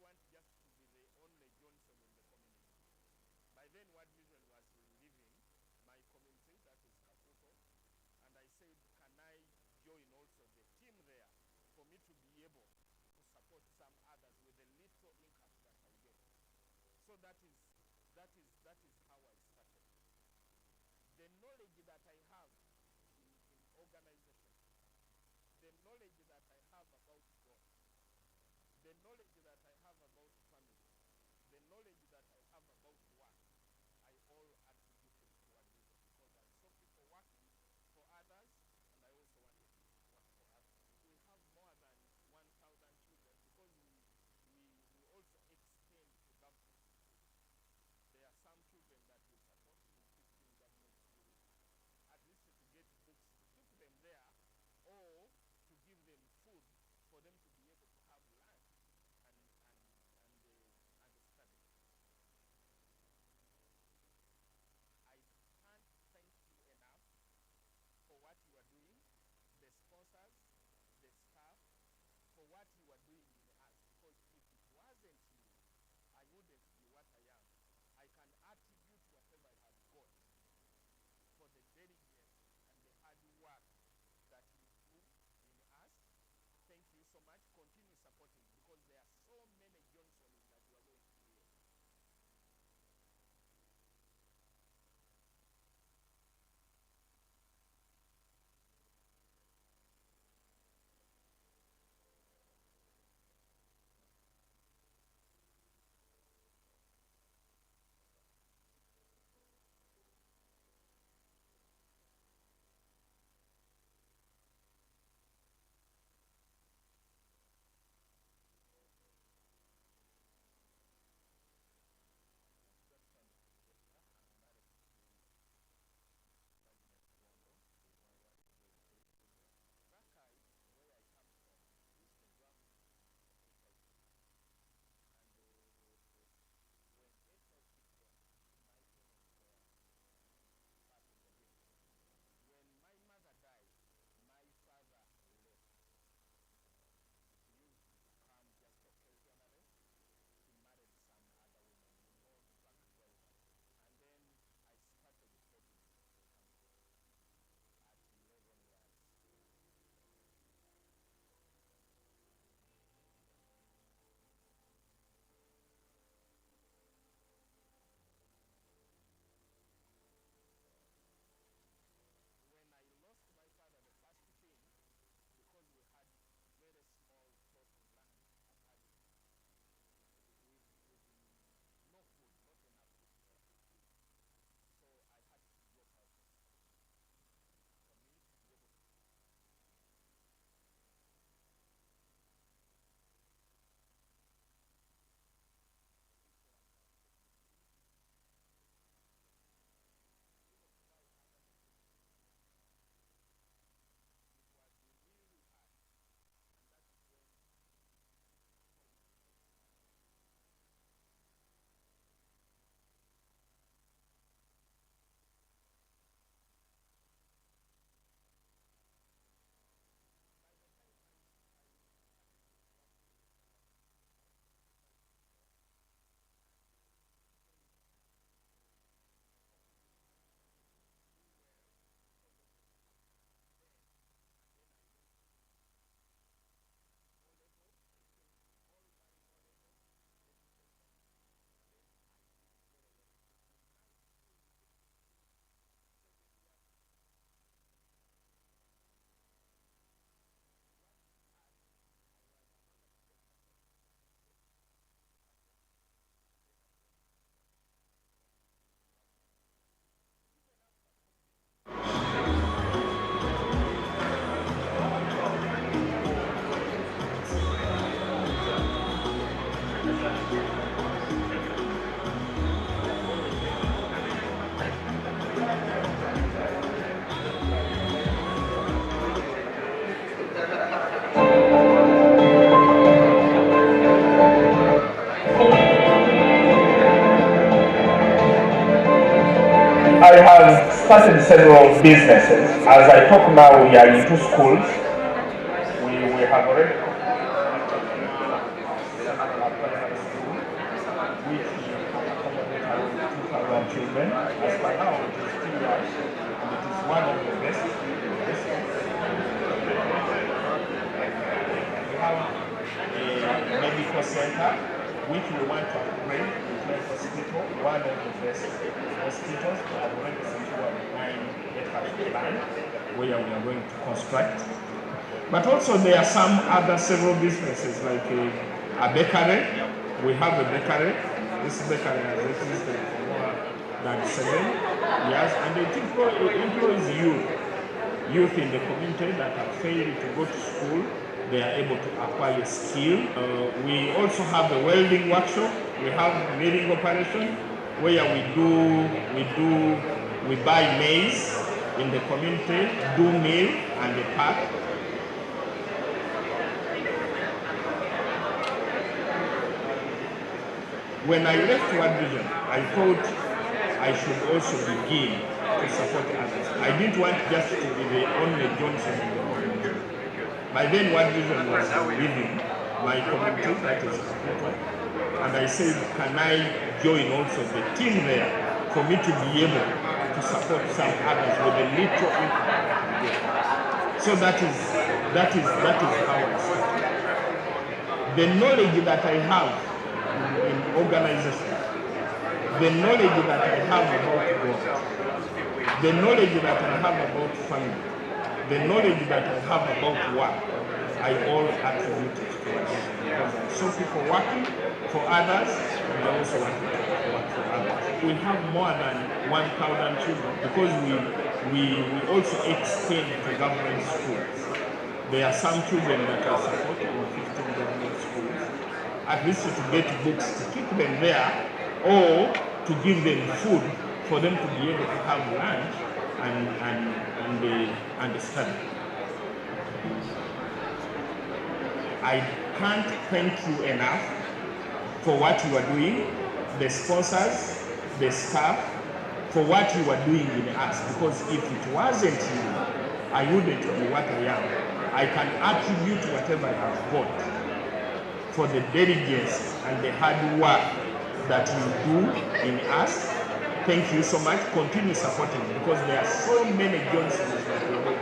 want just to be the only Johnson in the community. By then, World Vision was leaving my community, that is Kakuto, and I said, can I join also the team there for me to be able to support some others with the little income that I get. So that is how I started. The knowledge that I have in organization, the knowledge that I have about God, the knowledge that I have about family, the knowledge that I have about work, I all attributed to World Vision because I saw people working for others, and I also wanted to work for others. We have more than 1,000 children because we also extend to government schools. There are some children that we support in 15 government schools, at least to get books to keep them there, or to give them food for them to be able to have lunch and study. I can't thank you enough for what you are doing, the sponsors, the staff, for what you are doing in us. Because if it wasn't you, I wouldn't be what I am. I can attribute whatever I have got for the diligence and the hard work that you do in us. Thank you so much. Continue supporting, because there are so many Johnsons that you are going to create. I have started several businesses. As I talk now, we are into schools. We have already which can accommodate around 2,000 children. As for now, it is still large, and it is one of the best. We have a medical center, which we want to upgrade into a hospital, one of the best hospitals. We have already secured 9 acres of land where we are going to construct. But also there are some other several businesses like a bakery. We have a bakery. This bakery has existed for more than 7 years, and it employs youth in the community that have failed to go to school. They are able to acquire skill. We also have a welding workshop. We have milling operation where we buy maize in the community, do mill and pack. When I left World Vision, I thought I should also begin to support others. I didn't want just to be the only Johnson in the community. By then, World Vision was leaving my community, that is Kaputo, and I said, can I join also the team there for me to be able to support some others with a little income? So that is how I started. The knowledge that I have in organization, the knowledge that I have about God, the knowledge that I have about family, the knowledge that I have about work, I all attribute it to us. Because I saw people working for others, and I also want to work for others. We have more than 1,000 children because we also extend to government schools. There are some children that are supported in 15 government schools, at least to get books to keep them there, or to give them food for them to be able to have lunch and study. I can't thank you enough for what you are doing, the sponsors, the staff, for what you are doing in us, because if it wasn't you, I wouldn't be what I am. I can attribute whatever I have got for the diligence and the hard work that you do in us. Thank you so much. Continue supporting, because there are so many Johnsons that we work with.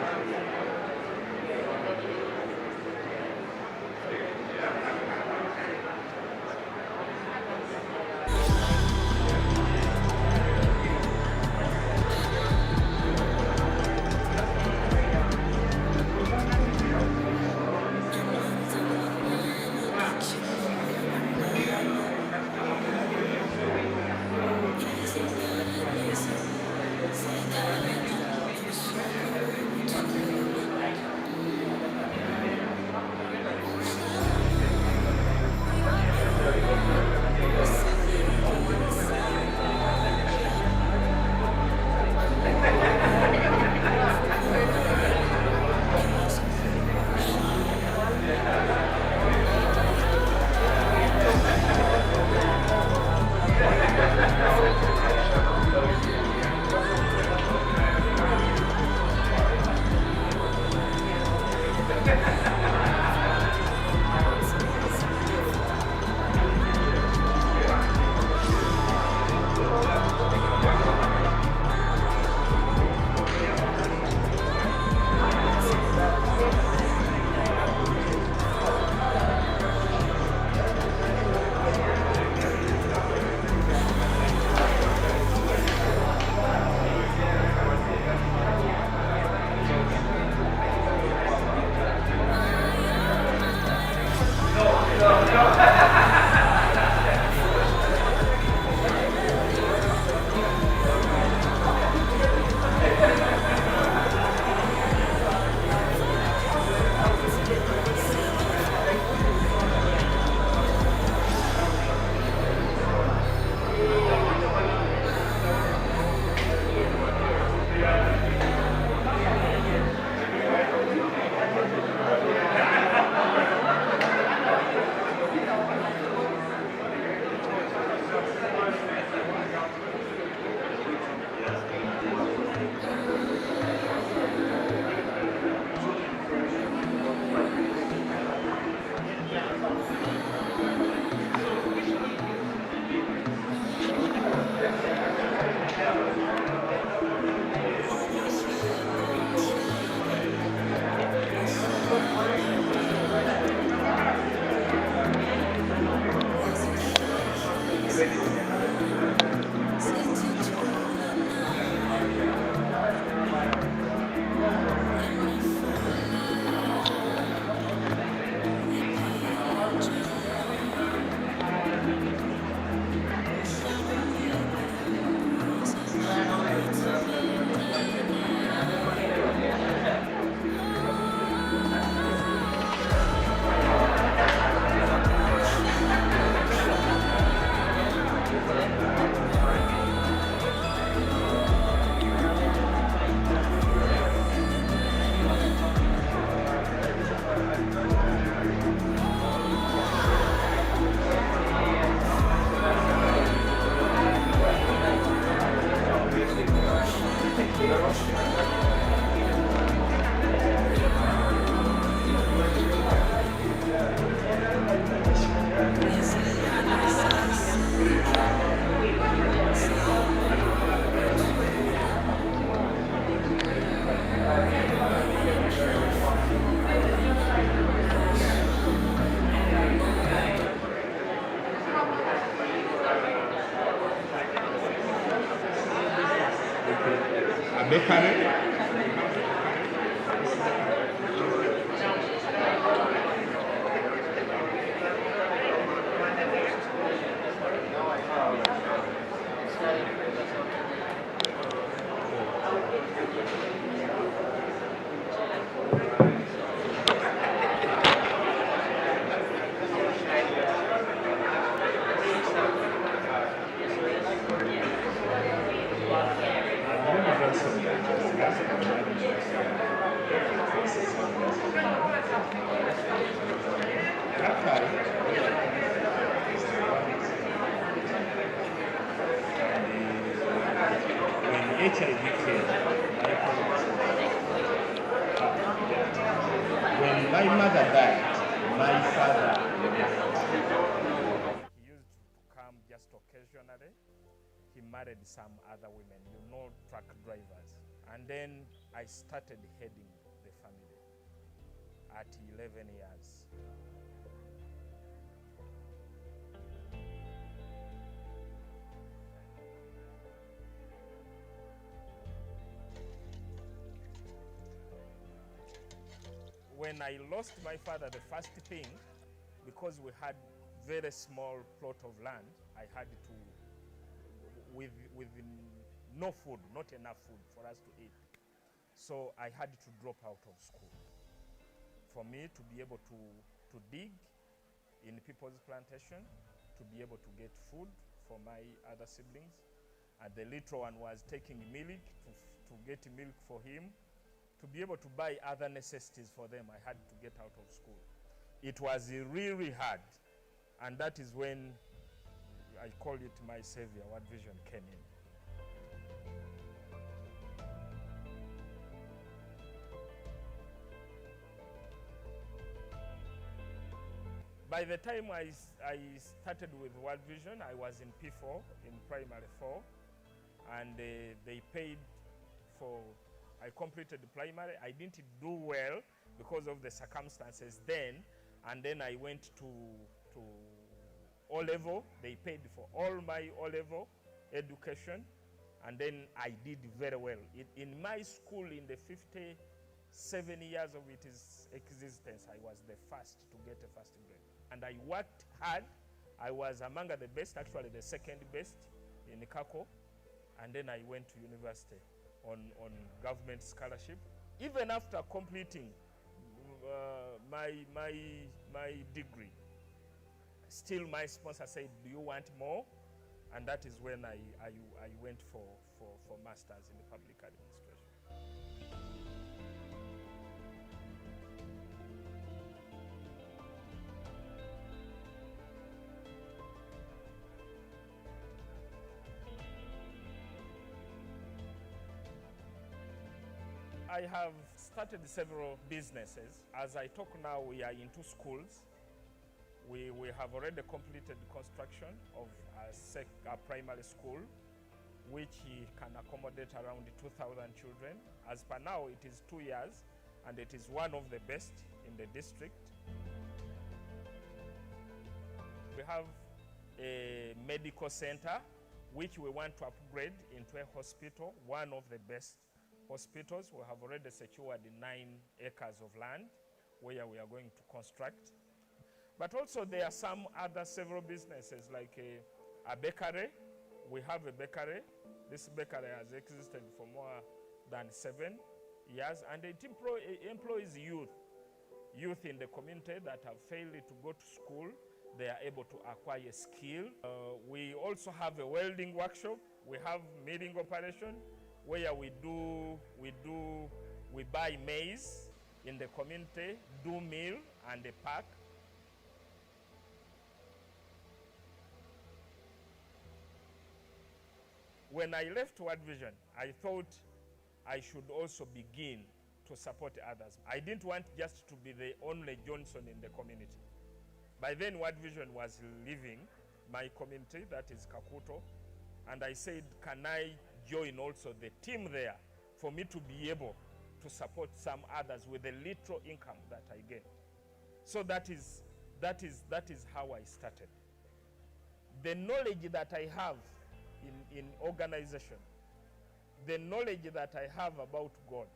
bakery. When my mother died, my father. He used to come just occasionally. He married some other women, truck drivers. And then I started heading the family at 11 years. When I lost my father, the first thing, because we had very small plot of land, I had to, with no food, not enough food for us to eat. So I had to drop out of school. For me to be able to dig in people's plantation, to be able to get food for my other siblings. And the little one was taking milk, to get milk for him. To be able to buy other necessities for them, I had to get out of school. It was really hard. And that is when I call it my savior, World Vision came in. By the time I started with World Vision, I was in P4, in primary 4, and they paid for, I completed the primary. I didn't do well because of the circumstances then, and then I went to O-level. They paid for all my O-level education, and then I did very well. In my school, in the 57 years of its existence, I was the first to get a first grade. And I worked hard. I was among the best, actually the second best in Kako. And then I went to university on government scholarship. Even after completing my degree, still my sponsor said, do you want more? And that is when I went for masters in the public administration. I have started several businesses. As I talk now, we are in 2 schools. We have already completed the construction of a primary school, which can accommodate around 2,000 children. As per now, it is 2 years, and it is one of the best in the district. We have a medical center, which we want to upgrade into a hospital, one of the best hospitals. We have already secured 9 acres of land where we are going to construct. But also there are some other several businesses like a bakery. We have a bakery. This bakery has existed for more than 7 years, and it employs youth in the community that have failed to go to school. They are able to acquire skill. We also have a welding workshop. We have milling operation where we buy maize in the community, do mill and pack. When I left World Vision, I thought I should also begin to support others. I didn't want just to be the only Johnson in the community. By then, World Vision was leaving my community, that is Kakuto, and I said, can I join also the team there for me to be able to support some others with the little income that I get. So that is how I started. The knowledge that I have in organization the knowledge that I have about God,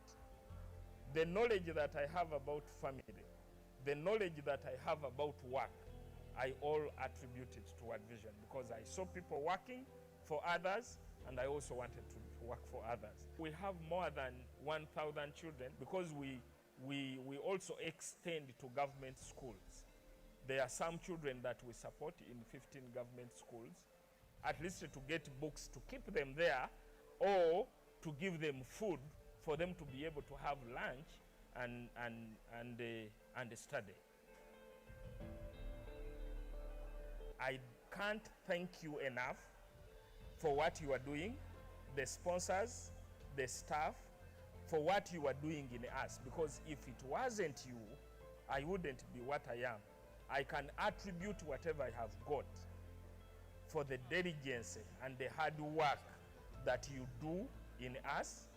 the knowledge that I have about family, the knowledge that I have about work, I all attribute it to World Vision because I saw people working for others and I also wanted to work for others. We have more than 1,000 children because we also extend to government schools. There are some children that we support in 15 government schools, at least to get books to keep them there or to give them food for them to be able to have lunch and study. I can't thank you enough for what you are doing, the sponsors, the staff, for what you are doing in us, because if it wasn't you, I wouldn't be what I am. I can attribute whatever I have got for the diligence and the hard work that you do in us.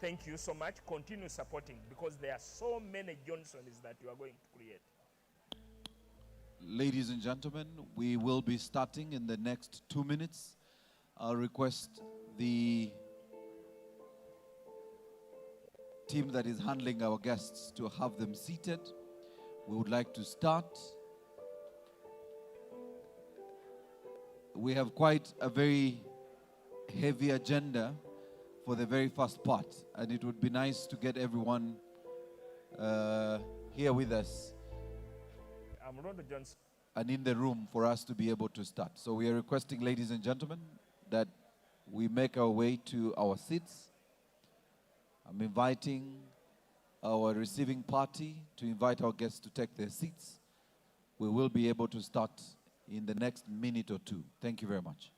Thank you so much. Continue supporting because there are so many Johnsons that you are going to create. Ladies and gentlemen, we will be starting in the next 2 minutes. I'll request the team that is handling our guests to have them seated. We would like to start. We have quite a very heavy agenda for the very first part, and it would be nice to get everyone here with us I'm Ronald Johnson. and in the room for us to be able to start. So we are requesting, ladies and gentlemen, that we make our way to our seats. I'm inviting our receiving party to invite our guests to take their seats. We will be able to start in the next minute or two. Thank you very much.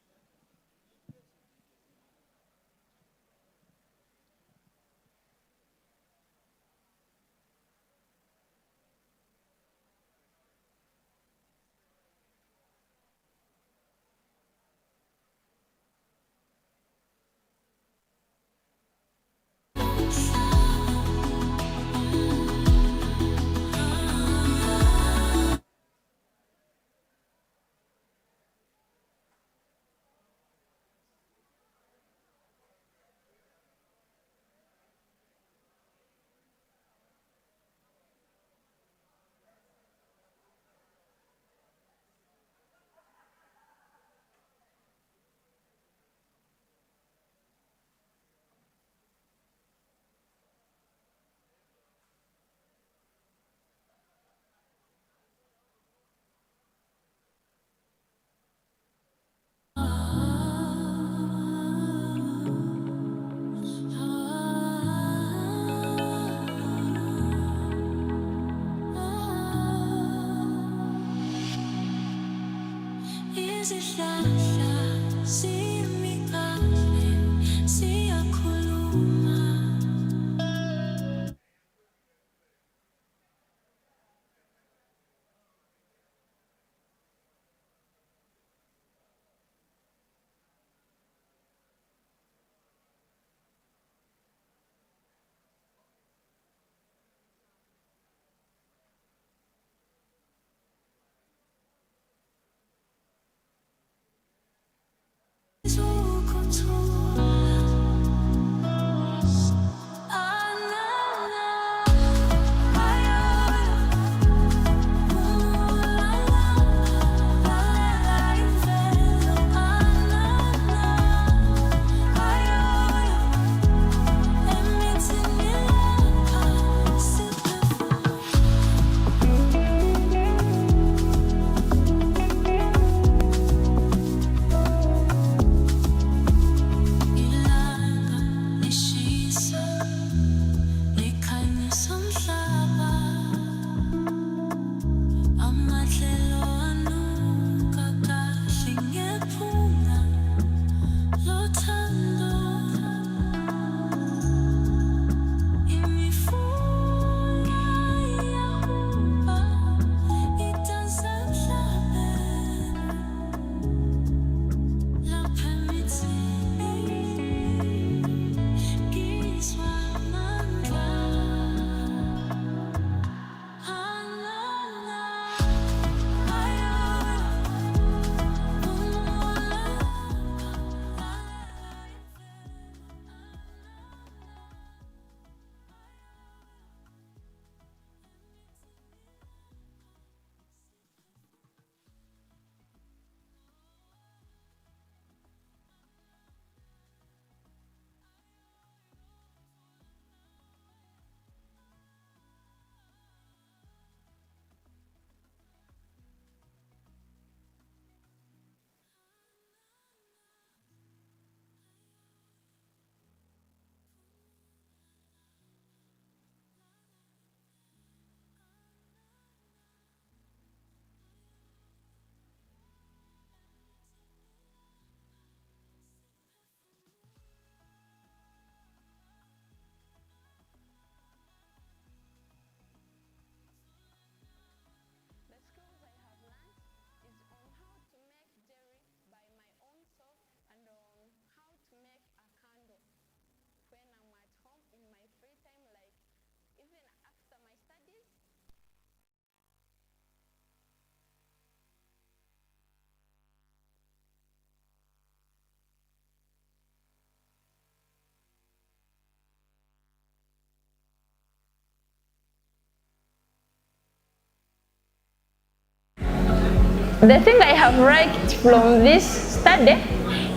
The thing I have liked from this study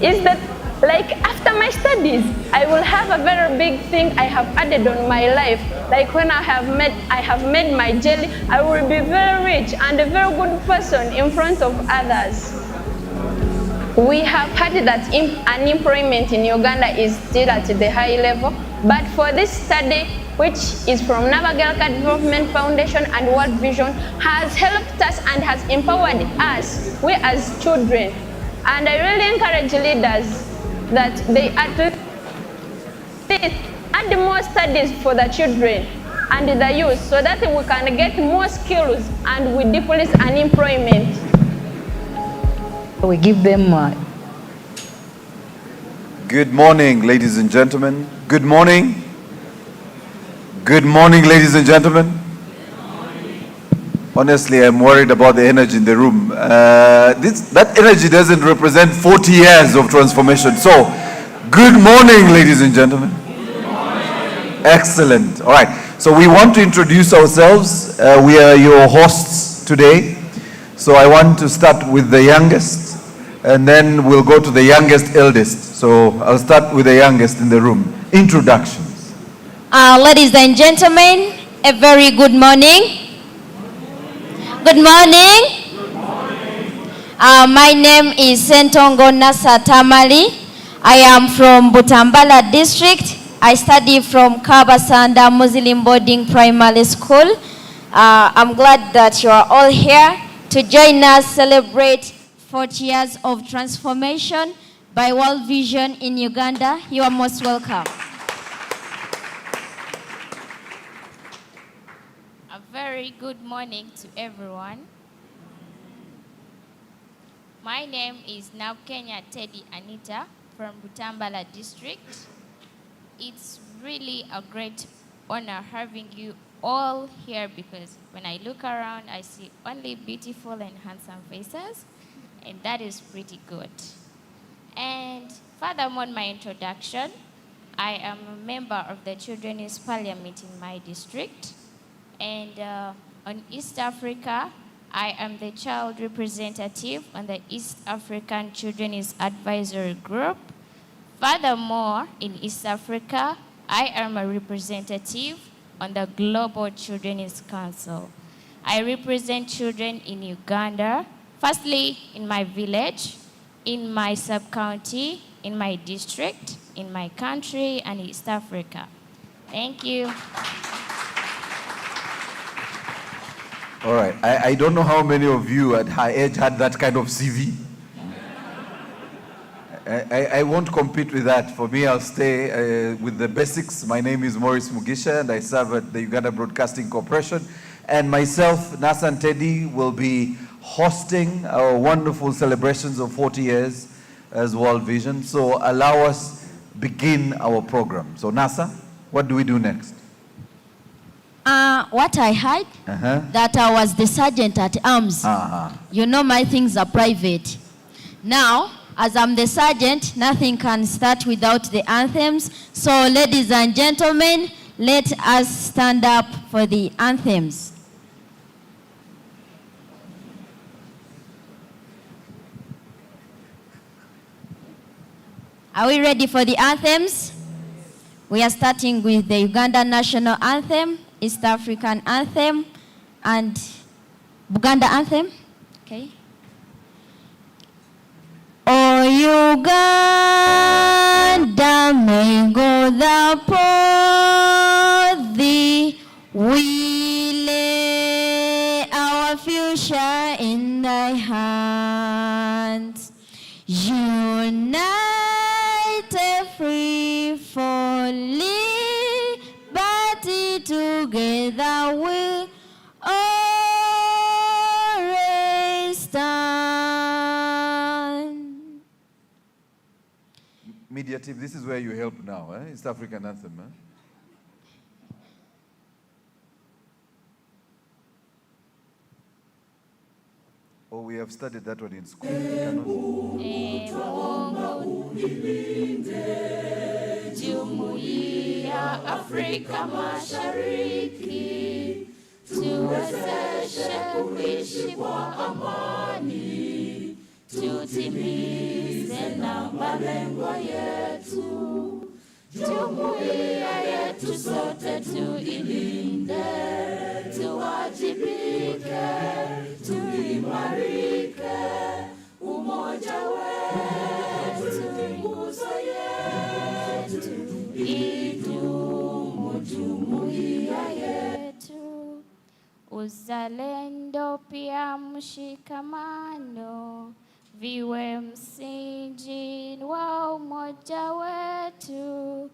is that, like, after my studies, I will have a very big thing I have added on my life. Like when I have made my jelly, I will be very rich and a very good person in front of others. We have heard that unemployment in Uganda is still at the high level, but for this study, which is from Nabagalka Development Foundation and World Vision, has helped us and has empowered us, we as children. And I really encourage leaders that they add more studies for the children and the youth so that we can get more skills and we decrease unemployment. We give them Good morning, ladies and gentlemen. Good morning. Good morning, ladies and gentlemen. Honestly, I'm worried about the energy in the room. That energy doesn't represent 40 years of transformation. So, good morning, ladies and gentlemen. Excellent. All right. So we want to introduce ourselves. We are your hosts today. So I want to start with the youngest, and then we'll go to the youngest eldest. So I'll start with the youngest in the room. Introductions. Ladies and gentlemen, a very good morning. Good morning. My name is Sentongo Nasa Tamali. I am from Butambala district. I study from Kabasanda Muslim Boarding Primary School. I'm glad that you are all here to join us celebrate 40 years of transformation by World Vision in Uganda. You are most welcome. A very good morning to everyone. My name is now Kenya Teddy Anita from Butambala district. It's really a great honor having you all here because when I look around, I see only beautiful and handsome faces, and that is pretty good. And furthermore, my introduction, I am a member of the Children's Parliament in my district. And on East Africa, I am the child representative on the East African Children's Advisory Group. Furthermore, in East Africa, I am a representative on the Global Children's Council. I represent children in Uganda, firstly in my village, in my sub-county, in my district, in my country, and East Africa. Thank you. All right. I don't know how many of you at her age had that kind of CV. I won't compete with that. For me, I'll stay with the basics. My name is Maurice Mugisha, and I serve at the Uganda Broadcasting Corporation. And myself, Nasa and Teddy, will be hosting our wonderful celebrations of 40 years as World Vision. So allow us begin our program. So Nasa, what do we do next? What I heard, that I was the sergeant at arms. You know my things are private. Now, as I'm the sergeant, nothing can start without the anthems. So ladies and gentlemen, let us stand up for the anthems. Are we ready for the anthems? We are starting with the Uganda National Anthem, East African Anthem, and Buganda Anthem. Okay. O Uganda, mengo the podhi, we lay our future in thy hands. United, free for liberty, together we always stand. Media team, this is where you help now, East African Anthem. Oh, we have studied that one in school. Jumuiya Afrika Mashariki, tuwezeshe kuishi kwa amani, tutimize na malengo yetu. Jumuiya yetu sote tuilinde, tuwajibike, tuimarike, umoja wetu nguzo yetu, idumu jumuiya yetu. Uzalendo pia mshikamano viwe msingi wa umoja wetu.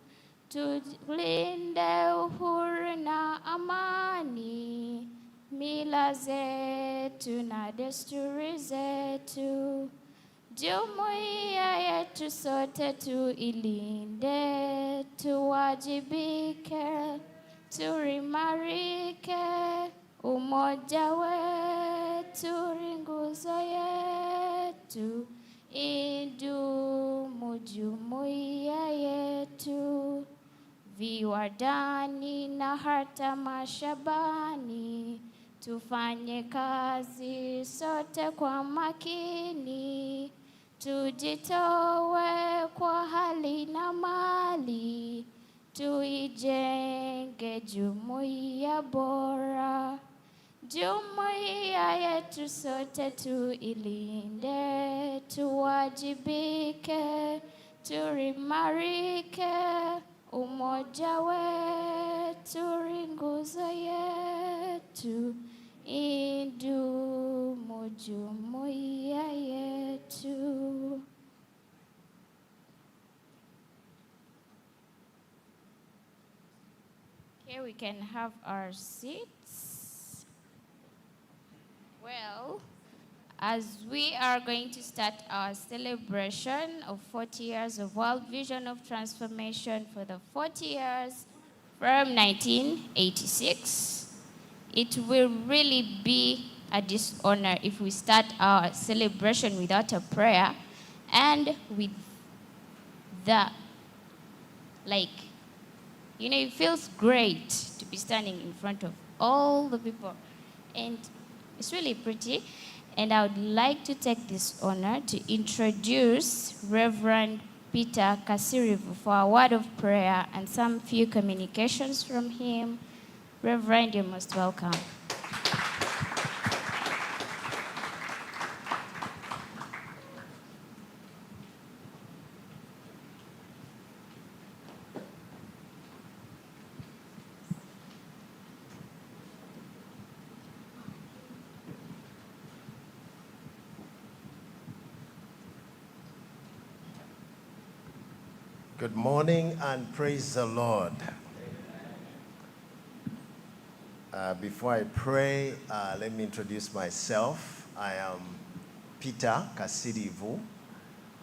Tulinde uhuru na amani, mila zetu na desturi zetu. Jumuiya yetu sote tuilinde, tuwajibike, tuimarike, umoja wetu nguzo yetu, idumu jumuiya yetu. Viwandani na hata mashambani, tufanye kazi sote kwa makini, tujitoe kwa hali na mali, tuijenge jumuiya bora. Jumuiya yetu sote tuilinde, tuwajibike, tuimarike, umoja wetu nguzo yetu, idumu jumuiya yetu. Okay, we can have our seats. Well, as we are going to start our celebration of 40 years of World Vision of Transformation for the 40 years from 1986, it will really be a dishonor if we start our celebration without a prayer and with the, it feels great to be standing in front of all the people. And it's really pretty. And I would like to take this honor to introduce Reverend Peter Kasirivu for a word of prayer and some few communications from him. Reverend, you're most welcome. Good morning and praise the Lord. Before I pray, let me introduce myself. I am Peter Kasirivu.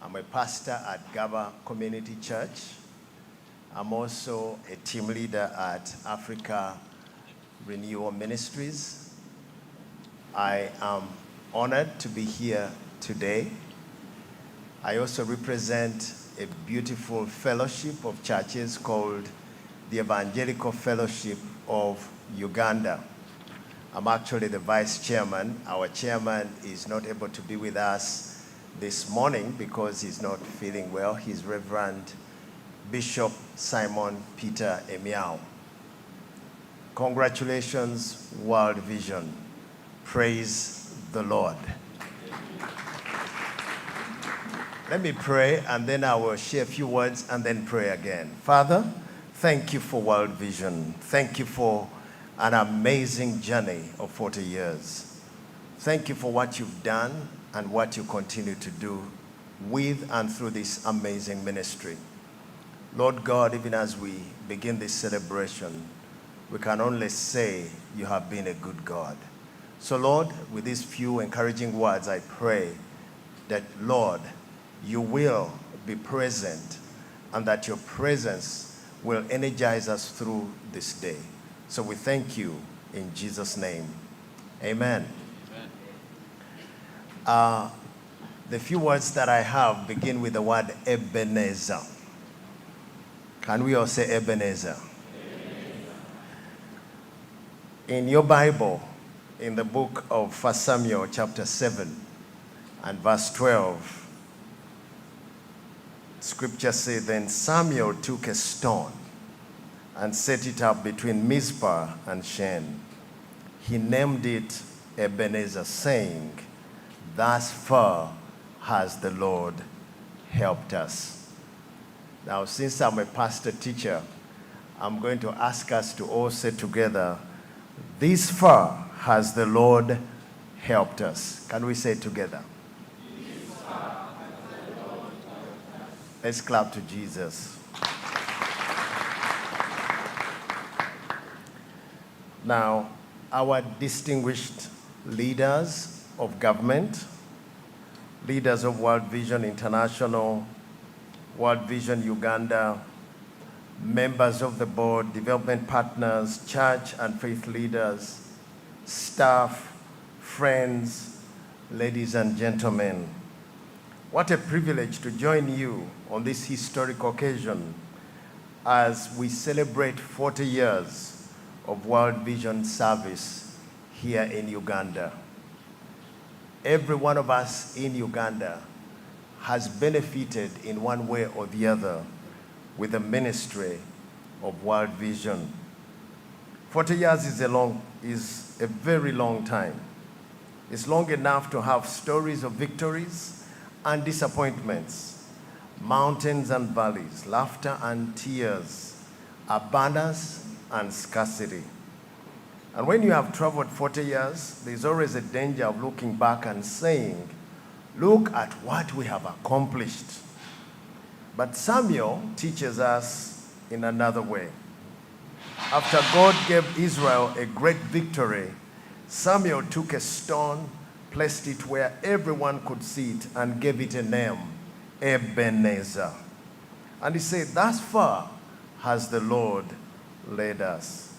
I'm a pastor at Gaba Community Church. I'm also a team leader at Africa Renewal Ministries. I am honored to be here today. I also represent a beautiful fellowship of churches called the Evangelical Fellowship of Uganda. I'm actually the vice chairman. Our chairman is not able to be with us this morning because he's not feeling well. He's Reverend Bishop Simon Peter Emiao. Congratulations, World Vision. Praise the Lord. Let me pray, and then I will share a few words and then pray again. Father, thank you for World Vision. Thank you for an amazing journey of 40 years. Thank you for what you've done and what you continue to do with and through this amazing ministry. Lord God, even as we begin this celebration, we can only say you have been a good God. So Lord, with these few encouraging words, I pray that, Lord, you will be present and that your presence will energize us through this day. So we thank you in Jesus' name. Amen. The few words that I have begin with the word Ebenezer. Can we all say Ebenezer? In your Bible, in the book of 1 Samuel chapter 7 and verse 12, scripture says, then Samuel took a stone and set it up between Mizpah and Shen. He named it Ebenezer, saying, thus far has the Lord helped us. Now, since I'm a pastor teacher, I'm going to ask us to all say together, this far has the Lord helped us. Can we say it together? Let's clap to Jesus. Now, our distinguished leaders of government, leaders of World Vision International, World Vision Uganda, members of the board, development partners, church and faith leaders, staff, friends, ladies and gentlemen. What a privilege to join you on this historic occasion as we celebrate 40 years of World Vision service here in Uganda. Every one of us in Uganda has benefited in one way or the other with the ministry of World Vision. 40 years is a very long time. It's long enough to have stories of victories and disappointments, mountains and valleys, laughter and tears, abundance and scarcity. And when you have traveled 40 years, there's always a danger of looking back and saying, look at what we have accomplished. But Samuel teaches us in another way. After God gave Israel a great victory, Samuel took a stone, placed it where everyone could see it, and gave it a name, Ebenezer. And he said, thus far has the Lord led us.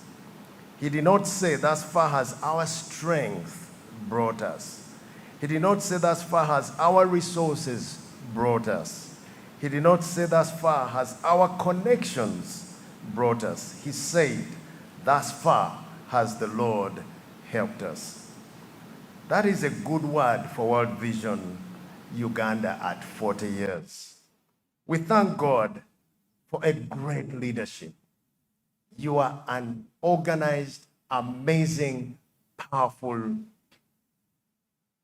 He did not say, thus far has our strength brought us. He did not say, thus far has our resources brought us. He did not say, thus far has our connections brought us. He said, thus far has the Lord helped us. That is a good word for World Vision Uganda at 40 years. We thank God for a great leadership. You are an organized, amazing, powerful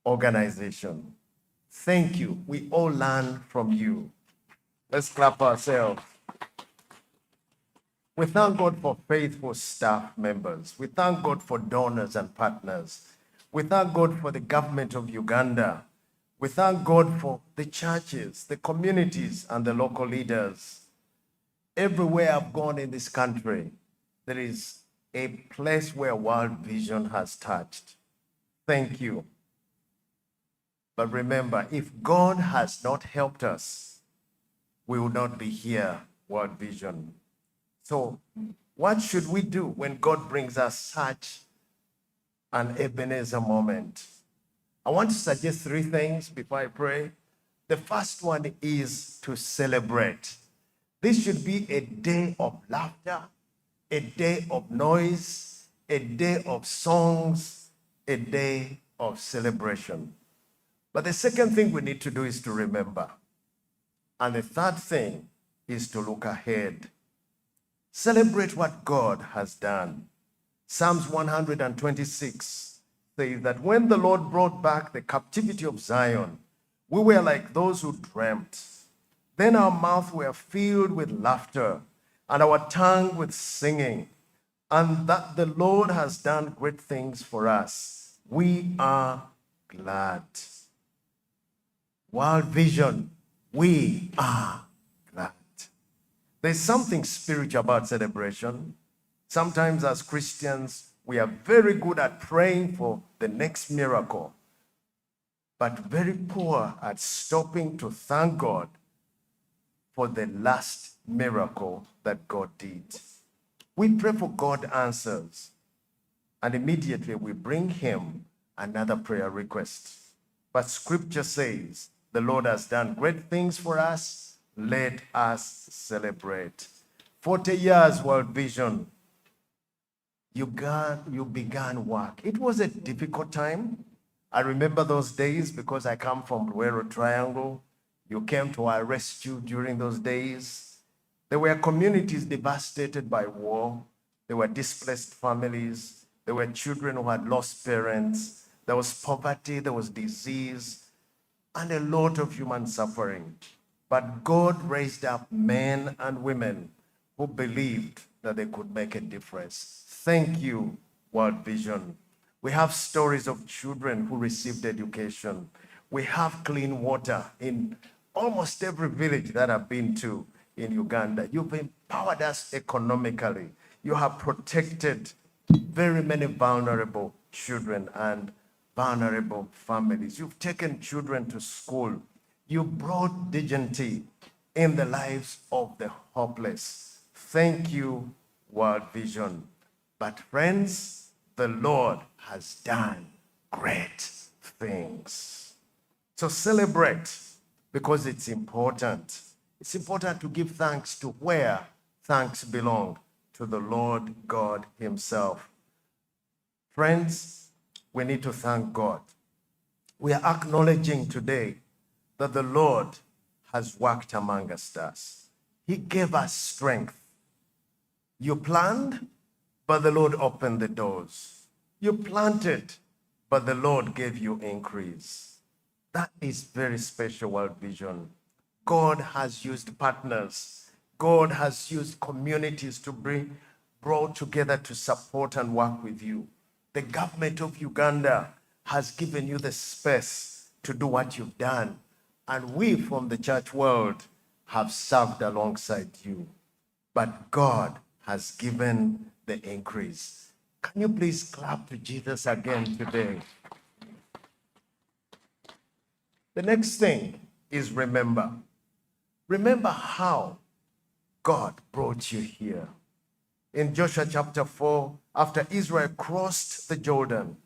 organization. Thank you. We all learn from you. Let's clap ourselves. We thank God for faithful staff members. We thank God for donors and partners. We thank God for the government of Uganda. We thank God for the churches, the communities, and the local leaders. Everywhere I've gone in this country, there is a place where World Vision has touched. Thank you. But remember, if God has not helped us, we will not be here, World Vision. So what should we do when God brings us such an Ebenezer moment? I want to suggest 3 things before I pray. The first one is to celebrate. This should be a day of laughter, a day of noise, a day of songs, a day of celebration. But the second thing we need to do is to remember. And the third thing is to look ahead. Celebrate what God has done. Psalms 126 says that when the Lord brought back the captivity of Zion, we were like those who dreamt. Then our mouths were filled with laughter and our tongue with singing. And that the Lord has done great things for us. We are glad. World Vision, we are glad. There's something spiritual about celebration. Sometimes as Christians, we are very good at praying for the next miracle, but very poor at stopping to thank God for the last miracle that God did. We pray for God answers, and immediately we bring him another prayer request. But scripture says, the Lord has done great things for us. Let us celebrate. 40 years, World Vision. you began work. It was a difficult time. I remember those days because I come from Ruero Triangle. You came to our rescue during those days. There were communities devastated by war. There were displaced families. There were children who had lost parents. There was poverty, there was disease, and a lot of human suffering. But God raised up men and women who believed that they could make a difference. Thank you, World Vision. We have stories of children who received education. We have clean water in almost every village that I've been to in Uganda. You've empowered us economically. You have protected very many vulnerable children and vulnerable families. You've taken children to school. You brought dignity in the lives of the hopeless. Thank you, World Vision. But friends, the Lord has done great things. So celebrate, because it's important. It's important to give thanks to where thanks belong, to the Lord God himself. Friends, we need to thank God. We are acknowledging today that the Lord has worked among us. He gave us strength. You planned, but the Lord opened the doors. You planted, but the Lord gave you increase. That is very special, World Vision. God has used partners. God has used communities to bring brought together to support and work with you. The government of Uganda has given you the space to do what you've done. And we from the church world have served alongside you. But God has given the increase. Can you please clap to Jesus again today? The next thing is remember. Remember how God brought you here. In Joshua chapter 4, after Israel crossed the Jordan,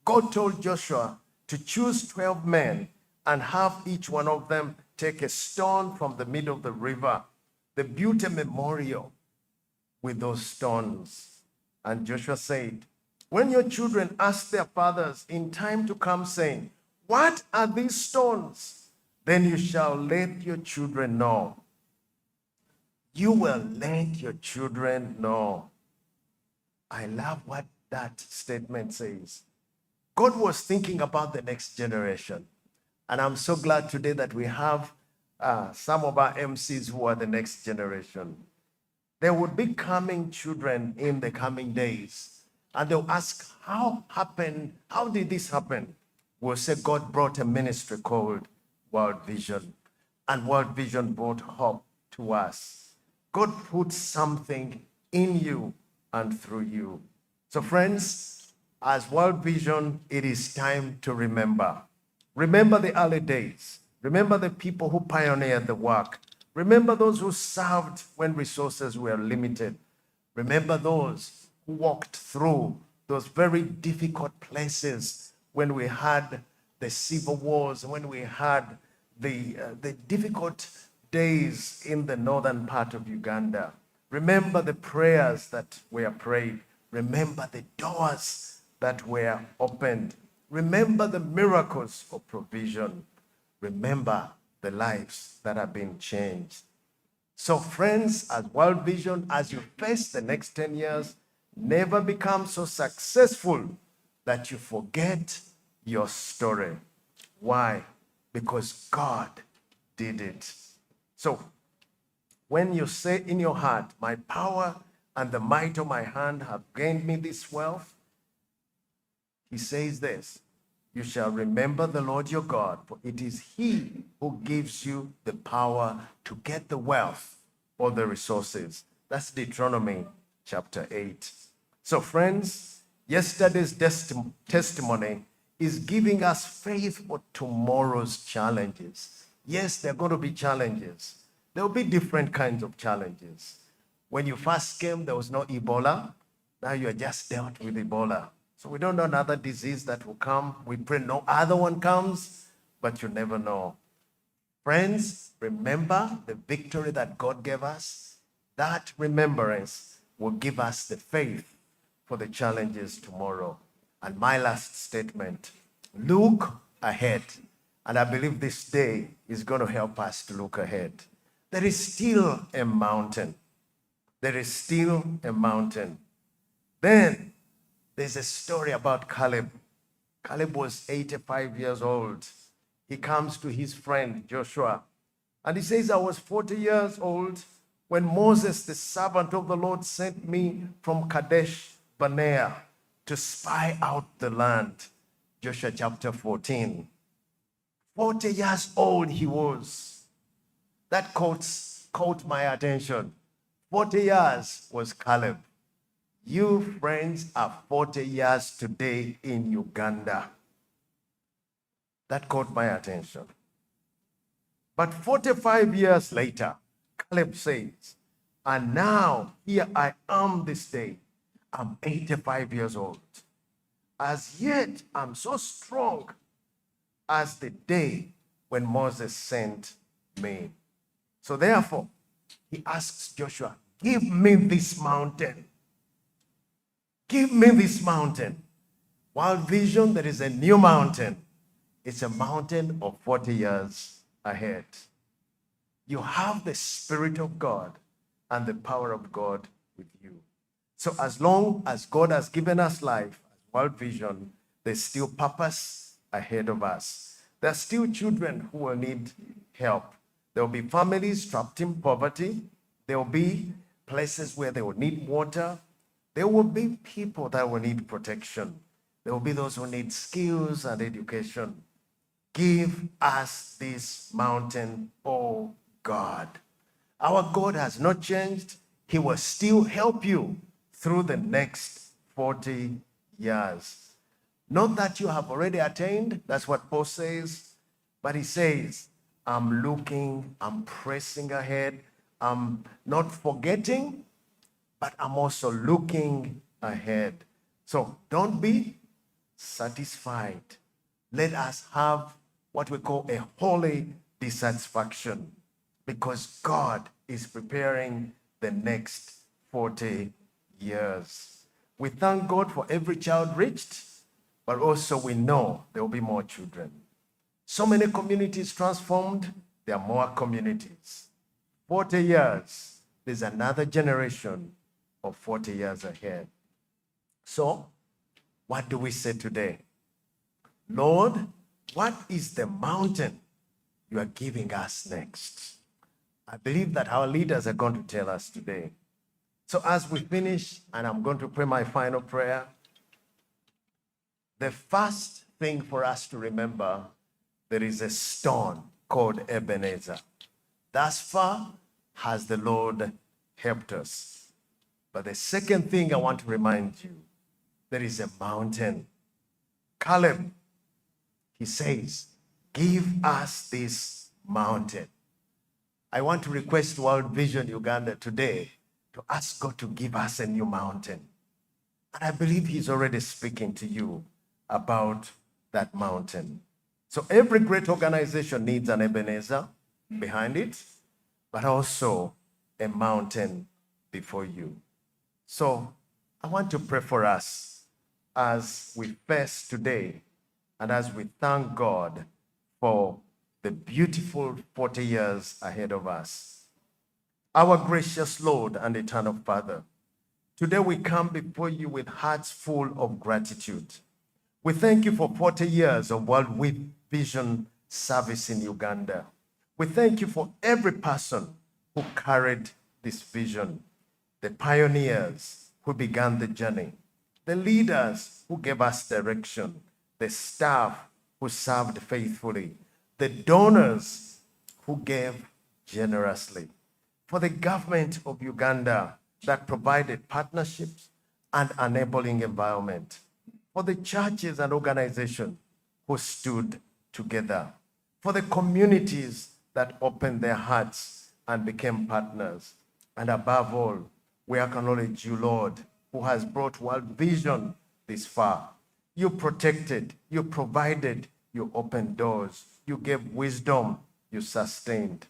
God told Joshua to choose 12 men and have each one of them take a stone from the middle of the river. They built a memorial with those stones. And Joshua said, when your children ask their fathers in time to come, saying, what are these stones? Then you shall let your children know. You will let your children know. I love what that statement says. God was thinking about the next generation. And I'm so glad today that we have some of our MCs who are the next generation. There would be coming children in the coming days. And they'll ask, how did this happen? We'll say God brought a ministry called World Vision. And World Vision brought hope to us. God put something in you and through you. So friends, as World Vision, it is time to remember. Remember the early days. Remember the people who pioneered the work. Remember those who served when resources were limited. Remember those who walked through those very difficult places when we had the civil wars, when we had the difficult days in the northern part of Uganda. Remember the prayers that were prayed. Remember the doors that were opened. Remember the miracles of provision. Remember the lives that have been changed. So friends, as World Vision, as you face the next 10 years, never become so successful that you forget your story. Why? Because God did it. So when you say in your heart, my power and the might of my hand have gained me this wealth, he says this, you shall remember the Lord your God, for it is he who gives you the power to get the wealth or the resources. That's Deuteronomy chapter 8. So friends, yesterday's testimony is giving us faith for tomorrow's challenges. Yes, there are going to be challenges. There will be different kinds of challenges. When you first came, there was no Ebola. Now you are just dealt with Ebola. So we don't know another disease that will come. We pray no other one comes, but you never know. Friends, remember the victory that God gave us. That remembrance will give us the faith for the challenges tomorrow. And my last statement, look ahead. And I believe this day is going to help us to look ahead. There is still a mountain. There is still a mountain. Then there's a story about Caleb. Caleb was 85 years old. He comes to his friend Joshua and he says, I was 40 years old when Moses, the servant of the Lord, sent me from Kadesh Barnea to spy out the land. Joshua chapter 14. 40 years old he was. That caught my attention. 40 years was Caleb. You friends are 40 years today in Uganda. That caught my attention. But 45 years later, Caleb says, and now here I am this day. I'm 85 years old. As yet, I'm so strong as the day when Moses sent me. So therefore, he asks Joshua, give me this mountain. Give me this mountain. World Vision, there is a new mountain. It's a mountain of 40 years ahead. You have the Spirit of God and the power of God with you. So as long as God has given us life, as World Vision, there's still purpose ahead of us. There are still children who will need help. There will be families trapped in poverty. There will be places where they will need water. There will be people that will need protection. There will be those who need skills and education. Give us this mountain, oh God. Our God has not changed. He will still help you through the next 40 years. Not that you have already attained, that's what Paul says, but he says, I'm looking, I'm pressing ahead, I'm not forgetting, but I'm also looking ahead. So don't be satisfied. Let us have what we call a holy dissatisfaction, because God is preparing the next 40 years. We thank God for every child reached, but also we know there will be more children. So many communities transformed, there are more communities. 40 years, there's another generation of 40 years ahead. So, what do we say today? Lord, what is the mountain you are giving us next? I believe that our leaders are going to tell us today. So as we finish, and I'm going to pray my final prayer, the first thing for us to remember, there is a stone called Ebenezer. Thus far has the Lord helped us. But the second thing I want to remind you, there is a mountain. Caleb, he says, give us this mountain. I want to request World Vision Uganda today to ask God to give us a new mountain. And I believe he's already speaking to you about that mountain. So every great organization needs an Ebenezer behind it, but also a mountain before you. So I want to pray for us as we face today and as we thank God for the beautiful 40 years ahead of us. Our gracious Lord and eternal Father, today we come before you with hearts full of gratitude. We thank you for 40 years of World Vision service in Uganda. We thank you for every person who carried this vision, the pioneers who began the journey, the leaders who gave us direction, the staff who served faithfully, the donors who gave generously, for the government of Uganda that provided partnerships and enabling environment, for the churches and organizations who stood together, for the communities that opened their hearts and became partners. And above all, we acknowledge you, Lord, who has brought World Vision this far. You protected, you provided, you opened doors, you gave wisdom, you sustained.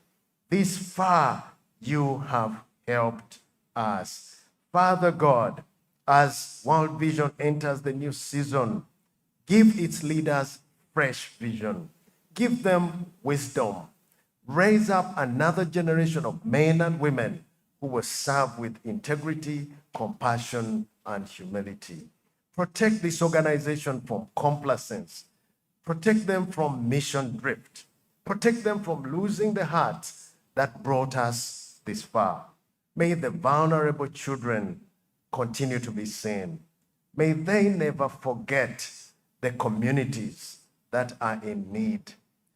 This far you have helped us. Father God, As World Vision enters the new season, give its leaders fresh vision. Give them wisdom. Raise up another generation of men and women who will serve with integrity, compassion, and humility. Protect this organization from complacence. Protect them from mission drift. Protect them from losing the hearts that brought us this far. May the vulnerable children continue to be seen. May they never forget the communities that are in need.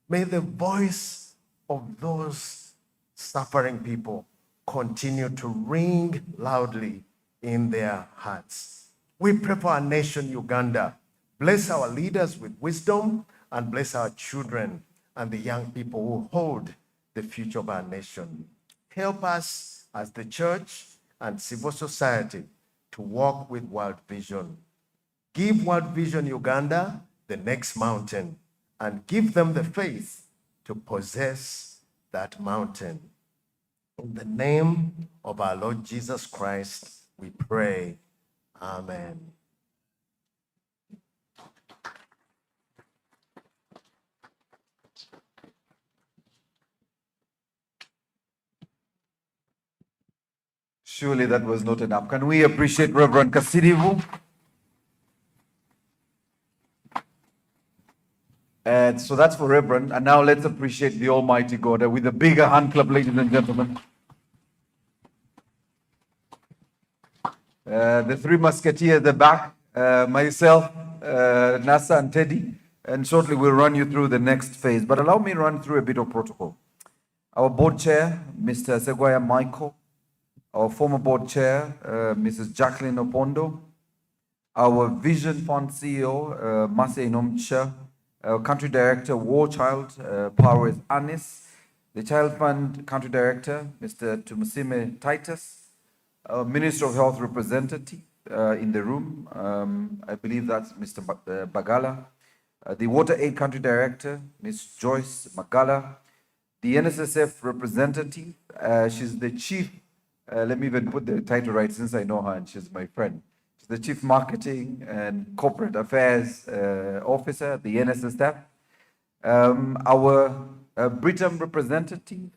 May the voice of those suffering people continue to ring loudly in their hearts. We pray for our nation, Uganda. Bless our leaders with wisdom and bless our children and the young people who hold the future of our nation. Help us as the church and civil society to walk with World Vision. Give World Vision Uganda the next mountain and give them the faith to possess that mountain. In the name of our Lord Jesus Christ, we pray. Amen. Surely that was not enough. Can we appreciate Reverend Kasidivu? And so that's for Reverend. And now let's appreciate the Almighty God with a bigger hand clap, ladies and gentlemen. The three musketeers at the back, myself, Nasa and Teddy. And shortly we'll run you through the next phase. But allow me to run through a bit of protocol. Our board chair, Mr. Seguya Michael. Our former board chair, Mrs. Jacqueline Opondo. Our Vision Fund CEO, Mase Inomcha. Our country director, War Child, Powers Anis. The Child Fund country director, Mr. Tumusime Titus. Our Minister of Health representative in the room, I believe that's Mr. Bagala. The Water Aid country director, Ms. Joyce Magala. The NSSF representative, she's the chief. Let me even put the title right since I know her and she's my friend. She's the Chief Marketing and Corporate Affairs Officer at the NSSF. Our Britain representative,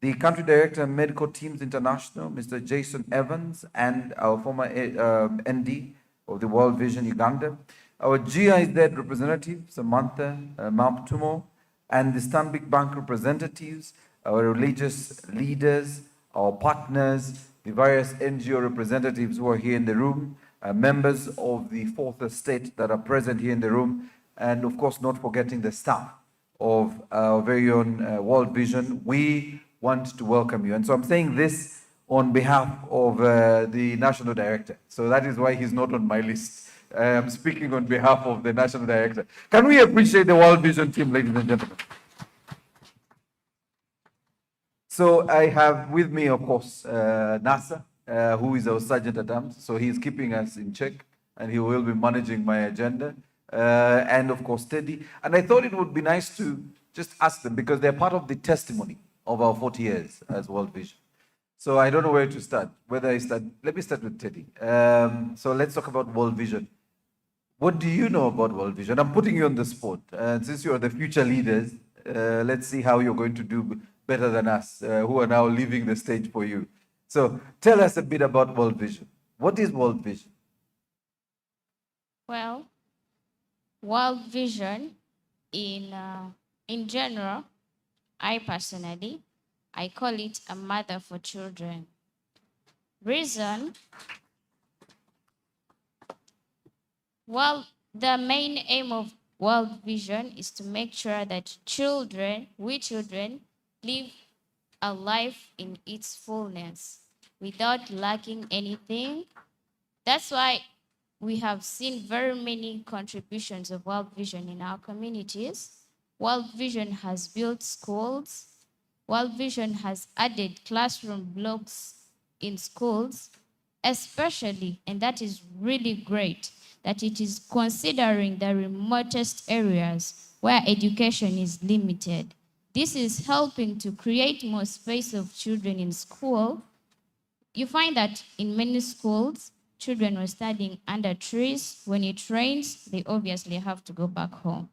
the Country Director of Medical Teams International, Mr. Jason Evans, and our former ND of the World Vision Uganda. Our GIZ representative, Samantha Mamptumo, and the Stanbic Bank representatives, our religious leaders, our partners, the various NGO representatives who are here in the room, members of the Fourth Estate that are present here in the room, and of course not forgetting the staff of our very own World Vision. We want to welcome you. And so I'm saying this on behalf of the National Director. So that is why he's not on my list. I'm speaking on behalf of the National Director. Can we appreciate the World Vision team, ladies and gentlemen? So I have with me, of course, Nasa, who is our Sergeant at Arms. So he's keeping us in check and he will be managing my agenda. And of course, Teddy. And I thought it would be nice to just ask them because they're part of the testimony of our 40 years as World Vision. So I don't know where to start. Whether I start, let me start with Teddy. So let's talk about World Vision. What do you know about World Vision? I'm putting you on the spot. Since you are the future leaders, let's see how you're going to do better than us, who are now leaving the stage for you. So tell us a bit about World Vision. What is World Vision? Well, World Vision in general, I personally, I call it a mother for children. Reason, well, the main aim of World Vision is to make sure that we children, live a life in its fullness without lacking anything. That's why we have seen very many contributions of World Vision in our communities. World Vision has built schools. World Vision has added classroom blocks in schools, especially, and that is really great, that it is considering the remotest areas where education is limited. This is helping to create more space of children in school. You find that in many schools, children were studying under trees. When it rains, they obviously have to go back home.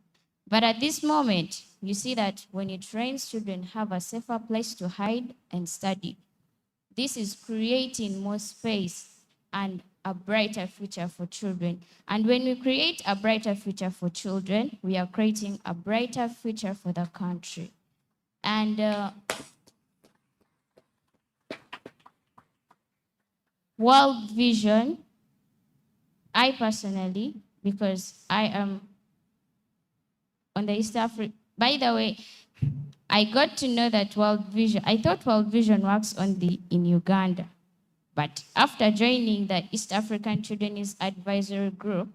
But at this moment, you see that when it rains, children have a safer place to hide and study. This is creating more space and a brighter future for children. And when we create a brighter future for children, we are creating a brighter future for the country. And World Vision, I personally, because I am on the East Africa, by the way, I got to know that World Vision, I thought World Vision works only in Uganda. But after joining the East African Children's Advisory Group,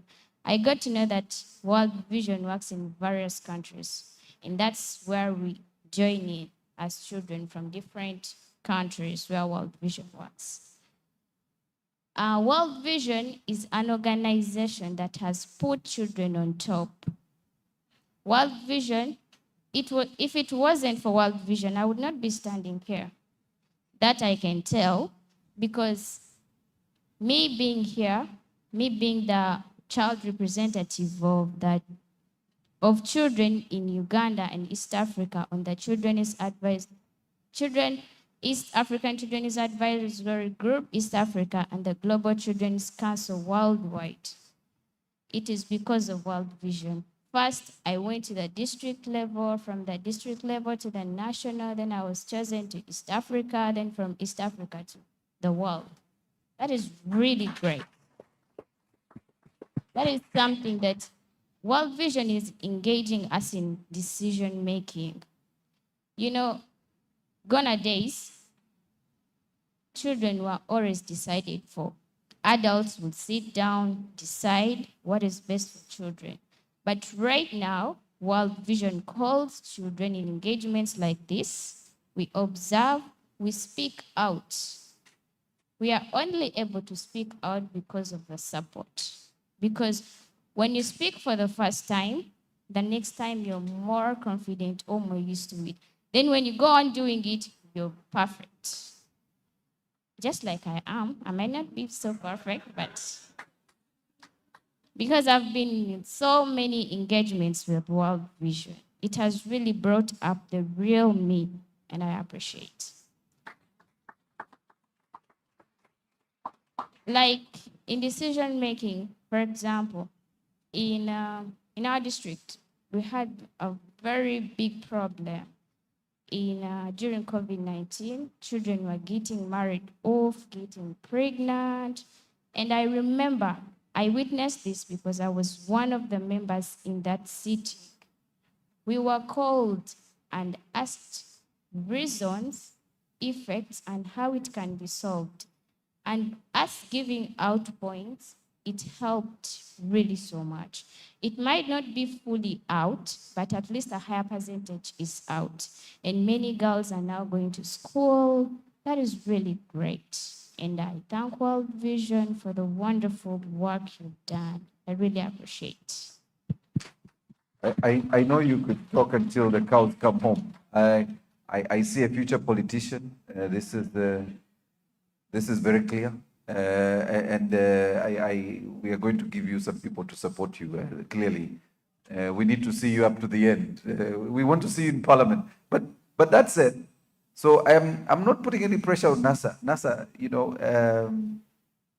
I got to know that World Vision works in various countries. And that's where we join in as children from different countries where World Vision works. World Vision is an organization that has put children on top. World Vision, if it wasn't for World Vision, I would not be standing here. That I can tell, because me being here, me being the child representative of children in Uganda and East Africa on the East African Children's Advisory Group, East Africa, and the Global Children's Council worldwide. It is because of World Vision. First, I went to the district level, from the district level to the national, then I was chosen to East Africa, then from East Africa to the world. That is really great. That is something that World Vision is engaging us in decision making. You know, gone are days, children were always decided for. Adults would sit down, decide what is best for children. But right now, World Vision calls children in engagements like this. We observe, we speak out. We are only able to speak out because of the support. Because when you speak for the first time, the next time you're more confident or more used to it. Then when you go on doing it, you're perfect. Just like I am. I might not be so perfect, but because I've been in so many engagements with World Vision, it has really brought up the real me, and I appreciate. Like in decision making, for example, in our district, we had a very big problem. During COVID-19, children were getting married off, getting pregnant. And I remember I witnessed this because I was one of the members in that city. We were called and asked reasons, effects, and how it can be solved. And us giving out points, it helped really so much. It might not be fully out, but at least a higher percentage is out. And many girls are now going to school. That is really great. And I thank World Vision for the wonderful work you've done. I really appreciate. I know you could talk until the cows come home. I see a future politician. This is very clear. We are going to give you some people to support you, clearly. We need to see you up to the end. We want to see you in Parliament. But that said, so I'm not putting any pressure on NASA. NASA,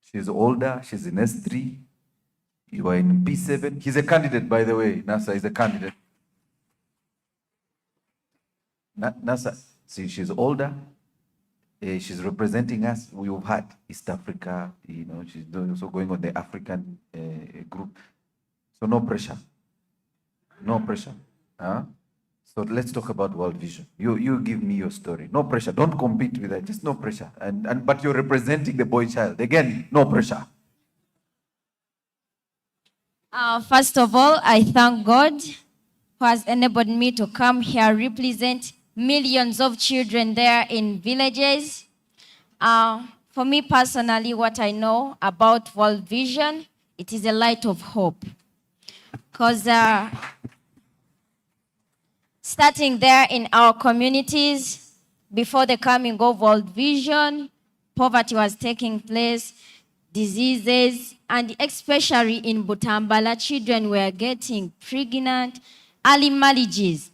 she's older, she's in S3. You are in P7. He's a candidate, by the way. NASA is a candidate. NASA, see, she's older. She's representing us. We've had East Africa, she's also going on the African group. So no pressure. No pressure. So let's talk about World Vision. You give me your story. No pressure. Don't compete with that. Just no pressure. But you're representing the boy child. Again, no pressure. First of all, I thank God who has enabled me to come here, represent millions of children there in villages. For me personally, what I know about World Vision, it is a light of hope. Because starting there in our communities, before the coming of World Vision, poverty was taking place. diseases, and especially in Butambala, children were getting pregnant, early marriages.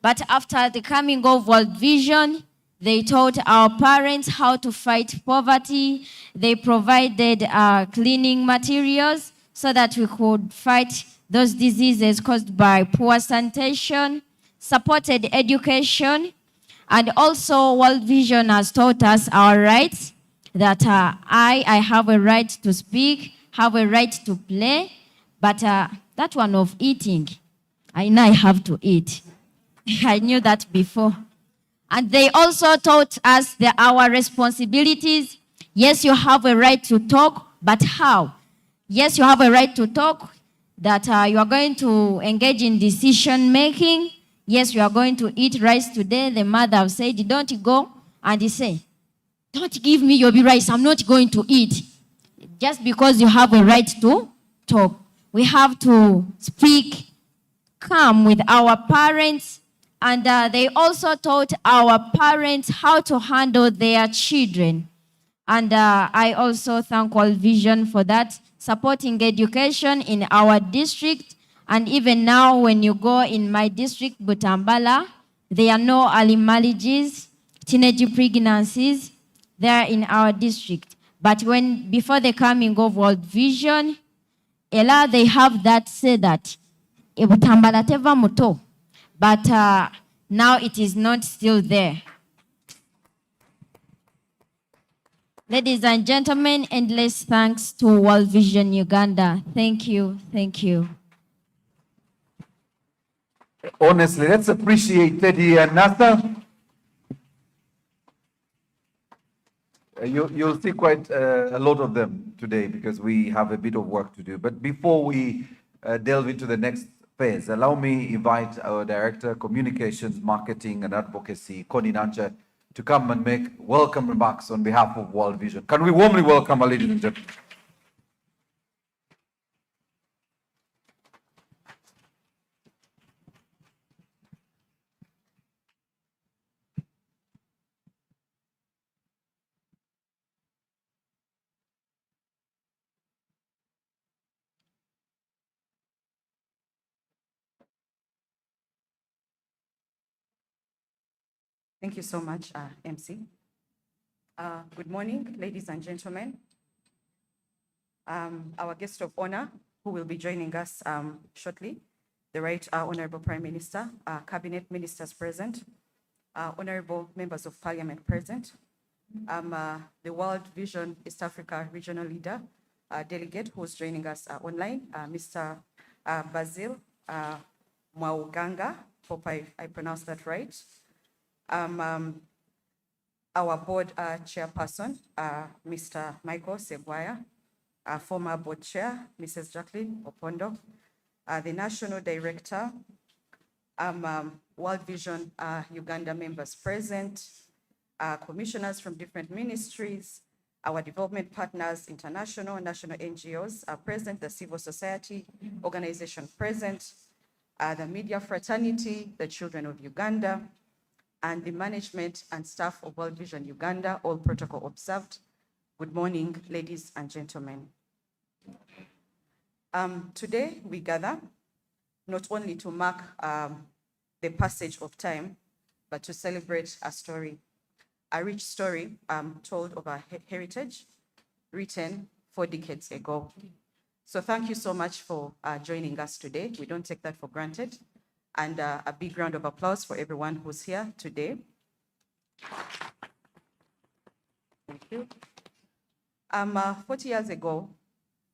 But after the coming of World Vision, they taught our parents how to fight poverty. They provided cleaning materials so that we could fight those diseases caused by poor sanitation, supported education, and also World Vision has taught us our rights, that I have a right to speak, have a right to play, but that one of eating, I know I have to eat. I knew that before. And they also taught us our responsibilities. Yes, you have a right to talk, but how? Yes, you have a right to talk, that you are going to engage in decision making. Yes, you are going to eat rice today. The mother said, don't go. And he said, don't give me your rice. I'm not going to eat. Just because you have a right to talk. We have to speak calm with our parents. And they also taught our parents how to handle their children. And I also thank World Vision for that, supporting education in our district. And even now, when you go in my district, Butambala, there are no early marriages, teenage pregnancies. They are in our district. But before the coming of World Vision, Ela, they have that say that Butambala teva muto. But now it is not still there. Ladies and gentlemen, endless thanks to World Vision Uganda. Thank you, thank you. Honestly, let's appreciate Teddy and Nathan. You'll see quite a lot of them today because we have a bit of work to do. But before we delve into the next phase, allow me invite our Director, Communications, Marketing and Advocacy, Connie Nancha, to come and make welcome remarks on behalf of World Vision. Can we warmly welcome our ladies and gentlemen? Thank you so much, MC. Good morning, ladies and gentlemen. Our guest of honor, who will be joining us shortly, the Right Honorable Prime Minister, Cabinet Ministers present, Honorable Members of Parliament present, the World Vision East Africa Regional Leader, Delegate who's joining us online, Mr. Basil Mwauganga, hope I pronounced that right. Our board chairperson, Mr. Michael Segwaya, former board chair, Mrs. Jacqueline Opondo, the national director, World Vision Uganda members present, commissioners from different ministries, our development partners, international, national NGOs are present, the civil society organization present, the media fraternity, the children of Uganda, and the management and staff of World Vision Uganda, all protocol observed. Good morning, ladies and gentlemen. Today we gather not only to mark the passage of time, but to celebrate a story, a rich story told of our heritage, written 4 decades ago. So thank you so much for joining us today. We don't take that for granted. And a big round of applause for everyone who's here today. Thank you. 40 years ago,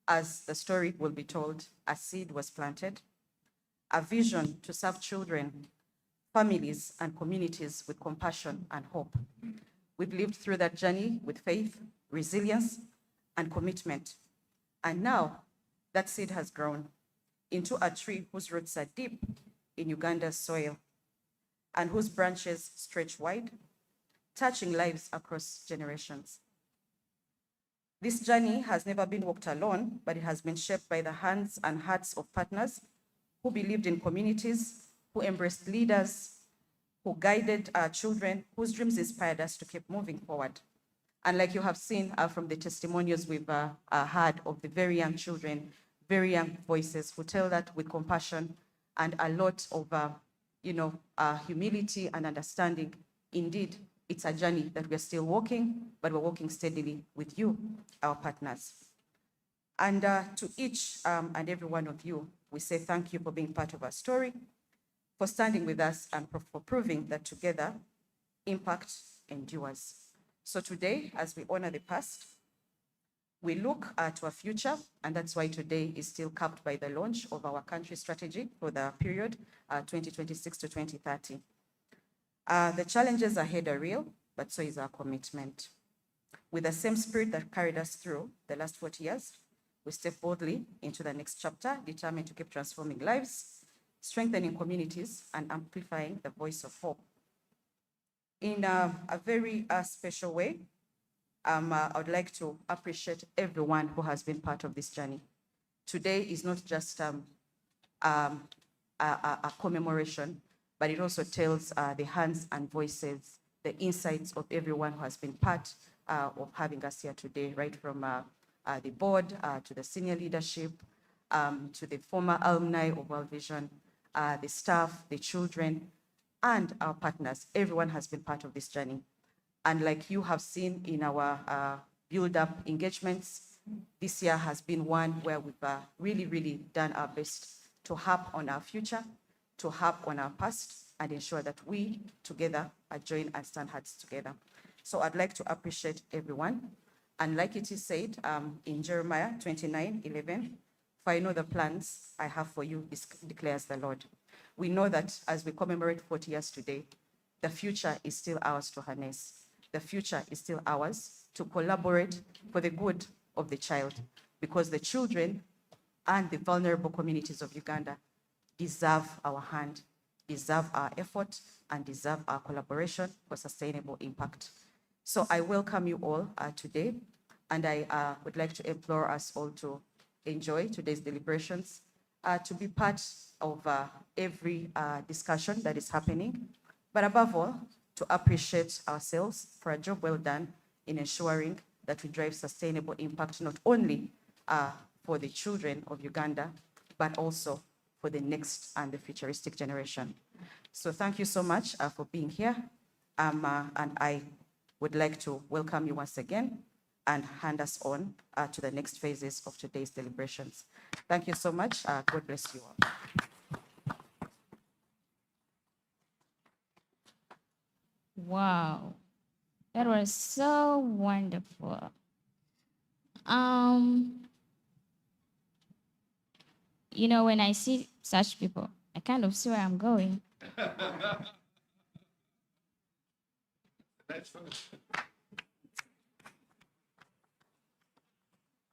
as the story will be told, a seed was planted, a vision to serve children, families, and communities with compassion and hope. We've lived through that journey with faith, resilience, and commitment. And now that seed has grown into a tree whose roots are deep in Uganda's soil and whose branches stretch wide, touching lives across generations. This journey has never been walked alone, but it has been shaped by the hands and hearts of partners who believed in communities, who embraced leaders, who guided our children, whose dreams inspired us to keep moving forward. And like you have seen from the testimonials we've heard of the very young children, very young voices who tell that with compassion and a lot of humility and understanding. Indeed, it's a journey that we're still walking, but we're walking steadily with you, our partners. And to each and every one of you, we say thank you for being part of our story, for standing with us, and for proving that together, impact endures. So today, as we honor the past, we look to our future, and that's why today is still capped by the launch of our country strategy for the period 2026 to 2030. The challenges ahead are real, but so is our commitment. With the same spirit that carried us through the last 40 years, we step boldly into the next chapter, determined to keep transforming lives, strengthening communities, and amplifying the voice of hope. In a very special way, I would like to appreciate everyone who has been part of this journey. Today is not just a commemoration, but it also tells the hands and voices, the insights of everyone who has been part of having us here today, right from the board to the senior leadership, to the former alumni of World Vision, the staff, the children, and our partners. Everyone has been part of this journey. And like you have seen in our build-up engagements, this year has been one where we've really, really done our best to harp on our future, to harp on our past, and ensure that we together join and stand hands together. So I'd like to appreciate everyone. And like it is said in Jeremiah 29:11, for I know the plans I have for you, declares the Lord. We know that as we commemorate 40 years today, the future is still ours to harness. The future is still ours to collaborate for the good of the child, because the children and the vulnerable communities of Uganda deserve our hand, deserve our effort, and deserve our collaboration for sustainable impact. So I welcome you all today, and I would like to implore us all to enjoy today's deliberations, to be part of every discussion that is happening, but above all, to appreciate ourselves for a job well done in ensuring that we drive sustainable impact, not only for the children of Uganda, but also for the next and the futuristic generation. So thank you so much for being here. And I would like to welcome you once again and hand us on to the next phases of today's deliberations. Thank you so much. God bless you all. Wow, that was so wonderful. You know, when I see such people, I kind of see where I'm going.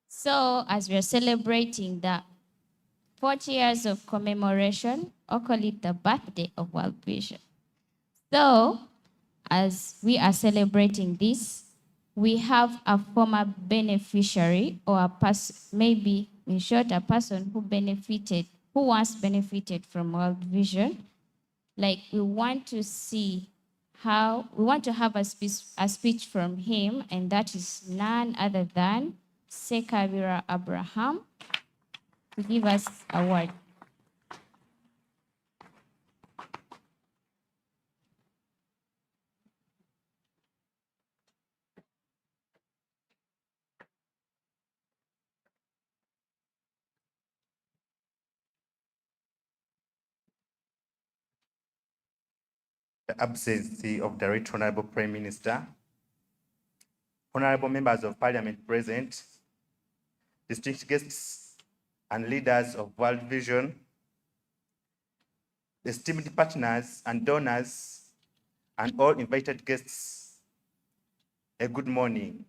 So, as we're celebrating the 40 years of commemoration, or call it the birthday of World Vision. So, as we are celebrating this, we have a former beneficiary, or a person, maybe in short, a person who once benefited from World Vision. Like, we want to have a speech from him, and that is none other than Sekabira Abraham, to give us a word. The absence of the Right Honourable Prime Minister, honourable members of Parliament present, distinguished guests and leaders of World Vision, esteemed partners and donors, and all invited guests, a good morning.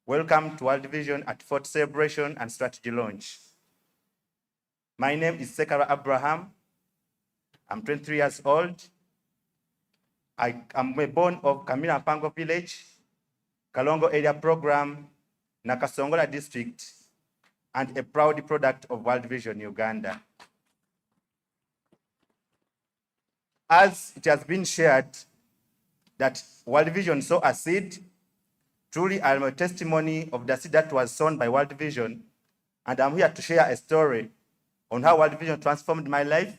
Welcome to World Vision at 4th Celebration and Strategy Launch. My name is Sekara Abraham. I'm 23 years old. I am born of Kamina Pango Village, Kalongo Area Program, Nakasongola District, and a proud product of World Vision Uganda. As it has been shared that World Vision saw a seed Truly, I am a testimony of the seed that was sown by World Vision, and I'm here to share a story on how World Vision transformed my life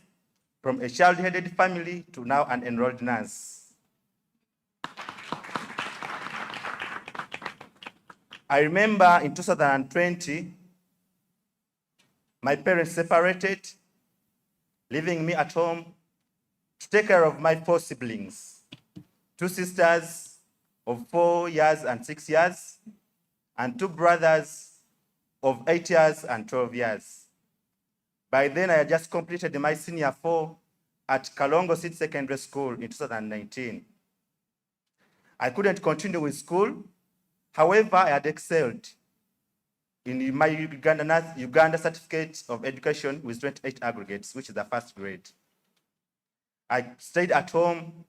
from a child-headed family to now an enrolled nurse. I remember in 2020, my parents separated, leaving me at home to take care of my 4 siblings, 2 sisters of 4 years and 6 years, and 2 brothers of 8 years and 12 years. By then, I had just completed my senior 4 at Kalongo City Secondary School in 2019. I couldn't continue with school. However, I had excelled in my Uganda Certificate of Education with 28 aggregates, which is the first grade. I stayed at home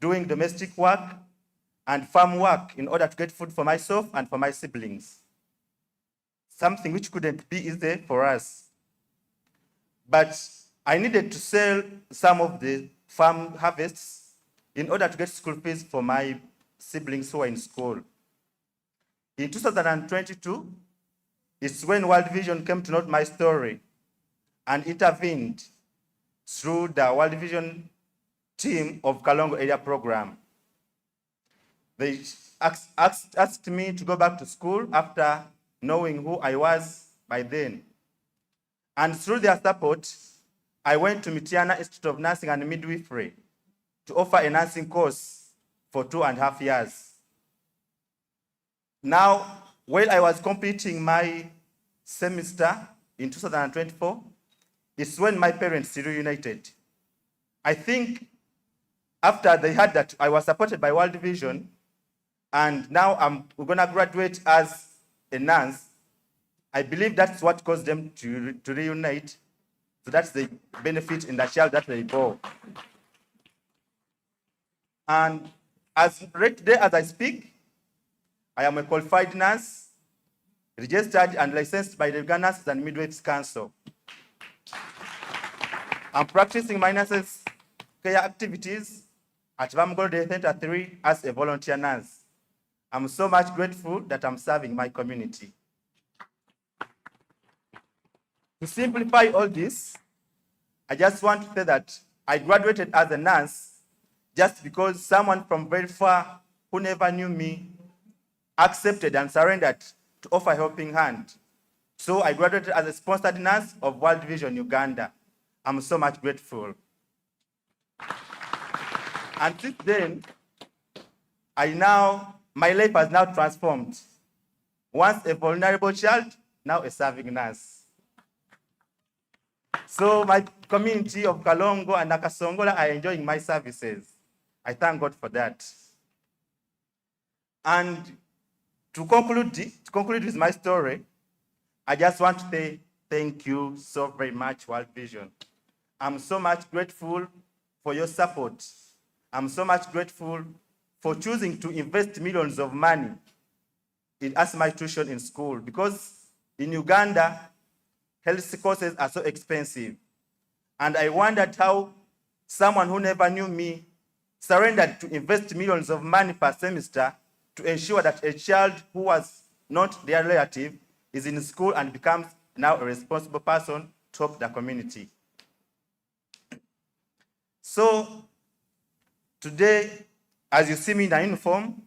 doing domestic work and farm work in order to get food for myself and for my siblings. Something which couldn't be easy for us. But I needed to sell some of the farm harvests in order to get school fees for my siblings who are in school. In 2022, it's when World Vision came to know my story and intervened through the World Vision team of Kalongo area program. They asked me to go back to school after knowing who I was by then. And through their support, I went to Mitiana Institute of Nursing and Midwifery to offer a nursing course for 2.5 years. Now, while I was completing my semester in 2024, it's when my parents reunited. I think after they heard that I was supported by World Vision, and now I'm going to graduate as a nurse, I believe that's what caused them to reunite. So that's the benefit in the child that they bore. And right today, as I speak, I am a qualified nurse, registered and licensed by the Uganda Nurses and Midwives Council. I'm practicing my nurses' care activities at Vamgolo Day Center 3 as a volunteer nurse. I'm so much grateful that I'm serving my community. To simplify all this, I just want to say that I graduated as a nurse just because someone from very far who never knew me accepted and surrendered to offer a helping hand. So I graduated as a sponsored nurse of World Vision Uganda. I'm so much grateful. And since then, my life has now transformed. Once a vulnerable child, now a serving nurse. So my community of Kalongo and Nakasongola are enjoying my services. I thank God for that. And to conclude with my story, I just want to say thank you so very much, World Vision. I'm so much grateful for your support. I'm so much grateful for choosing to invest millions of money as my tuition in school, because in Uganda, health courses are so expensive. And I wondered how someone who never knew me surrendered to invest millions of money per semester to ensure that a child who was not their relative is in school and becomes now a responsible person to help the community. So today, as you see me in a uniform,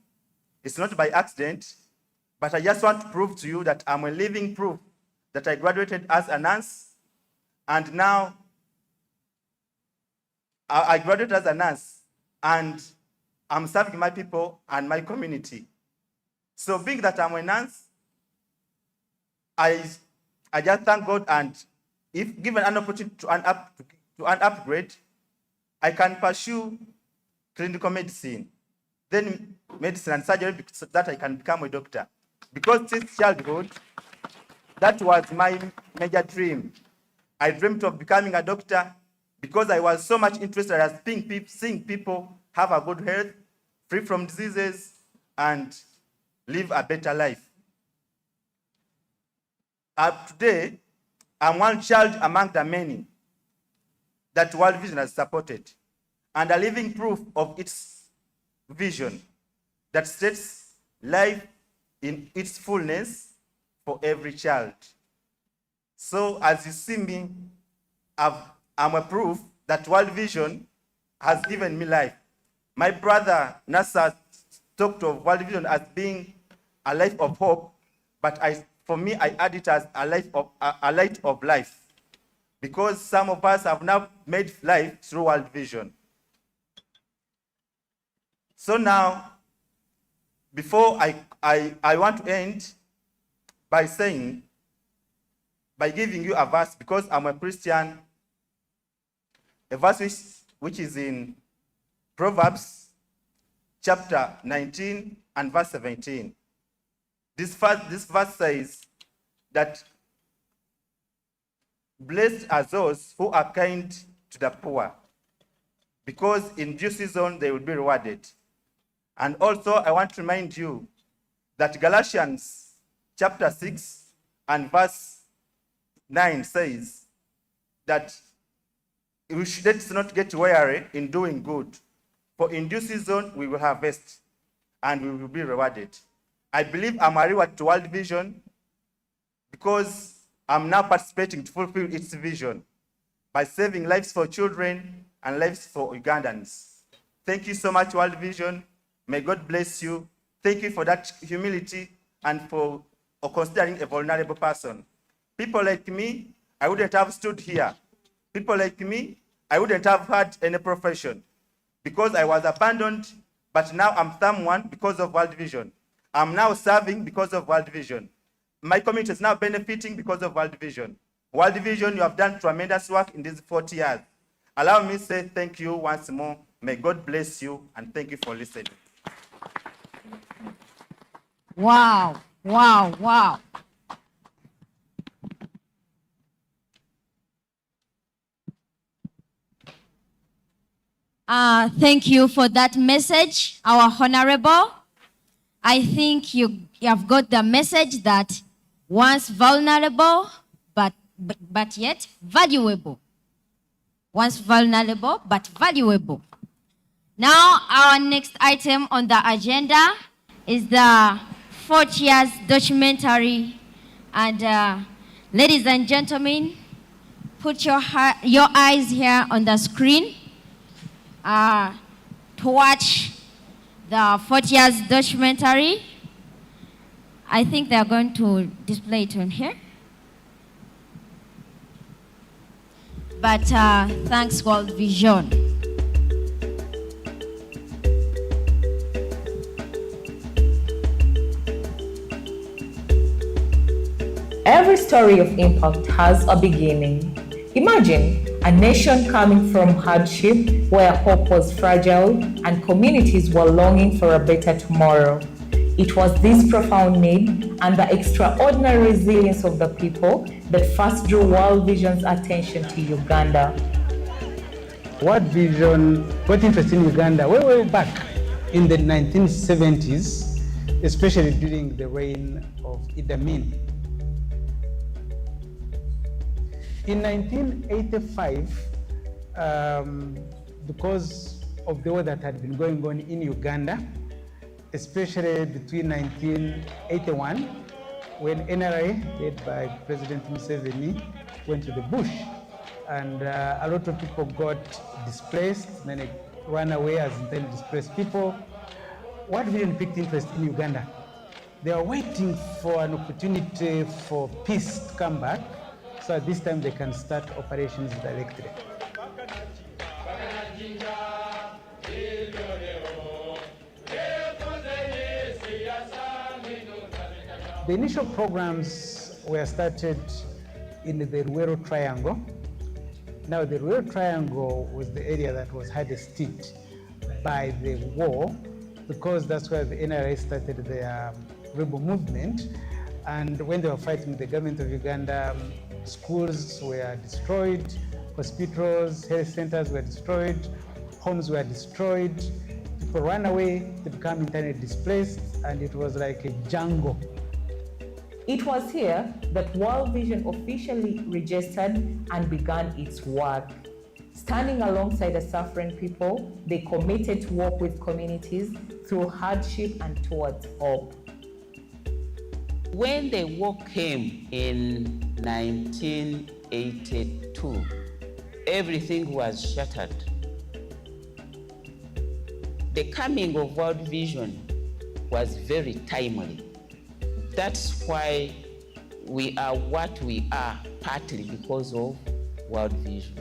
it's not by accident, but I just want to prove to you that I'm a living proof that I graduated as a nurse, and now I graduated as a nurse, and I'm serving my people and my community. So being that I'm a nurse, I just thank God, and if given an opportunity to an upgrade, I can pursue clinical medicine, then medicine and surgery, so that I can become a doctor. Because since childhood, that was my major dream. I dreamt of becoming a doctor because I was so much interested in seeing people have a good health, free from diseases, and live a better life. Today, I'm one child among the many that World Vision has supported, and a living proof of its vision that states life in its fullness for every child. So as you see me, I'm a proof that World Vision has given me life. My brother Nasser talked of World Vision as being a life of hope, but for me, I add it as a light of life, because some of us have now made life through World Vision. So now, before I want to end by giving you a verse, because I'm a Christian, a verse which is in Proverbs chapter 19 and verse 17. This verse says that blessed are those who are kind to the poor, because in due season they will be rewarded. And also I want to remind you that Galatians chapter 6 and verse 9 says that let's not get weary in doing good, for in due season we will harvest and we will be rewarded. I believe I'm a reward to World Vision because I'm now participating to fulfill its vision by saving lives for children and lives for Ugandans. Thank you so much, World Vision. May God bless you. Thank you for that humility and for considering a vulnerable person. People like me, I wouldn't have stood here. People like me, I wouldn't have had any profession because I was abandoned, but now I'm someone because of World Vision. I'm now serving because of World Vision. My community is now benefiting because of World Vision. World Vision, you have done tremendous work in these 40 years. Allow me to say thank you once more. May God bless you, and thank you for listening. Wow, wow, wow. Thank you for that message, our Honorable. I think you have got the message that once vulnerable, but yet valuable. Once vulnerable, but valuable. Now, our next item on the agenda is the 40 years documentary. And ladies and gentlemen, put your eyes here on the screen to watch the 40 years documentary. I think they are going to display it on here. But thanks, World Vision. Every story of impact has a beginning. Imagine a nation coming from hardship where hope was fragile and communities were longing for a better tomorrow. It was this profound need and the extraordinary resilience of the people that first drew World Vision's attention to Uganda. World Vision got interested in Uganda way back in the 1970s, especially during the reign of Idi Amin. In 1985, because of the war that had been going on in Uganda, especially between 1981, when NRA, led by President Museveni, went to the bush, and a lot of people got displaced, many ran away as internally displaced people. World Vision picked interest in Uganda. They are waiting for an opportunity for peace to come back, so at this time they can start operations directly. The initial programs were started in the Rural Triangle. Now the Rural Triangle was the area that was hardest hit by the war, because that's where the NRA started their rebel movement. And when they were fighting with the government of Uganda, schools were destroyed, hospitals, health centers were destroyed, homes were destroyed, people ran away, they became internally displaced, and it was like a jungle. It was here that World Vision officially registered and began its work. Standing alongside the suffering people, they committed to work with communities through hardship and towards hope. When the war came in 1982, everything was shattered. The coming of World Vision was very timely. That's why we are what we are, partly because of World Vision.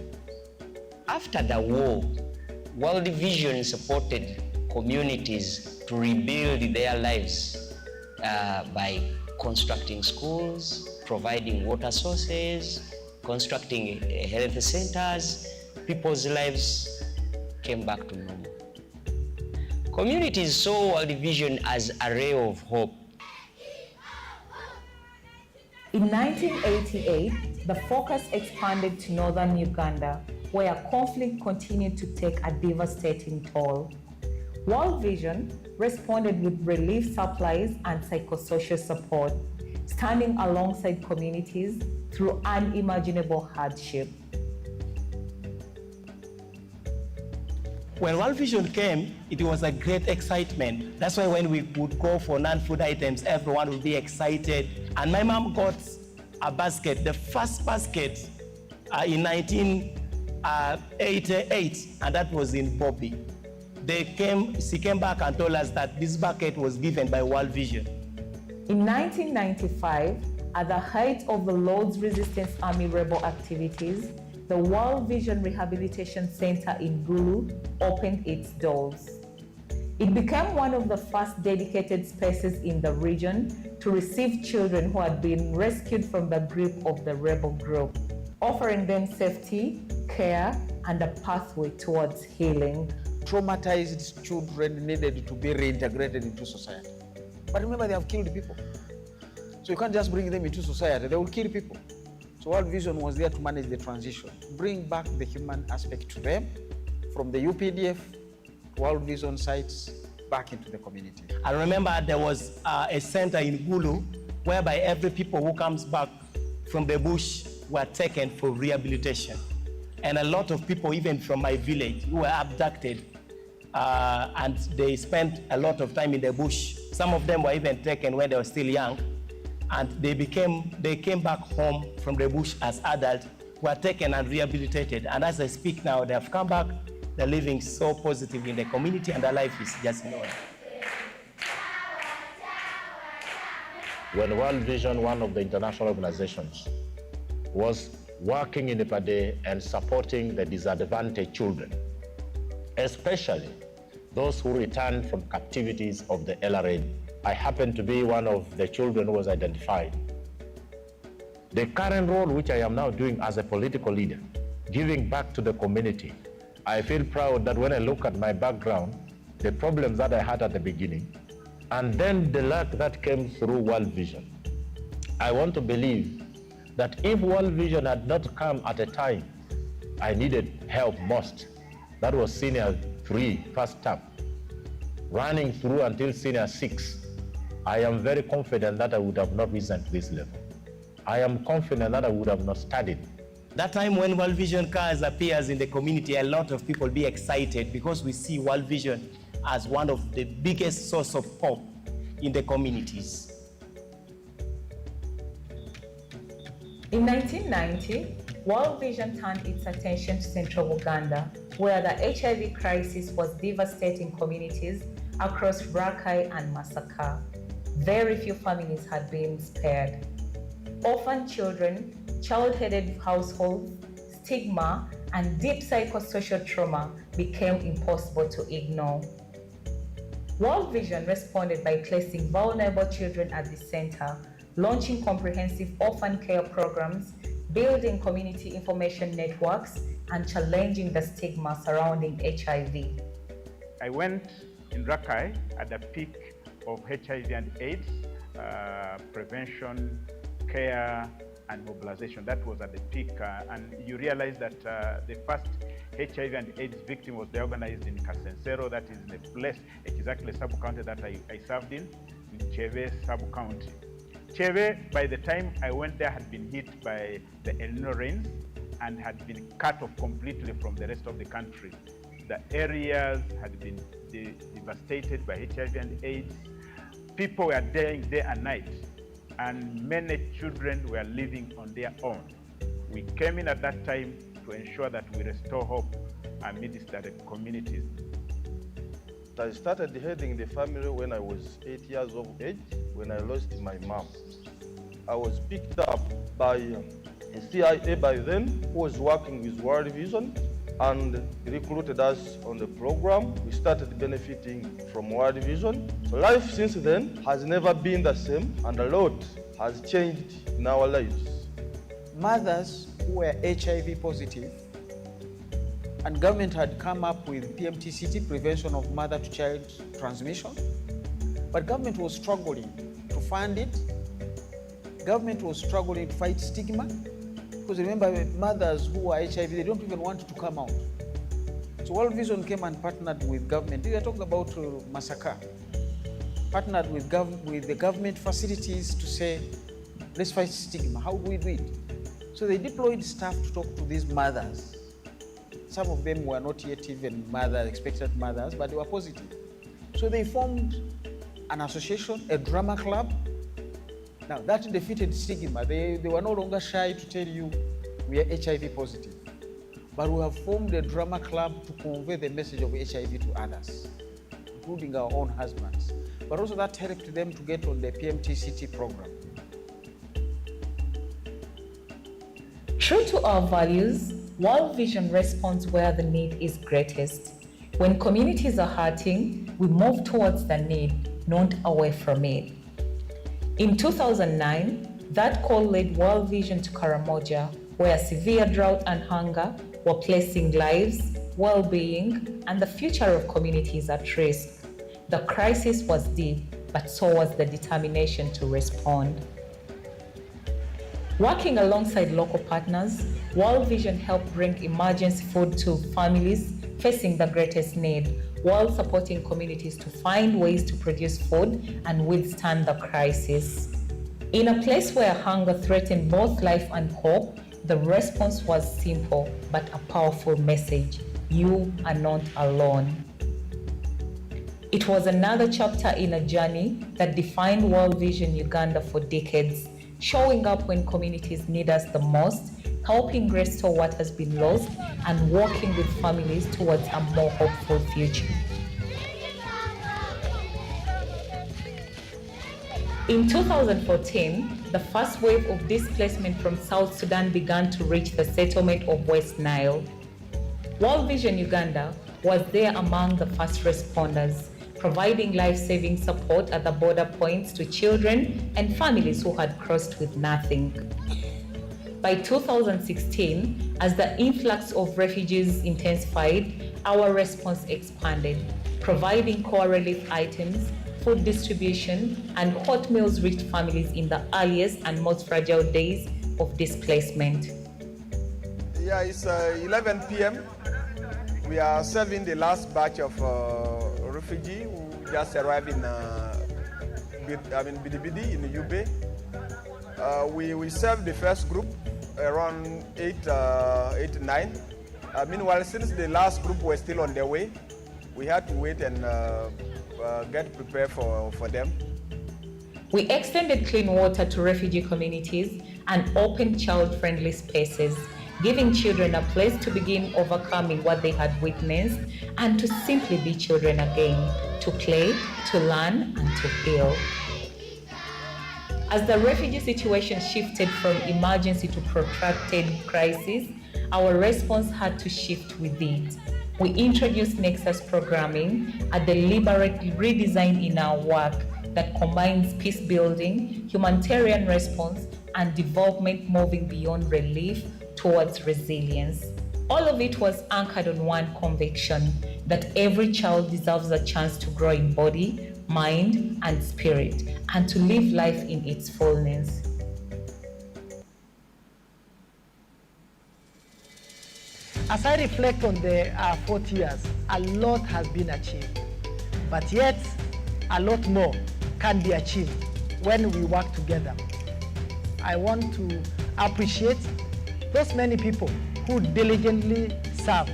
After the war, World Vision supported communities to rebuild their lives by constructing schools, providing water sources, constructing health centers. People's lives came back to normal. Communities saw World Vision as a ray of hope. In 1988, the focus expanded to northern Uganda, where conflict continued to take a devastating toll. World Vision responded with relief supplies and psychosocial support, standing alongside communities through unimaginable hardship. When World Vision came, it was a great excitement. That's why when we would go for non-food items, everyone would be excited. And my mom got a basket, the first basket in 1988, and that was in Bobby. She came back and told us that this bucket was given by World Vision. In 1995, at the height of the Lord's Resistance Army rebel activities, the World Vision Rehabilitation Center in Gulu opened its doors. It became one of the first dedicated spaces in the region to receive children who had been rescued from the grip of the rebel group, offering them safety, care, and a pathway towards healing. Traumatized children needed to be reintegrated into society. But remember, they have killed people. So you can't just bring them into society, they will kill people. So World Vision was there to manage the transition, bring back the human aspect to them, from the UPDF to World Vision sites back into the community. I remember there was a center in Gulu whereby every people who comes back from the bush were taken for rehabilitation. And a lot of people, even from my village, who were abducted and they spent a lot of time in the bush. Some of them were even taken when they were still young, and they came back home from the bush as adults, were taken and rehabilitated. And as I speak now, they have come back, they're living so positive in the community, and their life is just in order. When World Vision, one of the international organizations, was working in Ipade and supporting the disadvantaged children, especially those who returned from captivities of the LRA. I happen to be one of the children who was identified. The current role which I am now doing as a political leader, giving back to the community, I feel proud that when I look at my background, the problems that I had at the beginning, and then the luck that came through World Vision, I want to believe that if World Vision had not come at a time I needed help most, that was senior 3, first term, running through until senior 6, I am very confident that I would have not risen to this level. I am confident that I would have not studied. That time when World Vision cars appears in the community, a lot of people be excited because we see World Vision as one of the biggest source of hope in the communities. In 1990, World Vision turned its attention to central Uganda, where the HIV crisis was devastating communities across Rakai and Masaka. Very few families had been spared. Orphan children, child-headed households, stigma, and deep psychosocial trauma became impossible to ignore. World Vision responded by placing vulnerable children at the center, launching comprehensive orphan care programs, building community information networks, and challenging the stigma surrounding HIV. I went in Rakai at the peak of HIV and AIDS, prevention, care, and mobilization. That was at the peak, and you realize that the first HIV and AIDS victim was diagnosed in Kasensero, that is the place, exactly sub-county that I served in Cheve sub-county. Cheve, by the time I went there, had been hit by the El Nino rains, and had been cut off completely from the rest of the country. The areas had been devastated by HIV and AIDS. People were dying day and night, and many children were living on their own. We came in at that time to ensure that we restore hope amidst the communities. I started heading the family when I was 8 years of age, when I lost my mom. I was picked up by a CIA by then, who was working with World Vision, and recruited us on the program. We started benefiting from World Vision. Life since then has never been the same, and a lot has changed in our lives. Mothers who were HIV positive, and government had come up with PMTCT, prevention of mother-to-child transmission, but government was struggling to fund it. Government was struggling to fight stigma, because remember, mothers who are HIV, they don't even want to come out. So World Vision came and partnered with government. We are talking about Masaka. Partnered with the government facilities to say, let's fight stigma. How do we do it? So they deployed staff to talk to these mothers. Some of them were not yet even mothers, expected mothers, but they were positive. So they formed an association, a drama club. Now that defeated stigma. They were no longer shy to tell you we are HIV positive. But we have formed a drama club to convey the message of HIV to others, including our own husbands. But also that helped them to get on the PMTCT program. True to our values, World Vision responds where the need is greatest. When communities are hurting, we move towards the need, not away from it. In 2009, that call led World Vision to Karamoja, where severe drought and hunger were placing lives, well-being, and the future of communities at risk. The crisis was deep, but so was the determination to respond. Working alongside local partners, World Vision helped bring emergency food to families facing the greatest need, while supporting communities to find ways to produce food and withstand the crisis. In a place where hunger threatened both life and hope, the response was simple but a powerful message: you are not alone. It was another chapter in a journey that defined World Vision Uganda for decades, showing up when communities need us the most, helping restore what has been lost, and working with families towards a more hopeful future. In 2014, the first wave of displacement from South Sudan began to reach the settlement of West Nile. World Vision Uganda was there among the first responders, providing life-saving support at the border points to children and families who had crossed with nothing. By 2016, as the influx of refugees intensified, our response expanded, providing core relief items, food distribution, and hot meals reached families in the earliest and most fragile days of displacement. Yeah, it's 11 p.m. We are serving the last batch of refugees who just arrived in Bidibidi in Ube. We served the first group around 8 to 9. Meanwhile, since the last group was still on their way, we had to wait and get prepared for them. We extended clean water to refugee communities and opened child-friendly spaces, giving children a place to begin overcoming what they had witnessed and to simply be children again, to play, to learn, and to heal. As the refugee situation shifted from emergency to protracted crisis, our response had to shift with it. We introduced Nexus programming, a deliberate redesign in our work that combines peace building, humanitarian response, and development, moving beyond relief towards resilience. All of it was anchored on one conviction: that every child deserves a chance to grow in body, mind, and spirit, and to live life in its fullness. As I reflect on the 40 years, a lot has been achieved, but yet a lot more can be achieved when we work together. I want to appreciate those many people who diligently serve,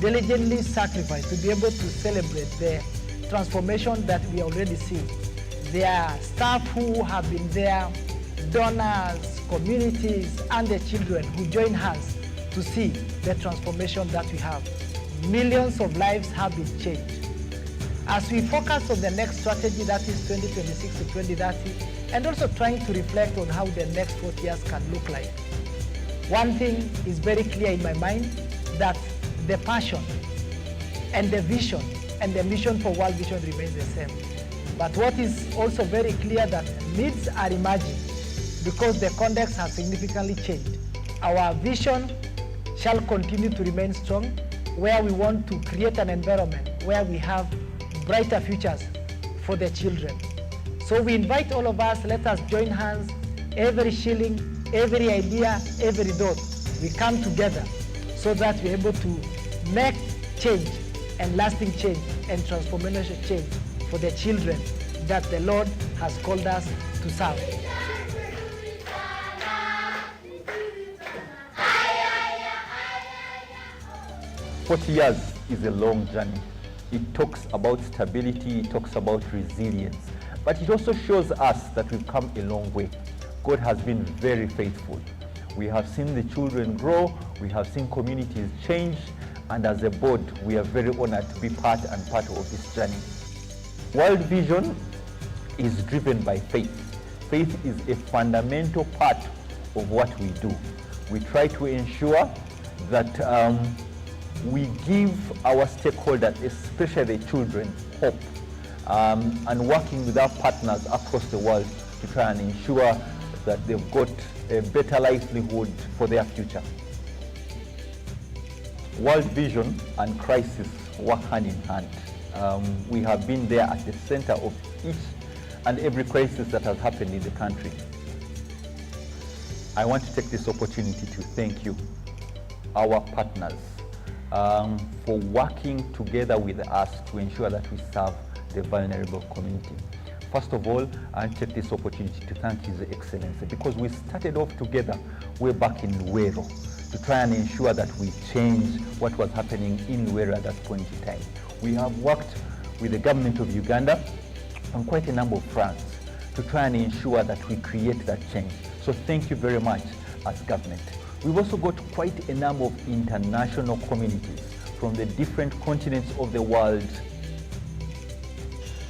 diligently sacrifice to be able to celebrate the transformation that we already see. There are staff who have been there, donors, communities, and the children who join hands to see the transformation that we have. Millions of lives have been changed. As we focus on the next strategy, that is 2026 to 2030, and also trying to reflect on how the next 40 years can look like, one thing is very clear in my mind, that the passion and the vision and the mission for World Vision remains the same. But what is also very clear, that needs are emerging because the context has significantly changed. Our vision shall continue to remain strong, where we want to create an environment where we have brighter futures for the children. So we invite all of us, let us join hands, every shilling, every idea, every dot, we come together so that we're able to make change and lasting change and transformational change for the children that the Lord has called us to serve. "40 years is a long journey. It talks about stability, it talks about resilience, but it also shows us that we've come a long way. God has been very faithful. We have seen the children grow, we have seen communities change, and as a board, we are very honored to be part of this journey. World Vision is driven by faith. Faith is a fundamental part of what we do. We try to ensure that we give our stakeholders, especially the children, hope, and working with our partners across the world to try and ensure that they've got a better livelihood for their future. World Vision and crisis work hand in hand. We have been there at the center of each and every crisis that has happened in the country. I want to take this opportunity to thank you, our partners, for working together with us to ensure that we serve the vulnerable community. First of all, I take this opportunity to thank His Excellency, because we started off together way back in Luero to try and ensure that we change what was happening in Luero at that point in time. We have worked with the government of Uganda on quite a number of fronts to try and ensure that we create that change. So thank you very much as government. We've also got quite a number of international communities from the different continents of the world.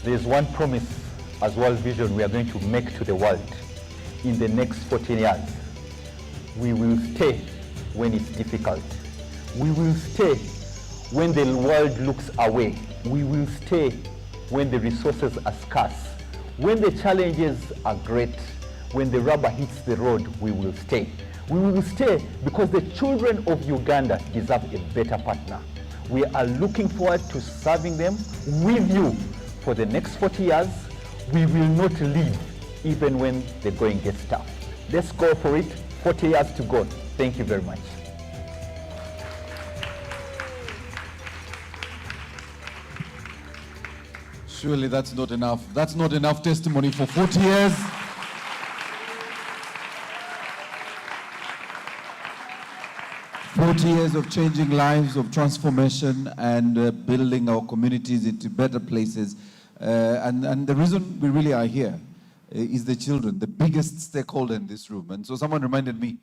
There's one promise as World Vision we are going to make to the world in the next 14 years. We will stay when it's difficult. We will stay when the world looks away. We will stay when the resources are scarce. When the challenges are great, when the rubber hits the road, we will stay. We will stay because the children of Uganda deserve a better partner. We are looking forward to serving them with you for the next 40 years. We will not leave even when the going gets tough. Let's go for it. 40 years to go. Thank you very much. Surely that's not enough. That's not enough testimony for 40 years. Years of changing lives, of transformation, and building our communities into better places. And the reason we really are here is the children, the biggest stakeholder in this room. And so someone reminded me,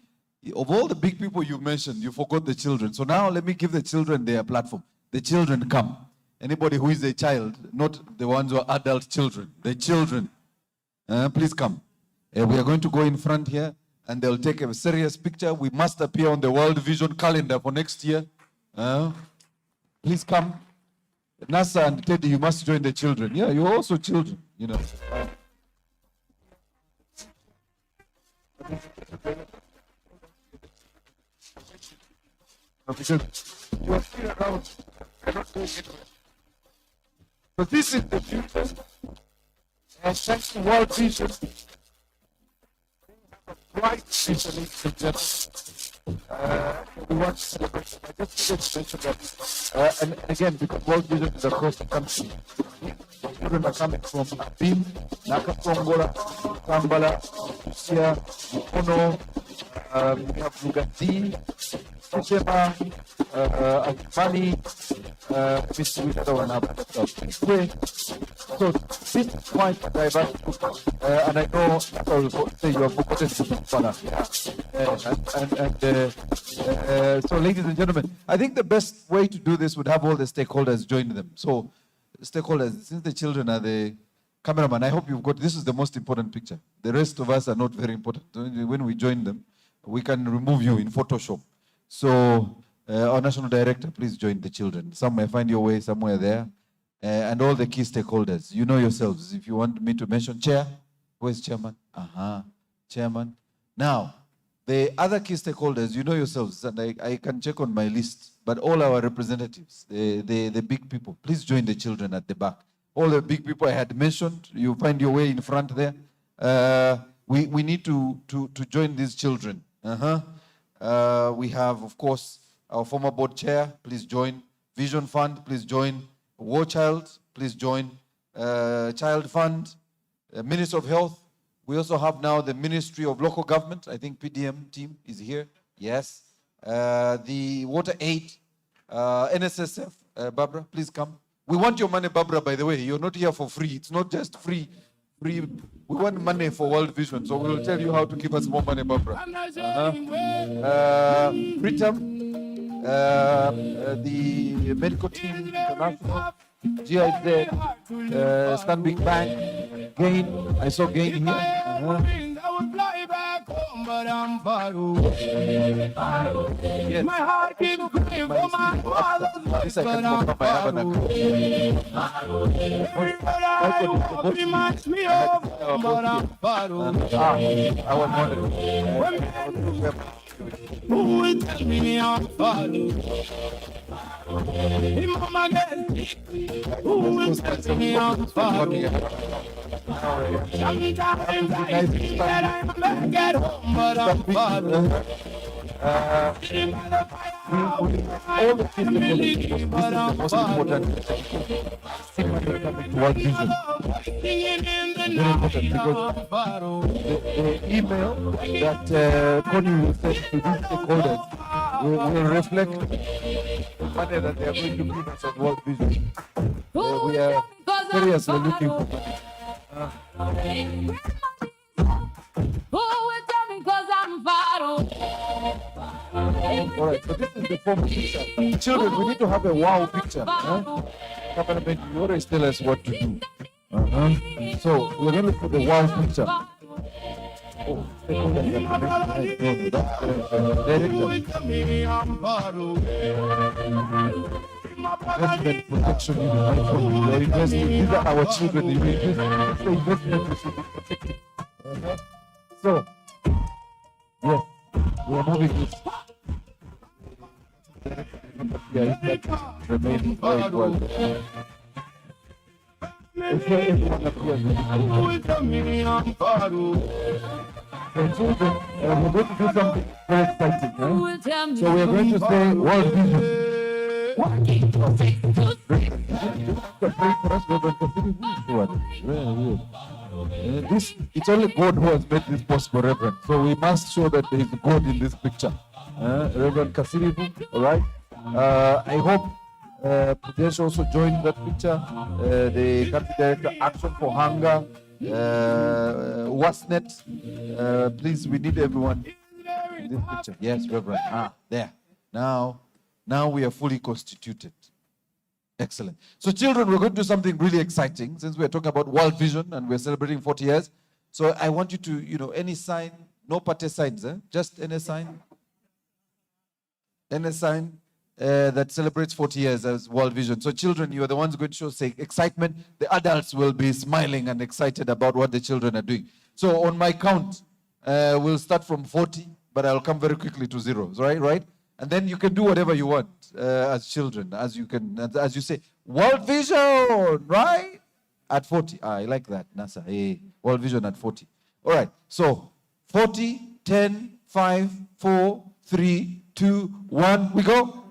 of all the big people you mentioned, you forgot the children. So now let me give the children their platform. The children come. Anybody who is a child, not the ones who are adult children, the children, please come. We are going to go in front here, and they'll take a serious picture. We must appear on the World Vision calendar for next year. Please come. Nasa and Teddy, you must join the children. Yeah, you're also children, you know. Because you are still around, cannot go anywhere. So this is the future. And thanks to World Vision, bright vision, ladies and gentlemen. We want to celebrate. I just wanted to mention that. And again, because World Vision is across the country, children are coming from Abim, Nakatongola, Kambala, Sia, Mukono, we have Lugati, Shema, Money, which other one have? So this is quite diverse, and I know say you have forgotten so ladies and gentlemen, I think the best way to do this would have all the stakeholders join them. So stakeholders, since the children are the cameraman, I hope you've got, this is the most important picture. The rest of us are not very important. When we join them, we can remove you in Photoshop. So our national director, please join the children. Somewhere, find your way somewhere there. And all the key stakeholders, you know yourselves. If you want me to mention chair, where's chairman? Chairman. Now, the other key stakeholders, you know yourselves, and I can check on my list, but all our representatives, the big people, please join the children at the back. All the big people I had mentioned, you find your way in front there. We need to join these children. We have, of course, our former board chair, please join. Vision Fund, please join. War Child, please join. Child Fund, Minister of Health. We also have now the Ministry of Local Government. I think PDM team is here. Yes. The Water Aid, NSSF. Barbara, please come. We want your money, Barbara, by the way. You're not here for free. It's not just free. We want money for World Vision. So we will tell you how to give us more money, Barbara. Britam. The medical team, international, GIZ, Stanbic Bank, Gain. I saw Gain here. Yes. My heart keeps crying for my father's this I can confirm I have an agreement. Reminds me of I was wondering. Who will tell me I'm following? Mama gets who will tell me I'm following? Sometimes I think that I'm back at home, but I'm following. All the people, this is the most important World Vision. Very important because the email that Connie will send to these stakeholders will reflect the money that they are going to give us on World Vision. We are seriously looking for money. Who will tell me cause I'm vital? All right, so this is the form picture. Children, we need to have a wow picture. Government, you always tell us what to do. So we're going to look for the wow picture. Oh, investment protection unit. These are our children. It's the investment we should be protecting. So, yes, we are moving this. Remain quite well. If everyone appears, so children, we're going to do something very exciting. So we are going to say World Vision. This, it's only God who has made this possible, Reverend. So we must show that there is God in this picture. Reverend Kasiribu, all right? I hope Prudential also joined that picture. The country director, Action for Hunger, Wasnet. Please, we need everyone in this picture. Yes, Reverend. There. Now we are fully constituted. Excellent. So children, we're going to do something really exciting since we're talking about World Vision and we're celebrating 40 years. So I want you to, any sign, no party signs, just any sign that celebrates 40 years as World Vision. So children, you are the ones going to show excitement. The adults will be smiling and excited about what the children are doing. So on my count, we'll start from 40, but I'll come very quickly to 0, right? And then you can do whatever you want as children, as you say, World Vision, right? At 40. I like that, NASA. Hey, World Vision at 40. All right, so 40, 10, 5, 4, 3, 2, 1, we go.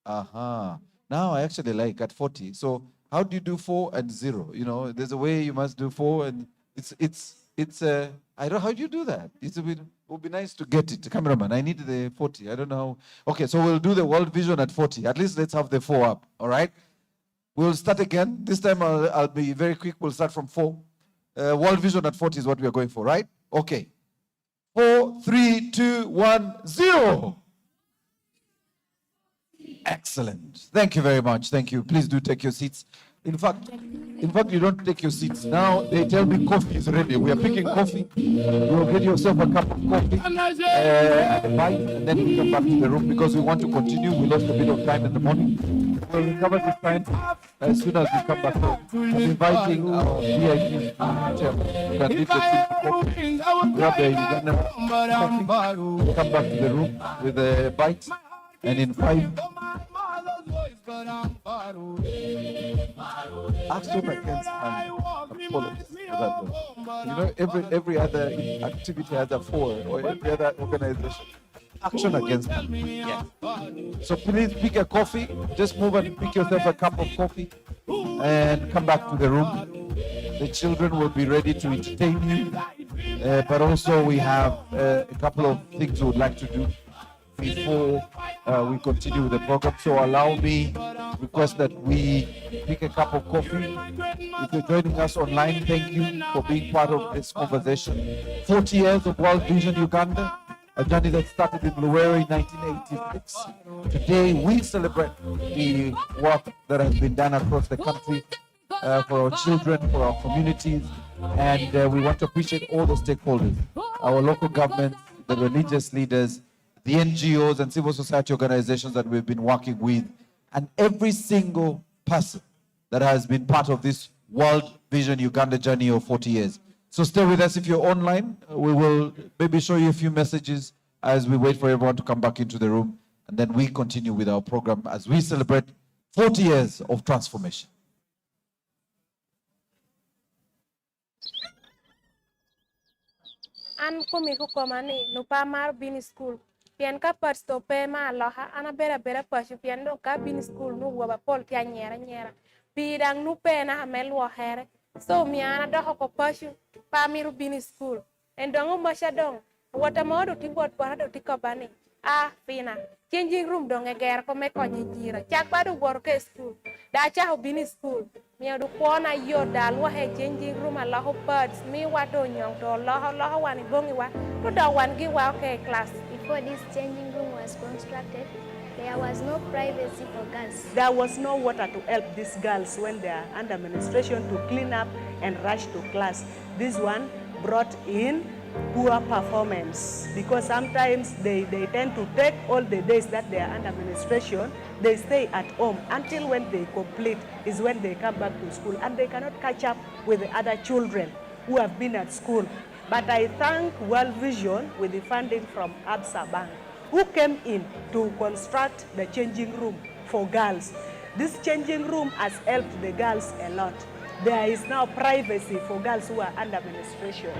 Now I actually like at 40. So how do you do 4 and 0? There's a way you must do 4 and It's I don't know how you do that. It would be nice to get it. Cameraman, I need the 40. I don't know. Okay, so we'll do the World Vision at 40. At least let's have the 4 up. All right. We'll start again. This time I'll be very quick. We'll start from 4. World Vision at 40 is what we are going for, right? Okay. 4, 3, 2, 1, 0. Excellent. Thank you very much. Thank you. Please do take your seats. In fact, you don't take your seats. Now they tell me coffee is ready. We are picking coffee. You'll get yourself a cup of coffee, a bite, and then we come back to the room because we want to continue. We lost a bit of time in the morning. We'll recover this time as soon as we come back home. I'm inviting our VIP chairman. You can leave the seat for coffee. Grab the Ugandan coffee. Come back to the room with a bite. And in 5, action against apologies for that one. You know, every other activity has a 4, or every other organization. Action against them. Yeah. So please pick a coffee. Just move and pick yourself a cup of coffee and come back to the room. The children will be ready to entertain you. But also we have a couple of things we would like to do before we continue with the program. So allow me to request that we pick a cup of coffee. If you're joining us online, thank you for being part of this conversation. 40 years of World Vision Uganda, a journey that started in Luwero in 1986. Today we celebrate the work that has been done across the country for our children, for our communities, and we want to appreciate all the stakeholders, our local governments, the religious leaders, the NGOs and civil society organizations that we've been working with, and every single person that has been part of this World Vision Uganda journey of 40 years. So stay with us if you're online. We will maybe show you a few messages as we wait for everyone to come back into the room, and then we continue with our program as we celebrate 40 years of transformation. An kumi ko komani lupa mar bin school pian ka pasto pe ma loha ana bera pashu pian do ka bin school nu wa pol tia nyera pidang nu pe na amel wo here so mi ana do ko pashu pa miru bin school endongo masha dong wata modo ti bot para do ti kobani fina changing room dong eger ko me konyi jira chak badu bor ke school da cha bin school mi adu kona yo dal wa he changing room ala ho pads mi wa do nyong to lo wani bongi wa to da wan gi wa ke class. Before this changing room was constructed, there was no privacy for girls. There was no water to help these girls when they are under menstruation to clean up and rush to class. This one brought in poor performance because sometimes they tend to take all the days that they are under menstruation, they stay at home until when they complete is when they come back to school, and they cannot catch up with the other children who have been at school. But I thank World Vision with the funding from Absa Bank, who came in to construct the changing room for girls. This changing room has helped the girls a lot. There is now privacy for girls who are under menstruation.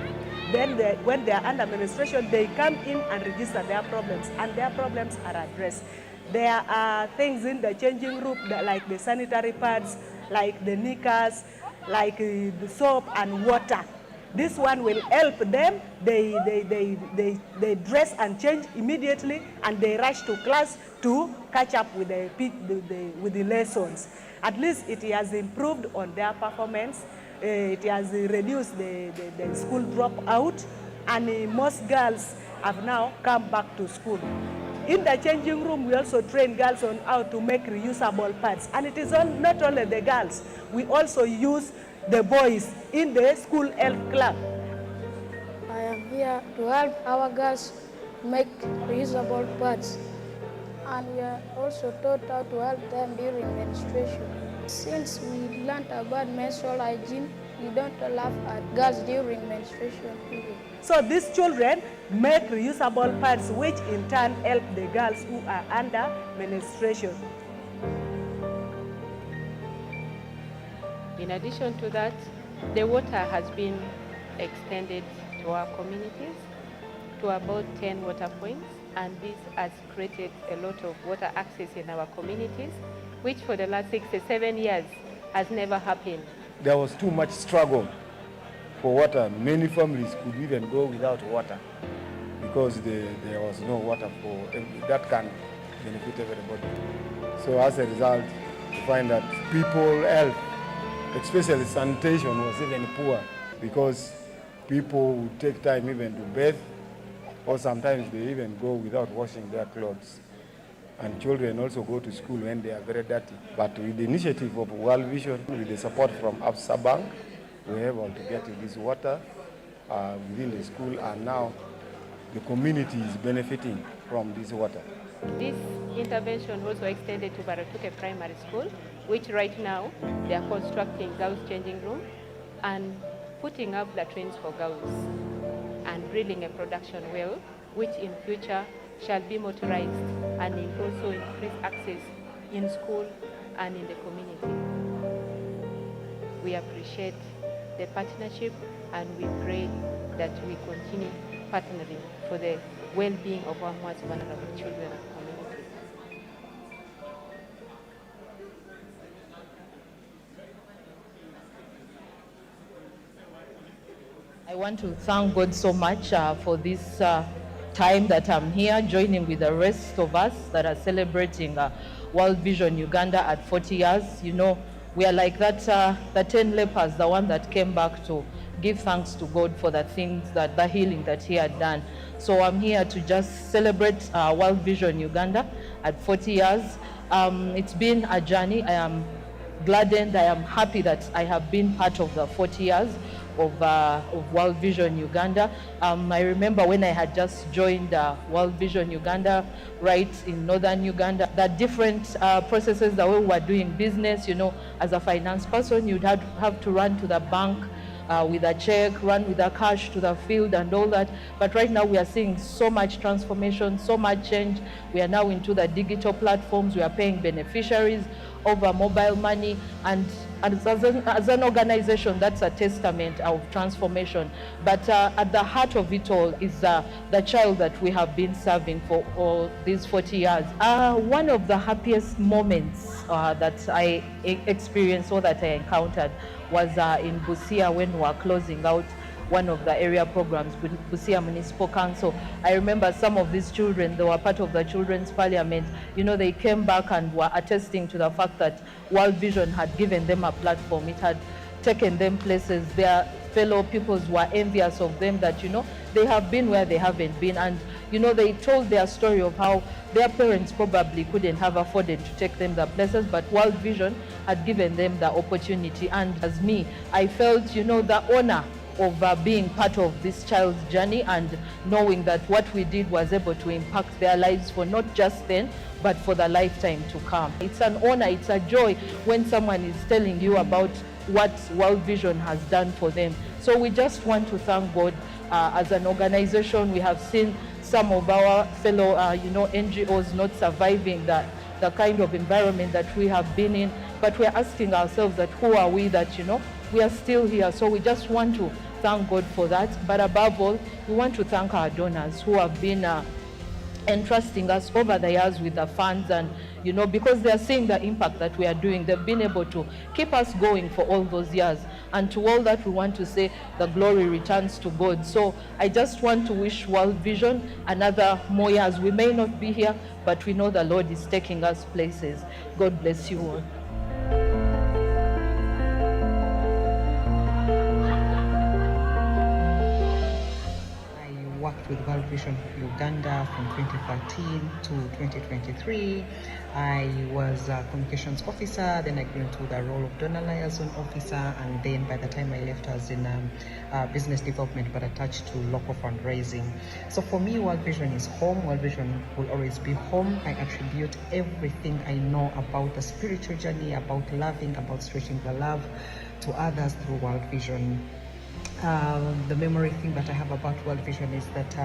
Then when they are under menstruation, they come in and register their problems, and their problems are addressed. There are things in the changing room that, like the sanitary pads, like the knickers, like the soap and water. This one will help them. They dress and change immediately, and they rush to class to catch up with the lessons. At least it has improved on their performance. It has reduced the school dropout, and most girls have now come back to school. In the changing room, we also train girls on how to make reusable pads. And it is not only the girls. We also use the boys in the school health club. I am here to help our girls make reusable pads. And we are also taught how to help them during menstruation. Since we learned about menstrual hygiene, we don't laugh at girls during menstruation period. So these children make reusable pads, which in turn help the girls who are under menstruation. In addition to that, the water has been extended to our communities to about 10 water points, and this has created a lot of water access in our communities, which for the last 67 years has never happened. There was too much struggle for water. Many families could even go without water because there was no water that can benefit everybody. So as a result, you find that people health, especially sanitation, was even poor because people would take time even to bathe, or sometimes they even go without washing their clothes. And children also go to school when they are very dirty. But with the initiative of World Vision, with the support from Absa Bank, we were able to get this water within the school, and now the community is benefiting from this water. This intervention also extended to Baratuke Primary School, which right now they are constructing girls' changing room and putting up latrines for girls and drilling a production well, which in future shall be motorized and also increase access in school and in the community. We appreciate the partnership and we pray that we continue partnering for the well-being of our most vulnerable children and communities. I want to thank God so much for this time that I'm here, joining with the rest of us that are celebrating World Vision Uganda at 40 years. You know, we are like that, the 10 lepers, the one that came back to give thanks to God for the things, the healing that he had done. So I'm here to just celebrate World Vision Uganda at 40 years. It's been a journey. I am gladdened, I am happy that I have been part of the 40 years of World Vision Uganda. I remember when I had just joined World Vision Uganda right in northern Uganda, the different processes, the way we were doing business, you know, as a finance person, you'd have to run to the bank with a check, run with a cash to the field and all that. But right now we are seeing so much transformation, so much change. We are now into the digital platforms. We are paying beneficiaries over mobile money, and as an organization, that's a testament of transformation. But at the heart of it all is the child that we have been serving for all these 40 years. One of the happiest moments that I experienced or that I encountered was in Busia when we were closing out one of the area programs with Busia Municipal Council. I remember some of these children, they were part of the Children's Parliament. You know, they came back and were attesting to the fact that World Vision had given them a platform. It had taken them places. Their fellow pupils were envious of them that, you know, they have been where they haven't been. And, you know, they told their story of how their parents probably couldn't have afforded to take them the places, but World Vision had given them the opportunity. And as me, I felt, you know, the honor of being part of this child's journey and knowing that what we did was able to impact their lives for not just then, but for the lifetime to come. It's an honor, it's a joy when someone is telling you about what World Vision has done for them. So we just want to thank God. As an organization, we have seen some of our fellow NGOs not surviving the kind of environment that we have been in, but we're asking ourselves that who are we that, you know, we are still here. So we just want to thank God for that. But above all, we want to thank our donors who have been entrusting us over the years with the funds, and, you know, because they are seeing the impact that we are doing, they've been able to keep us going for all those years. And to all that, we want to say the glory returns to God. So I just want to wish World Vision another more years. We may not be here, but we know the Lord is taking us places. God bless you all. Worked with World Vision Uganda from 2013 to 2023. I was a communications officer, then I grew into the role of donor liaison officer, and then by the time I left, I was in business development, but attached to local fundraising. So for me, World Vision is home. World Vision will always be home. I attribute everything I know about the spiritual journey, about loving, about stretching the love to others through World Vision. The memory thing that I have about World Vision is that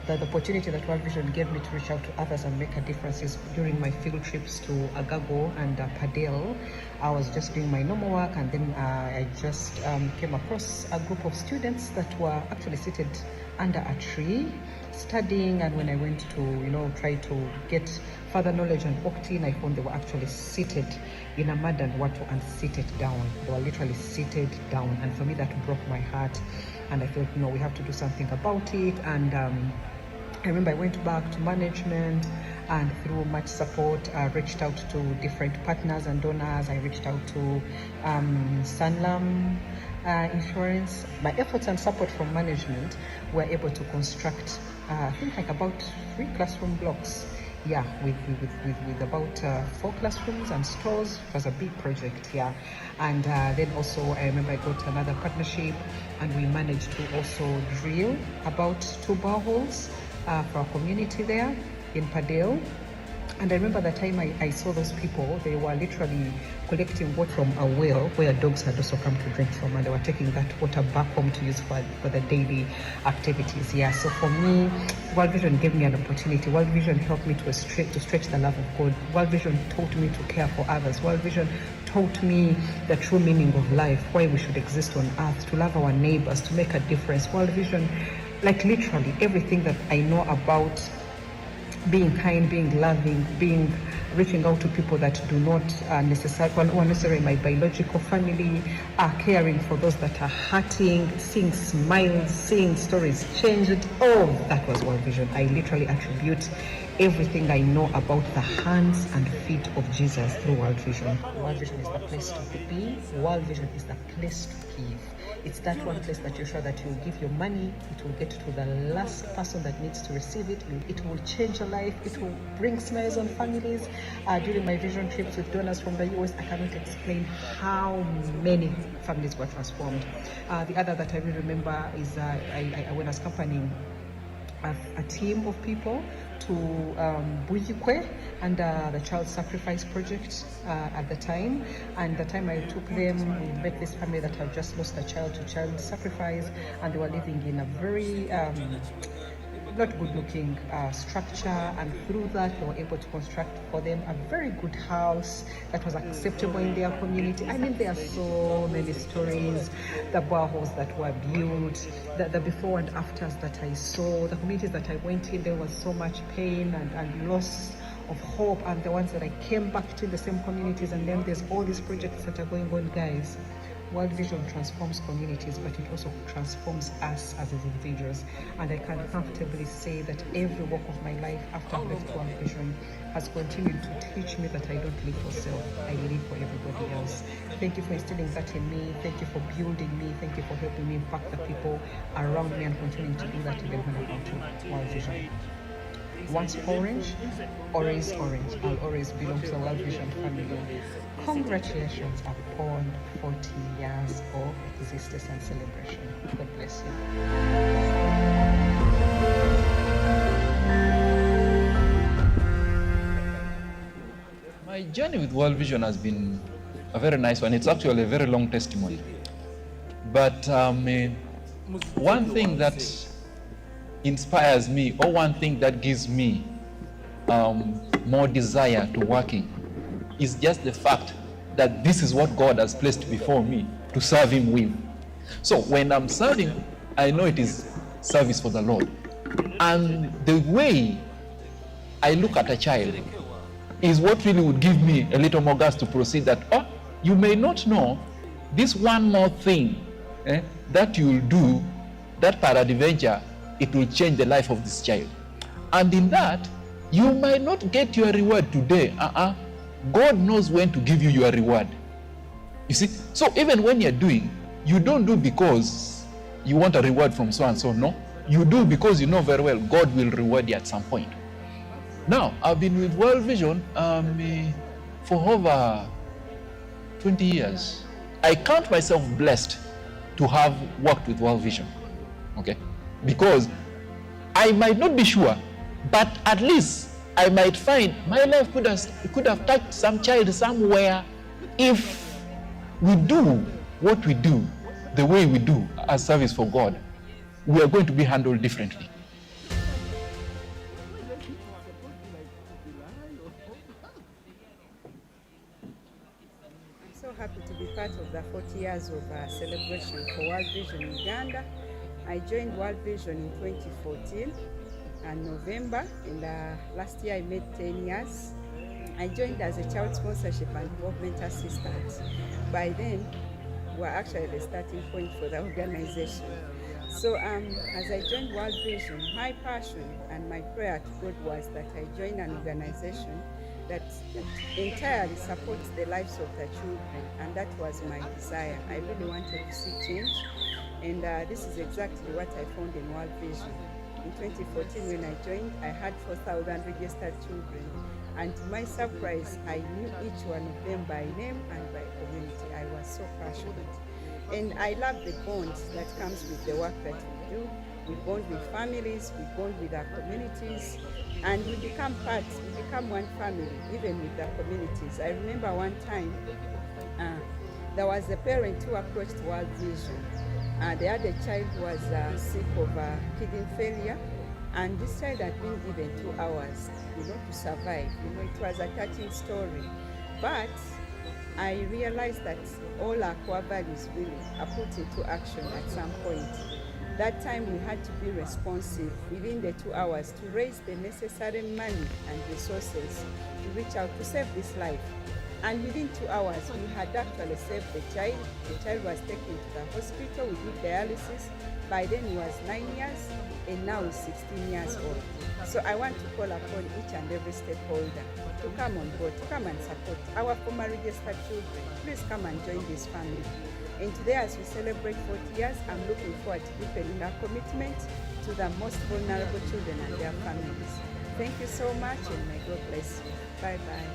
the opportunity that World Vision gave me to reach out to others and make a difference is during my field trips to Agago and Padel. I was just doing my normal work, and then I just came across a group of students that were actually seated under a tree, studying, and when I went to, try to get further knowledge on Octin, I found they were actually seated in a mud and water and seated down. They were literally seated down. And for me, that broke my heart. And I thought, we have to do something about it. And I remember I went back to management, and through much support, I reached out to different partners and donors. I reached out to Sanlam Insurance. My efforts and support from management were able to construct, I think, like about 3 classroom blocks. Yeah, with about 4 classrooms and stores. It was a big project, yeah. And then also, I remember I got another partnership, and we managed to also drill about 2 boreholes for our community there in Padel. And I remember the time I saw those people, they were literally collecting water from a well where dogs had also come to drink from, and they were taking that water back home to use for the daily activities. Yeah, so for me, World Vision gave me an opportunity. World Vision helped me to stretch the love of God. World Vision taught me to care for others. World Vision taught me the true meaning of life, why we should exist on earth, to love our neighbors, to make a difference. World Vision, like literally everything that I know about being kind, being loving, reaching out to people that do not necessarily my biological family, caring for those that are hurting, seeing smiles, seeing stories changed. Oh, that was World Vision. I literally attribute everything I know about the hands and feet of Jesus through World Vision. World Vision is the place to be. World Vision is the place to give. It's that one place that you're sure that you give your money, it will get to the last person that needs to receive it. It will change a life. It will bring smiles on families. During my vision trips with donors from the US, I cannot explain how many families were transformed. The other that I really remember is when I was accompanying a team of people to Bujikwe and the Child Sacrifice Project at the time. And the time I took them, we met this family that had just lost a child to child sacrifice, and they were living in a very not good looking structure, and through that they were able to construct for them a very good house that was acceptable in their community. I mean, there are so many stories, the boreholes that were built, the before and afters that I saw, the communities that I went in, there was so much pain and loss of hope, and the ones that I came back to in the same communities. And then there's all these projects that are going on, guys. World Vision transforms communities, but it also transforms us as individuals. And I can comfortably say that every walk of my life after I left World Vision has continued to teach me that I don't live for self, I live for everybody else. Thank you for instilling that in me. Thank you for building me. Thank you for helping me impact the people around me, and continuing to do that even when I come to World Vision. Once orange, always orange. I'll always belong to the World Vision family. Congratulations upon 40 years of existence and celebration. God bless you. My journey with World Vision has been a very nice one. It's actually a very long testimony. But one thing that inspires me, or one thing that gives me more desire to working, is just the fact that this is what God has placed before me to serve Him with. So when I'm serving, I know it is service for the Lord. And the way I look at a child is what really would give me a little more gas to proceed, that, oh, you may not know this one more thing that you will do, that peradventure, it will change the life of this child. And in that, you might not get your reward today. God knows when to give you your reward. You see? So even when you're doing, you don't do because you want a reward from so and so, no. You do because you know very well God will reward you at some point. Now, I've been with World Vision for over 20 years. I count myself blessed to have worked with World Vision, okay? Because I might not be sure, but at least I might find my life could have touched some child somewhere if we do what we do the way we do as service for God. We are going to be handled differently. I'm so happy to be part of the 40 years of celebration for World Vision Uganda. I joined World Vision in 2014. and November, and last year I made 10 years. I joined as a child sponsorship and development assistant. By then, we're actually the starting point for the organization. So as I joined World Vision, my passion and my prayer to God was that I join an organization that entirely supports the lives of the children, and that was my desire. I really wanted to see change, and this is exactly what I found in World Vision. In 2014, when I joined, I had 4,000 registered children, and to my surprise, I knew each one of them by name and by community. I was so passionate. And I love the bond that comes with the work that we do. We bond with families, we bond with our communities, and we become one family, even with the communities. I remember one time, there was a parent who approached World Vision. The other child was sick of kidney failure, and this child had been given 2 hours, to survive. It was a touching story. But I realized that all our core values really are put into action at some point. That time we had to be responsive within the 2 hours to raise the necessary money and resources to reach out to save this life. And within 2 hours, we had actually saved the child. The child was taken to the hospital. We did dialysis. By then he was 9 years, and now he's 16 years old. So I want to call upon each and every stakeholder to come on board, to come and support our former registered children. Please come and join this family. And today, as we celebrate 40 years, I'm looking forward to deepening our commitment to the most vulnerable children and their families. Thank you so much, and may God bless you. Bye-bye.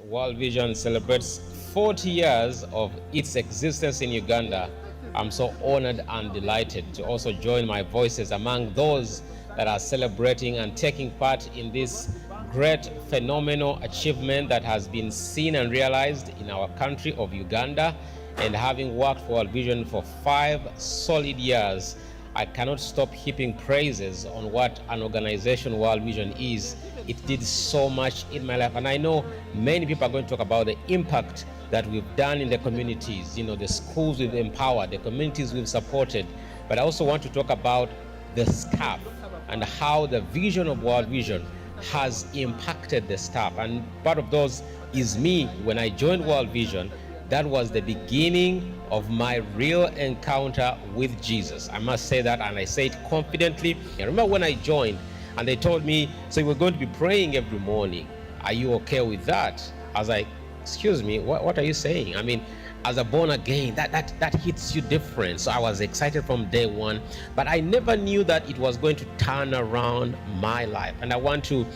World Vision celebrates 40 years of its existence in Uganda. I'm so honored and delighted to also join my voices among those that are celebrating and taking part in this great phenomenal achievement that has been seen and realized in our country of Uganda. And having worked for World Vision for 5 solid years, I cannot stop heaping praises on what an organization World Vision is. It did so much in my life, and I know many people are going to talk about the impact that we've done in the communities, the schools we've empowered, the communities we've supported. But I also want to talk about the staff and how the vision of World Vision has impacted the staff. And part of those is me. When I joined World Vision, that was the beginning of my real encounter with Jesus. I must say that, and I say it confidently. I remember when I joined and they told me, so we're going to be praying every morning. Are you okay with that? I was like, excuse me, what are you saying? I mean, as a born again, that hits you different. So I was excited from day one, but I never knew that it was going to turn around my life. And I want to,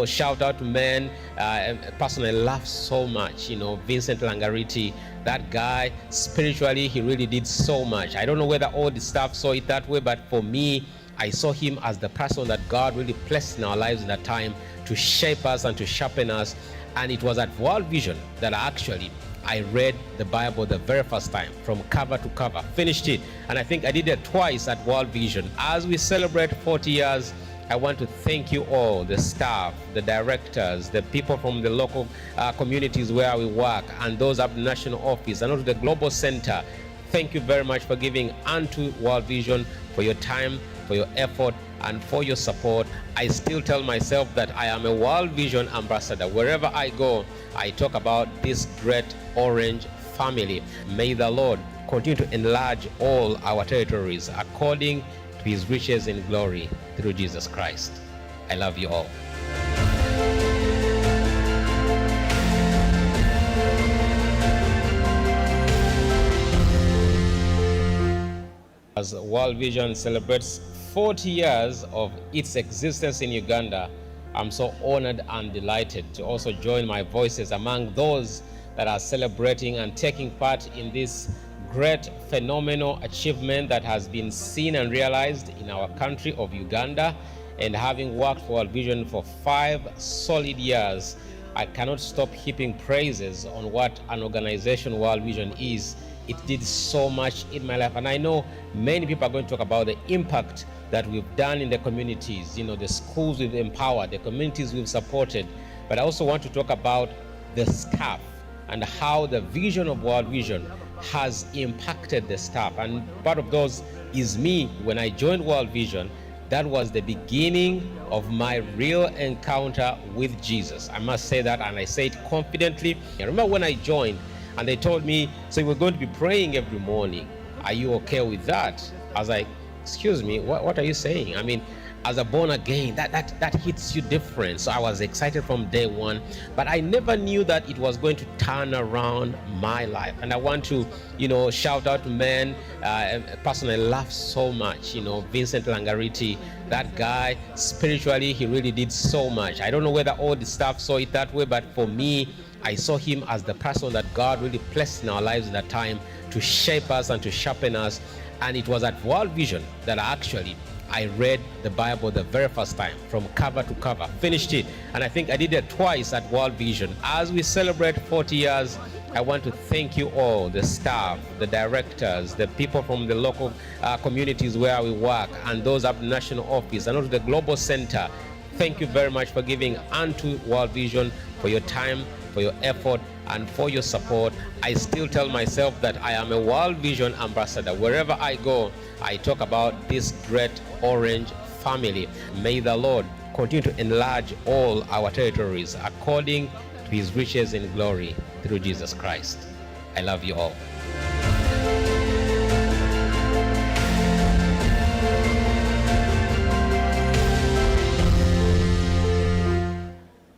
shout out to men, personally love so much, Vincent Langariti, that guy, spiritually, he really did so much. I don't know whether all the staff saw it that way, but for me, I saw him as the person that God really placed in our lives in that time to shape us and to sharpen us. And it was at World Vision that I read the Bible the very first time, from cover to cover, finished it. And I think I did it twice at World Vision. As we celebrate 40 years, I want to thank you all, the staff, the directors, the people from the local communities where we work, and those at the national office, and also the global center. Thank you very much for giving unto World Vision, for your time, for your effort, and for your support. I still tell myself that I am a World Vision ambassador. Wherever I go, I talk about this great orange family. May the Lord continue to enlarge all our territories according to his riches in glory through Jesus Christ. I love you all. As World Vision celebrates 40 years of its existence in Uganda, I'm so honored and delighted to also join my voices among those that are celebrating and taking part in this great phenomenal achievement that has been seen and realized in our country of Uganda. And having worked for World Vision for 5 solid years, I cannot stop heaping praises on what an organization World Vision is. It did so much in my life, and I know many people are going to talk about the impact that we've done in the communities, the schools we've empowered, the communities we've supported. But I also want to talk about the staff and how the vision of World Vision has impacted the staff. And part of those is me. When I joined World Vision, that was the beginning of my real encounter with Jesus. I must say that, and I say it confidently. I remember when I joined and they told me, so we're going to be praying every morning. Are you okay with that? I was like, excuse me, what are you saying? I mean, as a born again, that hits you different. So I was excited from day one, but I never knew that it was going to turn around my life. And I want to, shout out to men. Personally, love so much, Vincent Langariti. That guy, spiritually, he really did so much. I don't know whether all the staff saw it that way, but for me, I saw him as the person that God really placed in our lives in that time to shape us and to sharpen us. And it was at World Vision that I read the Bible the very first time, from cover to cover, finished it. And I think I did it twice at World Vision. As we celebrate 40 years, I want to thank you all, the staff, the directors, the people from the local communities where we work, and those at the national office, and also the global center. Thank you very much for giving unto World Vision, for your time, for your effort, and for your support. I still tell myself that I am a World Vision ambassador. Wherever I go, I talk about this great orange family. May the Lord continue to enlarge all our territories according to his riches in glory through Jesus Christ. I love you all.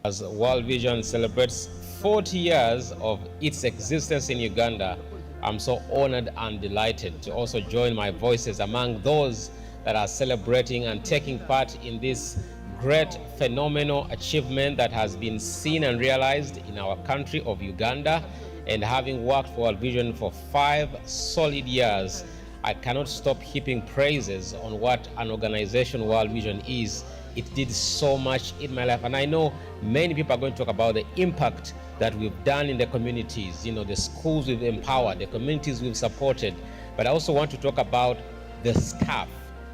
As World Vision celebrates 40 years of its existence in Uganda, I'm so honored and delighted to also join my voices among those that are celebrating and taking part in this great phenomenal achievement that has been seen and realized in our country of Uganda. And having worked for World Vision for 5 solid years, I cannot stop heaping praises on what an organization World Vision is. It did so much in my life, and I know many people are going to talk about the impact that we've done in the communities, the schools we've empowered, the communities we've supported. But I also want to talk about the staff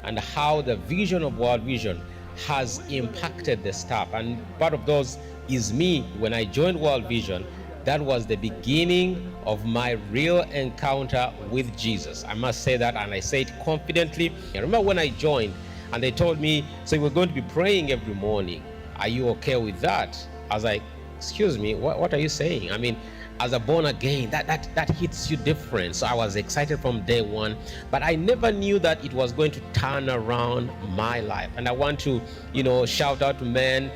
and how the vision of World Vision has impacted the staff. And part of those is me. When I joined World Vision, that was the beginning of my real encounter with Jesus. I must say that, and I say it confidently. I remember when I joined and they told me, so we're going to be praying every morning. Are you okay with that? I was like, excuse me, what are you saying? I mean, as a born again, that hits you different. So I was excited from day one, but I never knew that it was going to turn around my life. And I want to, shout out to men.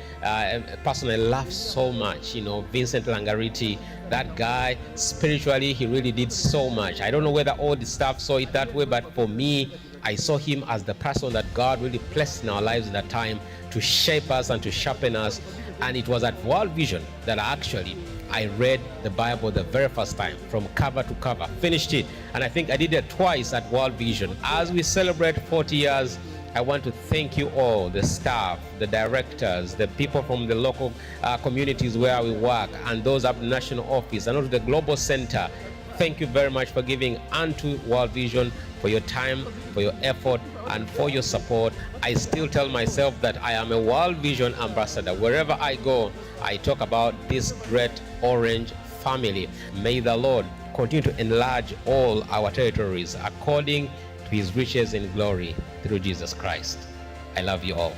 Personally, love so much, Vincent Langariti. That guy, spiritually, he really did so much. I don't know whether all the staff saw it that way, but for me, I saw him as the person that God really placed in our lives in that time to shape us and to sharpen us. And it was at World Vision that I read the Bible the very first time, from cover to cover, finished it. And I think I did it twice at World Vision. As we celebrate 40 years, I want to thank you all, the staff, the directors, the people from the local communities where we work, and those at the national office, and also the global center. Thank you very much for giving unto World Vision, for your time, for your effort, and for your support. I still tell myself that I am a World Vision ambassador. Wherever I go, I talk about this great orange family. May the Lord continue to enlarge all our territories according to his riches in glory through Jesus Christ. I love you all.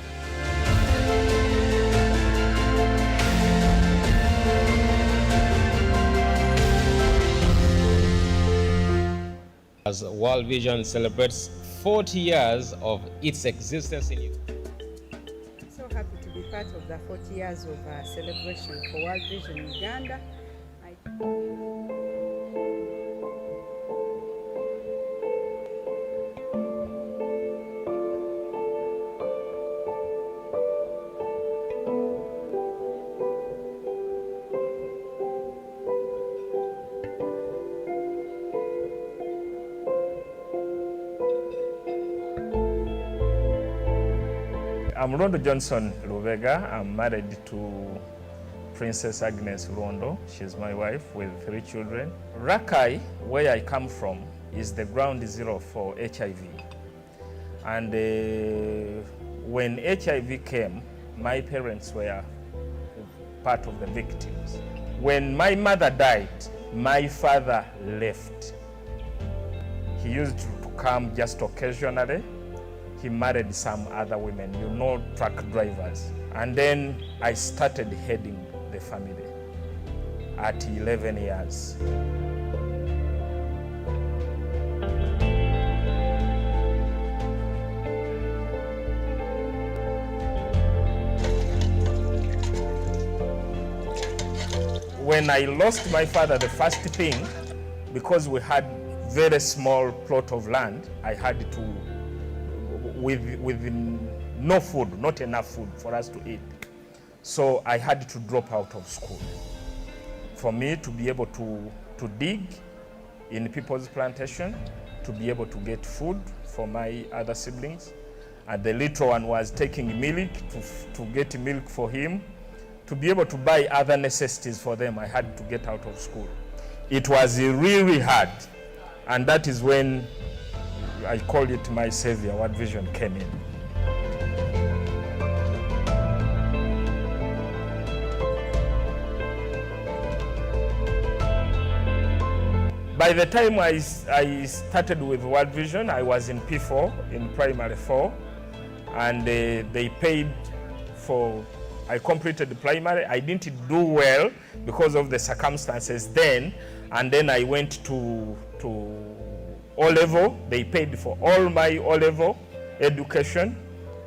As World Vision celebrates 40 years of its existence in Uganda. I'm so happy to be part of the 40 years of celebration for World Vision Uganda. I'm Rondo Johnson Luvega. I'm married to Princess Agnes Rondo. She's my wife with 3 children. Rakai, where I come from, is the ground zero for HIV. And when HIV came, my parents were part of the victims. When my mother died, my father left. He used to come just occasionally. He married some other women, truck drivers. And then I started heading the family at 11 years. When I lost my father, the first thing, because we had very small plot of land, I had to, with no food, not enough food for us to eat. So I had to drop out of school. For me to be able to dig in people's plantation, to be able to get food for my other siblings. And the little one was taking milk, to get milk for him. To be able to buy other necessities for them, I had to get out of school. It was really hard. And that is when I called it my savior, World Vision came in. By the time I started with World Vision, I was in P4, in primary 4, and they paid for, I completed the primary. I didn't do well because of the circumstances then, and then I went to O-level. They paid for all my O-level education,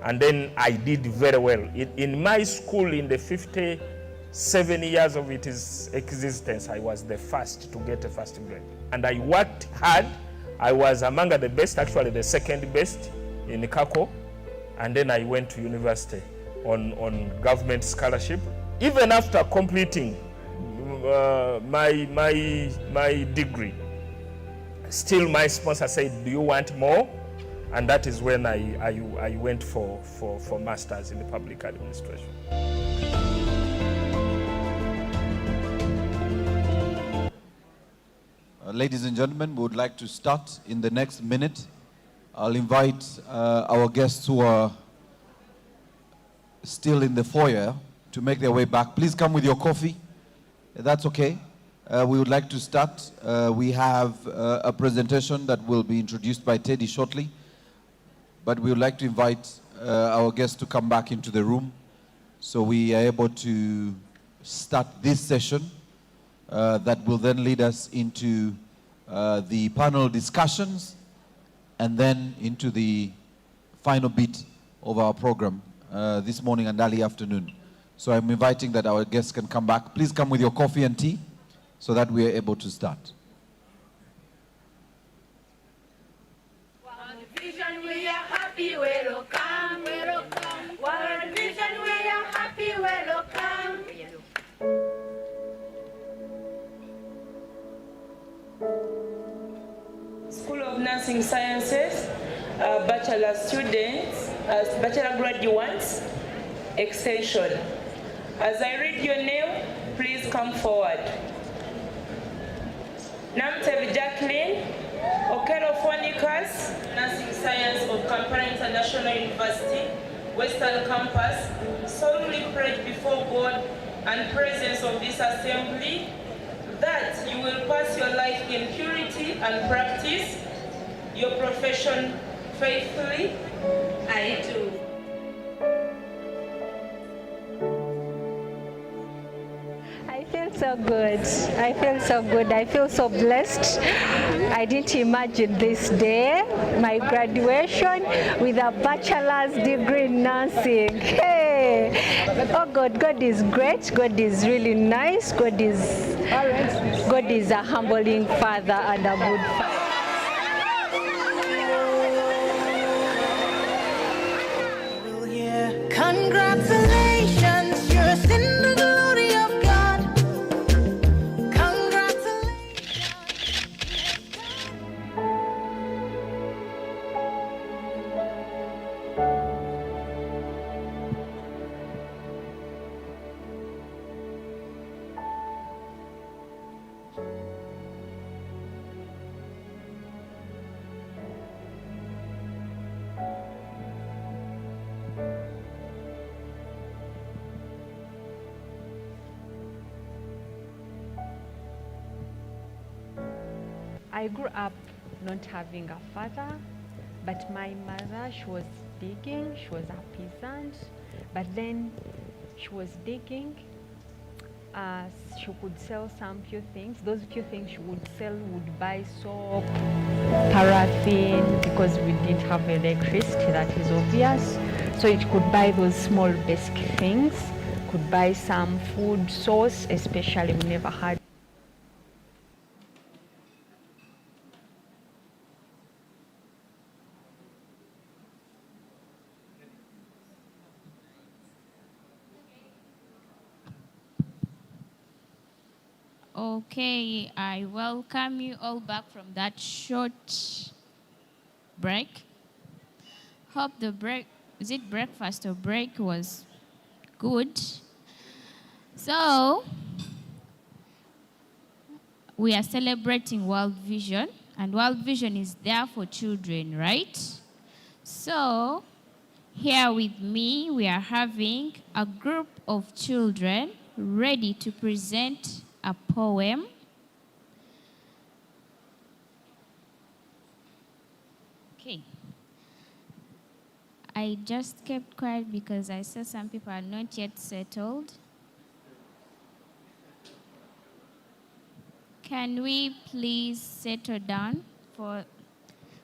and then I did very well. In my school, in the 57 years of its existence, I was the first to get a first grade. And I worked hard. I was among the best, actually the second best in Kako. And then I went to university on government scholarship. Even after completing my degree, still my sponsor said, do you want more? And that is when I went for masters in the public administration. Ladies and gentlemen, we would like to start in the next minute. I'll invite our guests who are still in the foyer to make their way back. Please come with your coffee. That's okay. We would like to start. We have a presentation that will be introduced by Teddy shortly, but we would like to invite our guests to come back into the room so we are able to start this session that will then lead us into the panel discussions and then into the final bit of our program this morning and early afternoon. So I'm inviting that our guests can come back. Please come with your coffee and tea so that we are able to start. World Vision, we are happy, welcome, welcome. World Vision, we are happy, welcome. School of Nursing Sciences, bachelor students, bachelor graduates, extension. As I read your name, please come forward. Namtev Jacqueline, Okero Phonikas, Nursing Science of Kampala International University, Western Campus, solemnly pledge before God and presence of this assembly that you will pass your life in purity and practice your profession faithfully. I do. I feel so good. I feel so good. I feel so blessed. I didn't imagine this day, my graduation with a bachelor's degree in nursing. Hey! Oh God, God is great. God is really nice. God is a humbling Father and a good Father. Congratulations, you're in the glory of God. Congratulations. I grew up not having a father, but my mother, she was digging, she was a peasant, but then she was digging. She could sell some few things. Those few things she would sell would buy soap, paraffin, because we didn't have electricity, that is obvious. So it could buy those small basic things, could buy some food sauce, especially we never had. Okay, I welcome you all back from that short break. Hope the break, is it breakfast or break, was good. So, we are celebrating World Vision, and World Vision is there for children, right? So, here with me, we are having a group of children ready to present a poem. Okay. I just kept quiet because I saw some people are not yet settled. Can we please settle down for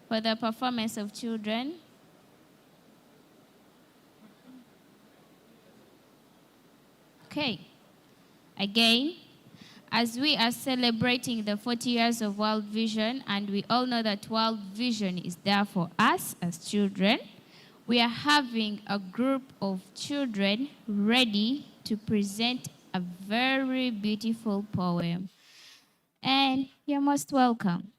the performance of children? Okay. Again, as we are celebrating the 40 years of World Vision, and we all know that World Vision is there for us as children, we are having a group of children ready to present a very beautiful poem. And you're most welcome.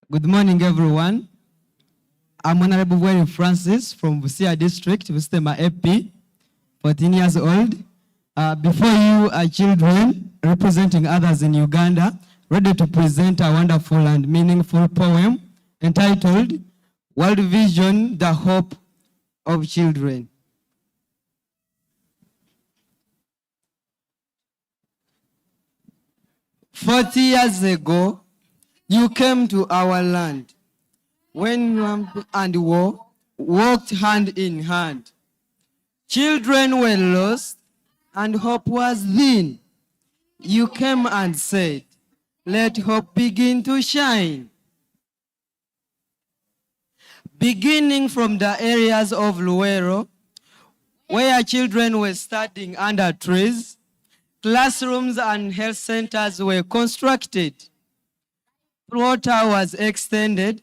Good morning, everyone. I'm Honorable Wayne Francis from Busia District, Bustema AP, 14 years old. Before you are children representing others in Uganda, ready to present a wonderful and meaningful poem entitled World Vision, the Hope of Children. "40 years ago, you came to our land when lamp and war walked hand in hand. Children were lost and hope was thin. You came and said, let hope begin to shine. Beginning from the areas of Luero, where children were studying under trees, classrooms and health centers were constructed. Water was extended.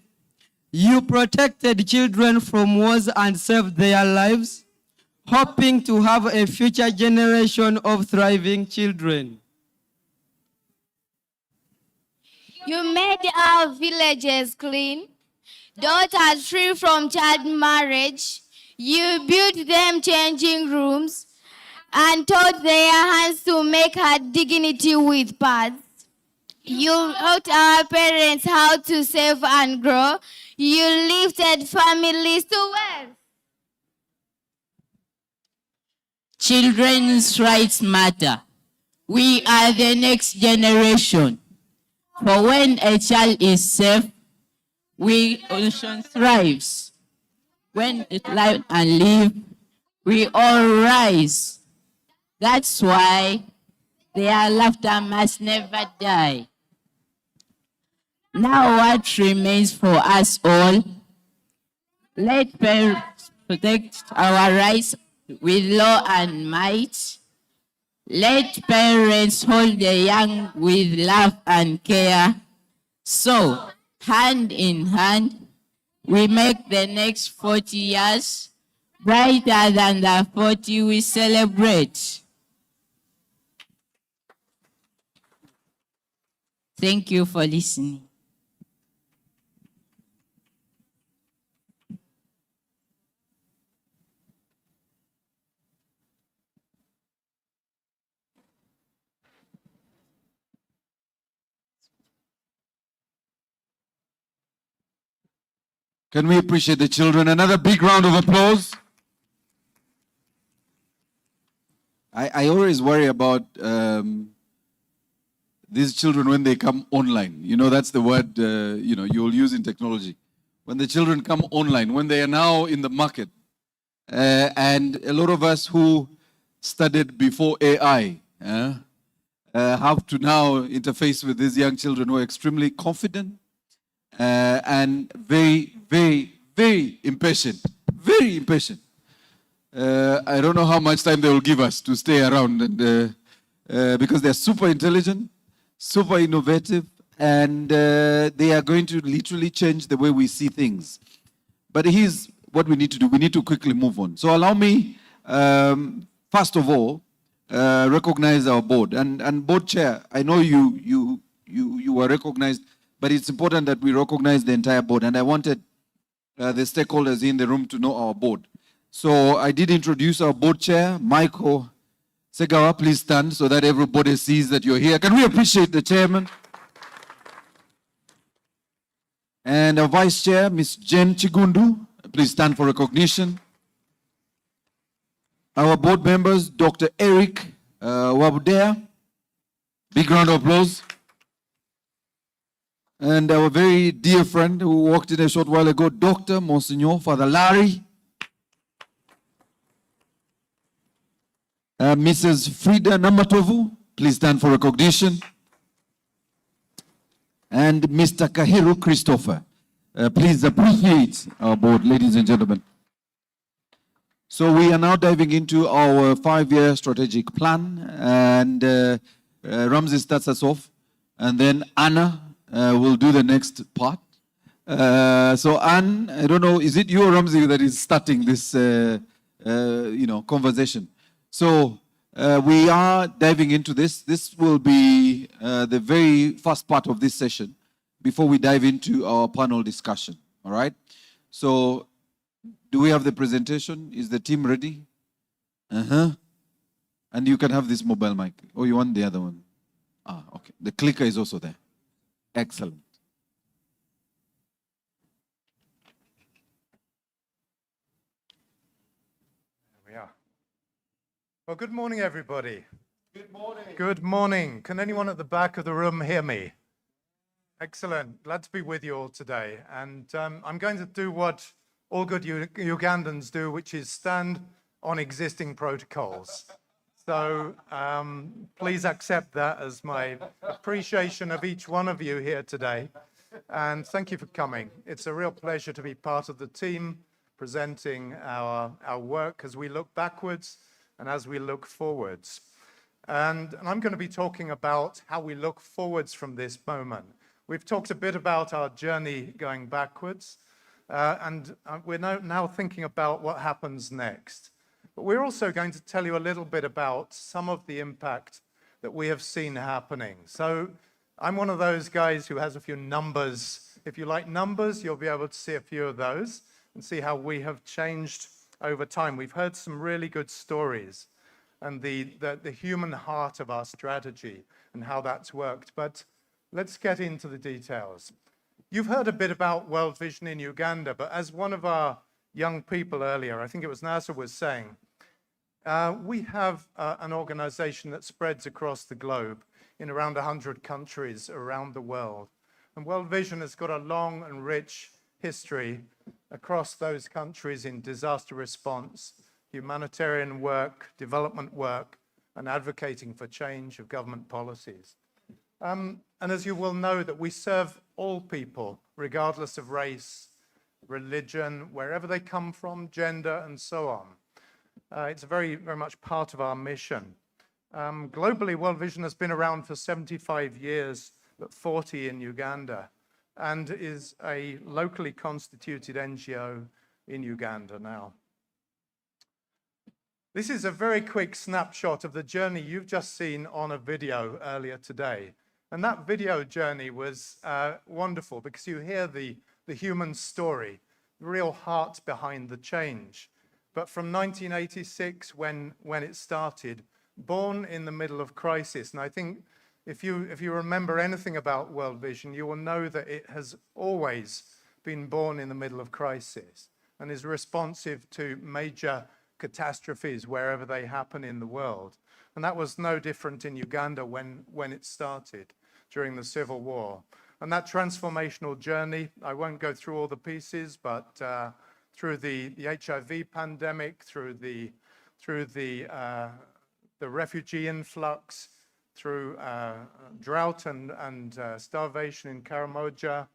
You protected children from wars and saved their lives, hoping to have a future generation of thriving children. You made our villages clean, daughters free from child marriage. You built them changing rooms and taught their hands to make her dignity with pads. You taught our parents how to save and grow. You lifted families to wealth. Children's rights matter. We are the next generation. For when a child is safe, we nation thrives. When it live and live, we all rise. That's why their laughter must never die. Now what remains for us all? Let parents protect our rights with law and might. Let parents hold the young with love and care. So, hand in hand, we make the next 40 years brighter than the 40 we celebrate. Thank you for listening. Can we appreciate the children? Another big round of applause. I always worry about these children when they come online. You know, that's the word, you'll use in technology. When the children come online, when they are now in the market. And a lot of us who studied before AI have to now interface with these young children who are extremely confident and very, very, very impatient. Very impatient. I don't know how much time they will give us to stay around, and because they're super intelligent, super innovative, and they are going to literally change the way we see things. But here's what we need to do. We need to quickly move on. So allow me, first of all, recognize our board. And board chair, I know you were recognized, but it's important that we recognize the entire board. And I wanted the stakeholders in the room to know our board. So I did introduce our board chair, Michael Segawa. Please stand so that everybody sees that you're here. Can we appreciate the chairman? And our vice chair, Ms. Jen Chigundu. Please stand for recognition. Our board members, Dr. Eric Wabudea. Big round of applause. And our very dear friend who walked in a short while ago, Dr. Monsignor Father Larry. Mrs. Frida Namatovu, please stand for recognition. And Mr. Kahiru Christopher. Please appreciate our board, ladies and gentlemen. So we are now diving into our 5-year strategic plan, and Ramsey starts us off, and then Anna will do the next part. So Anne, I don't know, is it you or Ramsey that is starting this conversation? So we are diving into this. This will be the very first part of this session before we dive into our panel discussion. All right? So do we have the presentation? Is the team ready? And you can have this mobile mic. Oh, you want the other one? Ah, okay. The clicker is also there. Excellent. Well, good morning, everybody. Good morning. Good morning. Can anyone at the back of the room hear me? Excellent. Glad to be with you all today. And I'm going to do what all good Ugandans do, which is stand on existing protocols. So please accept that as my appreciation of each one of you here today. And thank you for coming. It's a real pleasure to be part of the team presenting our work as we look backwards and as we look forwards. And I'm going to be talking about how we look forwards from this moment. We've talked a bit about our journey going backwards, and we're now thinking about what happens next. But we're also going to tell you a little bit about some of the impact that we have seen happening. So I'm one of those guys who has a few numbers. If you like numbers, you'll be able to see a few of those and see how we have changed over time. We've heard some really good stories and the human heart of our strategy and how that's worked. But let's get into the details. You've heard a bit about World Vision in Uganda, but as one of our young people earlier, I think it was Nasser, was saying, we have an organization that spreads across the globe in around 100 countries around the world. And World Vision has got a long and rich history across those countries in disaster response, humanitarian work, development work, and advocating for change of government policies. And as you will know, that we serve all people, regardless of race, religion, wherever they come from, gender, and so on. It's very, very much part of our mission. Globally, World Vision has been around for 75 years but 40 in Uganda, and is a locally constituted NGO in Uganda now. This is a very quick snapshot of the journey you've just seen on a video earlier today. And that video journey was wonderful because you hear the human story, the real heart behind the change. But from 1986, when it started, born in the middle of crisis, and I think if you remember anything about World Vision, you will know that it has always been born in the middle of crisis and is responsive to major catastrophes wherever they happen in the world. And that was no different in Uganda when it started during the Civil War. And that transformational journey, I won't go through all the pieces, but through the HIV pandemic, through the refugee influx, through drought and starvation in Karamoja,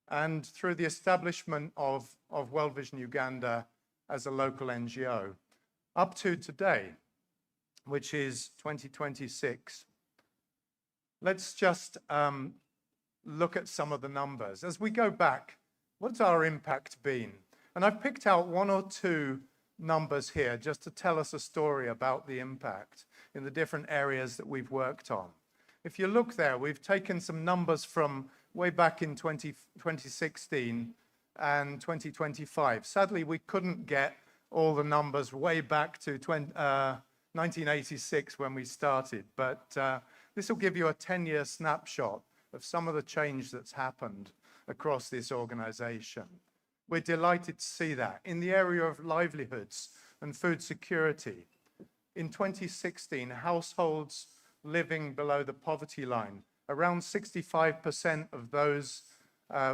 and through the establishment of World Vision Uganda as a local NGO, up to today, which is 2026. Let's just look at some of the numbers. As we go back, what's our impact been? And I've picked out one or two numbers here just to tell us a story about the impact in the different areas that we've worked on. If you look there, we've taken some numbers from way back in 2016 and 2025. Sadly, we couldn't get all the numbers way back to 1986 when we started, but this will give you a 10-year snapshot of some of the change that's happened across this organization. We're delighted to see that. In the area of livelihoods and food security, in 2016, households living below the poverty line, around 65% of those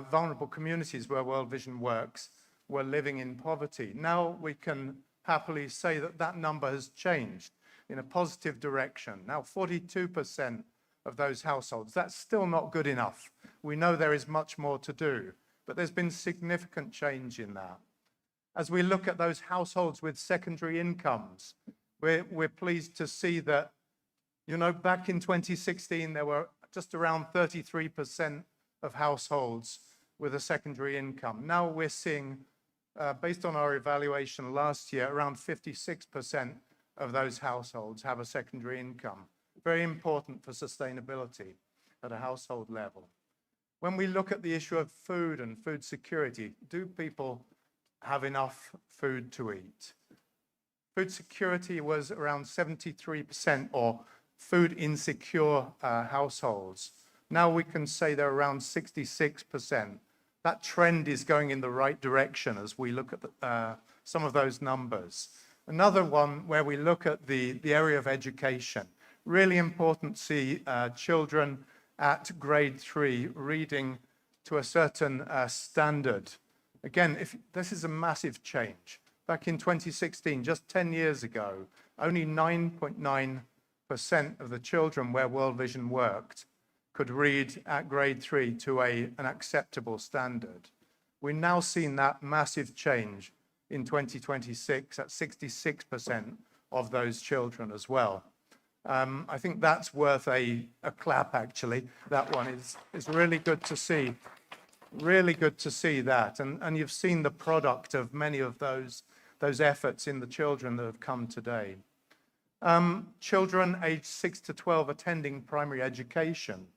vulnerable communities where World Vision works were living in poverty. Now we can happily say that that number has changed in a positive direction. Now 42% of those households, that's still not good enough. We know there is much more to do, but there's been significant change in that. As we look at those households with secondary incomes, we're pleased to see that, you know, back in 2016, there were just around 33% of households with a secondary income. Now we're seeing, based on our evaluation last year, around 56% of those households have a secondary income. Very important for sustainability at a household level. When we look at the issue of food and food security, do people have enough food to eat? Food security was around 73%, or food insecure households. Now we can say they're around 66%. That trend is going in the right direction as we look at some of those numbers. Another one where we look at the area of education. Really important to see children at grade 3 reading to a certain standard. Again, this is a massive change. Back in 2016, just 10 years ago, only 9.9% of the children where World Vision worked could read at grade 3 to an acceptable standard. We've now seen that massive change in 2026 at 66% of those children as well. I think that's worth a clap, actually. That one is really good to see. Really good to see that. And you've seen the product of many of those efforts in the children that have come today. Children aged 6 to 12 attending primary education.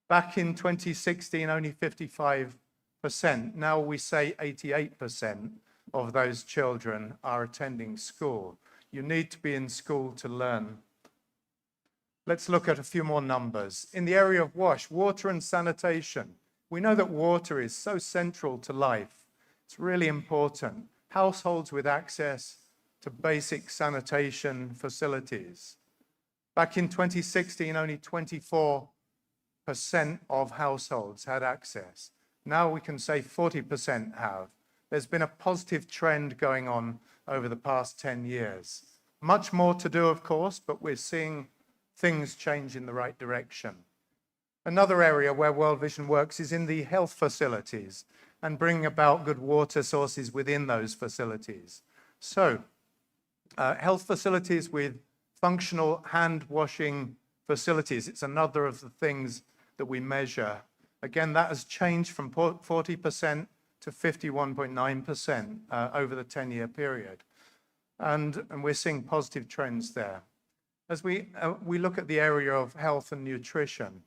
Back in 2016, only 55%. Now we say 88% of those children are attending school. You need to be in school to learn. Let's look at a few more numbers. In the area of water and sanitation, we know that water is so central to life. It's really important. Households with access to basic sanitation facilities. Back in 2016, only 24% of households had access. Now we can say 40% have. There's been a positive trend going on over the past 10 years. Much more to do, of course, but we're seeing things change in the right direction. Another area where World Vision works is in the health facilities and bringing about good water sources within those facilities. So, health facilities with functional hand washing facilities. It's another of the things that we measure, again, that has changed from 40% to 51.9% over the 10-year period. And we're seeing positive trends there. As we look at the area of health and nutrition,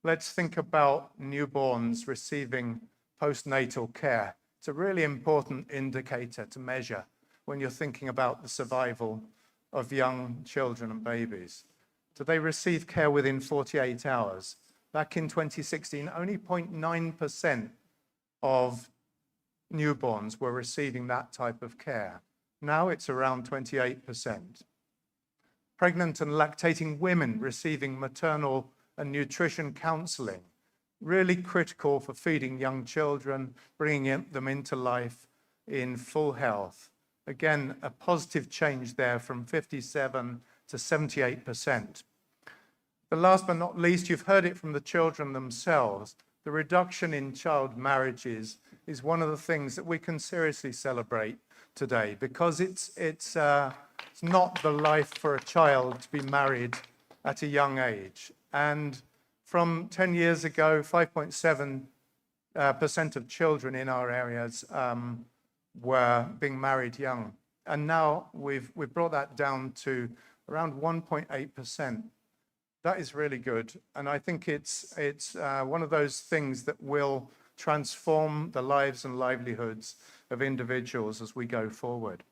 let's think about newborns receiving postnatal care. It's a really important indicator to measure when you're thinking about the survival of young children and babies. Do they receive care within 48 hours? Back in 2016, only 0.9% of newborns were receiving that type of care. Now it's around 28%. Pregnant and lactating women receiving maternal and nutrition counseling, really critical for feeding young children, bringing them into life in full health. Again, a positive change there from 57 to 78%. The last but not least, you've heard it from the children themselves. The reduction in child marriages is one of the things that we can seriously celebrate today, because it's not the life for a child to be married at a young age. And from 10 years ago, 5.7% of children in our areas were being married young. And now we've brought that down to around 1.8%. That is really good. And I think it's one of those things that will transform the lives and livelihoods of individuals as we go forward.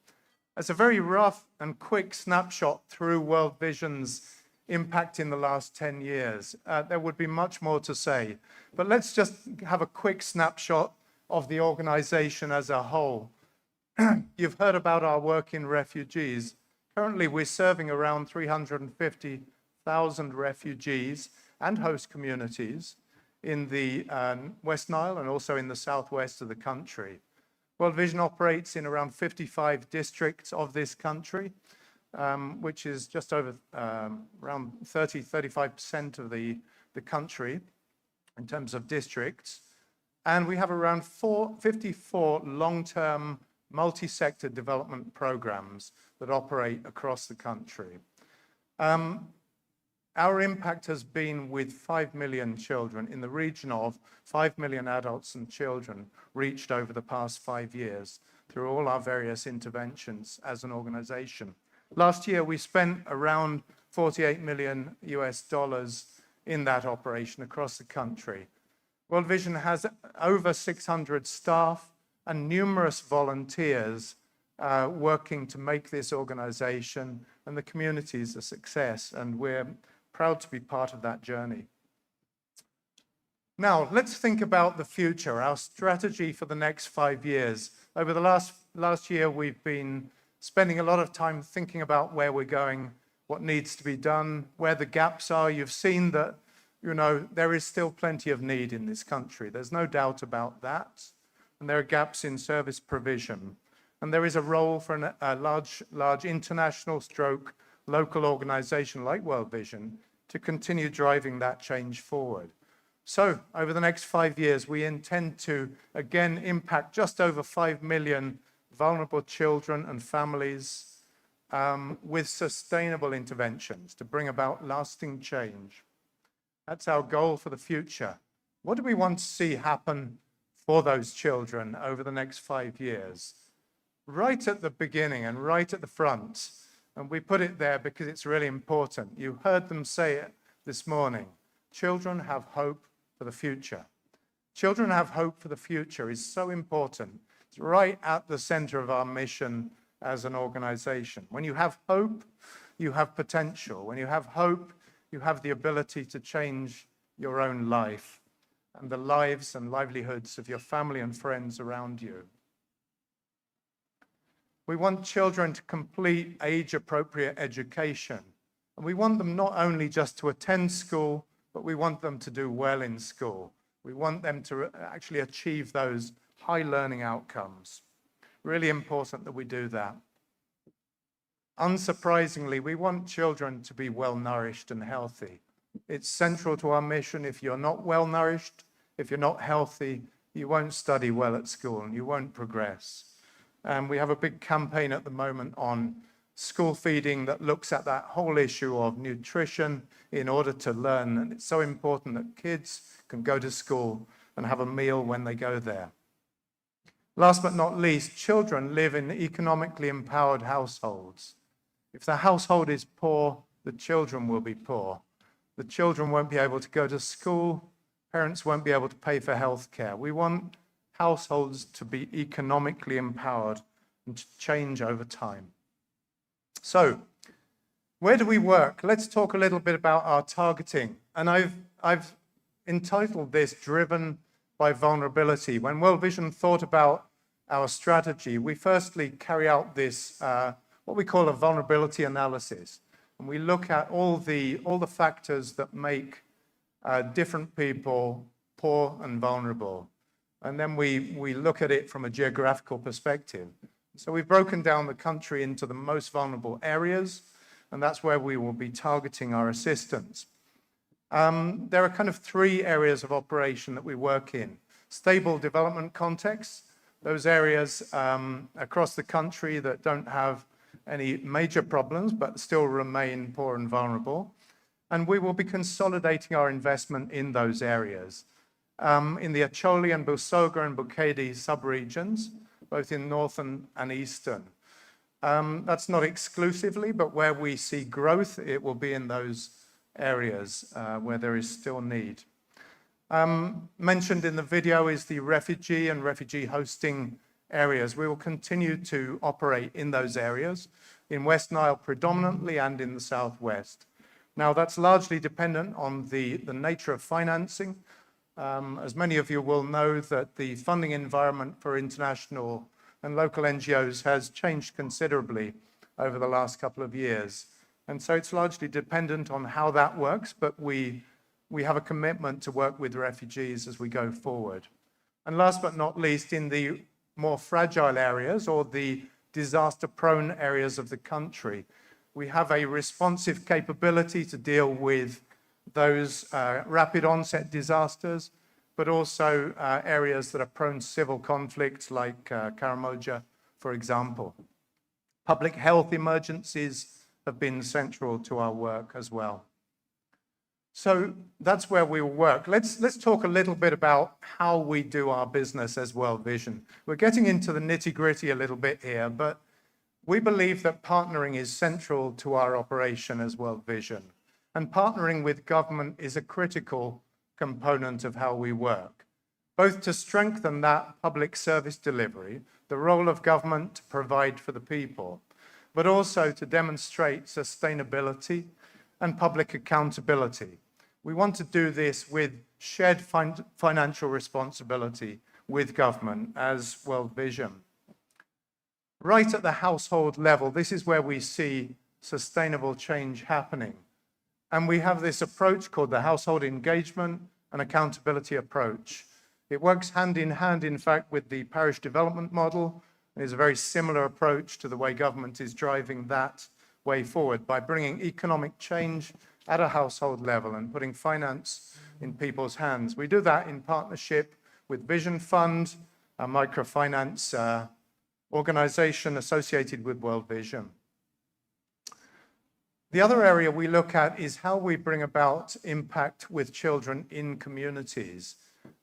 As a very rough and quick snapshot through World Vision's impact in the last 10 years, there would be much more to say. But let's just have a quick snapshot of the organization as a whole. You've heard about our work in refugees. Currently, we're serving around 350,000 refugees and host communities in the West Nile and also in the southwest of the country. World Vision operates in around 55 districts of this country, which is just over around 35% of the country in terms of districts. And we have around 54 long-term multi-sector development programs that operate across the country. Our impact has been with 5 million children in the region of 5 million adults and children reached over the past 5 years through all our various interventions as an organization. Last year, we spent around $48 million in that operation across the country. World Vision has over 600 staff and numerous volunteers working to make this organization and the communities a success, and we're proud to be part of that journey. Now, let's think about the future, our strategy for the next 5 years. Over the last year, we've been spending a lot of time thinking about where we're going, what needs to be done, where the gaps are. You've seen that, there is still plenty of need in this country. There's no doubt about that. And there are gaps in service provision. And there is a role for a large international stroke local organization like World Vision to continue driving that change forward. So over the next 5 years, we intend to, again, impact just over 5 million vulnerable children and families with sustainable interventions to bring about lasting change. That's our goal for the future. What do we want to see happen for those children over the next 5 years? Right at the beginning and right at the front, and we put it there because it's really important. You heard them say it this morning. Children have hope for the future. Children have hope for the future is so important. It's right at the center of our mission as an organization. When you have hope, you have potential. When you have hope, you have the ability to change your own life and the lives and livelihoods of your family and friends around you. We want children to complete age-appropriate education. And we want them not only just to attend school, but we want them to do well in school. We want them to actually achieve those high learning outcomes. Really important that we do that. Unsurprisingly, we want children to be well-nourished and healthy. It's central to our mission. If you're not well-nourished, if you're not healthy, you won't study well at school and you won't progress. We have a big campaign at the moment on school feeding that looks at that whole issue of nutrition in order to learn. And it's so important that kids can go to school and have a meal when they go there. Last but not least, children live in economically empowered households. If the household is poor, the children will be poor. The children won't be able to go to school. Parents won't be able to pay for healthcare. We want households to be economically empowered and to change over time. So, where do we work? Let's talk a little bit about our targeting. And I've entitled this Driven by Vulnerability. When World Vision thought about our strategy, we firstly carry out this, what we call a vulnerability analysis. And we look at all the factors that make different people poor and vulnerable. And then we look at it from a geographical perspective. So we've broken down the country into the most vulnerable areas, and that's where we will be targeting our assistance. There are kind of three areas of operation that we work in. Stable development contexts, those areas across the country that don't have any major problems but still remain poor and vulnerable. And we will be consolidating our investment in those areas. In the Acholi and Busoga and Bukedi sub-regions, both in north and eastern. That's not exclusively, but where we see growth, it will be in those areas where there is still need. Mentioned in the video is the refugee and refugee hosting areas. We will continue to operate in those areas, in West Nile predominantly and in the southwest. Now, that's largely dependent on the nature of financing. As many of you will know, that the funding environment for international and local NGOs has changed considerably over the last couple of years. And so it's largely dependent on how that works, but we have a commitment to work with refugees as we go forward. And last but not least, in the more fragile areas or the disaster-prone areas of the country, we have a responsive capability to deal with those rapid onset disasters, but also areas that are prone to civil conflict like Karamoja, for example. Public health emergencies have been central to our work as well. So that's where we work. Let's talk a little bit about how we do our business as World Vision. We're getting into the nitty-gritty a little bit here, but we believe that partnering is central to our operation as World Vision. And partnering with government is a critical component of how we work, both to strengthen that public service delivery, the role of government to provide for the people, but also to demonstrate sustainability and public accountability. We want to do this with shared financial responsibility with government as World Vision. Right at the household level, this is where we see sustainable change happening. And we have this approach called the household engagement and accountability approach. It works hand in hand, in fact, with the parish development model. It is a very similar approach to the way government is driving that way forward by bringing economic change at a household level and putting finance in people's hands. We do that in partnership with Vision Fund, a microfinance organization associated with World Vision. The other area we look at is how we bring about impact with children in communities.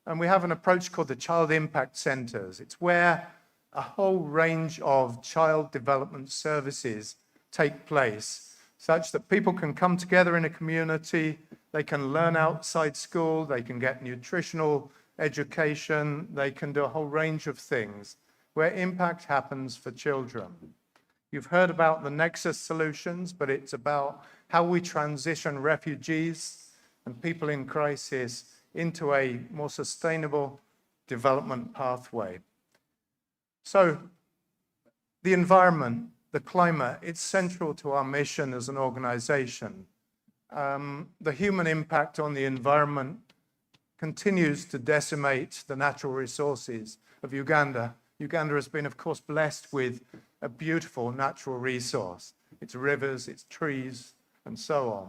And we have an approach called the Child Impact Centers. It's where a whole range of child development services take place, such that people can come together in a community, they can learn outside school, they can get nutritional education, they can do a whole range of things where impact happens for children. You've heard about the Nexus solutions, but it's about how we transition refugees and people in crisis into a more sustainable development pathway. So the environment, the climate, it's central to our mission as an organization. The human impact on the environment continues to decimate the natural resources of Uganda. Uganda has been, of course, blessed with a beautiful natural resource. Its rivers, its trees, and so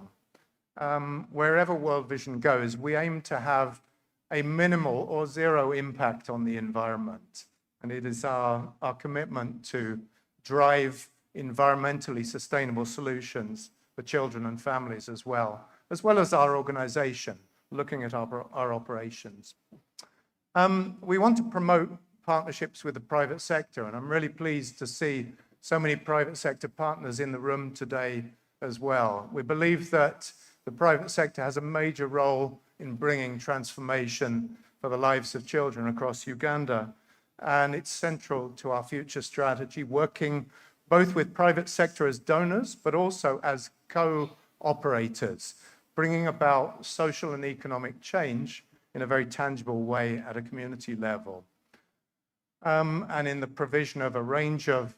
on. Wherever World Vision goes, we aim to have a minimal or zero impact on the environment. And it is our commitment to drive environmentally sustainable solutions for children and families as well as our organization, looking at our operations. We want to promote partnerships with the private sector, and I'm really pleased to see so many private sector partners in the room today as well. We believe that the private sector has a major role in bringing transformation for the lives of children across Uganda, and it's central to our future strategy, working both with private sector as donors, but also as co-operators, bringing about social and economic change in a very tangible way at a community level. And in the provision of a range of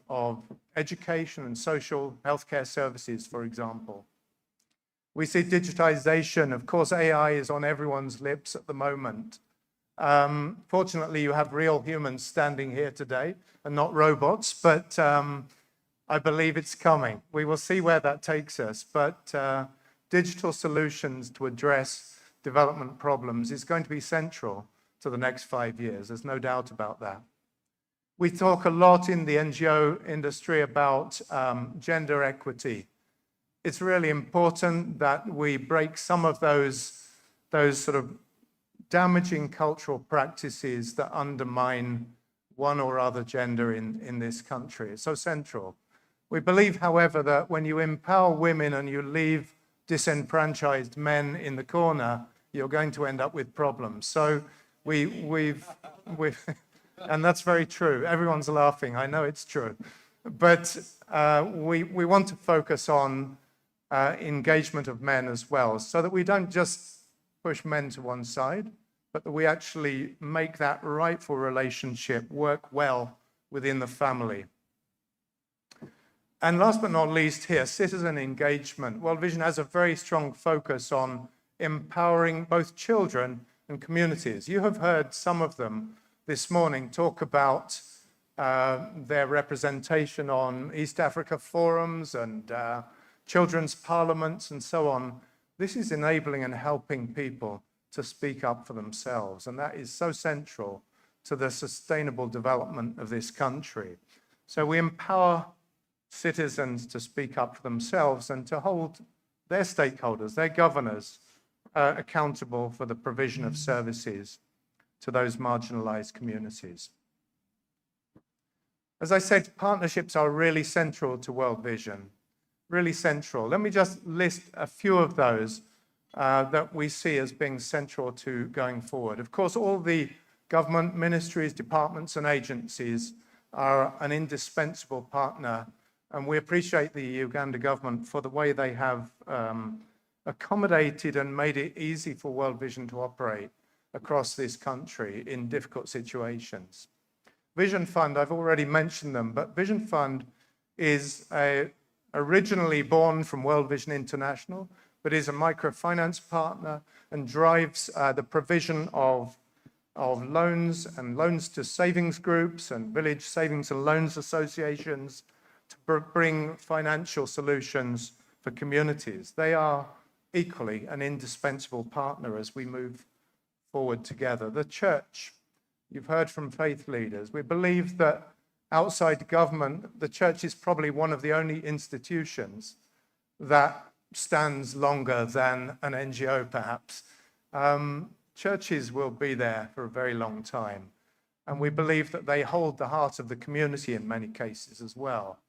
education and social healthcare services, for example. We see digitization. Of course, AI is on everyone's lips at the moment. Fortunately, you have real humans standing here today and not robots, but I believe it's coming. We will see where that takes us, but digital solutions to address development problems is going to be central to the next 5 years. There's no doubt about that. We talk a lot in the NGO industry about gender equity. It's really important that we break some of those sort of damaging cultural practices that undermine one or other gender in this country. It's so central. We believe, however, that when you empower women and you leave disenfranchised men in the corner, you're going to end up with problems. So we've and that's very true. Everyone's laughing. I know it's true. But we want to focus on engagement of men as well, so that we don't just push men to one side, but that we actually make that rightful relationship work well within the family. And last but not least here, citizen engagement. World Vision has a very strong focus on empowering both children and communities. You have heard some of them this morning talk about their representation on East Africa forums and children's parliaments and so on. This is enabling and helping people to speak up for themselves, and that is so central to the sustainable development of this country. So we empower citizens to speak up for themselves and to hold their stakeholders, their governors, accountable for the provision of services to those marginalized communities. As I said, partnerships are really central to World Vision, really central. Let me just list a few of those that we see as being central to going forward. Of course, all the government ministries, departments, and agencies are an indispensable partner, and we appreciate the Uganda government for the way they have accommodated and made it easy for World Vision to operate across this country in difficult situations. Vision Fund, I've already mentioned them, but Vision Fund is originally born from World Vision International, but is a microfinance partner and drives the provision of loans and loans to savings groups and village savings and loans associations to bring financial solutions for communities. They are equally an indispensable partner as we move forward together. The church, you've heard from faith leaders. We believe that outside government, the church is probably one of the only institutions that stands longer than an NGO, perhaps. Churches will be there for a very long time. And we believe that they hold the heart of the community in many cases as well.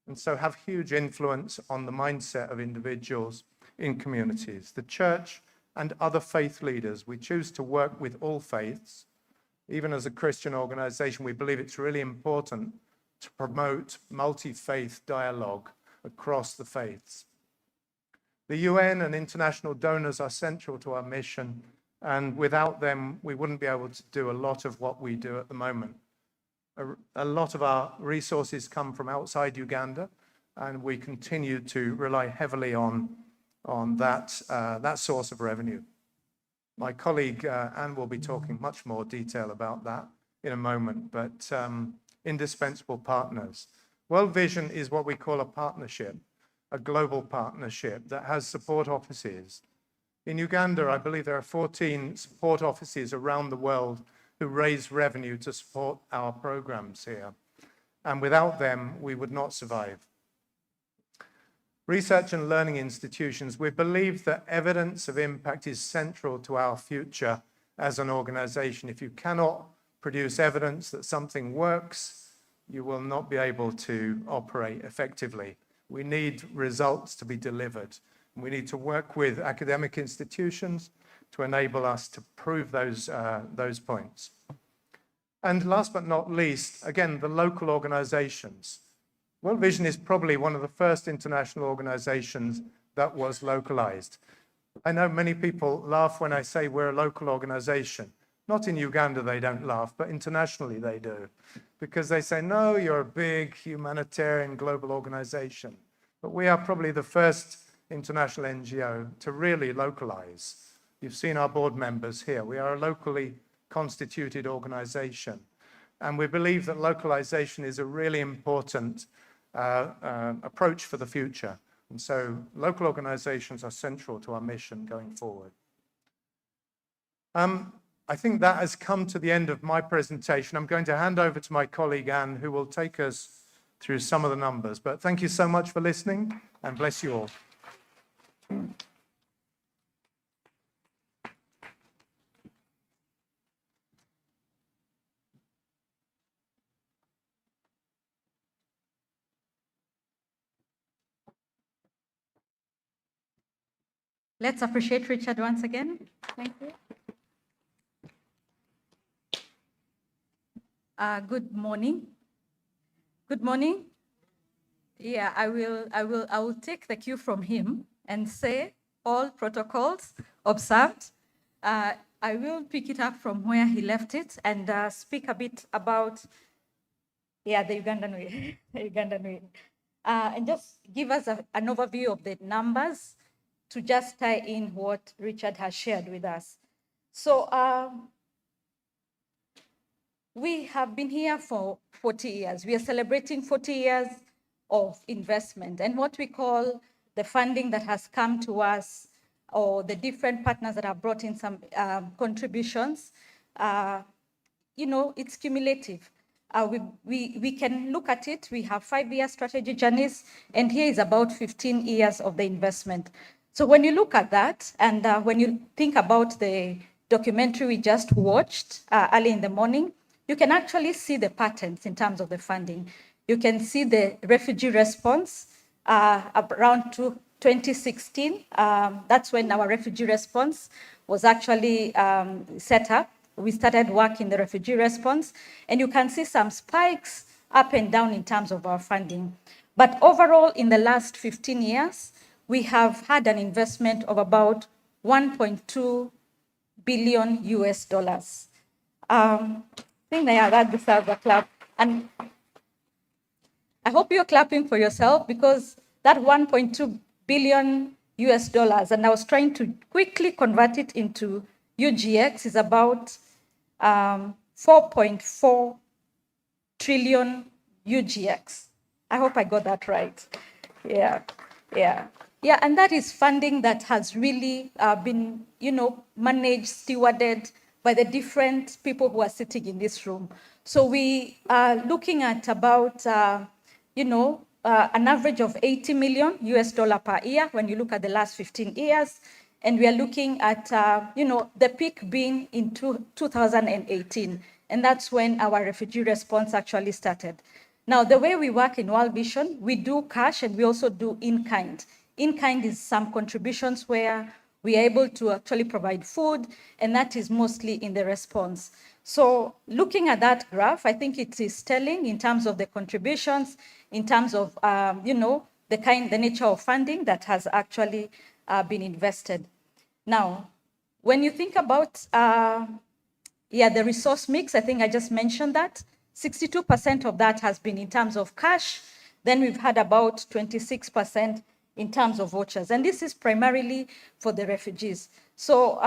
And so have huge influence on the mindset of individuals in communities. The church and other faith leaders, we choose to work with all faiths. Even as a Christian organization, we believe it's really important to promote multi-faith dialogue across the faiths. The UN and international donors are central to our mission, and without them, we wouldn't be able to do a lot of what we do at the moment. A lot of our resources come from outside Uganda, and we continue to rely heavily on that source of revenue. My colleague Anne will be talking much more detail about that in a moment, but indispensable partners. World Vision is what we call a partnership, a global partnership that has support offices. In Uganda, I believe there are 14 support offices around the world who raise revenue to support our programs here. And without them, we would not survive. Research and learning institutions, we believe that evidence of impact is central to our future as an organization. If you cannot produce evidence that something works, you will not be able to operate effectively. We need results to be delivered. We need to work with academic institutions to enable us to prove those points. And last but not least, again, the local organizations. World Vision is probably one of the first international organizations that was localized. I know many people laugh when I say we're a local organization. Not in Uganda, they don't laugh, but internationally they do. Because they say, no, you're a big humanitarian global organization. But we are probably the first international NGO to really localize. You've seen our board members here. We are a locally constituted organization. And we believe that localization is a really important approach for the future. And so local organizations are central to our mission going forward. I think that has come to the end of my presentation. I'm going to hand over to my colleague, Anne, who will take us through some of the numbers. But thank you so much for listening, and bless you all. Let's appreciate Richard once again. Thank you. Good morning. Good morning. Yeah, I will take the cue from him and say all protocols observed. I will pick it up from where he left it and speak a bit about, the Ugandan way, the Ugandan way. And just give us an overview of the numbers to just tie in what Richard has shared with us. So we have been here for 40 years. We are celebrating 40 years of investment and what we call the funding that has come to us, or the different partners that have brought in some contributions. It's cumulative. We can look at it. We have 5-year strategy journeys, and here is about 15 years of the investment. So when you look at that, and when you think about the documentary we just watched early in the morning, you can actually see the patterns in terms of the funding. You can see the refugee response around 2016. That's when our refugee response was actually set up. We started work in the refugee response, and you can see some spikes up and down in terms of our funding. But overall, in the last 15 years, we have had an investment of about $1.2 billion US. I think that deserves a clap. And I hope you're clapping for yourself, because that $1.2 billion US, and I was trying to quickly convert it into UGX, is about 4.4 trillion UGX. I hope I got that right. Yeah, and that is funding that has really been, managed, stewarded by the different people who are sitting in this room. So we are looking at about, an average of $80 million US per year when you look at the last 15 years. And we are looking at, the peak being in 2018. And that's when our refugee response actually started. Now, the way we work in World Vision, we do cash and we also do in-kind. In-kind is some contributions where we are able to actually provide food, and that is mostly in the response. So looking at that graph, I think it is telling in terms of the contributions, in terms of, the nature of funding that has actually been invested. Now, when you think about, the resource mix, I think I just mentioned that. 62% of that has been in terms of cash. Then we've had about 26% in terms of vouchers. And this is primarily for the refugees. So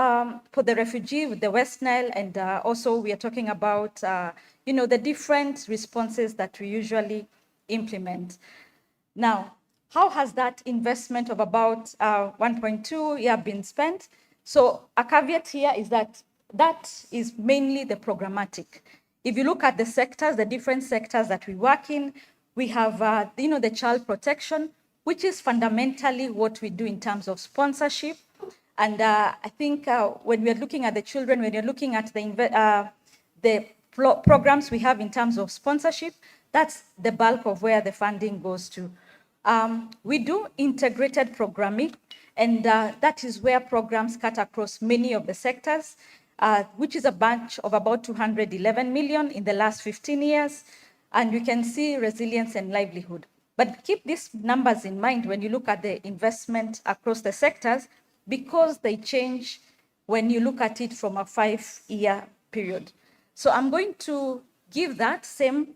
for the refugee with the West Nile, and also we are talking about, the different responses that we usually implement. Now, how has that investment of about 1.2 been spent? So a caveat here is that is mainly the programmatic. If you look at the sectors, the different sectors that we work in, we have, the child protection, which is fundamentally what we do in terms of sponsorship. And I think when we're looking at the children, when you're looking at the programs we have in terms of sponsorship, that's the bulk of where the funding goes to. We do integrated programming, and that is where programs cut across many of the sectors, which is a bunch of about 211 million in the last 15 years. And you can see resilience and livelihood. But keep these numbers in mind when you look at the investment across the sectors, because they change when you look at it from a 5-year period. So I'm going to give that same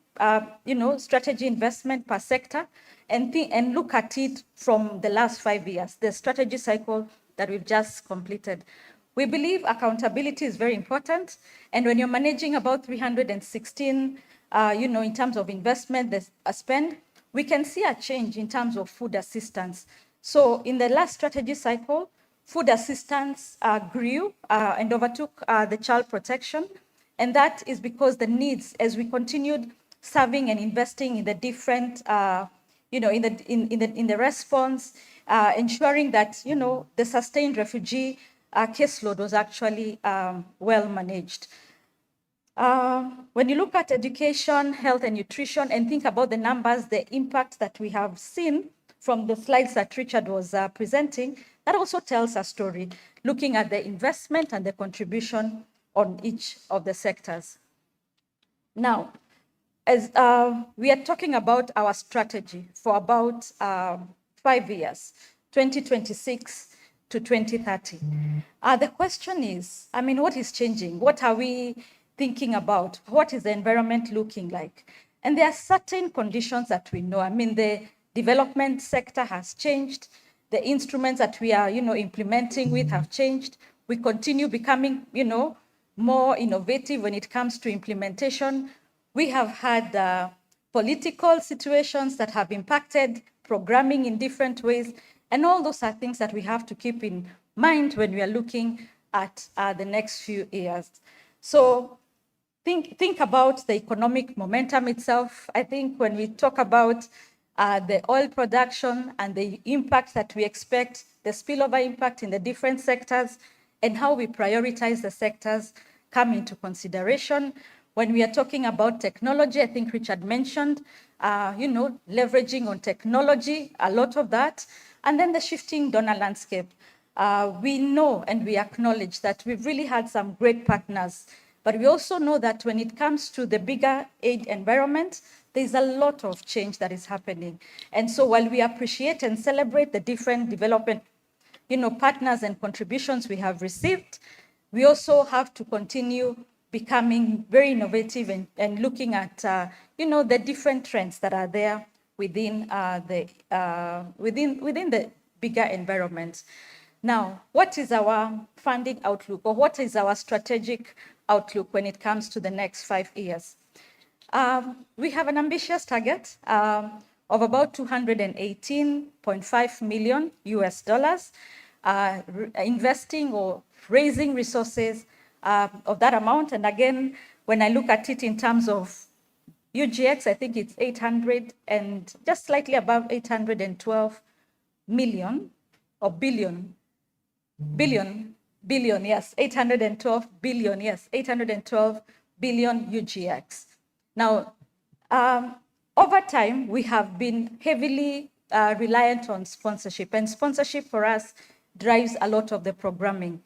strategy investment per sector and look at it from the last 5 years, the strategy cycle that we've just completed. We believe accountability is very important. And when you're managing about 316, in terms of investment, the spend, we can see a change in terms of food assistance. So in the last strategy cycle, food assistance grew and overtook the child protection. And that is because the needs, as we continued serving and investing in the different, in the response, ensuring that, the sustained refugee caseload was actually well managed. When you look at education, health and nutrition, and think about the numbers, the impact that we have seen from the slides that Richard was presenting, that also tells a story, looking at the investment and the contribution on each of the sectors. Now, as we are talking about our strategy for about 5 years, 2026 to 2030. The question is, what is changing? What are we thinking about? What is the environment looking like? And there are certain conditions that we know. The development sector has changed. The instruments that we are, implementing with have changed. We continue becoming, more innovative when it comes to implementation. We have had political situations that have impacted programming in different ways. And all those are things that we have to keep in mind when we are looking at the next few years. So think about the economic momentum itself. I think when we talk about the oil production and the impact that we expect, the spillover impact in the different sectors, and how we prioritize the sectors come into consideration. When we are talking about technology, I think Richard mentioned, leveraging on technology, a lot of that, and then the shifting donor landscape. We know and we acknowledge that we've really had some great partners, but we also know that when it comes to the bigger aid environment, there's a lot of change that is happening. And so while we appreciate and celebrate the different development, partners and contributions we have received, we also have to continue becoming very innovative and looking at, the different trends that are there within the bigger environment. Now, what is our funding outlook, or what is our strategic outlook when it comes to the next 5 years? We have an ambitious target of about $218.5 million US dollars, investing or raising resources of that amount. And again, when I look at it in terms of UGX, I think it's 800 and just slightly above 812 million or billion, yes, 812 billion, yes, 812 billion UGX. Now, over time, we have been heavily reliant on sponsorship, and sponsorship for us drives a lot of the programming.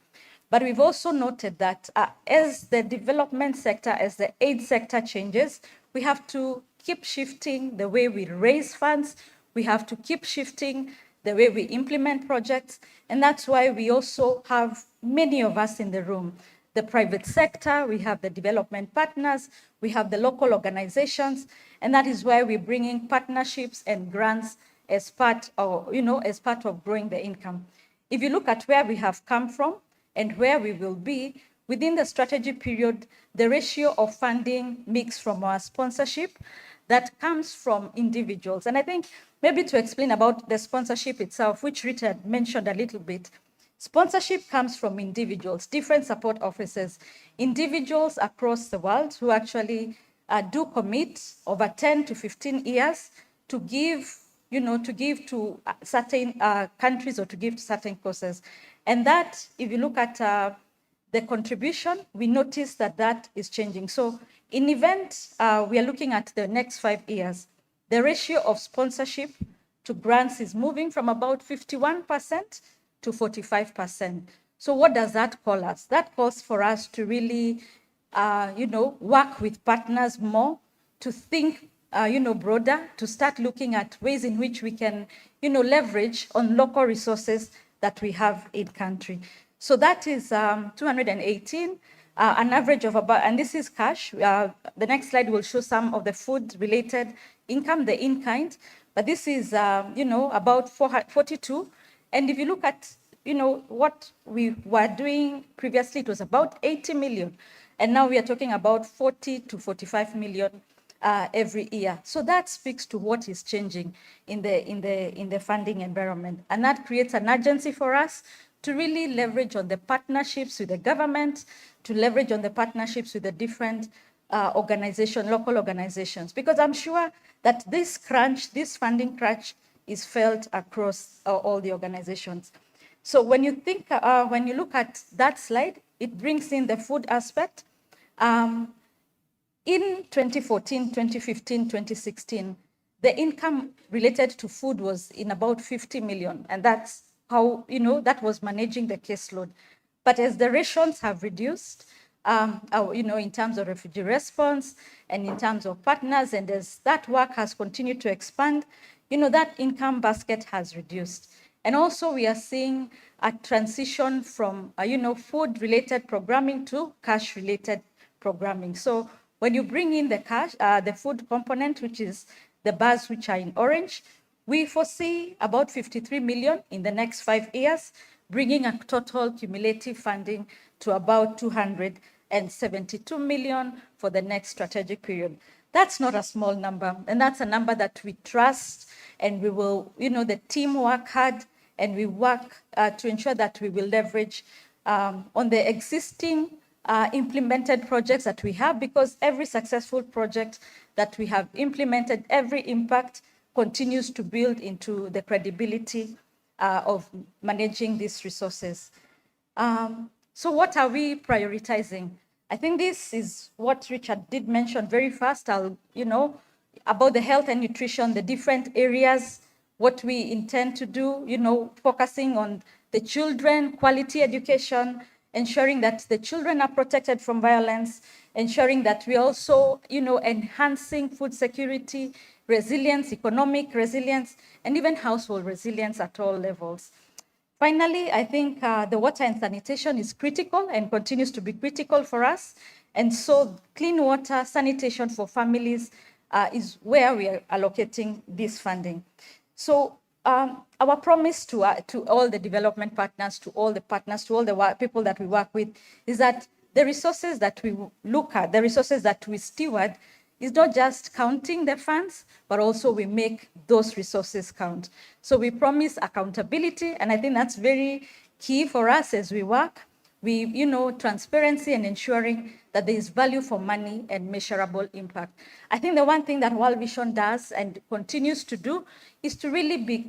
But we've also noted that as the development sector, as the aid sector changes, we have to keep shifting the way we raise funds. We have to keep shifting the way we implement projects. And that's why we also have many of us in the room, the private sector, we have the development partners, we have the local organizations, and that is why we're bringing partnerships and grants as part of, as part of growing the income. If you look at where we have come from and where we will be, within the strategy period, the ratio of funding mix from our sponsorship that comes from individuals. And I think maybe to explain about the sponsorship itself, which Richard mentioned a little bit, sponsorship comes from individuals, different support offices, individuals across the world who actually do commit over 10 to 15 years to give to give to certain countries or to give to certain causes. And that, if you look at the contribution, we notice that that is changing. So in event, we are looking at the next 5 years, the ratio of sponsorship to grants is moving from about 51% to 45%. So what does that call us? That calls for us to really, work with partners more, to think, broader, to start looking at ways in which we can, leverage on local resources that we have in country. So that is 218, an average of about, and this is cash. The next slide will show some of the food-related income, the in-kind, but this is, about 42. And if you look at, what we were doing previously, it was about 80 million. And now we are talking about 40 to 45 million every year. So that speaks to what is changing in the funding environment. And that creates an urgency for us to really leverage on the partnerships with the government, to leverage on the partnerships with the different local organizations. Because I'm sure that this funding crunch is felt across all the organizations. So when you look at that slide, it brings in the food aspect. In 2014, 2015, 2016, the income related to food was in about 50 million, and that's how, that was managing the caseload. But as the rations have reduced, in terms of refugee response and in terms of partners, and as that work has continued to expand, that income basket has reduced. And also we are seeing a transition from, food-related programming to cash-related programming. So when you bring in the food component, which is the bars which are in orange, we foresee about 53 million in the next 5 years, bringing a total cumulative funding to about 272 million for the next strategic period. That's not a small number, and that's a number that we trust, and we will, the team work hard, and we work to ensure that we will leverage on the existing implemented projects that we have, because every successful project that we have implemented, every impact continues to build into the credibility of managing these resources. So what are we prioritizing? I think this is what Richard did mention very fast. About the health and nutrition, the different areas, what we intend to do, focusing on the children, quality education, ensuring that the children are protected from violence, ensuring that we also, enhancing food security, resilience, economic resilience, and even household resilience at all levels. Finally, I think the water and sanitation is critical and continues to be critical for us. And so clean water, sanitation for families is where we are allocating this funding. So our promise to all the development partners, to all the people that we work with, is that the resources that we look at, the resources that we steward, is not just counting the funds, but also we make those resources count. So we promise accountability, and I think that's very key for us as we work. We, transparency and ensuring that there is value for money and measurable impact. I think the one thing that World Vision does and continues to do is to really be,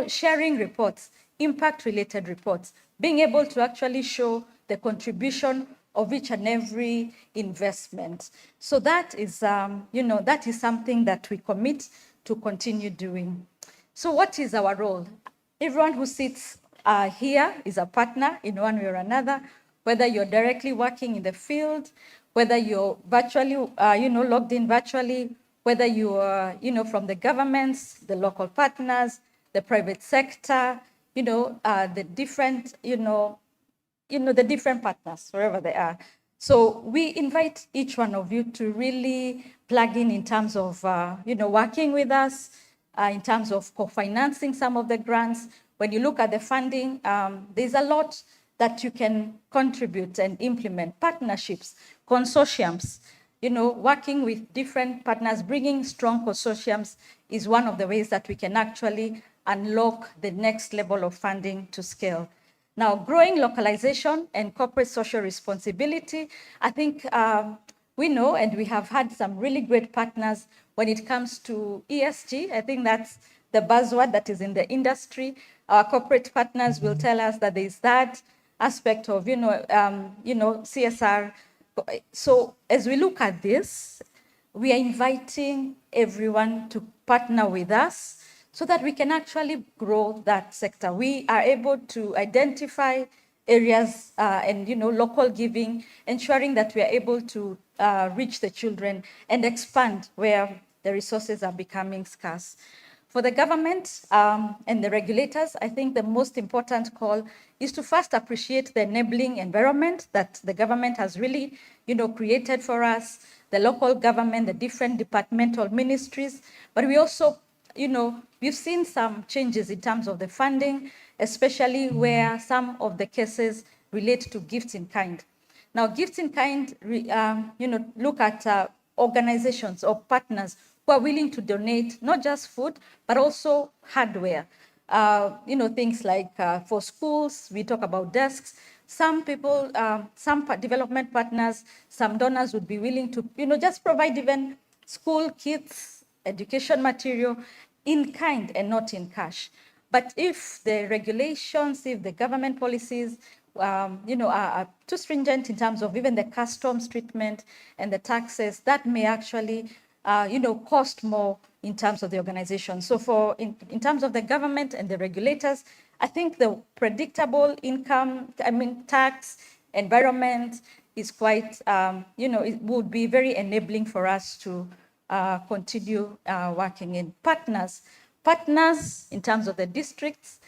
sharing reports, impact-related reports, being able to actually show the contribution of each and every investment. So that is, that is something that we commit to continue doing. So what is our role? Everyone who sits here is a partner in one way or another, whether you're directly working in the field, whether you're virtually, logged in virtually, whether you are, from the governments, the local partners, the private sector, the different, the different partners, wherever they are. So we invite each one of you to really plug in terms of, working with us, in terms of co-financing some of the grants. When you look at the funding, there's a lot that you can contribute and implement. Partnerships, consortiums, working with different partners, bringing strong consortiums is one of the ways that we can actually unlock the next level of funding to scale. Now, growing localization and corporate social responsibility, I think we know, and we have had some really great partners when it comes to ESG. I think that's the buzzword that is in the industry. Our corporate partners will tell us that there is that aspect of, CSR. So as we look at this, we are inviting everyone to partner with us so that we can actually grow that sector. We are able to identify areas and local giving, ensuring that we are able to reach the children and expand where the resources are becoming scarce. For the government and the regulators, I think the most important call is to first appreciate the enabling environment that the government has really, created for us, the local government, the different departmental ministries. But we also, we've seen some changes in terms of the funding, especially where some of the cases relate to gifts in kind. Now, gifts in kind, look at organizations or partners who are willing to donate not just food, but also hardware. Things like for schools, we talk about desks. Some people, some development partners, some donors would be willing to, just provide even school kits, education material in kind and not in cash. But if the regulations, if the government policies, are too stringent in terms of even the customs treatment and the taxes, that may actually, cost more in terms of the organization. So in terms of the government and the regulators, I think the predictable income, tax environment is quite, it would be very enabling for us to continue working in partners. Partners in terms of the districts,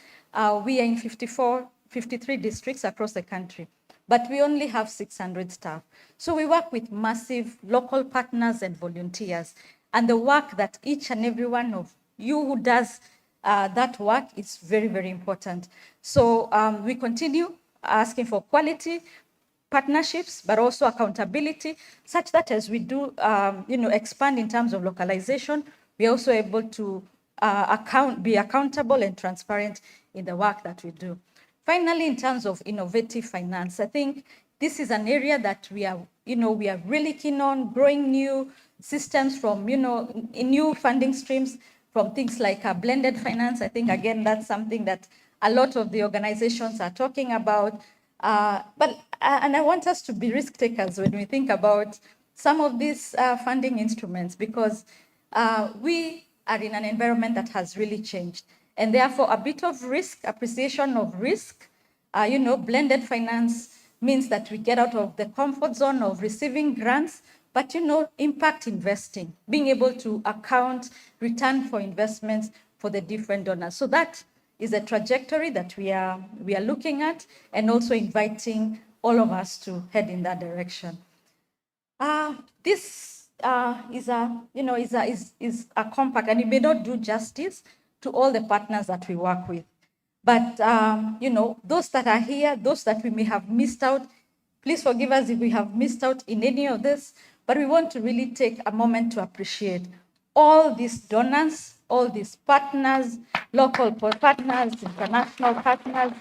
we are in 53 districts across the country, but we only have 600 staff. So we work with massive local partners and volunteers, and the work that each and every one of you who does that work is very, very important. So we continue asking for quality partnerships, but also accountability, such that as we do, expand in terms of localization, we're also able to be accountable and transparent in the work that we do. Finally, in terms of innovative finance, I think this is an area that we are really keen on growing new systems from, new funding streams from things like blended finance. I think, again, that's something that a lot of the organizations are talking about. And I want us to be risk takers when we think about some of these funding instruments, because we are in an environment that has really changed. And therefore, a bit of risk, appreciation of risk, blended finance means that we get out of the comfort zone of receiving grants, but, impact investing, being able to account return for investments for the different donors. So that is a trajectory that we are looking at, and also inviting all of us to head in that direction. This is a compact, and it may not do justice to all the partners that we work with. But, those that are here, those that we may have missed out, please forgive us if we have missed out in any of this, but we want to really take a moment to appreciate all these donors, all these partners, local partners, international partners.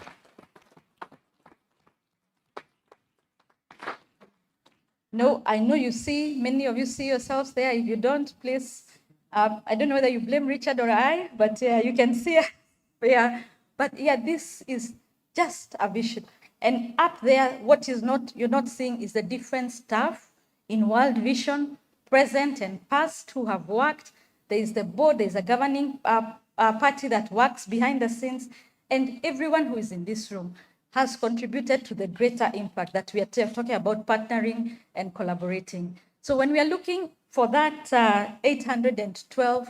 No, I know you see, many of you see yourselves there. If you don't, please, I don't know whether you blame Richard or I, but you can see, But this is just a vision. And up there, what you're not seeing is the different staff in World Vision, present and past, who have worked. There is the board, there's a governing party that works behind the scenes, and everyone who is in this room has contributed to the greater impact that we are talking about, partnering and collaborating. So when we are looking for that 812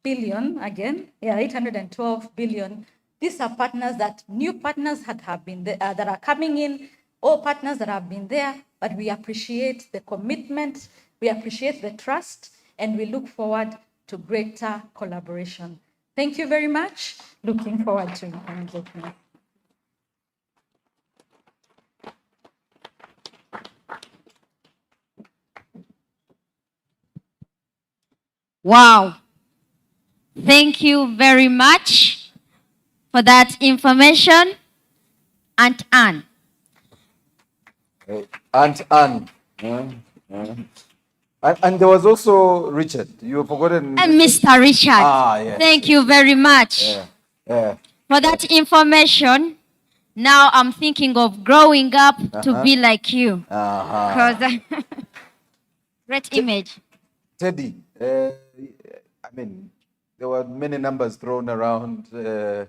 billion, again, 812 billion, these are partners new partners have been there, that are coming in, all partners that have been there, but we appreciate the commitment, we appreciate the trust, and we look forward to greater collaboration. Thank you very much. Looking forward to engagement. Wow. Thank you very much for that information. Aunt Anne. Aunt Anne. And there was also Richard. You have forgotten. And Mr. Richard. Ah, yes. Thank you very much for that information. Now I'm thinking of growing up to be like you. Because great image. Teddy, I mean, there were many numbers thrown around. They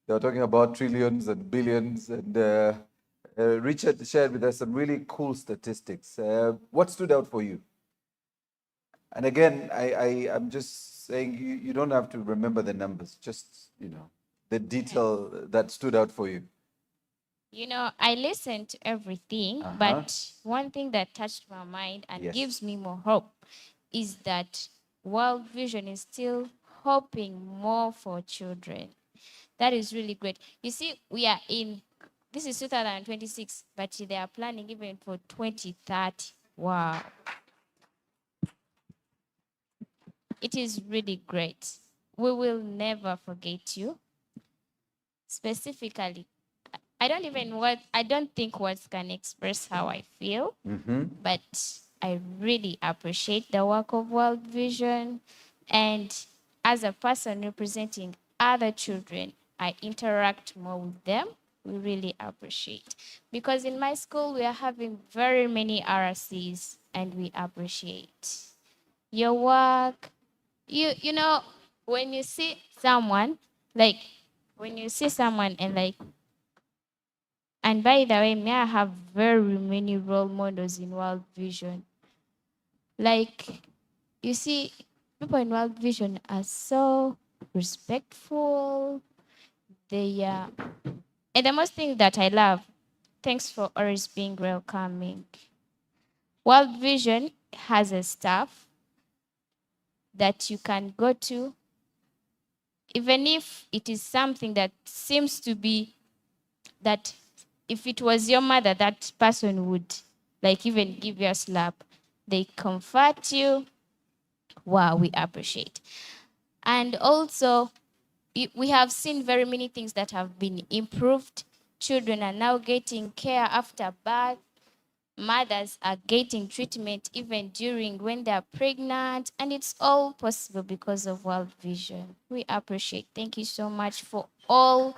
were talking about trillions and billions, and Richard shared with us some really cool statistics. What stood out for you? And again, I'm just saying you don't have to remember the numbers, just, the detail that stood out for you. I listened to everything, but one thing that touched my mind and gives me more hope is that World Vision is still hoping more for children. That is really great. You see, this is 2026, but they are planning even for 2030. Wow. It is really great. We will never forget you. Specifically, I don't think words can express how I feel, but I really appreciate the work of World Vision. And as a person representing other children, I interact more with them. We really appreciate. Because in my school, we are having very many RCs, and we appreciate your work. You know, when you see someone, and by the way, I have very many role models in World Vision. Like, you see, people in World Vision are so respectful. And the most thing that I love, thanks for always being welcoming. World Vision has a staff that you can go to, even if it is something that seems to be that if it was your mother, that person would even give you a slap. They comfort you. Wow, we appreciate. And also, we have seen very many things that have been improved. Children are now getting care after birth. Mothers are getting treatment even during when they're pregnant. And it's all possible because of World Vision. We appreciate. Thank you so much for all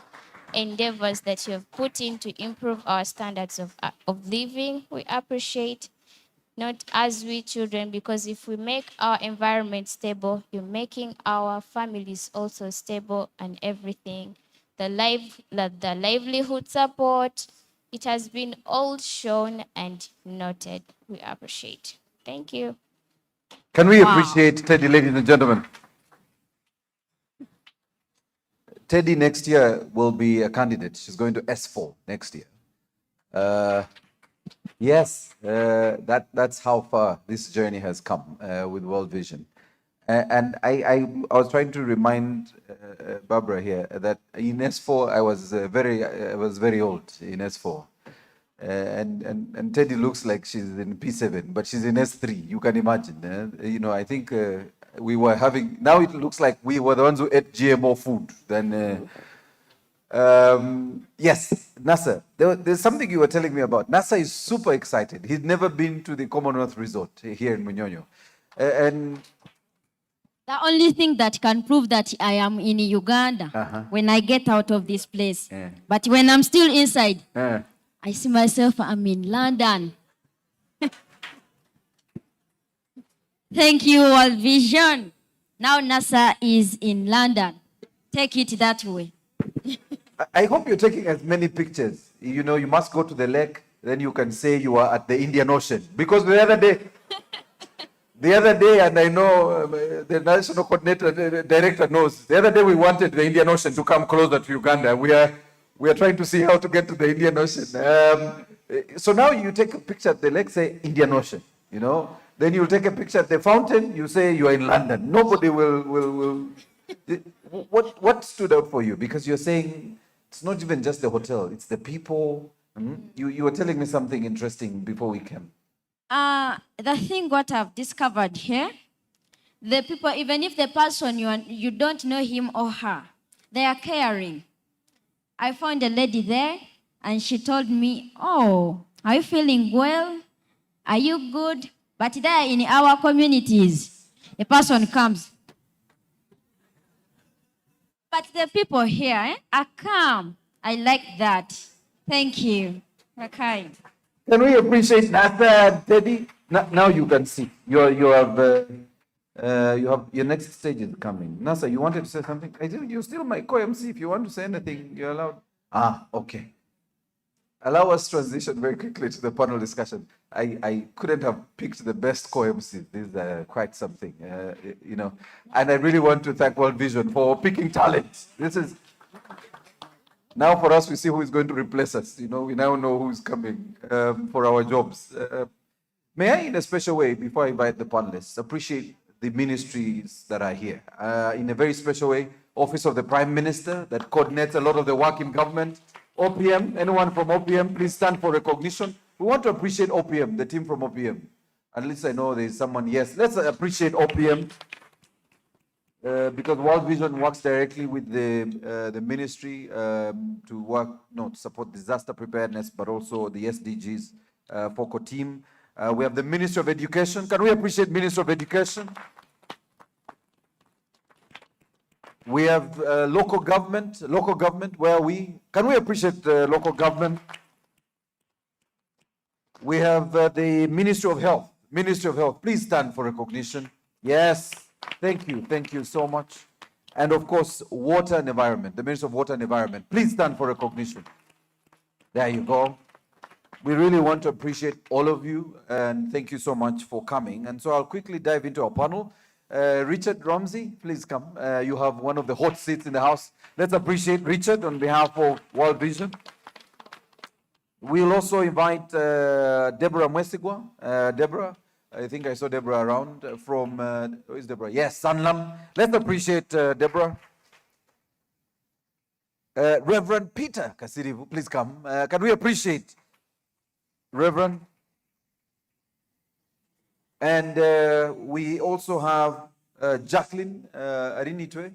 endeavors that you have put in to improve our standards of living. We appreciate, not as we children, because if we make our environment stable, you're making our families also stable and everything. The livelihood support, it has been all shown and noted. We appreciate. Thank you. Can we appreciate Teddy, ladies and gentlemen? Teddy next year will be a candidate. She's going to S4 next year. Yes, that's how far this journey has come with World Vision. And I was trying to remind Barbara here that in S4 I was very old in S4. And Teddy looks like she's in P7, but she's in S3. You can imagine. I think we were having. Now it looks like we were the ones who ate GMO food. Then, yes, Nasser. There's something you were telling me about. Nasser is super excited. He's never been to the Commonwealth Resort here in Munyonyo, and the only thing that can prove that I am in Uganda when I get out of this place. But when I'm still inside, I see myself, I'm in London. Thank you, World Vision. Now NASA is in London. Take it that way. I hope you're taking as many pictures. You must go to the lake, then you can say you are at the Indian Ocean. Because the other day, and I know the national coordinator, director knows, the other day we wanted the Indian Ocean to come closer to Uganda. We are trying to see how to get to the Indian Ocean. So now you take a picture at the lake, say Indian Ocean, Then you'll take a picture at the fountain, you say you are in London. Nobody will. What stood out for you? Because you're saying it's not even just the hotel, it's the people. You were telling me something interesting before we came. The thing what I've discovered here, the people, even if the person you don't know him or her, they are caring. I found a lady there and she told me, "Oh, are you feeling well? Are you good?" But there in our communities, a person comes. But the people here are calm. I like that. Thank you. You're kind. Can we appreciate that, Teddy? Now you can see. You have your next stage is coming. Nasa, you wanted to say something? I think you're still my co-MC. If you want to say anything, you're allowed. Okay. Allow us transition very quickly to the panel discussion. I couldn't have picked the best co-MC. This is quite something, you know. And I really want to thank World Vision for picking talent. This is now for us. We see who is going to replace us. You know, we now know who's coming for our jobs. May I, in a special way, before I invite the panelists, appreciate the ministries that are here. In a very special way, Office of the Prime Minister that coordinates a lot of the work in government. OPM, anyone from OPM, please stand for recognition. We want to appreciate OPM, the team from OPM. At least I know there's someone, yes. Let's appreciate OPM because World Vision works directly with the ministry to support disaster preparedness, but also the SDGs FOCO team. We have the Ministry of Education. Can we appreciate Ministry of Education? We have local government, where can we appreciate local government? We have the Ministry of Health. Please stand for recognition. Yes, thank you so much. And of course, Water and Environment, the Ministry of Water and Environment. Please stand for recognition. There you go. We really want to appreciate all of you and thank you so much for coming. And so I'll quickly dive into our panel. Richard Ramsey, please come. You have one of the hot seats in the house. Let's appreciate Richard on behalf of World Vision. We'll also invite Deborah Mwesigwa. Deborah, I think I saw Deborah around from, who is Deborah? Yes, Sanlam. Let's appreciate Deborah. Reverend Peter Kasirivu, please come. Can we appreciate Reverend? And we also have Jacqueline Arinitwe.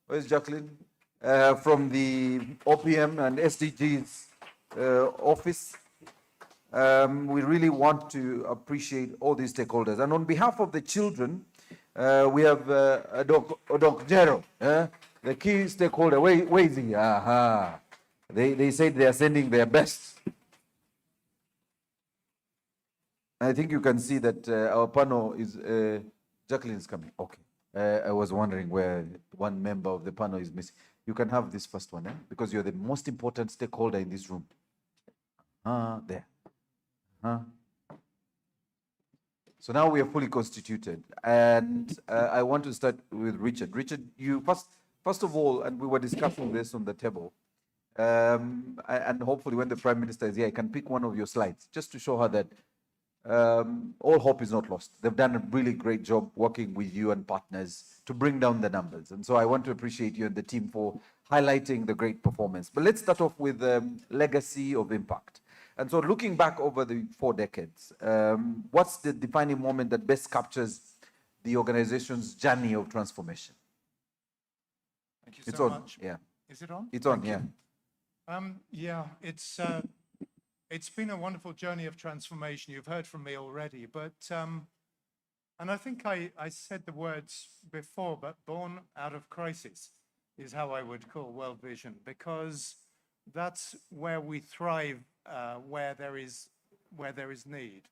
Where's Jacqueline? From the OPM and SDGs office. We really want to appreciate all these stakeholders. And on behalf of the children, we have Odok Jero, the key stakeholder. Where is he? Aha. They said they are sending their best. I think you can see that our panel is, Jacqueline is coming. Okay. I was wondering where one member of the panel is missing. You can have this first one, because you're the most important stakeholder in this room. There. So now we are fully constituted. And I want to start with Richard. Richard, you first of all, and we were discussing this on the table, and hopefully when the Prime Minister is here, I can pick one of your slides just to show her that all hope is not lost. They've done a really great job working with you and partners to bring down the numbers. And so I want to appreciate you and the team for highlighting the great performance. But let's start off with legacy of impact. And so looking back over the 4 decades, what's the defining moment that best captures the organization's journey of transformation? Thank you so much. Yeah. Is it on? It's on, yeah. Yeah, it's been a wonderful journey of transformation. You've heard from me already, but and I think I said the words before, but born out of crisis is how I would call World Vision, because that's where we thrive, where there is need.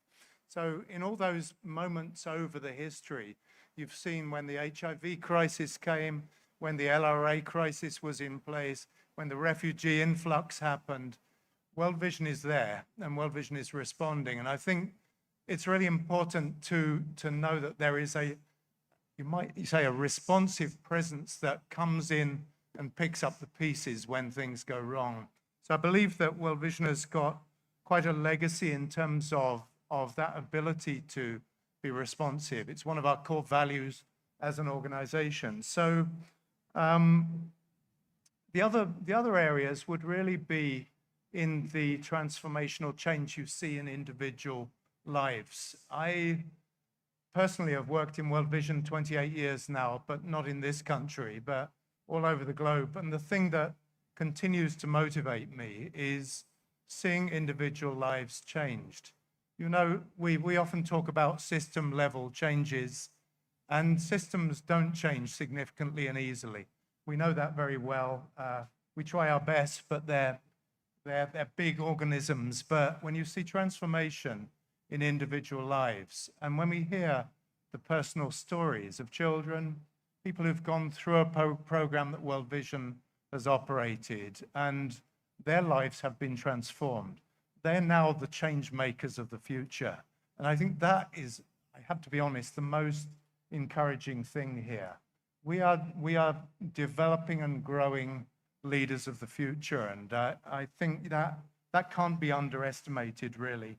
So in all those moments over the history, you've seen when the HIV crisis came, when the LRA crisis was in place, when the refugee influx happened, World Vision is there and World Vision is responding. And I think it's really important to know that there is you might say a responsive presence that comes in and picks up the pieces when things go wrong. So I believe that World Vision has got quite a legacy in terms of that ability to be responsive. It's one of our core values as an organization. So the other areas would really be in the transformational change you see in individual lives. I personally have worked in World Vision 28 years now, but not in this country, but all over the globe. And the thing that continues to motivate me is seeing individual lives changed. You know, we often talk about system level changes, and systems don't change significantly and easily. We know that very well. We try our best, but they're big organisms. But when you see transformation in individual lives, and when we hear the personal stories of children, people who've gone through a program that World Vision has operated, and their lives have been transformed, they're now the change makers of the future. And I think that is, I have to be honest, the most encouraging thing here. We are developing and growing leaders of the future, and I think that can't be underestimated, really.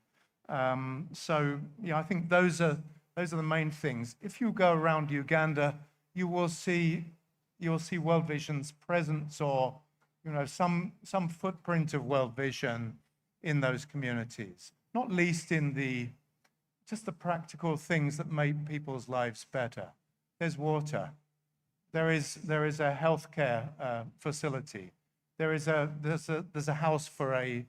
So yeah, I think those are the main things. If you go around Uganda, you will see World Vision's presence, or some footprint of World Vision in those communities, not least in just the practical things that make people's lives better. There's water. There is a healthcare facility. There's a house for a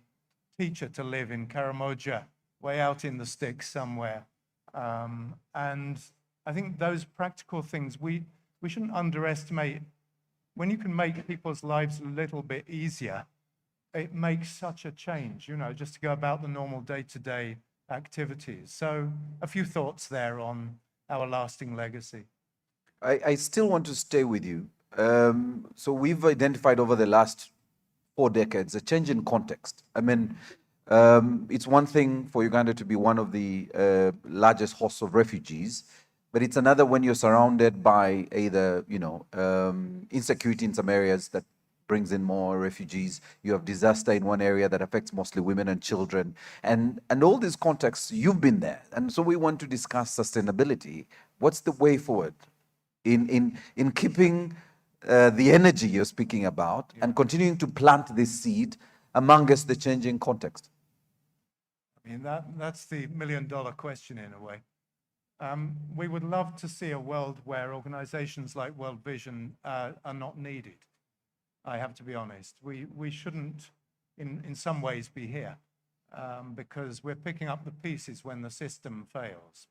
teacher to live in Karamoja, way out in the sticks somewhere. And I think those practical things, we shouldn't underestimate. When you can make people's lives a little bit easier, it makes such a change, just to go about the normal day-to-day activities. So a few thoughts there on our lasting legacy. I still want to stay with you. So we've identified over the last 4 decades a change in context. I mean, it's one thing for Uganda to be one of the largest hosts of refugees, but it's another when you're surrounded by either, insecurity in some areas that brings in more refugees. You have disaster in one area that affects mostly women and children. And all these contexts, you've been there. And so we want to discuss sustainability. What's the way forward in keeping the energy you're speaking about and continuing to plant this seed amongst the changing context? I mean, that's the million-dollar question in a way. We would love to see a world where organizations like World Vision are not needed. I have to be honest. We shouldn't, in some ways, be here because we're picking up the pieces when the system fails.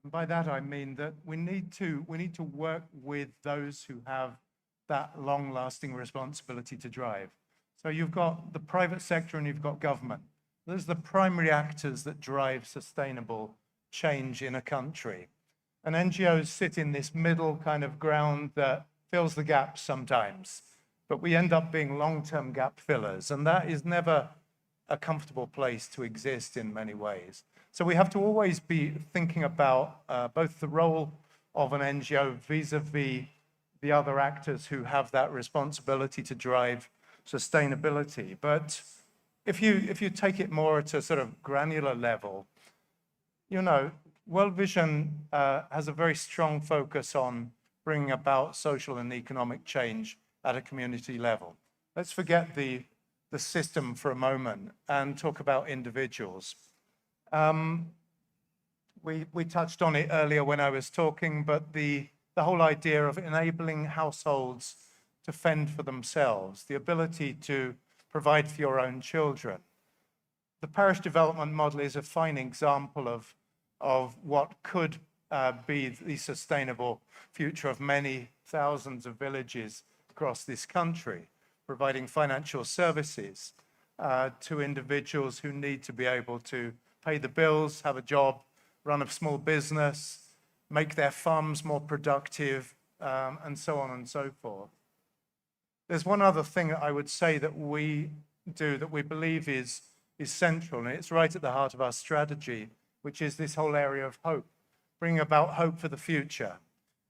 And by that I mean that we need to work with those who have that long-lasting responsibility to drive. So you've got the private sector and you've got government. Those are the primary actors that drive sustainable change in a country. And NGOs sit in this middle kind of ground that fills the gaps sometimes, but we end up being long-term gap fillers, and that is never a comfortable place to exist in many ways. So we have to always be thinking about both the role of an NGO vis-a-vis the other actors who have that responsibility to drive sustainability. But if you take it more at a sort of granular level, World Vision has a very strong focus on bringing about social and economic change at a community level. Let's forget the system for a moment and talk about individuals. We touched on it earlier when I was talking, but the whole idea of enabling households to fend for themselves, the ability to provide for your own children. The parish development model is a fine example of what could be the sustainable future of many thousands of villages across this country, providing financial services to individuals who need to be able to pay the bills, have a job, run a small business, make their farms more productive, and so on and so forth. There's one other thing that I would say that we do that we believe is central, and it's right at the heart of our strategy, which is this whole area of hope, bringing about hope for the future.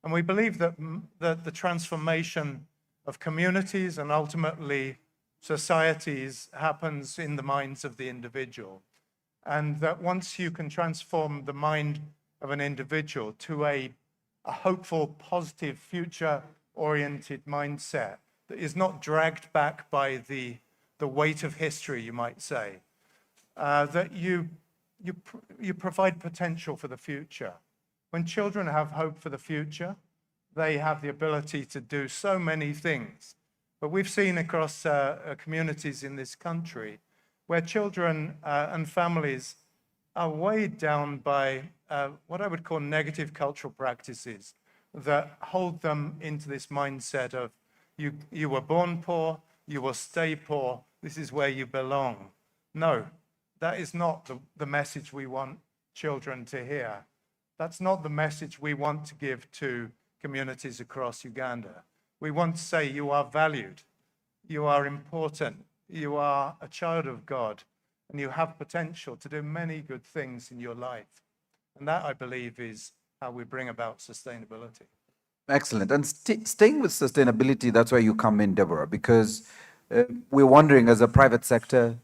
And we believe that the transformation of communities and ultimately societies happens in the minds of the individual. And that once you can transform the mind of an individual to a hopeful, positive, future-oriented mindset that is not dragged back by the weight of history, you might say, that you provide potential for the future. When children have hope for the future, they have the ability to do so many things. But we've seen across communities in this country where children and families are weighed down by what I would call negative cultural practices that hold them into this mindset of you were born poor, you will stay poor, this is where you belong. No, that is not the message we want children to hear. That's not the message we want to give to communities across Uganda. We want to say you are valued, you are important, you are a child of God, and you have potential to do many good things in your life. And that, I believe, is how we bring about sustainability. Excellent. And staying with sustainability, that's where you come in, Deborah, because we're wondering, as a private sector,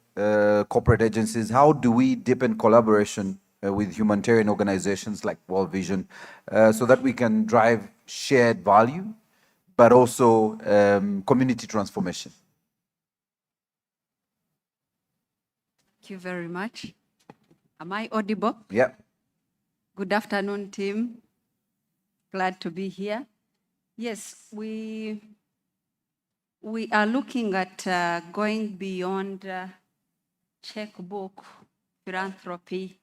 corporate agencies, how do we deepen collaboration with humanitarian organizations like World Vision so that we can drive shared value, but also community transformation? Thank you very much. Am I audible? Yeah. Good afternoon, team. Glad to be here. Yes, we are looking at going beyond checkbook philanthropy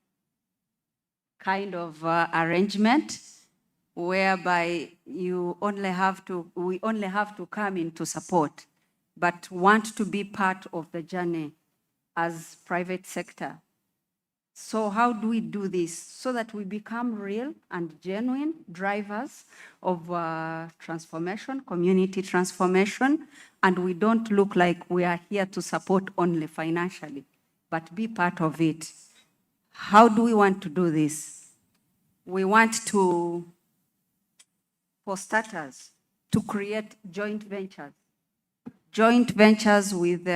kind of arrangement, whereby we only have to come in to support, but want to be part of the journey as private sector. So how do we do this? So that we become real and genuine drivers of transformation, community transformation, and we don't look like we are here to support only financially, but be part of it. How do we want to do this? We want to, for starters, to create joint ventures with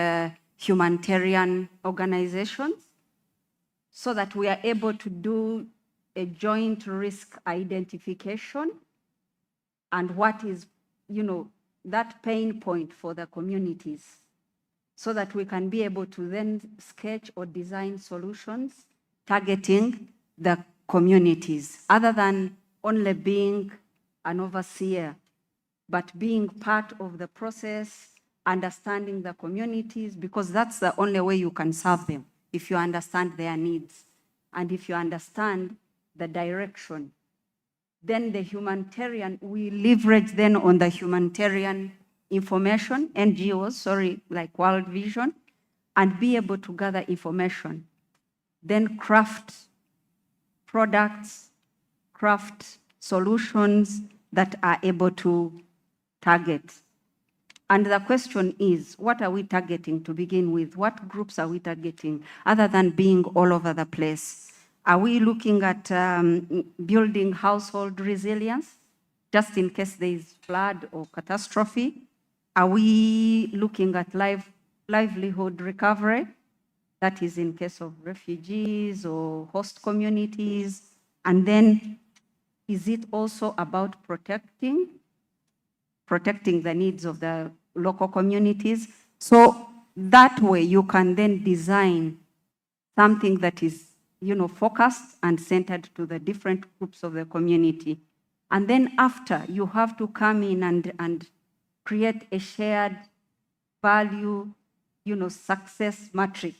humanitarian organizations, so that we are able to do a joint risk identification and what is, that pain point for the communities, so that we can be able to then sketch or design solutions targeting the communities, other than only being an overseer, but being part of the process, understanding the communities, because that's the only way you can serve them, if you understand their needs and if you understand the direction. Then the humanitarian, we leverage then on the humanitarian information, NGOs, like World Vision, and be able to gather information. Then craft products, craft solutions that are able to target. And the question is, what are we targeting to begin with? What groups are we targeting, other than being all over the place? Are we looking at building household resilience, just in case there is flood or catastrophe? Are we looking at livelihood recovery? That is in case of refugees or host communities. And then, is it also about protecting the needs of the local communities? So that way you can then design something that is, focused and centered to the different groups of the community. And then after, you have to come in and create a shared value, success matrix.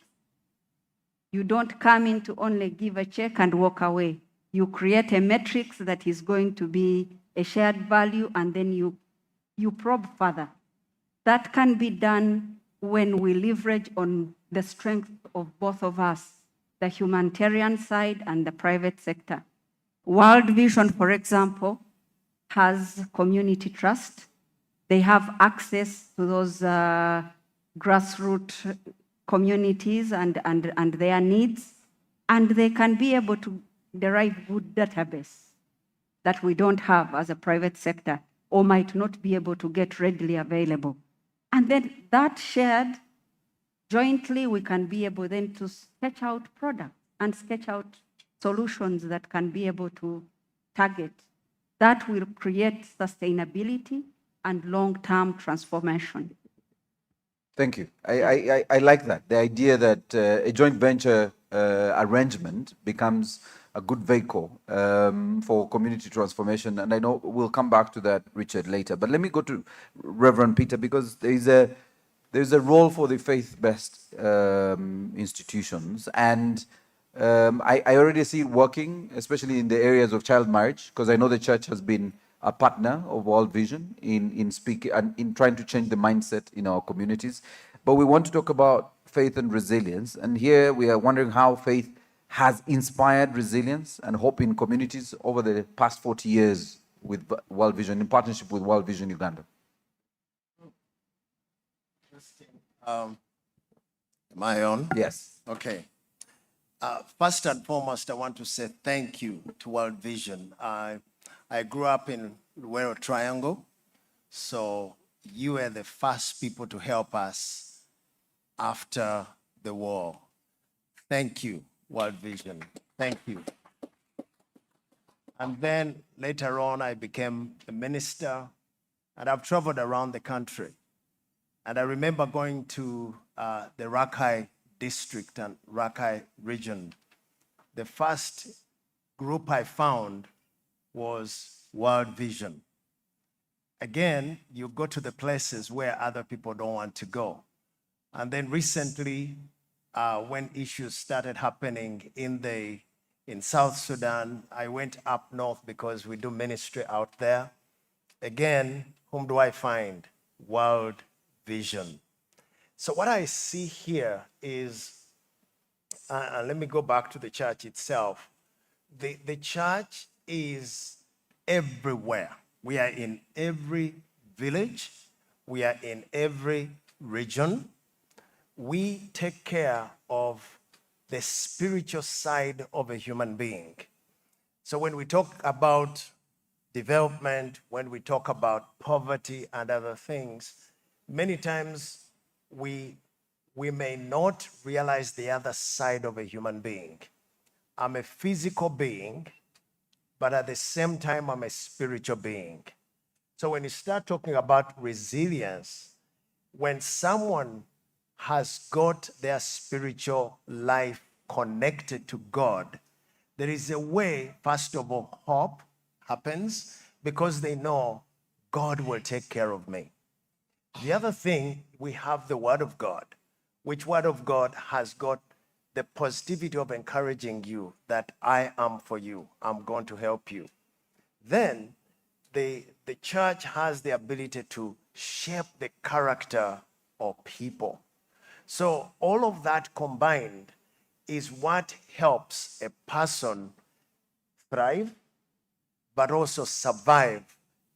You don't come in to only give a check and walk away. You create a matrix that is going to be a shared value, and then you probe further. That can be done when we leverage on the strength of both of us, the humanitarian side and the private sector. World Vision, for example, has community trust. They have access to those grassroots communities and their needs, and they can be able to derive good database that we don't have as a private sector, or might not be able to get readily available. And then that shared, jointly, we can be able then to sketch out products and sketch out solutions that can be able to target. That will create sustainability and long-term transformation. Thank you. I like that. The idea that a joint venture arrangement becomes a good vehicle for community transformation. And I know we'll come back to that, Richard, later. But let me go to Reverend Peter, because there's a role for the faith-based institutions. And I already see it working, especially in the areas of child marriage, because I know the church has been a partner of World Vision in speaking and in trying to change the mindset in our communities. But we want to talk about faith and resilience. And here we are wondering how faith has inspired resilience and hope in communities over the past 40 years with World Vision, in partnership with World Vision Uganda. Am I on? Yes. Okay. First and foremost, I want to say thank you to World Vision. I grew up in Luero Triangle, so you were the first people to help us after the war. Thank you, World Vision. Thank you. And then later on, I became a minister, and I've traveled around the country. And I remember going to the Rakai district and Rakai region. The first group I found was World Vision. Again, you go to the places where other people don't want to go. And then recently, when issues started happening in South Sudan, I went up north because we do ministry out there. Again, whom do I find? World Vision. So what I see here is, and let me go back to the church itself. The church is everywhere. We are in every village. We are in every region. We take care of the spiritual side of a human being. So when we talk about development, when we talk about poverty and other things, many times we may not realize the other side of a human being. I'm a physical being, but at the same time, I'm a spiritual being. So when you start talking about resilience, when someone has got their spiritual life connected to God, there is a way, first of all, hope happens because they know God will take care of me. The other thing, we have the Word of God, which Word of God has got the positivity of encouraging you that I am for you, I'm going to help you. Then the church has the ability to shape the character of people. So all of that combined is what helps a person thrive, but also survive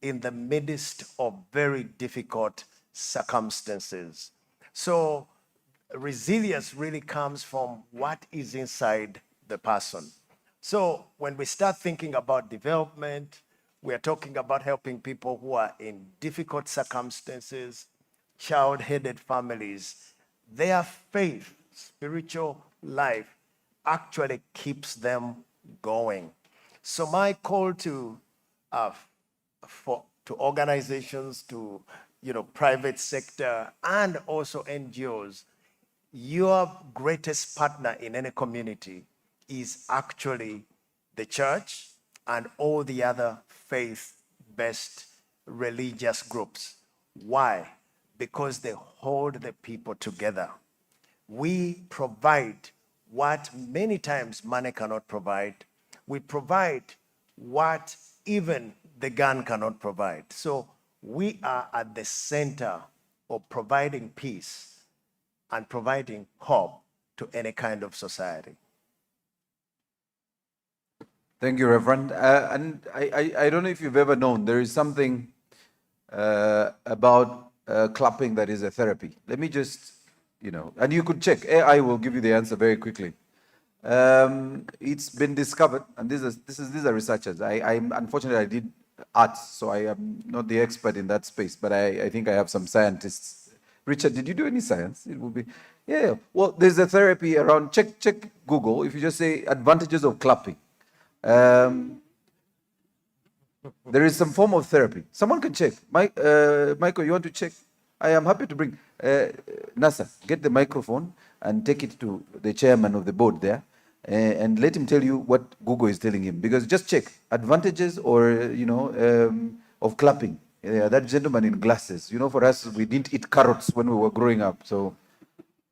in the midst of very difficult circumstances. So resilience really comes from what is inside the person. So when we start thinking about development, we are talking about helping people who are in difficult circumstances, child-headed families. Their faith, spiritual life, actually keeps them going. So my call to organizations, to private sector, and also NGOs, your greatest partner in any community is actually the church and all the other faith-based religious groups. Why? Because they hold the people together. We provide what many times money cannot provide. We provide what even the gun cannot provide. So we are at the center of providing peace and providing hope to any kind of society. Thank you, Reverend. And I don't know if you've ever known, there is something about clapping that is a therapy. Let me just, and you could check. AI will give you the answer very quickly. It's been discovered, and these are researchers. Unfortunately, I did arts, so I am not the expert in that space, but I think I have some scientists. Richard, did you do any science? It will be, yeah. Well, there's a therapy around, check Google, if you just say advantages of clapping. There is some form of therapy. Someone can check. Michael, you want to check? I am happy to bring, NASA, get the microphone and take it to the chairman of the board there and let him tell you what Google is telling him. Because just check advantages or, of clapping. Yeah, that gentleman in glasses. For us, we didn't eat carrots when we were growing up. So,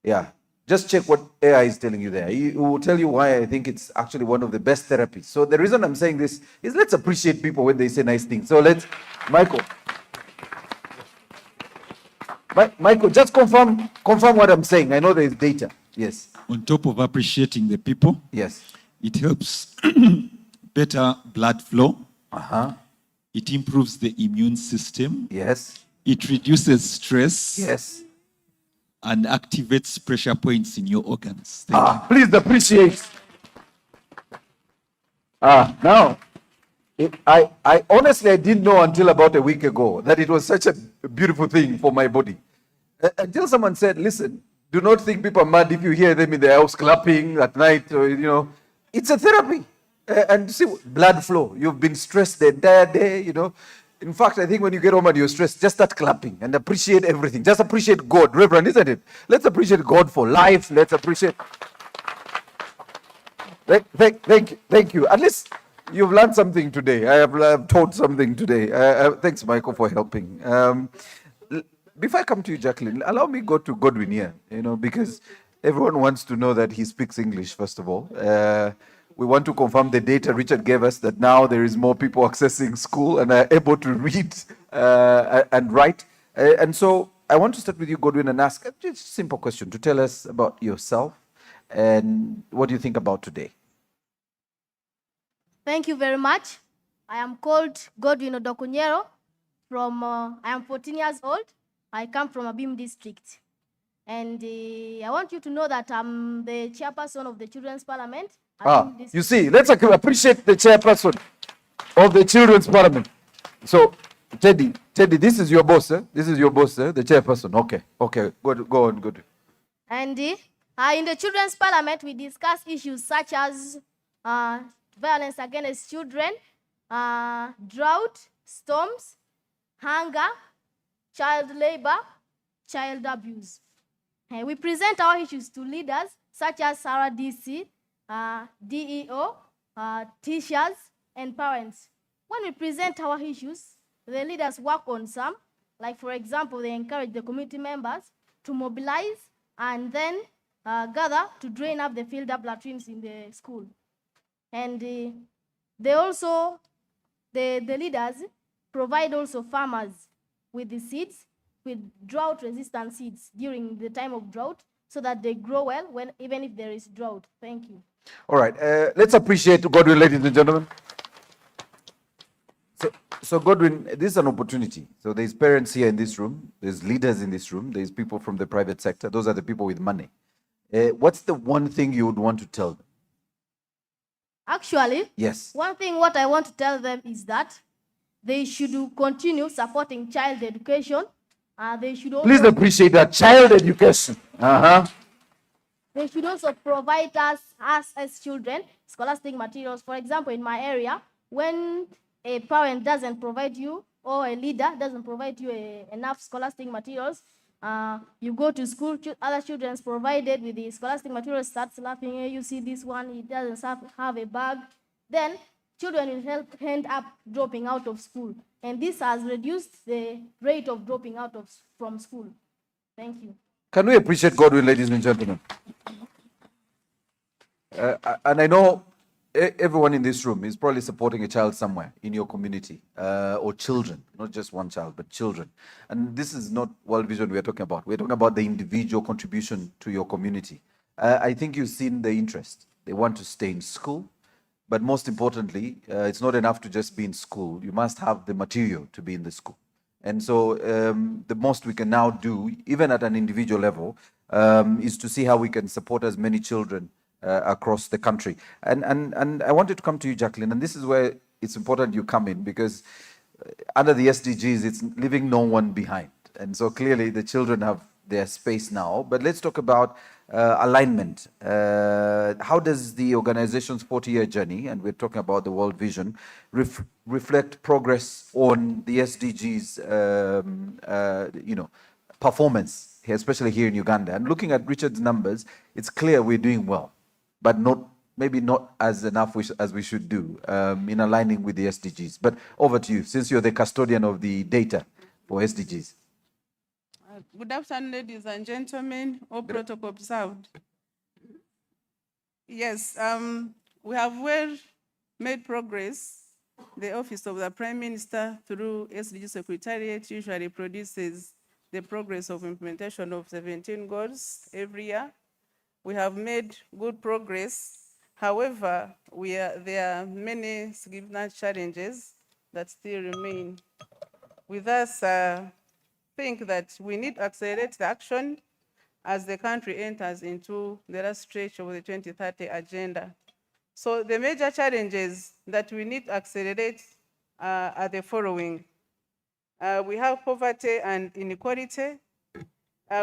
yeah. Just check what AI is telling you there. It will tell you why I think it's actually one of the best therapies. So the reason I'm saying this is let's appreciate people when they say nice things. So let's, Michael, just confirm what I'm saying. I know there is data. Yes. On top of appreciating the people, yes, it helps better blood flow. Uh-huh. It improves the immune system. Yes. It reduces stress. Yes. And activates pressure points in your organs. Please appreciate. Now, I honestly, I didn't know until about a week ago that it was such a beautiful thing for my body. Until someone said, listen, do not think people are mad if you hear them in the house clapping at night, or, it's a therapy. And see, blood flow. You've been stressed the entire day, In fact, I think when you get home and you're stressed, just start clapping and appreciate everything. Just appreciate God, Reverend, isn't it? Let's appreciate God for life. Let's appreciate. Thank you. At least you've learned something today. I have taught something today. Thanks, Michael, for helping. Before I come to you, Jacqueline, allow me go to Godwin here, because everyone wants to know that he speaks English, first of all. We want to confirm the data Richard gave us that now there is more people accessing school and are able to read and write. And so I want to start with you, Godwin, and ask just a simple question to tell us about yourself and what do you think about today? Thank you very much. I am called Godwin Odokunyero. I am 14 years old. I come from Abim district. And I want you to know that I'm the chairperson of the Children's Parliament. You see, let's appreciate the chairperson of the Children's Parliament. So, Teddy, this is your boss, eh? This is your boss, eh? The chairperson. Okay, go on, good. And in the Children's Parliament, we discuss issues such as violence against children, drought, storms, hunger, child labor, child abuse. We present our issues to leaders such as RDC, DEO, teachers, and parents. When we present our issues, the leaders work on some. Like, for example, they encourage the community members to mobilize and then gather to drain up the filled-up latrines in the school. And the leaders provide also farmers with the seeds, with drought-resistant seeds during the time of drought, so that they grow well even if there is drought. Thank you. All right, let's appreciate Godwin, ladies and gentlemen. So Godwin, this is an opportunity. So there's parents here in this room, there's leaders in this room, there's people from the private sector. Those are the people with money. What's the one thing you would want to tell them? Actually, yes. One thing what I want to tell them is that they should continue supporting child education. They should also, please appreciate that, child education. They should also provide us as children scholastic materials. For example, in my area, when a parent doesn't provide you or a leader doesn't provide you enough scholastic materials, you go to school, other children's provided with the scholastic materials, starts laughing, hey, you see this one, he doesn't have a bag. Then children will end up dropping out of school. And this has reduced the rate of dropping out from school. Thank you. Can we appreciate Godwin, ladies and gentlemen? And I know everyone in this room is probably supporting a child somewhere in your community, or children, not just one child, but children. And this is not World Vision we're talking about. We're talking about the individual contribution to your community. I think you've seen the interest. They want to stay in school, but most importantly, it's not enough to just be in school. You must have the material to be in the school. And so the most we can now do, even at an individual level, is to see how we can support as many children across the country. And I wanted to come to you, Jacqueline, and this is where it's important you come in, because under the SDGs, it's leaving no one behind. And so clearly the children have their space now, but let's talk about alignment. How does the organization's 40-year journey, and we're talking about the World Vision, reflect progress on the SDGs, performance, especially here in Uganda? And looking at Richard's numbers, it's clear we're doing well, but maybe not as enough as we should do in aligning with the SDGs. But over to you, since you're the custodian of the data for SDGs. Good afternoon, ladies and gentlemen, all protocol observed. Yes, we have well made progress. The Office of the Prime Minister through SDG Secretariat usually produces the progress of implementation of 17 goals every year. We have made good progress. However, there are many significant challenges that still remain. With us, think that we need to accelerate the action as the country enters into the last stretch of the 2030 agenda. So the major challenges that we need to accelerate are the following. We have poverty and inequality.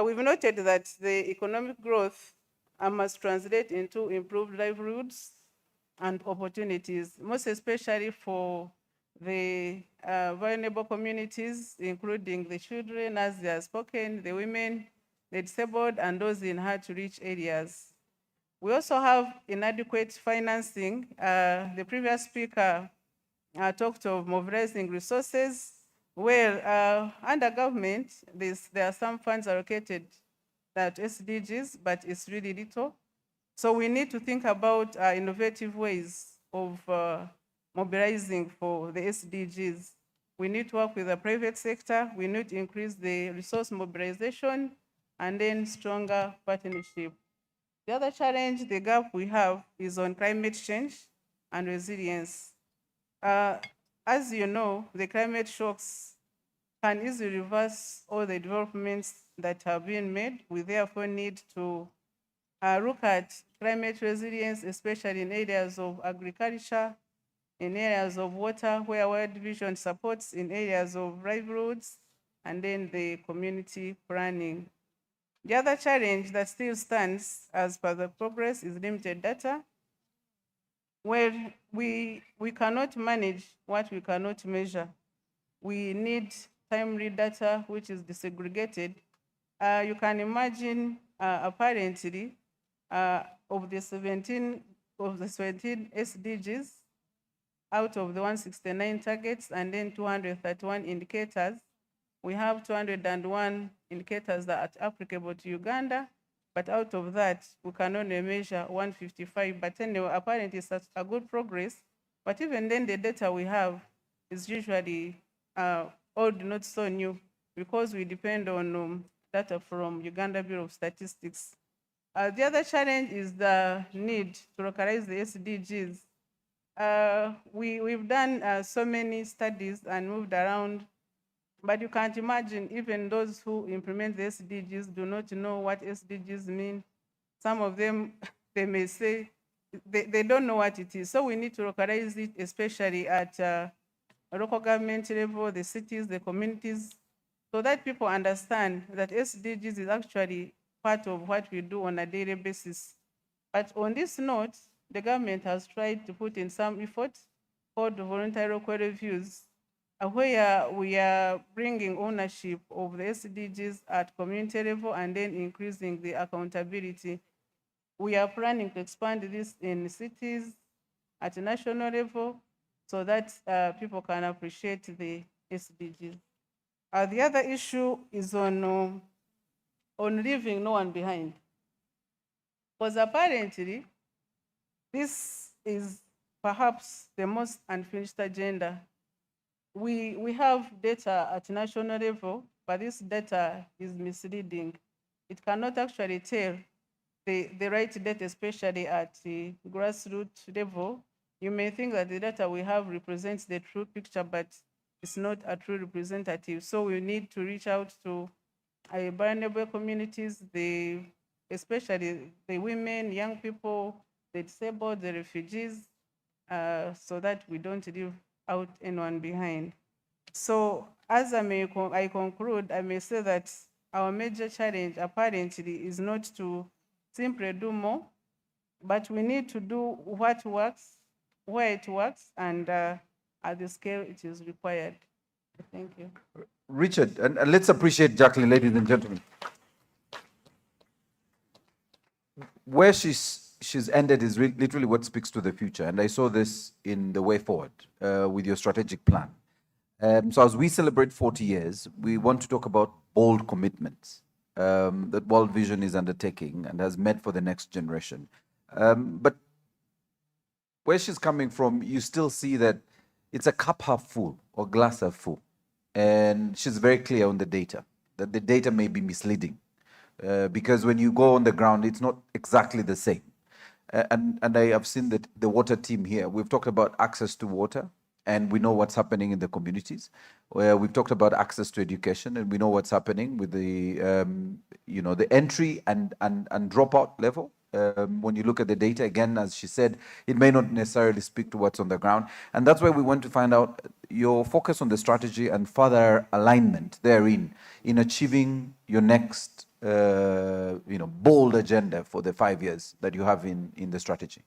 We've noted that the economic growth must translate into improved livelihoods and opportunities, most especially for the vulnerable communities, including the children, as they are spoken, the women, the disabled, and those in hard-to-reach areas. We also have inadequate financing. The previous speaker talked of mobilizing resources. Well, under government, there are some funds allocated that SDGs, but it's really little. So we need to think about innovative ways of mobilizing for the SDGs. We need to work with the private sector. We need to increase the resource mobilization and then stronger partnership. The other challenge, the gap we have, is on climate change and resilience. As you know, the climate shocks can easily reverse all the developments that have been made. We therefore need to look at climate resilience, especially in areas of agriculture, in areas of water, where World Vision supports, in areas of livelihoods, and then the community planning. The other challenge that still stands as per the progress is limited data, where we cannot manage what we cannot measure. We need timely data which is disaggregated. You can imagine apparently of the 17 SDGs, out of the 169 targets and then 231 indicators, we have 201 indicators that are applicable to Uganda, but out of that, we can only measure 155. But anyway, apparently it's a good progress. But even then, the data we have is usually old, not so new, because we depend on data from Uganda Bureau of Statistics. The other challenge is the need to localize the SDGs. We've done so many studies and moved around, but you can't imagine even those who implement the SDGs do not know what SDGs mean. Some of them, they may say, they don't know what it is. So we need to localize it, especially at local government level, the cities, the communities, so that people understand that SDGs is actually part of what we do on a daily basis. But on this note, the government has tried to put in some effort called voluntary local reviews, where we are bringing ownership of the SDGs at community level and then increasing the accountability. We are planning to expand this in cities at a national level so that people can appreciate the SDGs. The other issue is on leaving no one behind. Because apparently, this is perhaps the most unfinished agenda. We have data at national level, but this data is misleading. It cannot actually tell the right data, especially at the grassroots level. You may think that the data we have represents the true picture, but it's not a true representative. So we need to reach out to vulnerable communities, especially the women, young people, the disabled, the refugees, so that we don't leave out anyone behind. So as I conclude, I may say that our major challenge apparently is not to simply do more, but we need to do what works, where it works, and at the scale it is required. Thank you. Richard, and let's appreciate Jacqueline, ladies and gentlemen. Where she's ended is literally what speaks to the future, and I saw this in the way forward with your strategic plan. So as we celebrate 40 years, we want to talk about bold commitments that World Vision is undertaking and has made for the next generation. But where she's coming from, you still see that it's a cup half full or glass half full. And she's very clear on the data, that the data may be misleading because when you go on the ground, it's not exactly the same. And I have seen that the water team here, we've talked about access to water, and we know what's happening in the communities. Where we've talked about access to education, and we know what's happening with the, the entry and dropout level. When you look at the data, again, as she said, it may not necessarily speak to what's on the ground. And that's why we want to find out your focus on the strategy and further alignment therein in achieving your next bold agenda for the 5 years that you have in the strategy.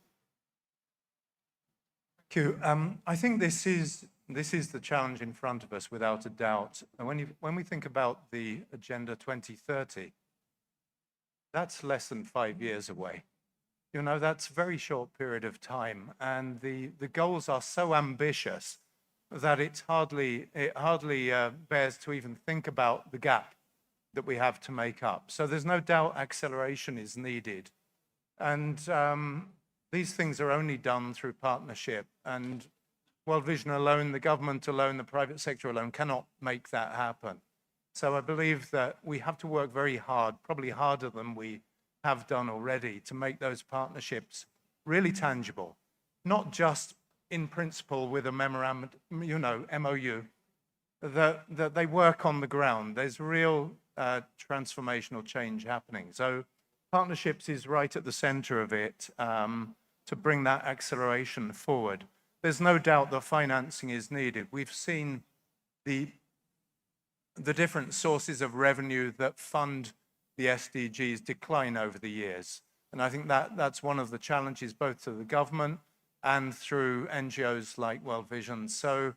Thank you. I think this is the challenge in front of us, without a doubt. And when we think about the Agenda 2030, that's less than 5 years away. That's a very short period of time, and the goals are so ambitious that it hardly bears to even think about the gap that we have to make up. So there's no doubt acceleration is needed. And these things are only done through partnership, and World Vision alone, the government alone, the private sector alone cannot make that happen. So I believe that we have to work very hard, probably harder than we have done already, to make those partnerships really tangible, not just in principle with a memorandum, MOU, that they work on the ground. There's real transformational change happening. So partnerships is right at the center of it to bring that acceleration forward. There's no doubt that financing is needed. We've seen the different sources of revenue that fund the SDGs decline over the years. And I think that's one of the challenges, both to the government and through NGOs like World Vision. So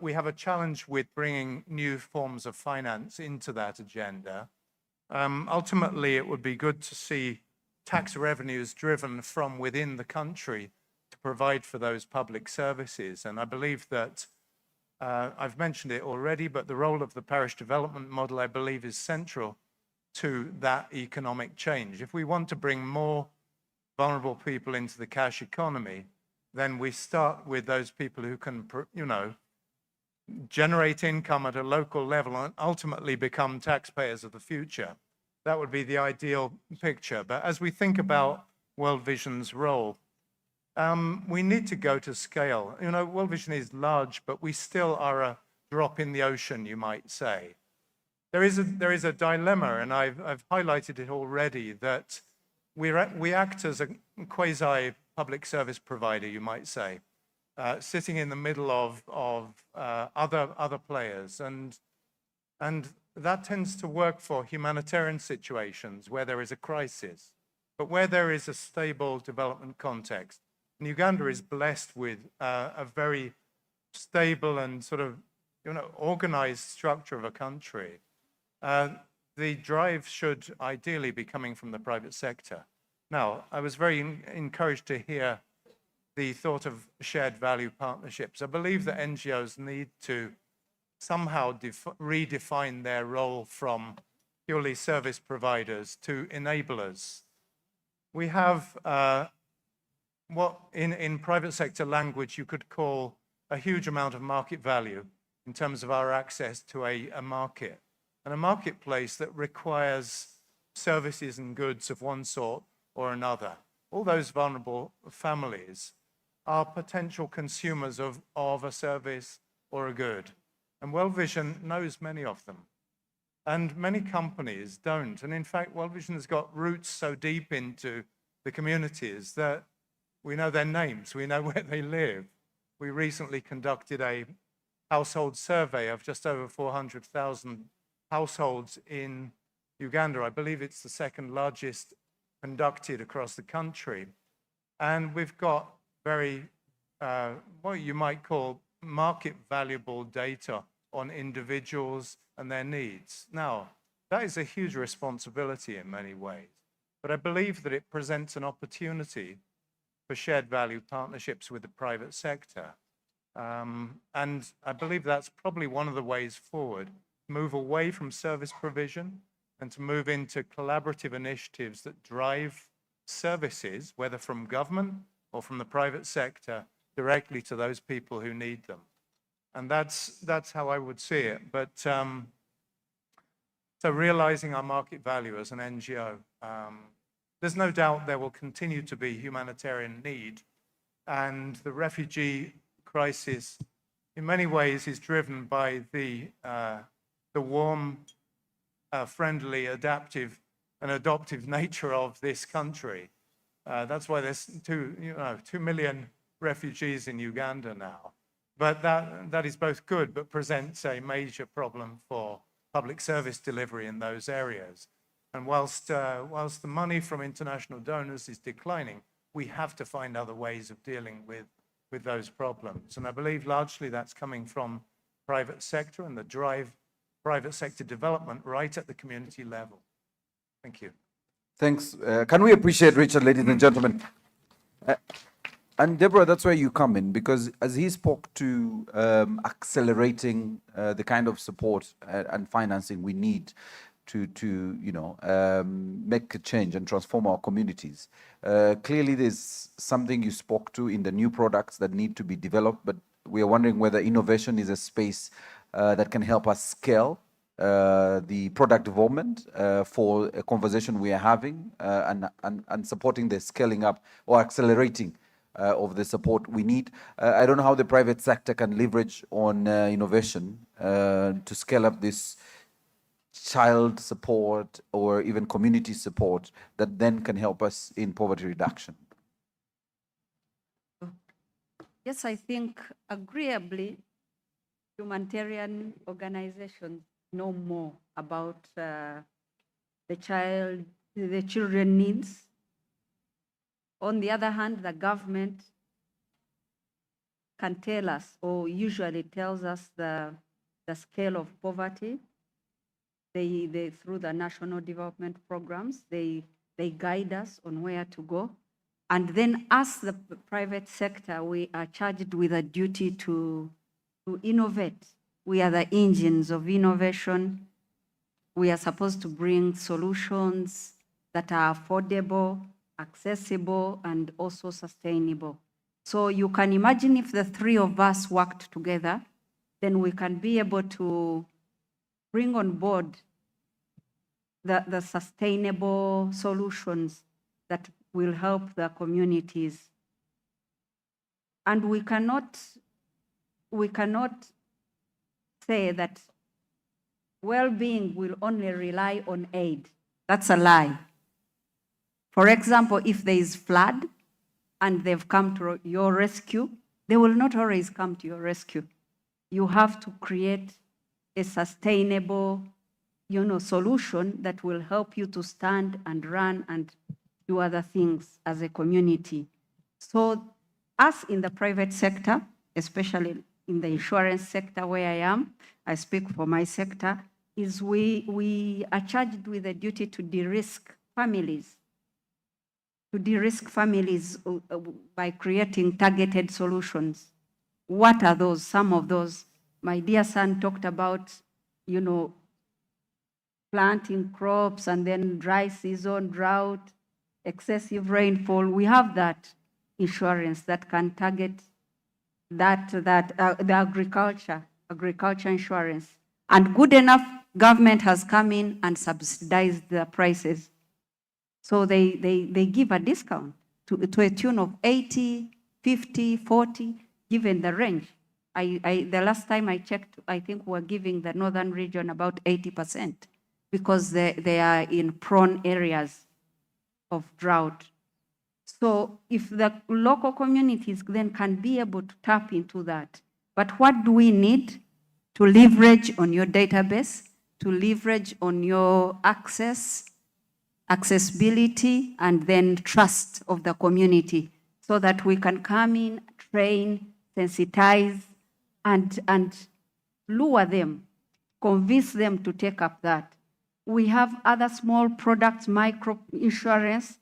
we have a challenge with bringing new forms of finance into that agenda. Ultimately, it would be good to see tax revenues driven from within the country to provide for those public services. And I believe that, I've mentioned it already, but the role of the parish development model, I believe, is central to that economic change. If we want to bring more vulnerable people into the cash economy, then we start with those people who can, generate income at a local level and ultimately become taxpayers of the future. That would be the ideal picture. But as we think about World Vision's role, we need to go to scale. World Vision is large, but we still are a drop in the ocean, you might say. There is a dilemma, and I've highlighted it already, that we act as a quasi-public service provider, you might say, sitting in the middle of other players, and that tends to work for humanitarian situations where there is a crisis, but where there is a stable development context. And Uganda is blessed with a very stable and sort of organized structure of a country. The drive should ideally be coming from the private sector. Now, I was very encouraged to hear the thought of shared value partnerships. I believe that NGOs need to somehow redefine their role from purely service providers to enablers. We have what in private sector language you could call a huge amount of market value in terms of our access to a market, and a marketplace that requires services and goods of one sort or another. All those vulnerable families are potential consumers of a service or a good. And World Vision knows many of them. And many companies don't. And in fact, World Vision has got roots so deep into the communities that we know their names, we know where they live. We recently conducted a household survey of just over 400,000 households in Uganda. I believe it's the second largest conducted across the country. And we've got very, what you might call market valuable data on individuals and their needs. Now, that is a huge responsibility in many ways, but I believe that it presents an opportunity for shared value partnerships with the private sector. And I believe that's probably one of the ways forward, move away from service provision and to move into collaborative initiatives that drive services, whether from government or from the private sector, directly to those people who need them. And that's how I would see it. But so realizing our market value as an NGO, there's no doubt there will continue to be humanitarian need, and the refugee crisis in many ways is driven by the warm, friendly, adaptive and adoptive nature of this country. That's why there's 2 million refugees in Uganda now. But that is both good, but presents a major problem for public service delivery in those areas. And whilst the money from international donors is declining, we have to find other ways of dealing with those problems. And I believe largely that's coming from private sector and the drive private sector development right at the community level. Thank you. Thanks. Can we appreciate Richard, ladies and gentlemen? And Deborah, that's where you come in, because as he spoke to accelerating the kind of support and financing we need to make a change and transform our communities. Clearly, there's something you spoke to in the new products that need to be developed, but we are wondering whether innovation is a space that can help us scale the product development for a conversation we are having and supporting the scaling up or accelerating of the support we need. I don't know how the private sector can leverage on innovation to scale up this child support or even community support that then can help us in poverty reduction. Yes, I think agreeably, humanitarian organizations know more about the children needs. On the other hand, the government can tell us, or usually tells us, the scale of poverty. They through the national development programs, they guide us on where to go. And then as the private sector, we are charged with a duty to innovate. We are the engines of innovation. We are supposed to bring solutions that are affordable, accessible, and also sustainable. So you can imagine if the three of us worked together, then we can be able to bring on board the sustainable solutions that will help the communities. And we cannot say that well-being will only rely on aid. That's a lie. For example, if there is flood and they've come to your rescue, they will not always come to your rescue. You have to create a sustainable, solution that will help you to stand and run and do other things as a community. So us in the private sector, especially in the insurance sector where I am, I speak for my sector, is we are charged with the duty to de-risk families. To de-risk families by creating targeted solutions. What are those? Some of those. My dear son talked about, planting crops and then dry season, drought, excessive rainfall. We have that insurance that can target the agriculture insurance. And good enough, government has come in and subsidized the prices. So they give a discount to a tune of 80, 50, 40, given the range. The last time I checked, I think we're giving the northern region about 80% because they are in prone areas of drought. So if the local communities then can be able to tap into that. But what do we need? To leverage on your database, to leverage on your accessibility, and then trust of the community so that we can come in, train, sensitize, and lure them, convince them to take up that. We have other small products, micro insurance,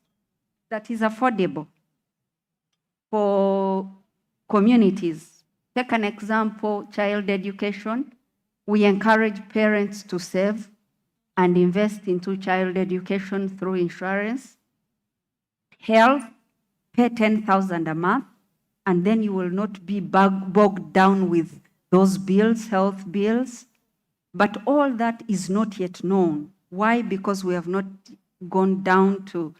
that is affordable for communities, Take an example, child education. We encourage parents to save and invest into child education through insurance. Health, pay 10,000 a month, and then you will not be bogged down with those bills, health bills. But all that is not yet known. Why? Because we have not gone down to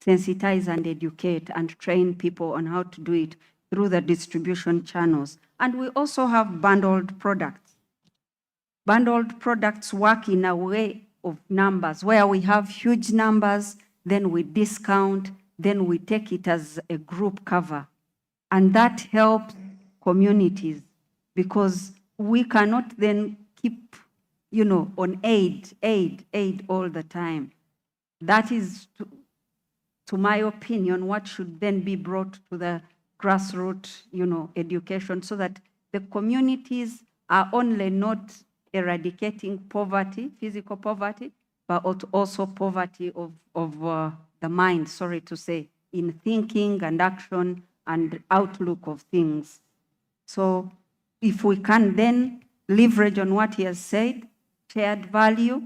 sensitize and educate and train people on how to do it through the distribution channels. And we also have bundled products. Bundled products work in a way of numbers, where we have huge numbers, then we discount, then we take it as a group cover. And that helps communities, because we cannot then keep, on aid all the time. That is, to my opinion, what should then be brought to the grassroots, education, so that the communities are only not eradicating poverty, physical poverty, but also poverty of the mind, sorry to say, in thinking and action and outlook of things. So if we can then leverage on what he has said, shared value,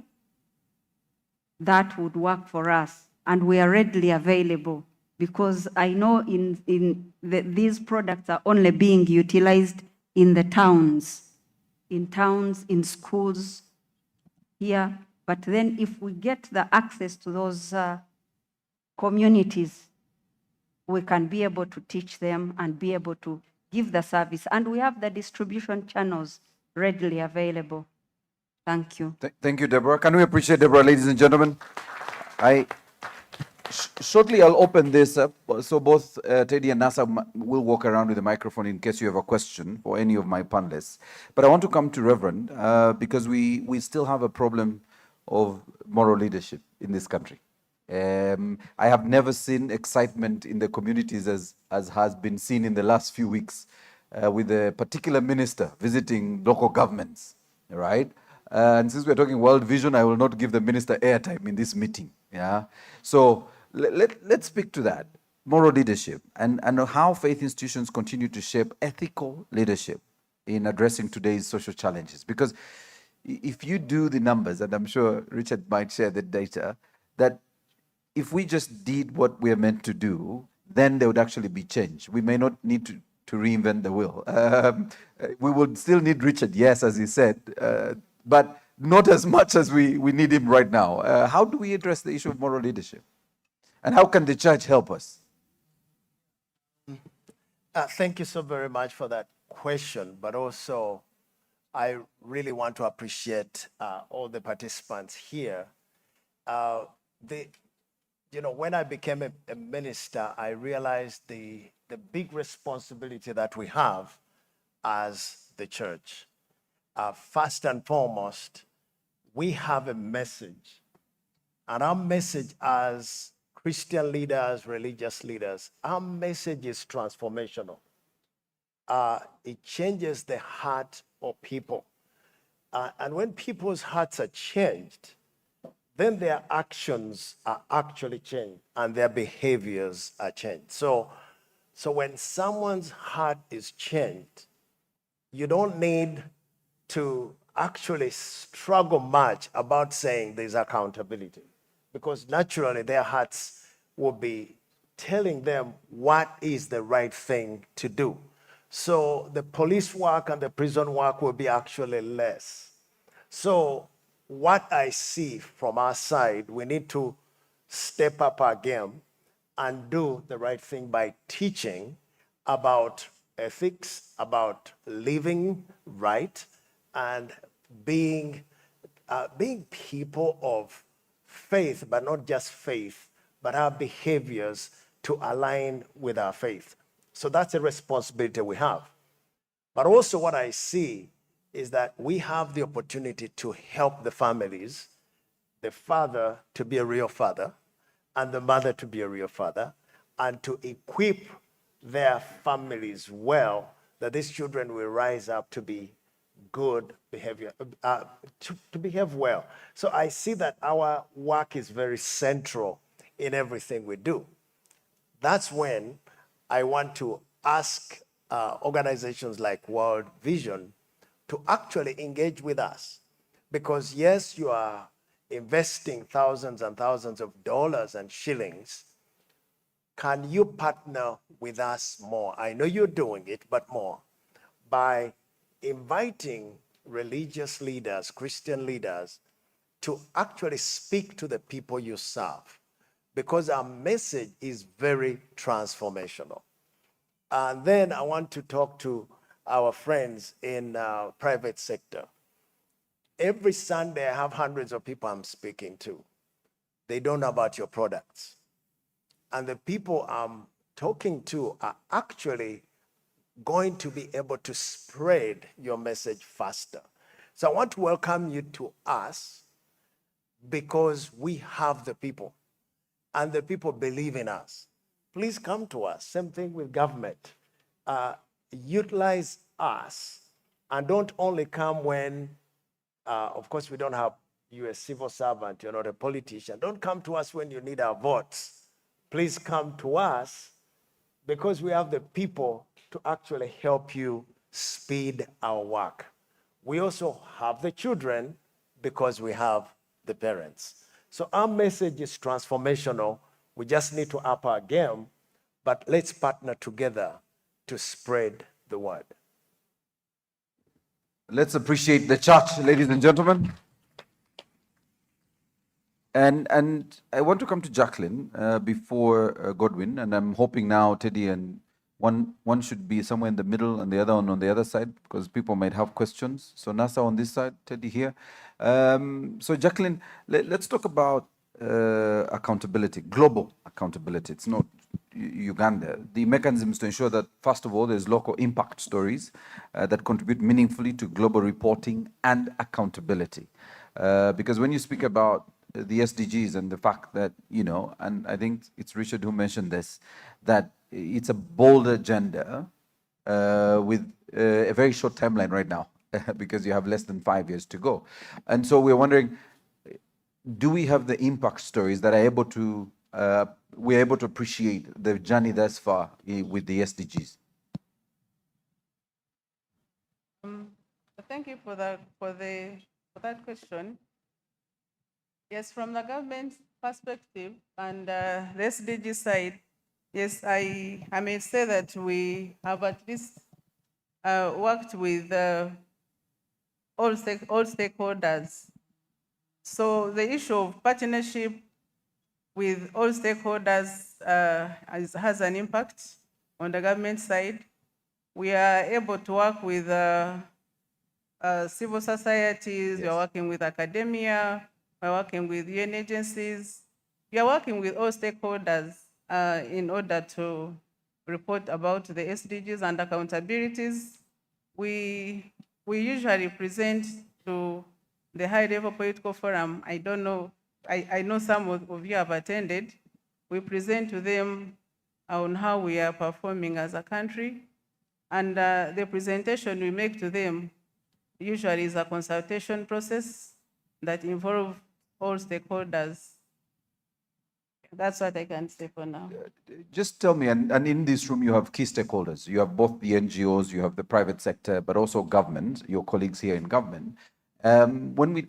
that would work for us. And we are readily available, because I know these products are only being utilized in the towns, in schools here. But then if we get the access to those communities, we can be able to teach them and be able to give the service. And we have the distribution channels readily available. Thank you. Thank you, Deborah. Can we appreciate Deborah, ladies and gentlemen? Shortly, I'll open this up. So both Teddy and Nasa will walk around with the microphone in case you have a question for any of my panelists. But I want to come to Reverend because we still have a problem of moral leadership in this country. I have never seen excitement in the communities as has been seen in the last few weeks with a particular minister visiting local governments, right? And since we're talking World Vision, I will not give the minister airtime in this meeting. Yeah. So let's speak to that, moral leadership, and how faith institutions continue to shape ethical leadership in addressing today's social challenges. Because if you do the numbers, and I'm sure Richard might share the data, that if we just did what we're meant to do, then there would actually be change. We may not need to reinvent the wheel. We would still need Richard, yes, as he said, but not as much as we need him right now. How do we address the issue of moral leadership? And how can the church help us? Thank you so very much for that question, but also I really want to appreciate all the participants here. When I became a minister, I realized the big responsibility that we have as the church. First and foremost, we have a message. And our message as Christian leaders, religious leaders, our message is transformational. It changes the heart of people. And when people's hearts are changed, then their actions are actually changed and their behaviors are changed. So when someone's heart is changed, you don't need to actually struggle much about saying there's accountability, because naturally their hearts will be telling them what is the right thing to do. So the police work and the prison work will be actually less. So what I see from our side, we need to step up our game and do the right thing by teaching about ethics, about living right, and being people of faith, but not just faith, but our behaviors to align with our faith. So that's a responsibility we have. But also what I see is that we have the opportunity to help the families, the father to be a real father, and the mother to be a real father, and to equip their families well, that these children will rise up to be good behavior, to behave well. So I see that our work is very central in everything we do. That's when I want to ask organizations like World Vision to actually engage with us. Because yes, you are investing thousands and thousands of dollars and shillings. Can you partner with us more? I know you're doing it, but more by inviting religious leaders, Christian leaders, to actually speak to the people you serve, because our message is very transformational. And then I want to talk to our friends in private sector. Every Sunday, I have hundreds of people I'm speaking to. They don't know about your products. And the people I'm talking to are actually going to be able to spread your message faster. So I want to welcome you to us because we have the people and the people believe in us. Please come to us. Same thing with government. Utilize us and don't only come when, of course, we don't have you a civil servant, you're not a politician. Don't come to us when you need our votes. Please come to us because we have the people to actually help you speed our work. We also have the children because we have the parents. So our message is transformational. We just need to up our game, but let's partner together to spread the word. Let's appreciate the church, ladies and gentlemen. And I want to come to Jacqueline before Godwin, and I'm hoping now Teddy and one should be somewhere in the middle and the other one on the other side, because people might have questions. So Nasa on this side, Teddy here. So Jacqueline, let's talk about accountability, global accountability. It's not Uganda. The mechanisms to ensure that, first of all, there's local impact stories that contribute meaningfully to global reporting and accountability. Because when you speak about the SDGs and the fact that, and I think it's Richard who mentioned this, that it's a bold agenda with a very short timeline right now, because you have less than 5 years to go. And so we're wondering, do we have the impact stories that are able to, we're able to appreciate the journey thus far with the SDGs? Thank you for that question. Yes, from the government perspective and the SDG side, yes, I may say that we have at least worked with all stakeholders. So the issue of partnership with all stakeholders has an impact on the government side. We are able to work with civil societies, we are working with academia, we're working with UN agencies. We are working with all stakeholders in order to report about the SDGs and accountabilities. We usually present to the high-level political forum. I don't know, I know some of you have attended. We present to them on how we are performing as a country. And the presentation we make to them usually is a consultation process that involves all stakeholders. That's what I can say for now. Just tell me, and in this room you have key stakeholders. You have both the NGOs, you have the private sector, but also government, your colleagues here in government. When we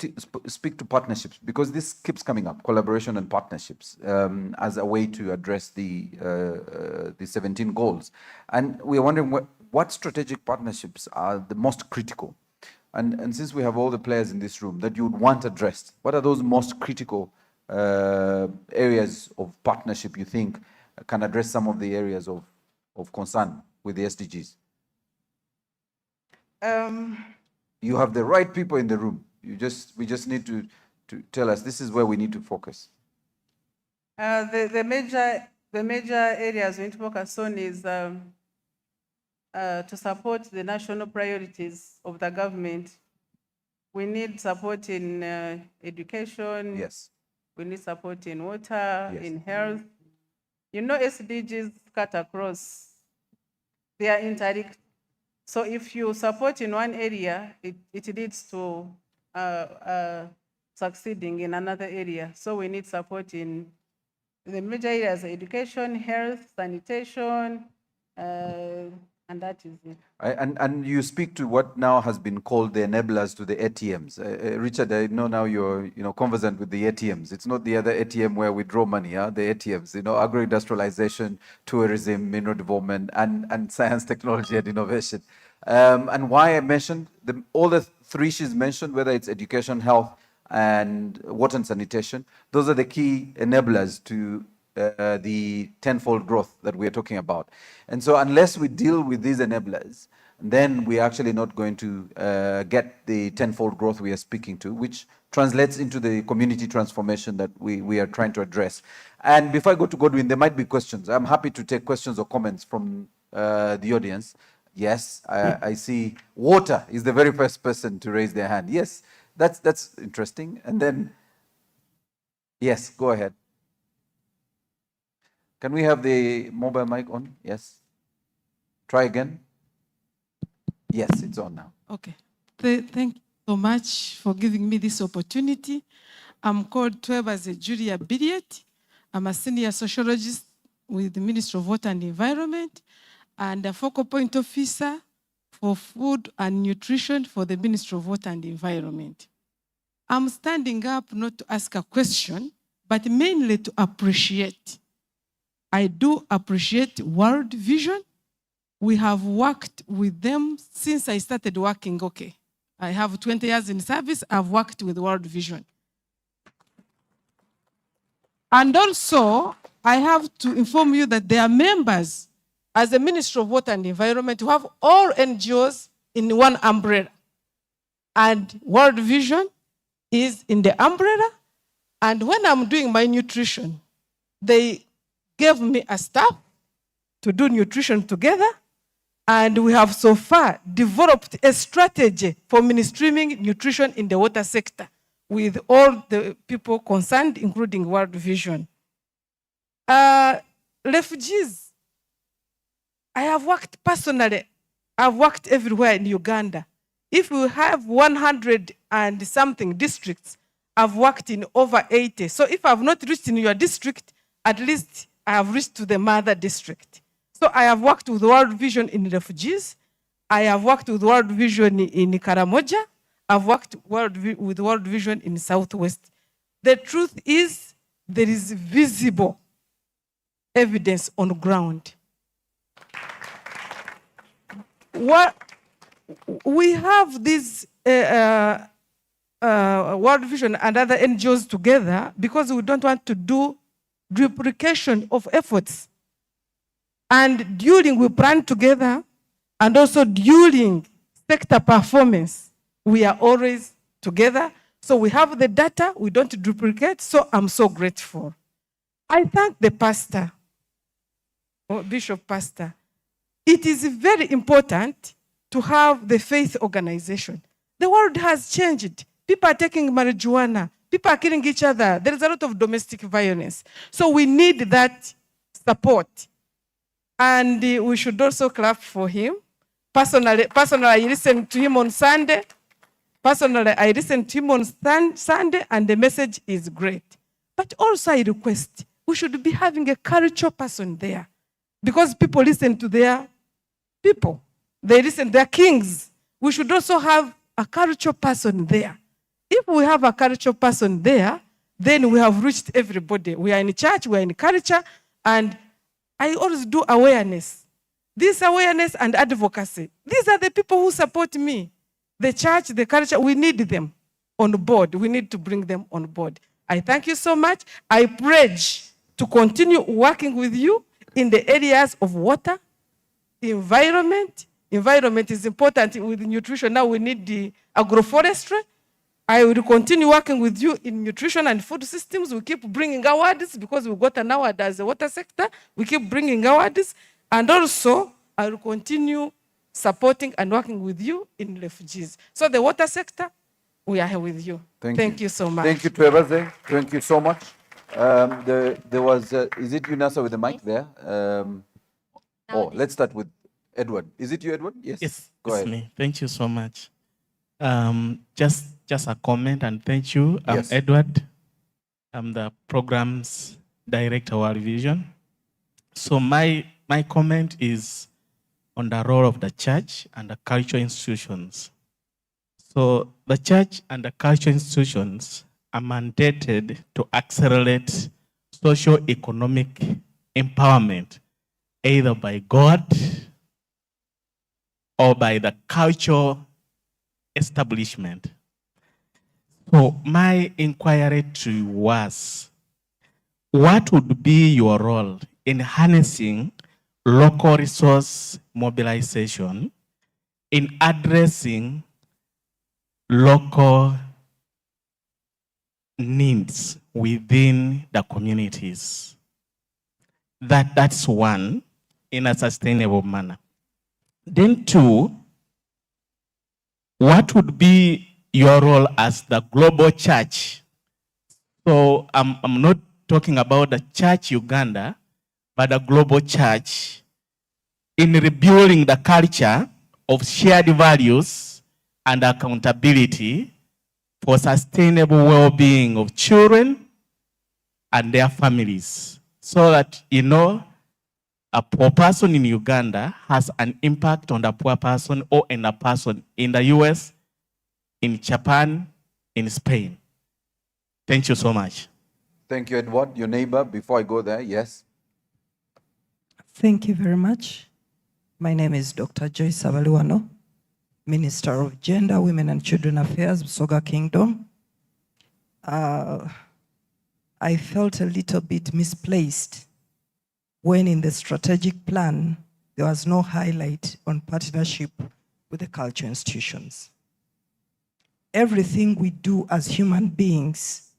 speak to partnerships, because this keeps coming up, collaboration and partnerships as a way to address the 17 goals. And we're wondering what strategic partnerships are the most critical? And since we have all the players in this room that you would want addressed, what are those most critical areas of partnership you think can address some of the areas of concern with the SDGs? You have the right people in the room. We just need to tell us this is where we need to focus. The major areas we need to focus on is to support the national priorities of the government. We need support in education. Yes. We need support in water, Yes. in health. SDGs cut across. They are interlinked. So if you support in one area, it leads to succeeding in another area. So we need support in the major areas: education, health, sanitation, And that is it. And you speak to what now has been called the enablers to the ATMs. Richard, I know now you're conversant with the ATMs. It's not the other ATM where we draw money, the ATMs, agro-industrialization, tourism, mineral development, and science, technology, and innovation. And why I mentioned all the three she's mentioned, whether it's education, health, and water and sanitation, those are the key enablers to the tenfold growth that we're talking about. And so unless we deal with these enablers, then we're actually not going to get the tenfold growth we are speaking to, which translates into the community transformation that we are trying to address. And before I go to Godwin, there might be questions. I'm happy to take questions or comments from the audience. Yes, I see water is the very first person to raise their hand. Yes, that's interesting. And then, yes, go ahead. Can we have the mobile mic on? Yes. Try again. Yes, it's on now. Okay. Thank you so much for giving me this opportunity. I'm called Twebaze Julia Billiet. I'm a senior sociologist with the Ministry of Water and Environment and a focal point officer for food and nutrition for the Ministry of Water and Environment. I'm standing up not to ask a question, but mainly to appreciate. I do appreciate World Vision. We have worked with them since I started working. Okay, I have 20 years in service. I've worked with World Vision. And also, I have to inform you that there are members, as the Ministry of Water and Environment, who have all NGOs in one umbrella. And World Vision is in the umbrella. And when I'm doing my nutrition, they gave me a staff to do nutrition together, and we have so far developed a strategy for mainstreaming nutrition in the water sector with all the people concerned, including World Vision. Refugees, I have worked personally. I've worked everywhere in Uganda. If we have 100 and something districts, I've worked in over 80. So if I've not reached in your district, at least I have reached to the mother district. So I have worked with World Vision in refugees. I have worked with World Vision in Karamoja. I've worked with World Vision in Southwest. The truth is, there is visible evidence on the ground. We have this World Vision and other NGOs together because we don't want to do duplication of efforts. And during we plan together, and also during sector performance, we are always together. So we have the data, we don't duplicate, so I'm so grateful. I thank the pastor, or Bishop Pastor. It is very important to have the faith organization. The world has changed. People are taking marijuana. People are killing each other. There is a lot of domestic violence. So we need that support. And we should also clap for him. Personally, I listened to him on Sunday. Personally, I listened to him on Sunday, and the message is great. But also I request, we should be having a cultural person there. Because people listen to their people. They listen to their kings. We should also have a cultural person there. If we have a cultural person there, then we have reached everybody. We are in church, we are in culture, and I always do awareness. This awareness and advocacy, these are the people who support me. The church, the culture, we need them on board. We need to bring them on board. I thank you so much. I pledge to continue working with you in the areas of water, environment. Environment is important with nutrition. Now we need the agroforestry. I will continue working with you in nutrition and food systems. We keep bringing awards because we've got an award as a water sector. We keep bringing awards. And also, I will continue supporting and working with you in refugees. So the water sector, we are here with you. Thank you so much. Thank you, Twebaze. Thank you so much. There was, is it you, Nasa, with the mic there? Let's start with Edward. Is it you, Edward? Yes. Yes, Go it's ahead. me. Thank you so much. Just a comment and thank you. I'm Yes. Edward. I'm the programs director of World Vision. So my comment is on the role of the church and the cultural institutions. So the church and the cultural institutions are mandated to accelerate socio-economic empowerment, either by God or by the cultural establishment. So my inquiry to you was, what would be your role in harnessing local resource mobilization in addressing local needs within the communities? That's one, in a sustainable manner. Then two, what would be your role as the global church? So I'm not talking about the church Uganda, but the global church in rebuilding the culture of shared values and accountability for sustainable well-being of children and their families, so that, a poor person in Uganda has an impact on the poor person or in a person in the US, in Japan, in Spain. Thank you so much. Thank you, Edward. Your neighbor, before I go there, yes. Thank you very much. My name is Dr. Joyce Abaluano, Minister of Gender, Women and Children Affairs, Busoga Kingdom. I felt a little bit misplaced when in the strategic plan, there was no highlight on partnership with the cultural institutions. Everything we do as human beings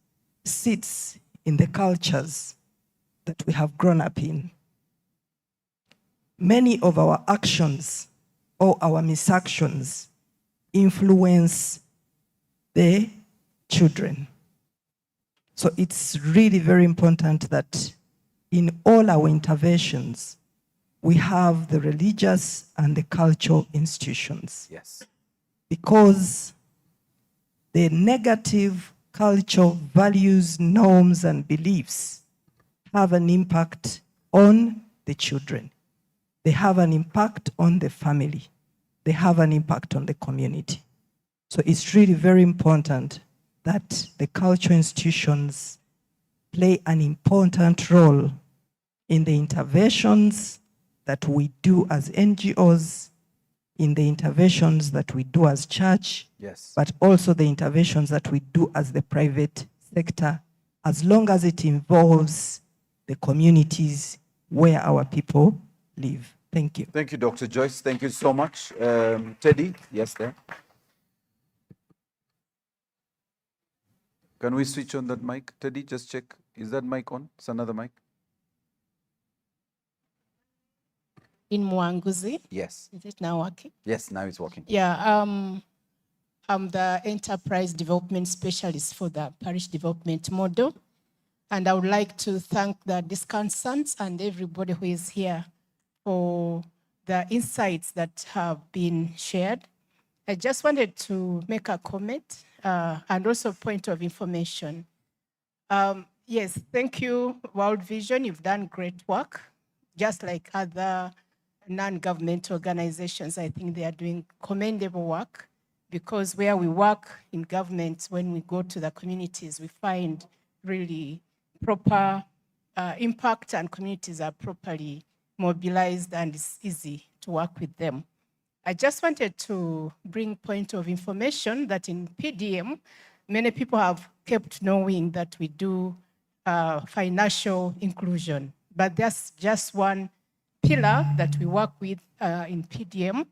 sits in the cultures that we have grown up in. Many of our actions or our misactions influence the children. So it's really very important that in all our interventions, we have the religious and the cultural institutions. Yes. Because the negative cultural values, norms, and beliefs have an impact on the children. They have an impact on the family. They have an impact on the community. So it's really very important that the cultural institutions play an important role in the interventions that we do as NGOs, in the interventions that we do as church, yes, but also the interventions that we do as the private sector, as long as it involves the communities where our people live. Thank you. Thank you, Dr. Joyce. Thank you so much. Teddy, yes, there. Can we switch on that mic? Teddy, just check. Is that mic on? It's another mic. In Mwanguzi. Yes. Is it now working? Yes, now it's working. Yeah, I'm the enterprise development specialist for the parish development model. And I would like to thank the discussants and everybody who is here for the insights that have been shared. I just wanted to make a comment and also a point of information. Yes, thank you, World Vision. You've done great work, just like other non-government organizations. I think they are doing commendable work, because where we work in government, when we go to the communities, we find really proper impact, and communities are properly mobilized, and it's easy to work with them. I just wanted to bring point of information that in PDM, many people have kept knowing that we do financial inclusion, but there's just one pillar that we work with in PDM.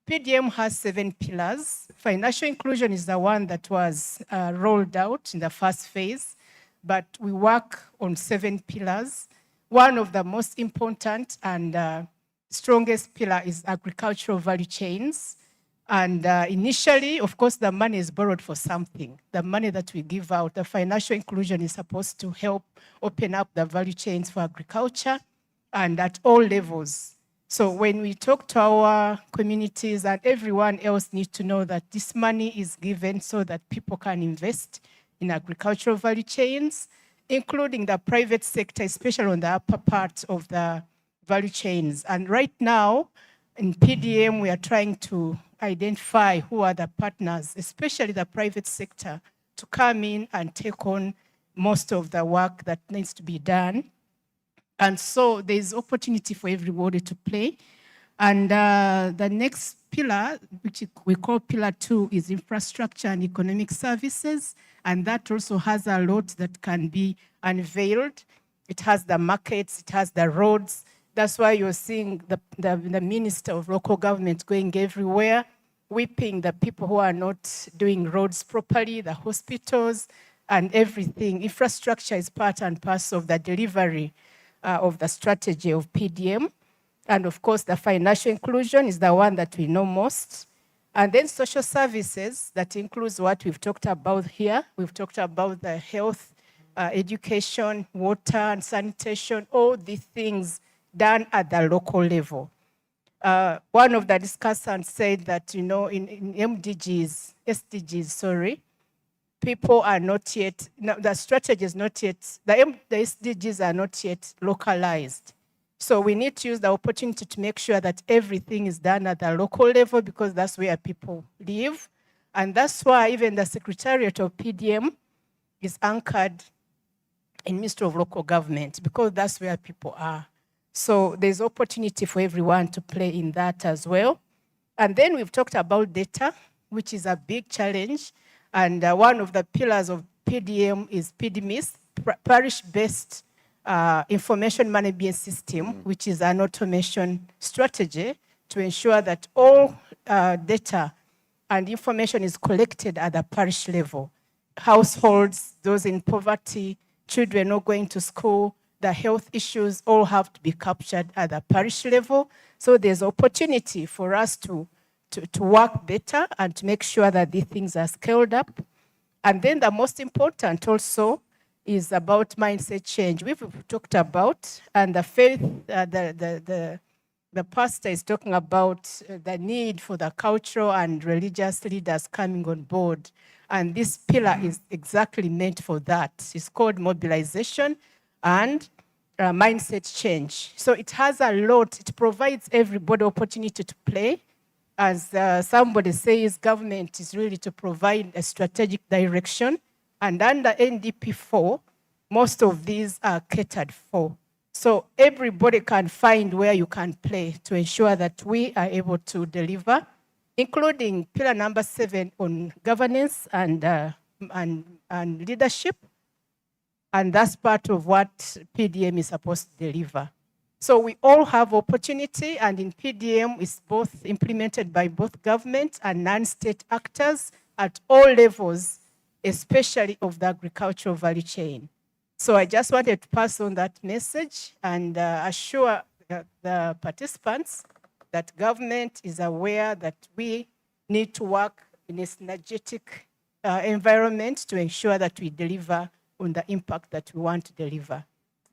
PDM has 7 pillars. Financial inclusion is the one that was rolled out in the first phase, but we work on 7 pillars. One of the most important and strongest pillar is agricultural value chains. And initially, of course, the money is borrowed for something. The money that we give out, the financial inclusion is supposed to help open up the value chains for agriculture and at all levels. So when we talk to our communities, and everyone else needs to know that this money is given so that people can invest in agricultural value chains, including the private sector, especially on the upper part of the value chains. And right now, in PDM, we are trying to identify who are the partners, especially the private sector, to come in and take on most of the work that needs to be done. And so there's opportunity for everybody to play. And the next pillar, which we call pillar 2, is infrastructure and economic services. And that also has a lot that can be unveiled. It has the markets, it has the roads. That's why you're seeing the Minister of Local Government going everywhere, whipping the people who are not doing roads properly, the hospitals, and everything. Infrastructure is part and parcel of the delivery of the strategy of PDM. And of course, the financial inclusion is the one that we know most. And then social services, that includes what we've talked about here. We've talked about the health, education, water and sanitation, all these things done at the local level. One of the discussants said that, in SDGs, people are not yet, the strategy is not yet, the SDGs are not yet localized. So we need to use the opportunity to make sure that everything is done at the local level, because that's where people live. And that's why even the Secretariat of PDM is anchored in Ministry of Local Government, because that's where people are. So there's opportunity for everyone to play in that as well. And then we've talked about data, which is a big challenge. And one of the pillars of PDM is PDMIS, Parish-Based Information Management System, which is an automation strategy to ensure that all data and information is collected at the parish level. Households, those in poverty, children not going to school, the health issues all have to be captured at the parish level. So there's opportunity for us to work better and to make sure that these things are scaled up. And then the most important also is about mindset change. We've talked about, and the faith, the pastor is talking about the need for the cultural and religious leaders coming on board. And this pillar is exactly meant for that. It's called mobilization and mindset change. So it has a lot, it provides everybody opportunity to play. As somebody says, government is really to provide a strategic direction. And under NDP 4, most of these are catered for. So everybody can find where you can play to ensure that we are able to deliver, including pillar number 7 on governance and leadership. And that's part of what PDM is supposed to deliver. So we all have opportunity, and in PDM, it's both implemented by both government and non-state actors at all levels, especially of the agricultural value chain. So I just wanted to pass on that message and assure the participants that government is aware that we need to work in a synergetic environment to ensure that we deliver on the impact that we want to deliver.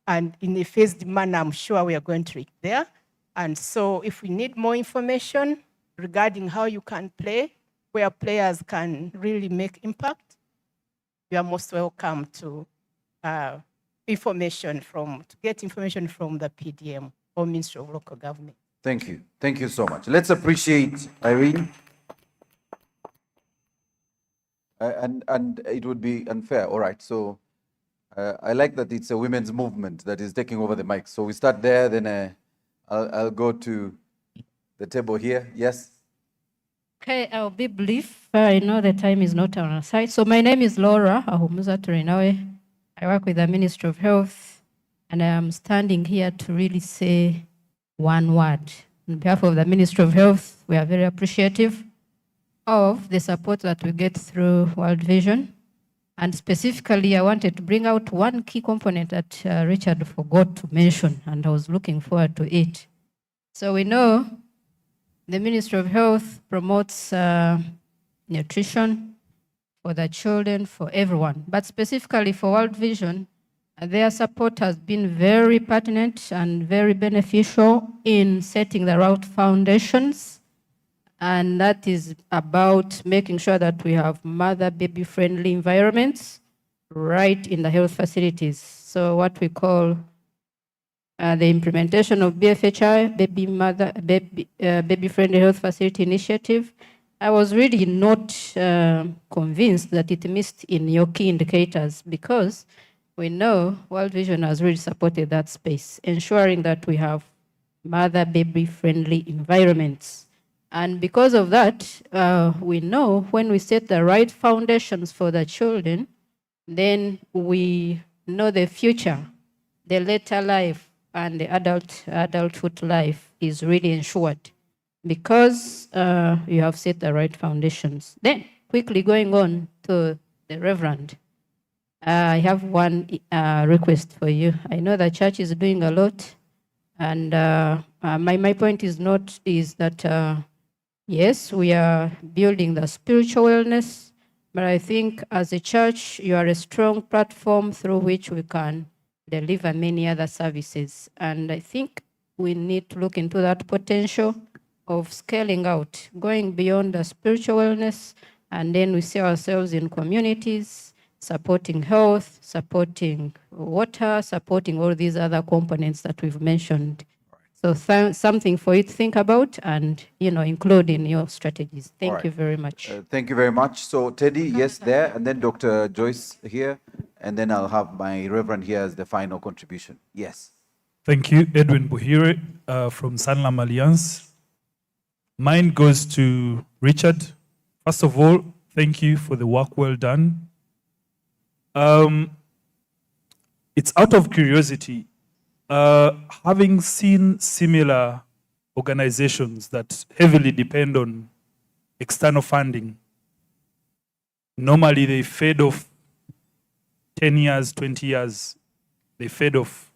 And in a phased manner, I'm sure we are going to reach there. And so if we need more information regarding how you can play, where players can really make impact, you are most welcome to get information from the PDM or Ministry of Local Government. Thank you. Thank you so much. Let's appreciate Irene. And it would be unfair. All right. So I like that it's a women's movement that is taking over the mic. So we start there, then I'll go to the table here. Yes? Okay, I'll be brief. I know the time is not on our side. So my name is Laura Ahumuza Turinawe. I work with the Ministry of Health, and I am standing here to really say one word. On behalf of the Ministry of Health, we are very appreciative of the support that we get through World Vision. And specifically, I wanted to bring out one key component that Richard forgot to mention, and I was looking forward to it. So we know the Ministry of Health promotes nutrition for the children, for everyone. But specifically for World Vision, their support has been very pertinent and very beneficial in setting the right foundations. And that is about making sure that we have mother-baby friendly environments right in the health facilities. So what we call the implementation of BFHI, baby-friendly health facility initiative. I was really not convinced that it missed in your key indicators because we know World Vision has really supported that space, ensuring that we have mother-baby-friendly environments. And because of that, we know when we set the right foundations for the children, then we know the future, the later life, and the adulthood life is really ensured because you have set the right foundations. Then, quickly going on to the Reverend, I have one request for you. I know the church is doing a lot, and my point is that yes, we are building the spiritual wellness, but I think as a church, you are a strong platform through which we can deliver many other services. And I think we need to look into that potential of scaling out, going beyond the spiritual wellness, and then we see ourselves in communities, supporting health, supporting water, supporting all these other components that we've mentioned. So something for you to think about and, include in your strategies. Thank you very much. Thank you very much. So Teddy, yes, there, and then Dr. Joyce here, and then I'll have my Reverend here as the final contribution. Yes. Thank you, Edwin Buhire from Sanlam Alliance. Mine goes to Richard. First of all, thank you for the work well done. It's out of curiosity, having seen similar organizations that heavily depend on external funding, normally they fade off 10 years, 20 years, they fade off.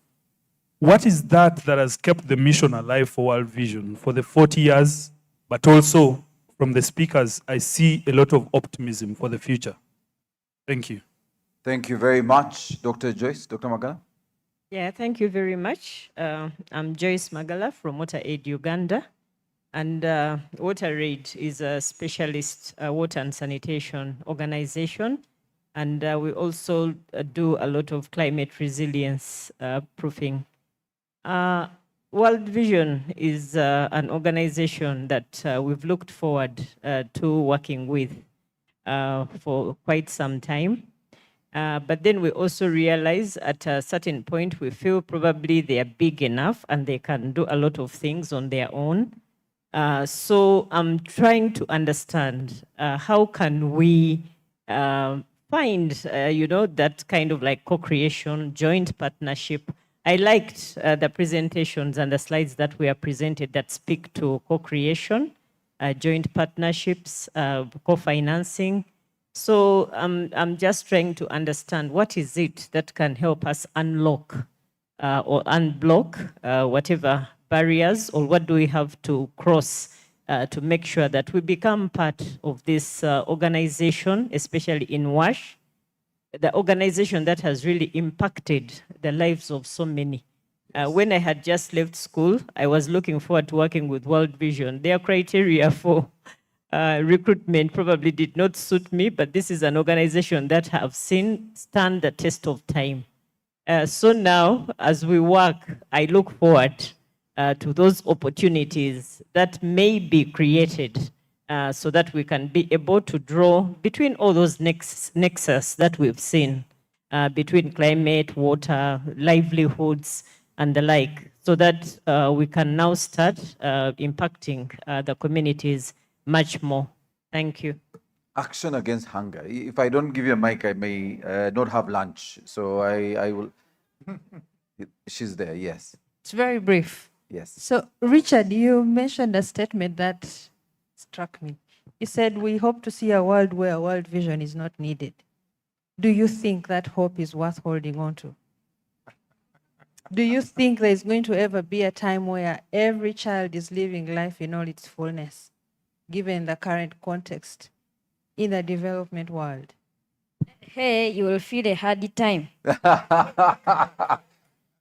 What is that has kept the mission alive for World Vision for the 40 years, but also from the speakers, I see a lot of optimism for the future. Thank you. Thank you very much, Dr. Joyce. Dr. Magala? Yeah, thank you very much. I'm Joyce Magala from WaterAid Uganda. And WaterAid is a specialist water and sanitation organization. And we also do a lot of climate resilience proofing. World Vision is an organization that we've looked forward to working with for quite some time. But then we also realize at a certain point, we feel probably they are big enough and they can do a lot of things on their own. So I'm trying to understand how can we find, that kind of like co-creation, joint partnership. I liked the presentations and the slides that were presented that speak to co-creation, joint partnerships, co-financing. So I'm just trying to understand what is it that can help us unlock or unblock whatever barriers, or what do we have to cross to make sure that we become part of this organization, especially in WASH, the organization that has really impacted the lives of so many. When I had just left school, I was looking forward to working with World Vision. Their criteria for recruitment probably did not suit me, but this is an organization that I've seen stand the test of time. So now, as we work, I look forward to those opportunities that may be created so that we can be able to draw between all those nexus that we've seen, between climate, water, livelihoods, and the like, so that we can now start impacting the communities much more. Thank you. Action against hunger. If I don't give you a mic, I may not have lunch. So I will. She's there, yes. It's very brief. Yes. So, Richard, you mentioned a statement that struck me. You said, we hope to see a world where World Vision is not needed. Do you think that hope is worth holding on to? Do you think there is going to ever be a time where every child is living life in all its fullness, given the current context in the development world? Hey, you will feel a hard time.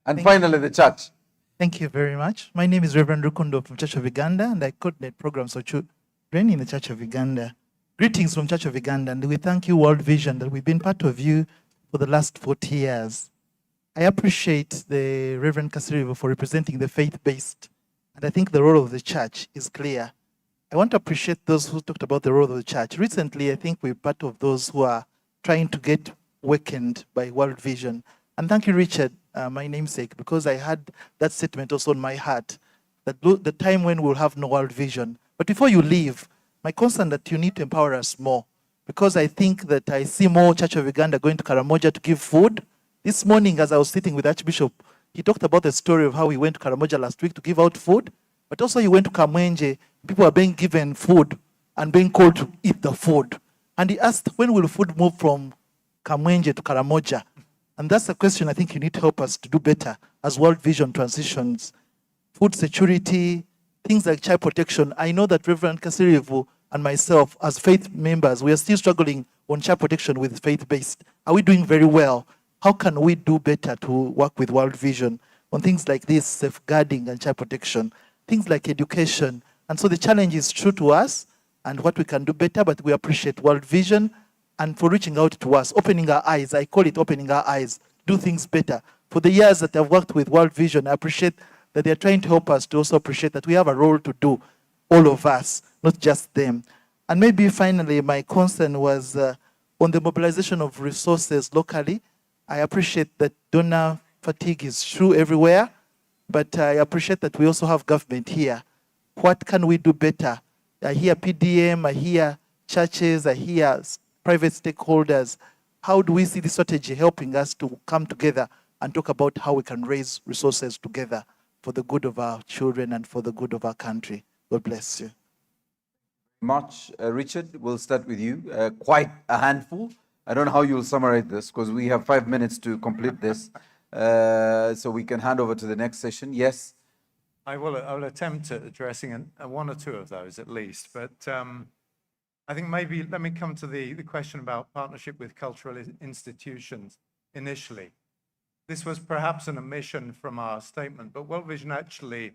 And finally, the church. Thank you very much. My name is Reverend Rukundo from Church of Uganda, and I coordinate programs for children in the Church of Uganda. Greetings from Church of Uganda, and we thank you, World Vision, that we've been part of you for the last 40 years. I appreciate the Reverend Kasirivo for representing the faith-based, and I think the role of the church is clear. I want to appreciate those who talked about the role of the church. Recently, I think we're part of those who are trying to get awakened by World Vision. And thank you, Richard, my namesake, because I had that statement also on my heart, that the time when we'll have no World Vision. But before you leave, my concern that you need to empower us more, because I think that I see more Church of Uganda going to Karamoja to give food. This morning, as I was sitting with Archbishop, he talked about the story of how he went to Karamoja last week to give out food, but also he went to Kamwenje. People are being given food and being called to eat the food. And he asked, when will food move from Kamwenje to Karamoja? And that's a question I think you need to help us to do better as World Vision transitions. Food security, things like child protection. I know that Reverend Kasirivu and myself, as faith members, we are still struggling on child protection with faith-based. Are we doing very well? How can we do better to work with World Vision on things like this, safeguarding and child protection, things like education? And so the challenge is true to us and what we can do better, but we appreciate World Vision and for reaching out to us, opening our eyes. I call it opening our eyes, do things better. For the years that I've worked with World Vision, I appreciate that they're trying to help us to also appreciate that we have a role to do, all of us, not just them. And maybe finally, my concern was on the mobilization of resources locally. I appreciate that donor fatigue is true everywhere, but I appreciate that we also have government here. What can we do better? I hear PDM, I hear churches, I hear private stakeholders. How do we see this strategy helping us to come together and talk about how we can raise resources together for the good of our children and for the good of our country? God bless you. Much, Richard, we'll start with you. Quite a handful. I don't know how you'll summarize this because we have 5 minutes to complete this. So we can hand over to the next session. Yes? I will attempt at addressing one or two of those at least. But I think maybe let me come to the question about partnership with cultural institutions initially. This was perhaps an omission from our statement, but World Vision actually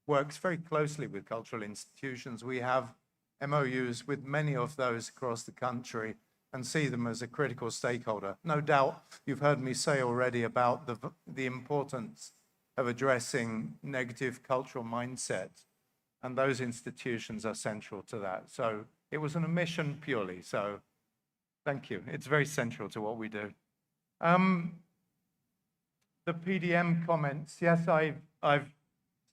works very closely with cultural institutions. We have MOUs with many of those across the country and see them as a critical stakeholder. No doubt you've heard me say already about the importance of addressing negative cultural mindset, and those institutions are central to that. So it was an omission purely, so thank you. It's very central to what we do. The PDM comments, yes, I've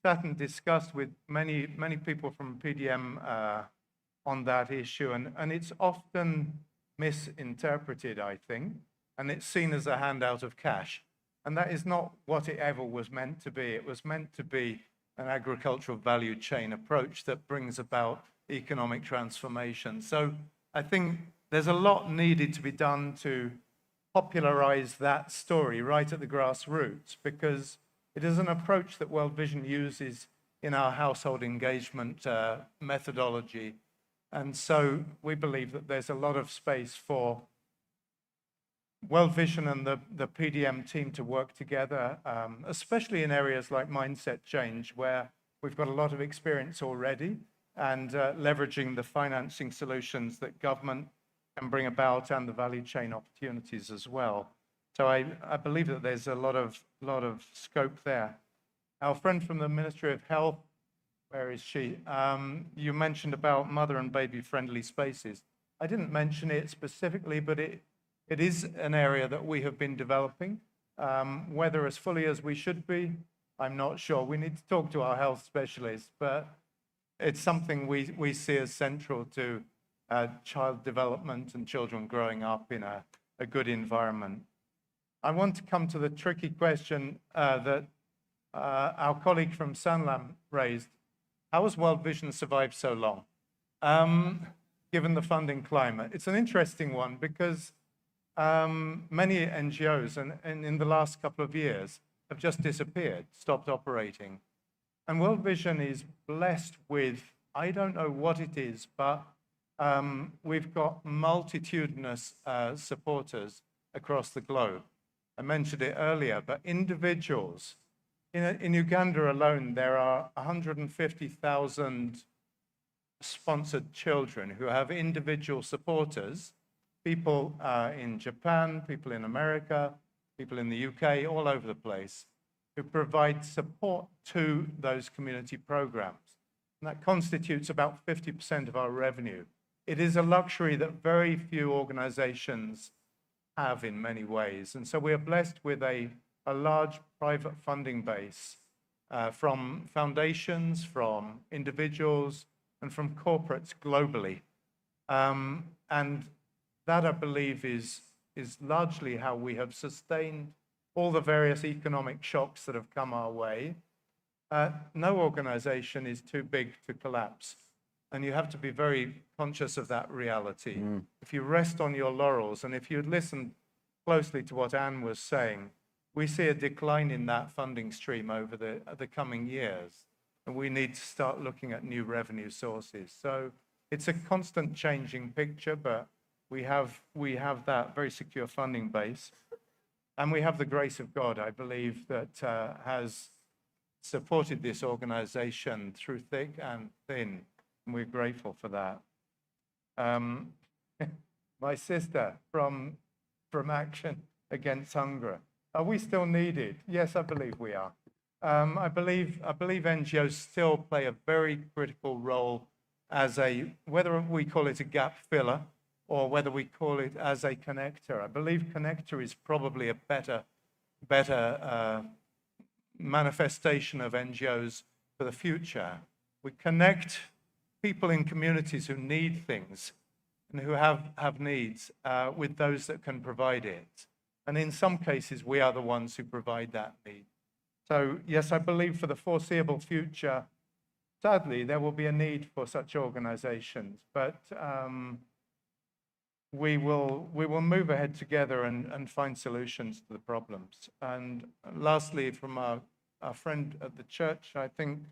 sat and discussed with many people from PDM on that issue, and it's often misinterpreted, I think, and it's seen as a handout of cash. And that is not what it ever was meant to be. It was meant to be an agricultural value chain approach that brings about economic transformation. So I think there's a lot needed to be done to popularize that story right at the grassroots, because it is an approach that World Vision uses in our household engagement methodology. And so we believe that there's a lot of space for World Vision and the PDM team to work together, especially in areas like mindset change, where we've got a lot of experience already, and leveraging the financing solutions that government can bring about and the value chain opportunities as well. So I believe that there's a lot of scope there. Our friend from the Ministry of Health, where is she? You mentioned about mother and baby friendly spaces. I didn't mention it specifically, but it is an area that we have been developing. Whether as fully as we should be, I'm not sure. We need to talk to our health specialists, but it's something we see as central to child development and children growing up in a good environment. I want to come to the tricky question that our colleague from Sanlam raised. How has World Vision survived so long, given the funding climate? It's an interesting one because many NGOs and in the last couple of years have just disappeared, stopped operating. And World Vision is blessed with, I don't know what it is, but we've got multitudinous supporters across the globe. I mentioned it earlier, but individuals, in Uganda alone, there are 150,000 sponsored children who have individual supporters, people in Japan, people in America, people in the UK, all over the place, who provide support to those community programs. And that constitutes about 50% of our revenue. It is a luxury that very few organizations have in many ways. And so we are blessed with a large private funding base from foundations, from individuals, and from corporates globally. And that, I believe, is largely how we have sustained all the various economic shocks that have come our way. No organization is too big to collapse. And you have to be very conscious of that reality. If you rest on your laurels, and if you listen closely to what Anne was saying, we see a decline in that funding stream over the coming years. And we need to start looking at new revenue sources. So it's a constant changing picture, but we have that very secure funding base. And we have the grace of God, I believe, that has supported this organization through thick and thin. And we're grateful for that. My sister from Action Against Hunger. Are we still needed? Yes, I believe we are. I believe NGOs still play a very critical role as whether we call it a gap filler or whether we call it as a connector. I believe connector is probably a better manifestation of NGOs for the future. We connect people in communities who need things and who have needs with those that can provide it. And in some cases, we are the ones who provide that need. So yes, I believe for the foreseeable future, sadly, there will be a need for such organizations, but we will move ahead together and find solutions to the problems. And lastly, from our friend at the church, I think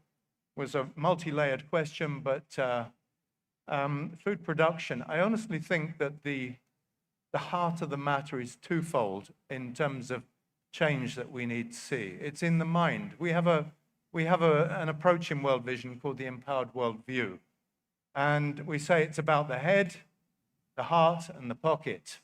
was a multi-layered question, but food production, I honestly think that the heart of the matter is twofold in terms of change that we need to see. It's in the mind. We have an approach in World Vision called the Empowered World View. And we say it's about the head, the heart, and the pocket.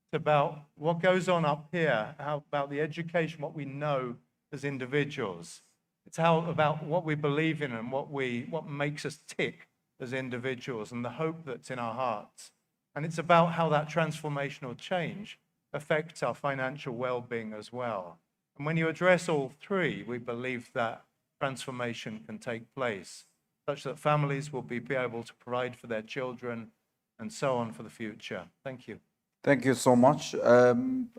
It's about what goes on up here, how about the education, what we know as individuals. It's about what we believe in and what makes us tick as individuals and the hope that's in our hearts. And it's about how that transformational change affects our financial well-being as well. And when you address all three, we believe that transformation can take place, such that families will be able to provide for their children and so on for the future. Thank you. Thank you so much.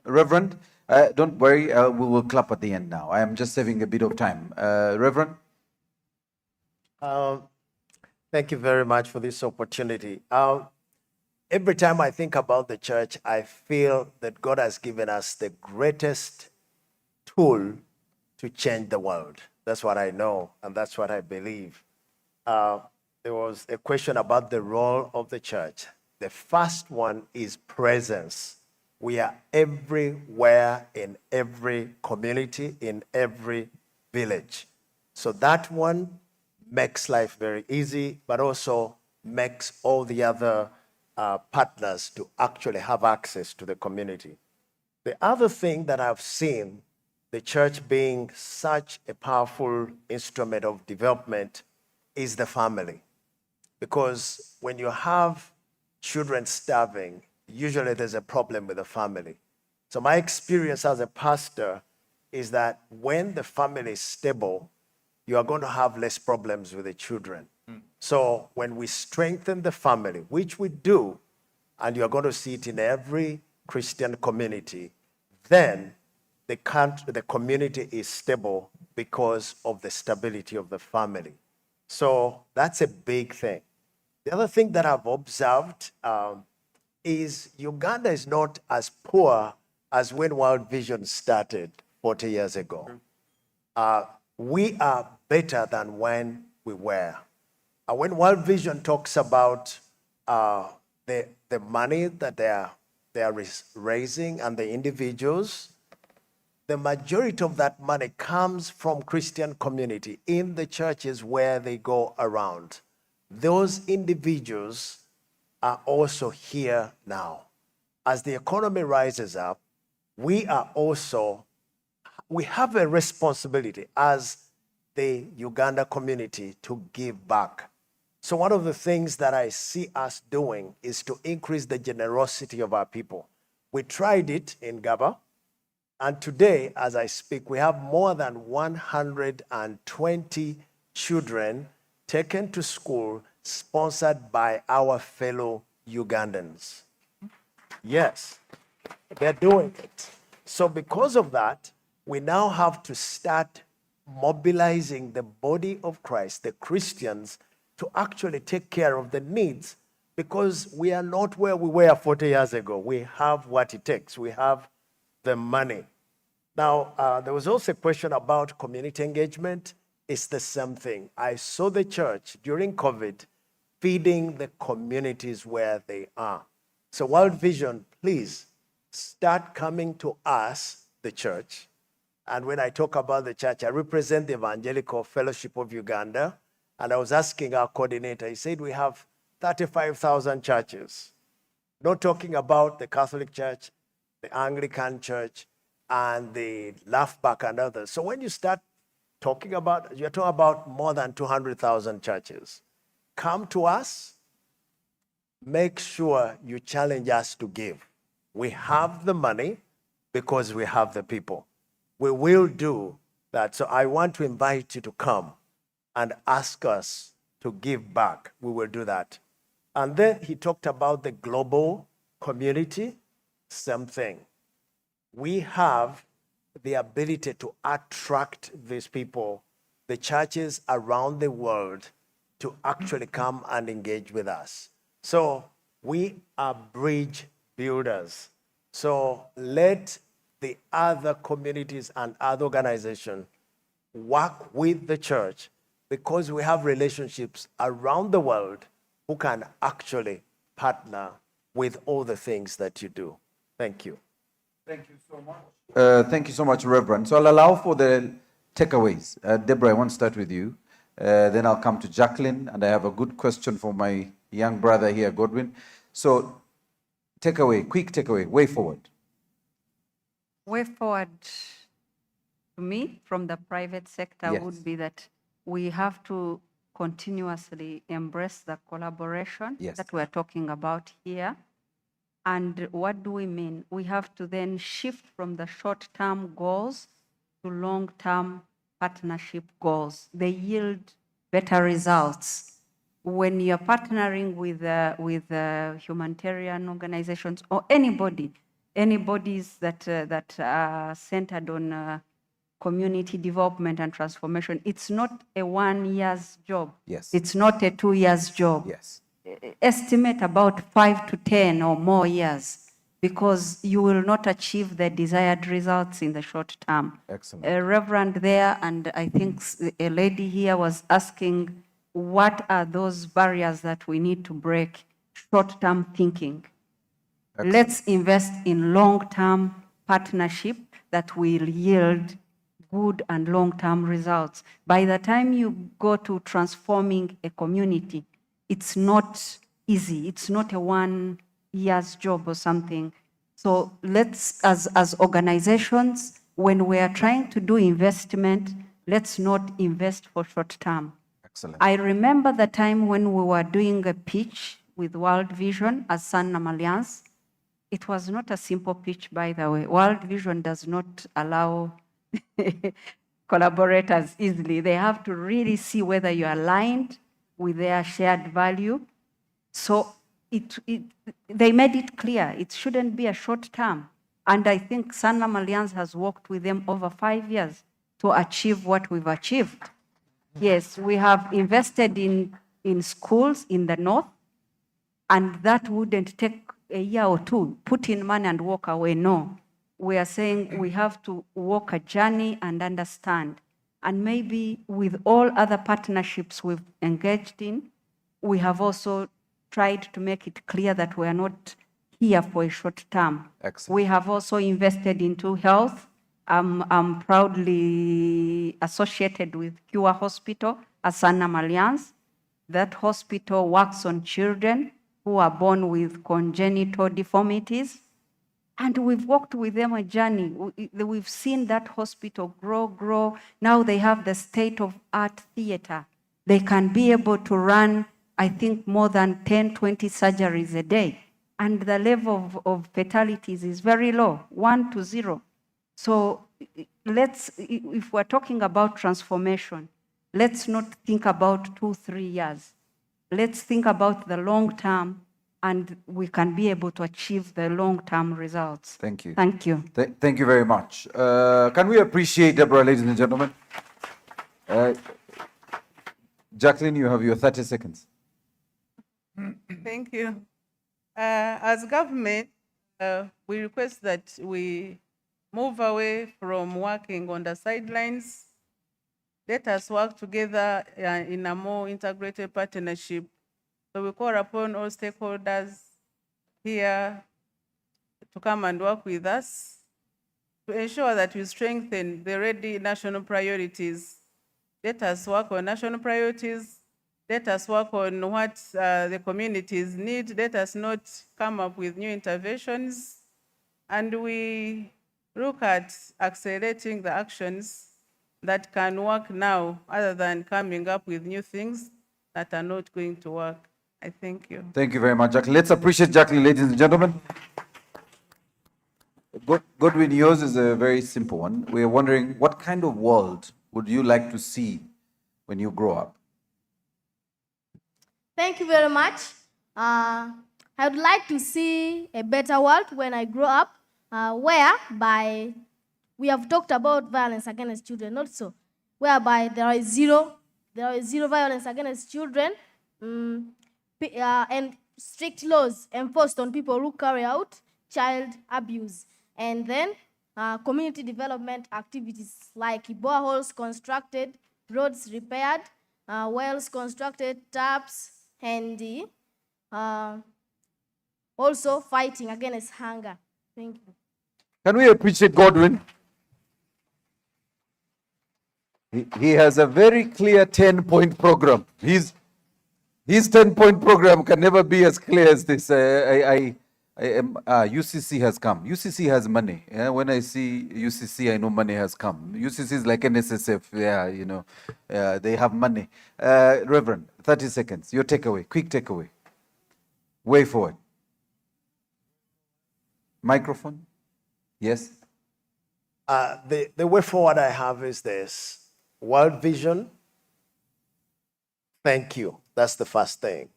Reverend, don't worry, we will clap at the end now. I am just saving a bit of time. Reverend? Thank you very much for this opportunity. Every time I think about the church, I feel that God has given us the greatest tool to change the world. That's what I know, and that's what I believe. There was a question about the role of the church. The first one is presence. We are everywhere in every community, in every village. So that one makes life very easy, but also makes all the other partners to actually have access to the community. The other thing that I've seen the church being such a powerful instrument of development is the family. Because when you have children starving, usually there's a problem with the family. So my experience as a pastor is that when the family is stable, you are going to have less problems with the children. So when we strengthen the family, which we do, and you're going to see it in every Christian community, then the community is stable because of the stability of the family. So that's a big thing. The other thing that I've observed is Uganda is not as poor as when World Vision started 40 years ago. We are better than when we were. When World Vision talks about the money that they are raising and the individuals, the majority of that money comes from Christian community in the churches where they go around. Those individuals are also here now. As the economy rises up, we have a responsibility as the Uganda community to give back. So one of the things that I see us doing is to increase the generosity of our people. We tried it in Gaba, and today, as I speak, we have more than 120 children taken to school, sponsored by our fellow Ugandans. Yes, they're doing it. So because of that, we now have to start mobilizing the body of Christ, the Christians, to actually take care of the needs, because we are not where we were 40 years ago. We have what it takes. We have the money. Now, there was also a question about community engagement. It's the same thing. I saw the church during COVID feeding the communities where they are. So World Vision, please start coming to us, the church. And when I talk about the church, I represent the Evangelical Fellowship of Uganda. And I was asking our coordinator, he said we have 35,000 churches. Not talking about the Catholic Church, the Anglican Church, and the Laughback and others. So when you start talking about, you're talking about more than 200,000 churches. Come to us, make sure you challenge us to give. We have the money because we have the people. We will do that. So I want to invite you to come and ask us to give back. We will do that. And then he talked about the global community, same thing. We have the ability to attract these people, the churches around the world, to actually come and engage with us. So we are bridge builders. So let the other communities and other organizations work with the church, because we have relationships around the world who can actually partner with all the things that you do. Thank you. Thank you so much. Thank you so much, Reverend. So I'll allow for the takeaways. Deborah, I want to start with you. Then I'll come to Jacqueline, and I have a good question for my young brother here, Godwin. So takeaway, quick takeaway, way forward. Way forward to me from the private sector Yes. would be that we have to continuously embrace the collaboration that we're talking about here. And what do we mean? We have to then shift from the short-term goals to long-term partnership goals. They yield better results. When you're partnering with humanitarian organizations or anybody's that are centered on community development and transformation, it's not a 1 year's job. Yes. It's not a 2 years job. Yes. Estimate about 5 to 10 or more years, because you will not achieve the desired results in the short term. Excellent. A reverend there, and I think a lady here was asking, what are those barriers that we need to break? Short-term thinking. Excellent. Let's invest in long-term partnership that will yield good and long-term results. By the time you go to transforming a community, it's not easy. It's not a 1 year's job or something. So let's, as organizations, when we are trying to do investment, let's not invest for short term. Excellent. I remember the time when we were doing a pitch with World Vision as Sanlam Alliance. It was not a simple pitch, by the way. World Vision does not allow collaborators easily. They have to really see whether you're aligned with their shared value. So they made it clear it shouldn't be a short term. And I think Sanlam Alliance has worked with them over 5 years to achieve what we've achieved. Yes, we have invested in schools in the north, and that wouldn't take a year or two, put in money and walk away. No, we are saying we have to walk a journey and understand. And maybe with all other partnerships we've engaged in, we have also tried to make it clear that we are not here for a short term. Excellent. We have also invested into health. I'm proudly associated with Cure Hospital, a Sanlam Alliance. That hospital works on children who are born with congenital deformities. And we've walked with them a journey. We've seen that hospital grow. Now they have the state-of-art theater. They can be able to run, I think, more than 10, 20 surgeries a day. And the level of fatalities is very low, 1 to 0. So if we're talking about transformation, let's not think about 2, 3 years. Let's think about the long term, and we can be able to achieve the long-term results. Thank you. Thank you. Thank you very much. Can we appreciate Deborah, ladies and gentlemen? Jacqueline, you have your 30 seconds. Thank you. As government, we request that we move away from working on the sidelines. Let us work together in a more integrated partnership. So we call upon all stakeholders here to come and work with us to ensure that we strengthen the already national priorities. Let us work on national priorities. Let us work on what the communities need. Let us not come up with new interventions. And we look at accelerating the actions that can work now, other than coming up with new things that are not going to work. I thank you. Thank you very much, Jacqueline. Let's appreciate Jacqueline, ladies and gentlemen. Godwin, yours is a very simple one. We're wondering, what kind of world would you like to see when you grow up? Thank you very much. I would like to see a better world when I grow up, whereby we have talked about violence against children also, whereby there is zero violence against children, and strict laws enforced on people who carry out child abuse. And then community development activities like boreholes constructed, roads repaired, wells constructed, taps, and also fighting against hunger. Thank you. Can we appreciate Godwin? He has a very clear 10-point program. His 10-point program can never be as clear as this. UCC has come. UCC has money. Yeah? When I see UCC, I know money has come. UCC is like NSSF. Yeah, you know, they have money. Reverend, 30 seconds. Your takeaway, quick takeaway. Way forward. Microphone. Yes. The way forward I have is this. World Vision, thank you. That's the first thing.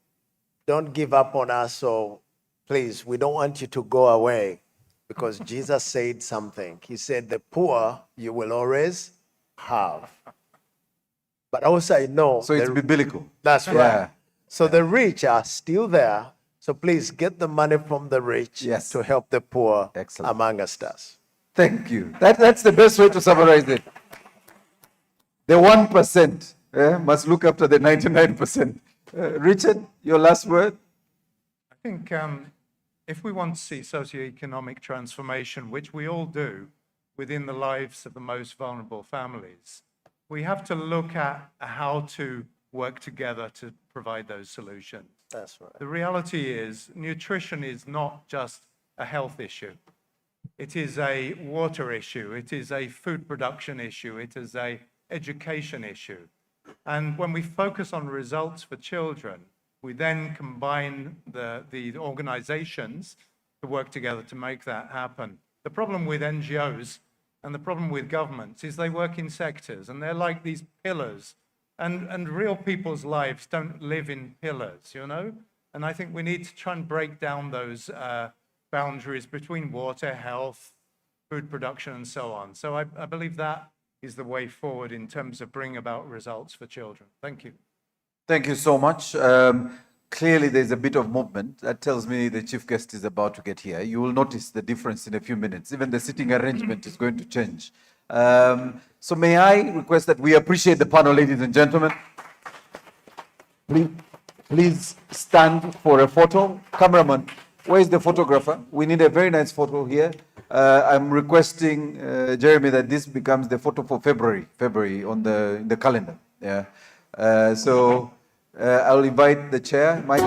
Don't give up on us. So please, we don't want you to go away, because Jesus said something. He said, the poor you will always have. But also I know. So it's biblical. That's right. Yeah. So the rich are still there. So please get the money from the rich to help the poor among us. Thank you. That's the best way to summarize it. The 1% must look after the 99%. Richard, your last word? I think if we want to see socioeconomic transformation, which we all do within the lives of the most vulnerable families, we have to look at how to work together to provide those solutions. That's right. The reality is nutrition is not just a health issue. It is a water issue. It is a food production issue. It is a education issue. And when we focus on results for children, we then combine the organizations to work together to make that happen. The problem with NGOs and the problem with governments is they work in sectors, and they're like these pillars. And real people's lives don't live in pillars, you know? And I think we need to try and break down those boundaries between water, health, food production, and so on. So I believe that is the way forward in terms of bringing about results for children. Thank you. Thank you so much. Clearly, there's a bit of movement. That tells me the chief guest is about to get here. You will notice the difference in a few minutes. Even the sitting arrangement is going to change. So may I request that we appreciate the panel, ladies and gentlemen. Please stand for a photo. Cameraman, where is the photographer? We need a very nice photo here. I'm requesting, Jeremy, that this becomes the photo for February on the calendar. Yeah. So I'll invite the chair, Mike.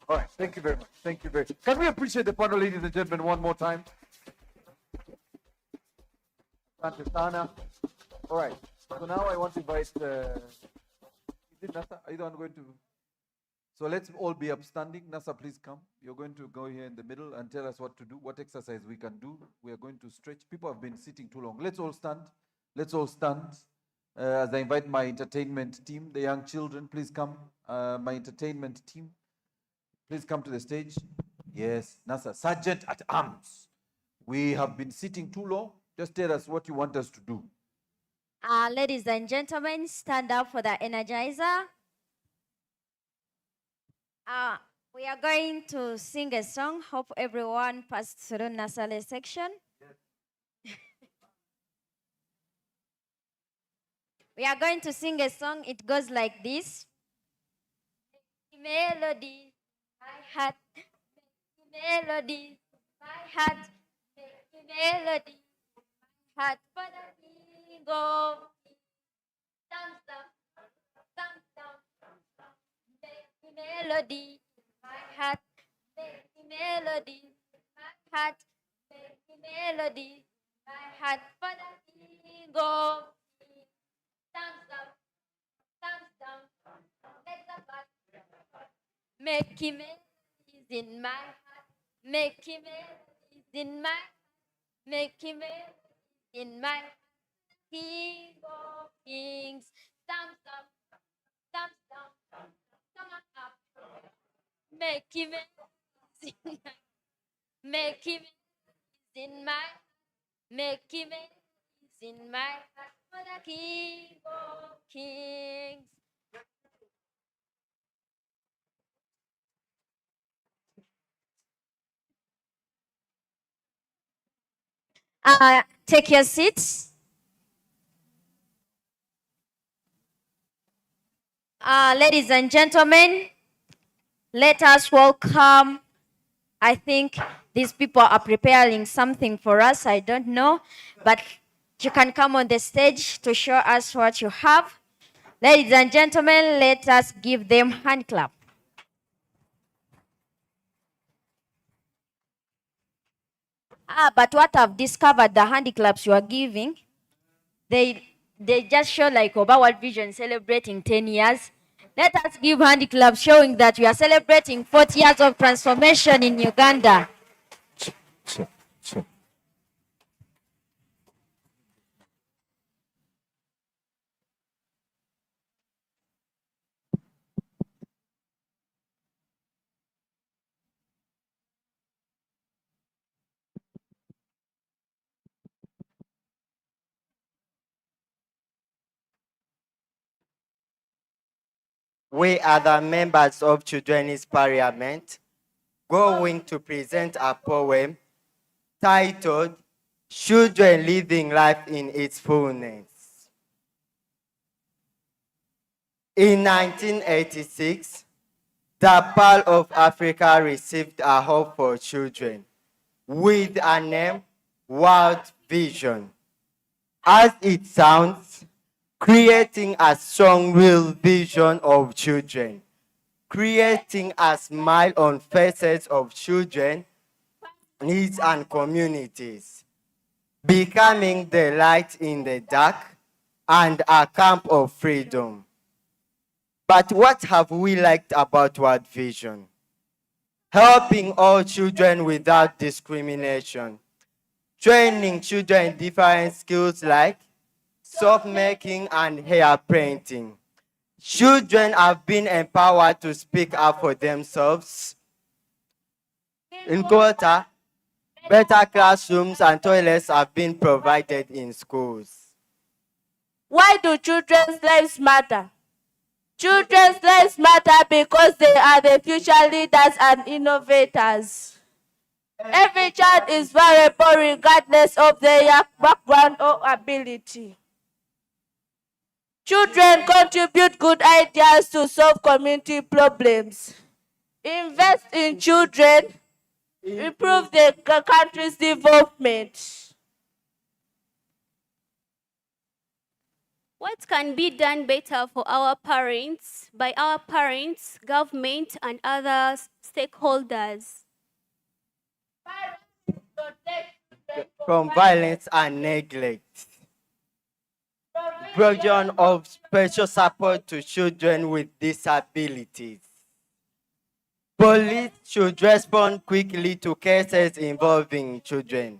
All right, thank you very much. Thank you very much. Can we appreciate the panel, ladies and gentlemen, one more time? Asante sana. All right, so now I want to invite, is it Nasa? Are you the one going to? So let's all be upstanding. Nasa, please come. You're going to go here in the middle and tell us what to do, what exercise we can do. We are going to stretch. People have been sitting too long. Let's all stand. Let's all stand. As I invite my entertainment team, the young children, please come. My entertainment team, please come to the stage. Yes, Nasa, Sergeant at Arms. We have been sitting too long. Just tell us what you want us to do. Ladies and gentlemen, stand up for the Energizer. We are going to sing a song. Hope everyone passed through Nasale section. We are going to sing a song. It goes like this. Melody, my heart, melody, my heart, melody, my heart for the king of thumbs down, melody, my heart, melody, my heart, melody, my heart for the king of thumbs down, let the back. Make him is in my heart. Make him is in my heart. Make him in my heart. King of kings. Thumbs up, thumbs down, come on up. Make him is in my heart. Make him is in my heart. Make him is in my heart. For the King of kings. Take your seats. Ladies and gentlemen, let us welcome. I think these people are preparing something for us. I don't know, but you can come on the stage to show us what you have. Ladies and gentlemen, let us give them hand clap. But what I've discovered, the hand claps you are giving, they just show like Oba World Vision celebrating 10 years. Let us give hand claps showing that we are celebrating 40 years of transformation in Uganda. We are the members of Children's Parliament going to present a poem titled Children Living Life in Its Fullness. In 1986, the Pearl of Africa received a hope for children with a name, World Vision. As it sounds, creating a strong real vision of children, creating a smile on faces of children, needs, and communities, becoming the light in the dark and a camp of freedom. But what have we liked about World Vision? Helping all children without discrimination, training children in different skills like soap making and hair painting. Children have been empowered to speak up for themselves. In Kota, better classrooms and toilets have been provided in schools. Why do children's lives matter? Children's lives matter because they are the future leaders and innovators. Every child is valuable regardless of their background or ability. Children contribute good ideas to solve community problems. Invest in children, improve the country's development. What can be done better for our parents, by our parents, government, and other stakeholders? From violence and neglect. Provision of special support to children with disabilities. Police should respond quickly to cases involving children.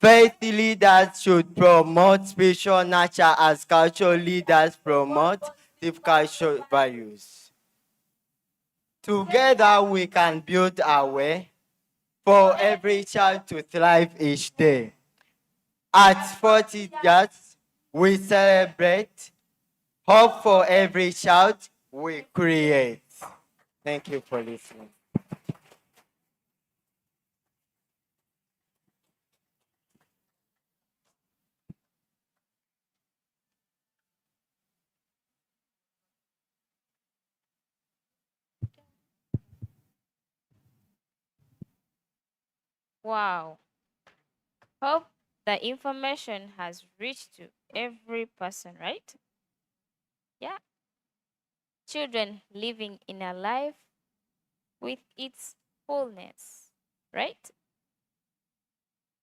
Faith leaders should promote spiritual nurture as cultural leaders promote cultural values. Together we can build a way for every child to thrive each day. At 40 years, we celebrate. Hope for every child we create. Thank you for listening. Wow. Hope the information has reached to every person, right? Yeah. Children living in a life with its fullness, right?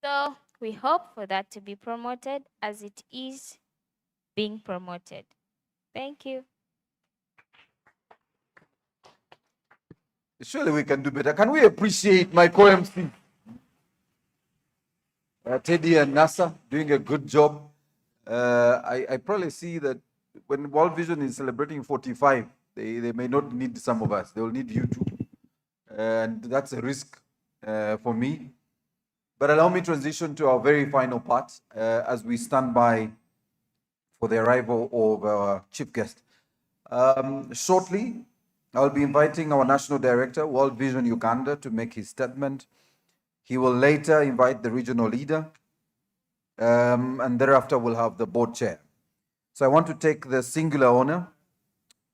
So we hope for that to be promoted as it is being promoted. Thank you. Surely we can do better. Can we appreciate my co-MC? Teddy and NASA doing a good job. I probably see that when World Vision is celebrating 45, they may not need some of us. They will need you too. And that's a risk for me. But allow me to transition to our very final part as we stand by for the arrival of our chief guest. Shortly, I'll be inviting our National Director, World Vision Uganda, to make his statement. He will later invite the regional leader, and thereafter we'll have the board chair. So I want to take the singular honor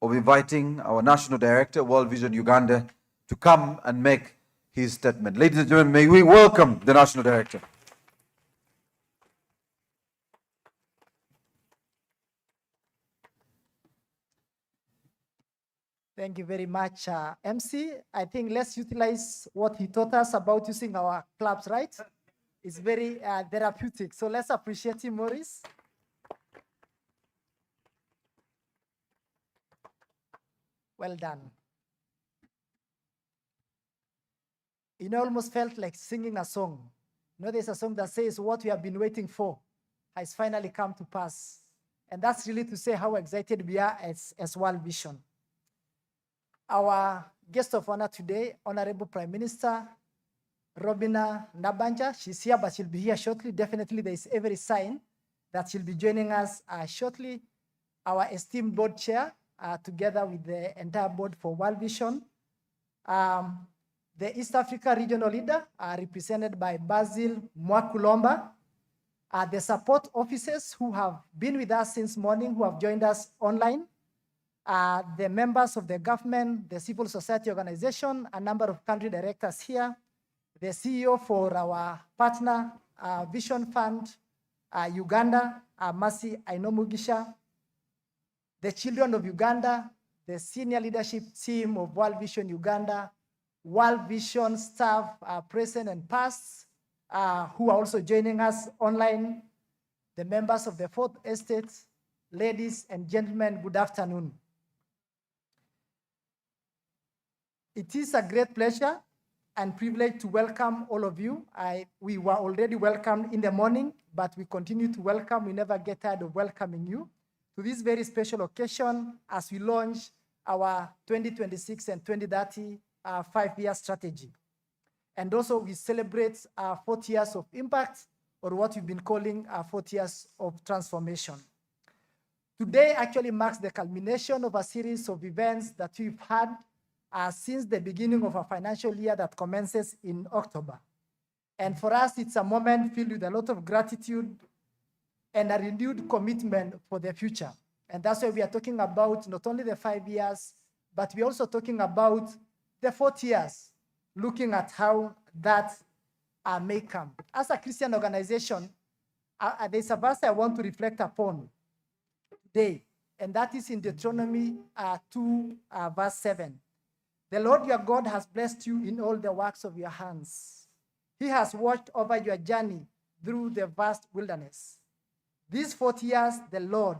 of inviting our National Director, World Vision Uganda, to come and make his statement. Ladies and gentlemen, may we welcome the National Director. Thank you very much, MC. I think let's utilize what he taught us about using our clubs, right? It's very therapeutic. So let's appreciate him, Maurice. Well done. You know, almost felt like singing a song. You know, there's a song that says, what we have been waiting for has finally come to pass. And that's really to say how excited we are as World Vision. Our guest of honor today, Honorable Prime Minister Robina Nabanja. She's here, but she'll be here shortly. Definitely, there is every sign that she'll be joining us shortly. Our esteemed board chair, together with the entire board for World Vision. The East Africa regional leader, represented by Basil Mwakulomba. The support officers who have been with us since morning, who have joined us online. The members of the government, the civil society organization, a number of country directors here, the CEO for our partner Vision Fund, Uganda, Mercy Ainomugisha, the children of Uganda, the senior leadership team of World Vision Uganda, World Vision staff, present and past, who are also joining us online, the members of the Fourth Estate, ladies and gentlemen, good afternoon. It is a great pleasure and privilege to welcome all of you. We were already welcomed in the morning, but we continue to welcome. We never get tired of welcoming you to this very special occasion as we launch our 2026 and 2030 5-year strategy. And also we celebrate 40 years of impact, or what we've been calling 40 years of transformation. Today actually marks the culmination of a series of events that we've had since the beginning of our financial year that commences in October. And for us, it's a moment filled with a lot of gratitude and a renewed commitment for the future. And that's why we are talking about not only the 5 years, but we're also talking about the 40 years, looking at how that may come. As a Christian organization, there's a verse I want to reflect upon today, and that is in Deuteronomy 2, verse 7. The Lord your God has blessed you in all the works of your hands. He has watched over your journey through the vast wilderness. These 40 years, the Lord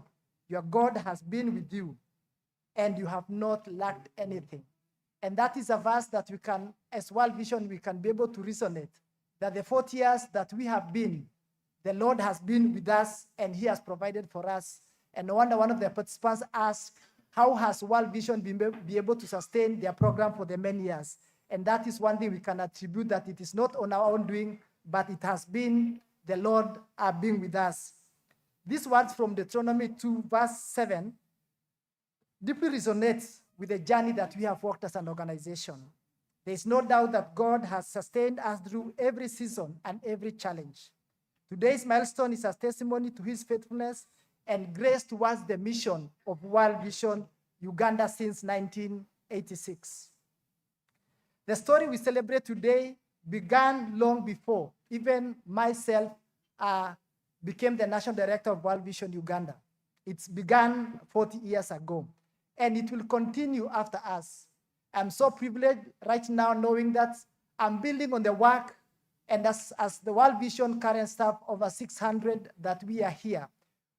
your God has been with you, and you have not lacked anything. And that is a verse that we can, as World Vision, we can be able to resonate, that the 40 years that we have been, the Lord has been with us, and he has provided for us. And no wonder one of the participants asked, how has World Vision been able to sustain their program for the many years? And that is one thing we can attribute, that it is not on our own doing, but it has been the Lord being with us. These words from Deuteronomy 2, verse 7, deeply resonates with the journey that we have walked as an organization. There is no doubt that God has sustained us through every season and every challenge. Today's milestone is a testimony to his faithfulness and grace towards the mission of World Vision Uganda since 1986. The story we celebrate today began long before even myself became the national director of World Vision Uganda. It began 40 years ago, and it will continue after us. I'm so privileged right now knowing that I'm building on the work, and as the World Vision current staff, over 600 that we are here,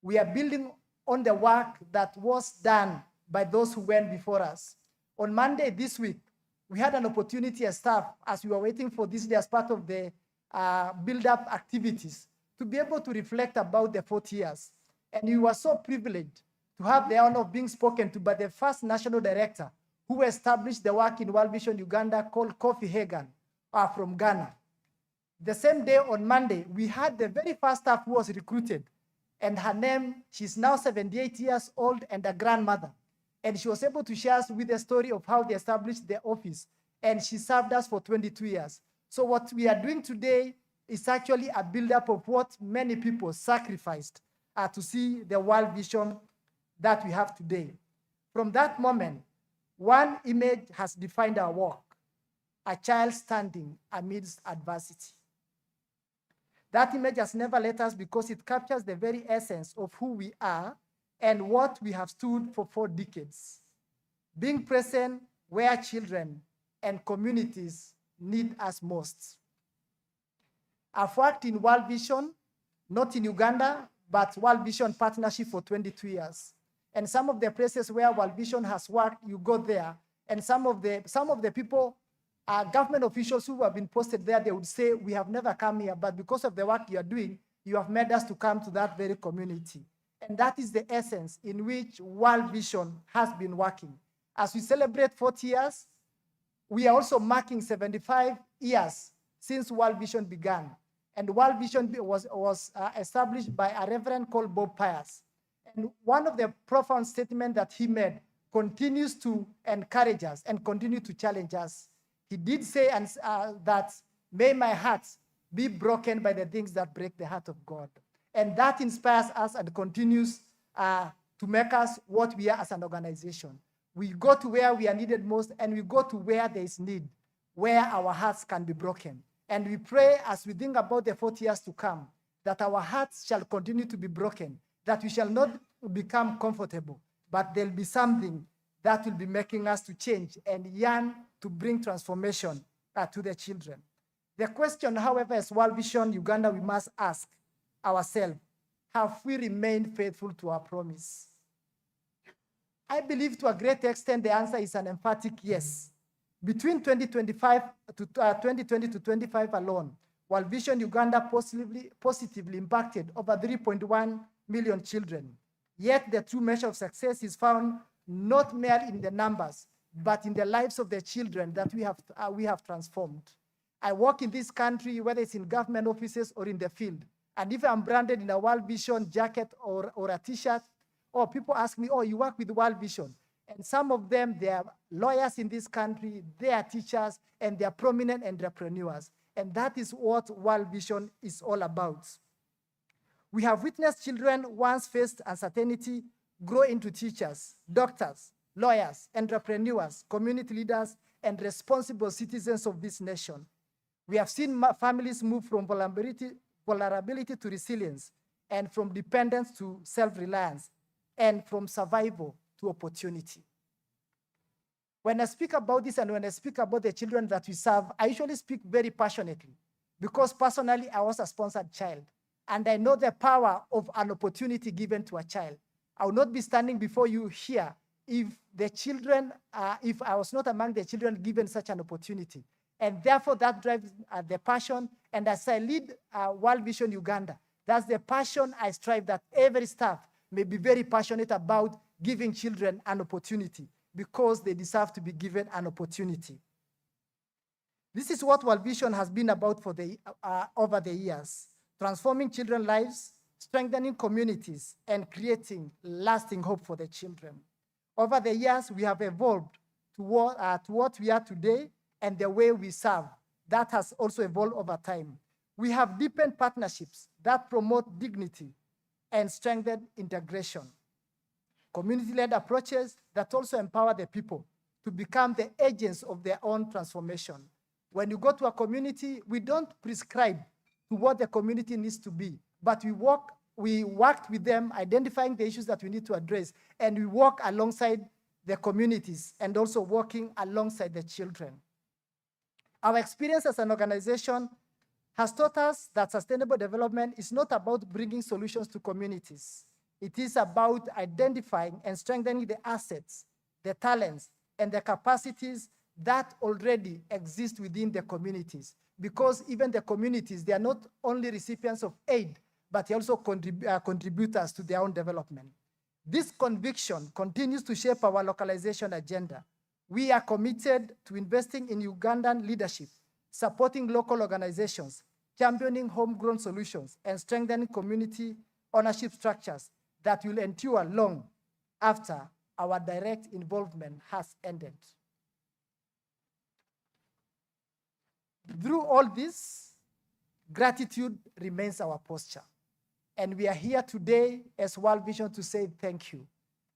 we are building on the work that was done by those who went before us. On Monday this week, we had an opportunity as staff, as we were waiting for this day as part of the build-up activities, to be able to reflect about the 40 years. And we were so privileged to have the honor of being spoken to by the first national director who established the work in World Vision Uganda, called Kofi Hagan from Ghana. The same day on Monday, we had the very first staff who was recruited, and her name, she's now 78 years old and a grandmother. And she was able to share us with the story of how they established their office. And she served us for 22 years. So what we are doing today is actually a build-up of what many people sacrificed to see the World Vision that we have today. From that moment, one image has defined our work: a child standing amidst adversity. That image has never let us, because it captures the very essence of who we are and what we have stood for 4 decades. Being present where children and communities need us most. I've worked in World Vision, not in Uganda, but World Vision Partnership for 22 years. And some of the places where World Vision has worked, you go there, and some of the people, government officials who have been posted there, they would say, we have never come here, but because of the work you are doing, you have made us to come to that very community. And that is the essence in which World Vision has been working. As we celebrate 40 years, we are also marking 75 years since World Vision began. And World Vision was established by a reverend called Bob Pius. And one of the profound statements that he made continues to encourage us and continue to challenge us. He did say that, may my heart be broken by the things that break the heart of God. And that inspires us and continues to make us what we are as an organization. We go to where we are needed most, and we go to where there is need, where our hearts can be broken. And we pray, as we think about the 40 years to come, that our hearts shall continue to be broken, that we shall not become comfortable, but there'll be something that will be making us to change and yearn to bring transformation to the children. The question, however, as World Vision Uganda, we must ask ourselves, have we remained faithful to our promise? I believe to a great extent the answer is an emphatic yes. Between 2020 to 25 alone, World Vision Uganda positively impacted over 3.1 million children. Yet the true measure of success is found not merely in the numbers, but in the lives of the children that we have transformed. I work in this country, whether it's in government offices or in the field. And if I'm branded in a World Vision jacket or a t-shirt, or people ask me, oh, you work with World Vision. And some of them, they are lawyers in this country, they are teachers, and they are prominent entrepreneurs. And that is what World Vision is all about. We have witnessed children once faced uncertainty grow into teachers, doctors, lawyers, entrepreneurs, community leaders, and responsible citizens of this nation. We have seen families move from vulnerability to resilience, and from dependence to self-reliance, and from survival to opportunity. When I speak about this and when I speak about the children that we serve, I usually speak very passionately because personally I was a sponsored child and I know the power of an opportunity given to a child. I will not be standing before you here if I was not among the children given such an opportunity. And therefore that drives the passion. And as I lead World Vision Uganda, that's the passion I strive that every staff may be very passionate about giving children an opportunity because they deserve to be given an opportunity. This is what World Vision has been about for over the years, transforming children's lives, strengthening communities, and creating lasting hope for the children. Over the years, we have evolved to what we are today, and the way we serve, that has also evolved over time. We have deepened partnerships that promote dignity and strengthen integration. Community-led approaches that also empower the people to become the agents of their own transformation. When you go to a community, we don't prescribe to what the community needs to be, but we worked with them, identifying the issues that we need to address, and we work alongside the communities and also working alongside the children. Our experience as an organization has taught us that sustainable development is not about bringing solutions to communities. It is about identifying and strengthening the assets, the talents, and the capacities that already exist within the communities. Because even the communities, they are not only recipients of aid, but they also contributors to their own development. This conviction continues to shape our localization agenda. We are committed to investing in Ugandan leadership, supporting local organizations, championing homegrown solutions, and strengthening community ownership structures that will endure long after our direct involvement has ended. Through all this, gratitude remains our posture. And we are here today as World Vision to say thank you.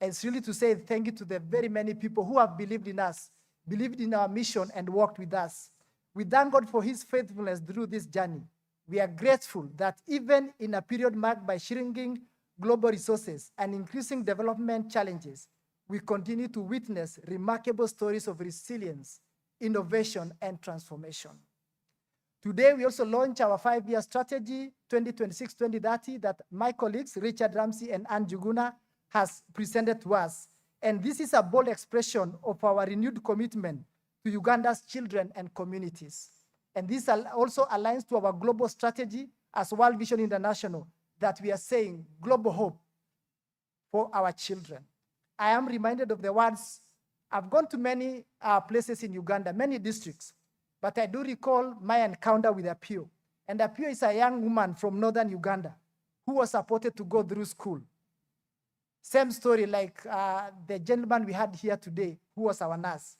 And it's really to say thank you to the very many people who have believed in us, believed in our mission, and worked with us. We thank God for his faithfulness through this journey. We are grateful that even in a period marked by shrinking global resources and increasing development challenges, we continue to witness remarkable stories of resilience, innovation, and transformation. Today, we also launch our 5-year strategy, 2026-2030, that my colleagues, Richard Ramsey and Anne Juguna, has presented to us. And this is a bold expression of our renewed commitment to Uganda's children and communities. And this also aligns to our global strategy as World Vision International, that we are saying global hope for our children. I am reminded of the words, I've gone to many places in Uganda, many districts, but I do recall my encounter with Apio. And Apio is a young woman from northern Uganda who was supported to go through school. Same story like the gentleman we had here today, who was our nurse.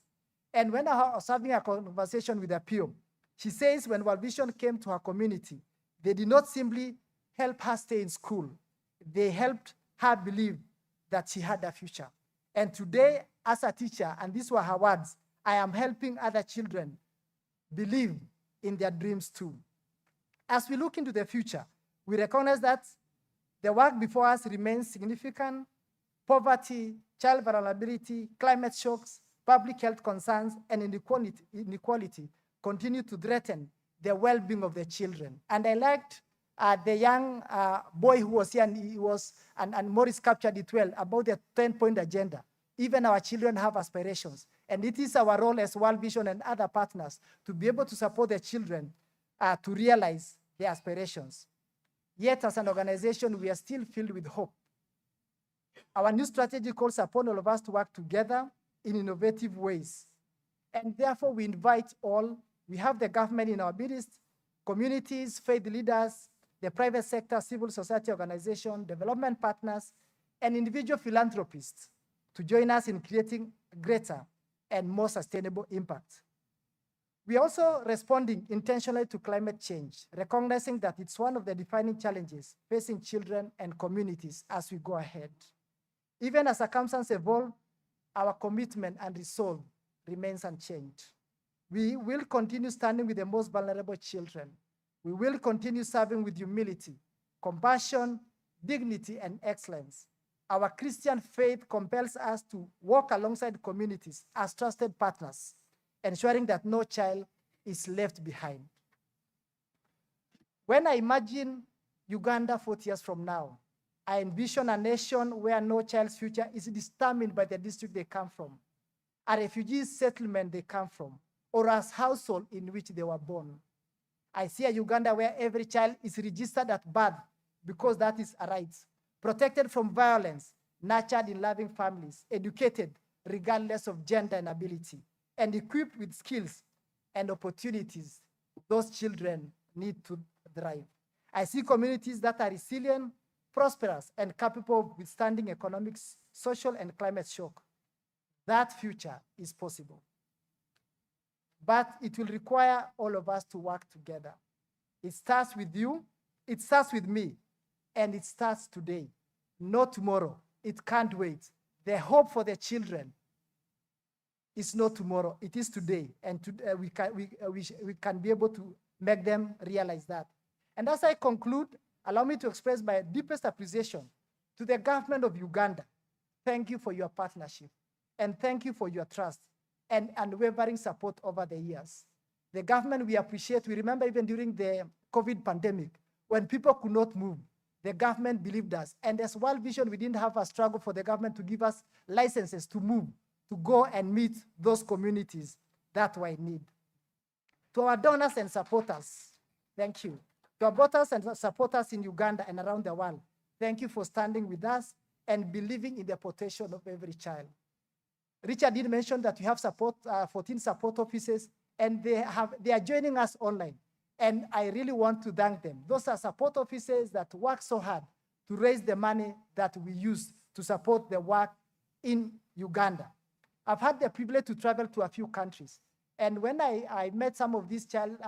And when I was having a conversation with Apio, she says when World Vision came to her community, they did not simply help her stay in school. They helped her believe that she had a future. And today, as a teacher, and these were her words, I am helping other children believe in their dreams too. As we look into the future, we recognize that the work before us remains significant poverty, child vulnerability, climate shocks, public health concerns, and inequality continue to threaten the well-being of the children. And I liked the young boy who was here, and he was, and Maurice captured it well, about the 10-point agenda. Even our children have aspirations. And it is our role as World Vision and other partners to be able to support the children to realize their aspirations. Yet, as an organization, we are still filled with hope. Our new strategy calls upon all of us to work together in innovative ways. And therefore, we invite all. We have the government in our midst, communities, faith leaders, the private sector, civil society organization, development partners, and individual philanthropists to join us in creating greater and more sustainable impact. We are also responding intentionally to climate change, recognizing that it's one of the defining challenges facing children and communities as we go ahead. Even as circumstances evolve, our commitment and resolve remains unchanged. We will continue standing with the most vulnerable children. We will continue serving with humility, compassion, dignity, and excellence. Our Christian faith compels us to walk alongside communities as trusted partners, ensuring that no child is left behind. When I imagine Uganda 40 years from now, I envision a nation where no child's future is determined by the district they come from, a refugee settlement they come from, or as household in which they were born. I see a Uganda where every child is registered at birth because that is a right, protected from violence, nurtured in loving families, educated regardless of gender and ability, and equipped with skills and opportunities those children need to thrive. I see communities that are resilient, prosperous, and capable of withstanding economic, social, and climate shock. That future is possible. But it will require all of us to work together. It starts with you, it starts with me, and it starts today, not tomorrow. It can't wait. The hope for the children is not tomorrow, it is today, and we can be able to make them realize that. And as I conclude, allow me to express my deepest appreciation to the government of Uganda. Thank you for your partnership, and thank you for your trust and unwavering support over the years. The government we appreciate. We remember even during the COVID pandemic, when people could not move, the government believed us. And as World Vision, we didn't have a struggle for the government to give us licenses to move, to go and meet those communities that were in need. To our donors and supporters, thank you. To our donors and supporters in Uganda and around the world, thank you for standing with us and believing in the potential of every child. Richard did mention that we have 14 support offices, and they are joining us online. And I really want to thank them. Those are support offices that work so hard to raise the money that we use to support the work in Uganda. I've had the privilege to travel to a few countries. And when I met some of these child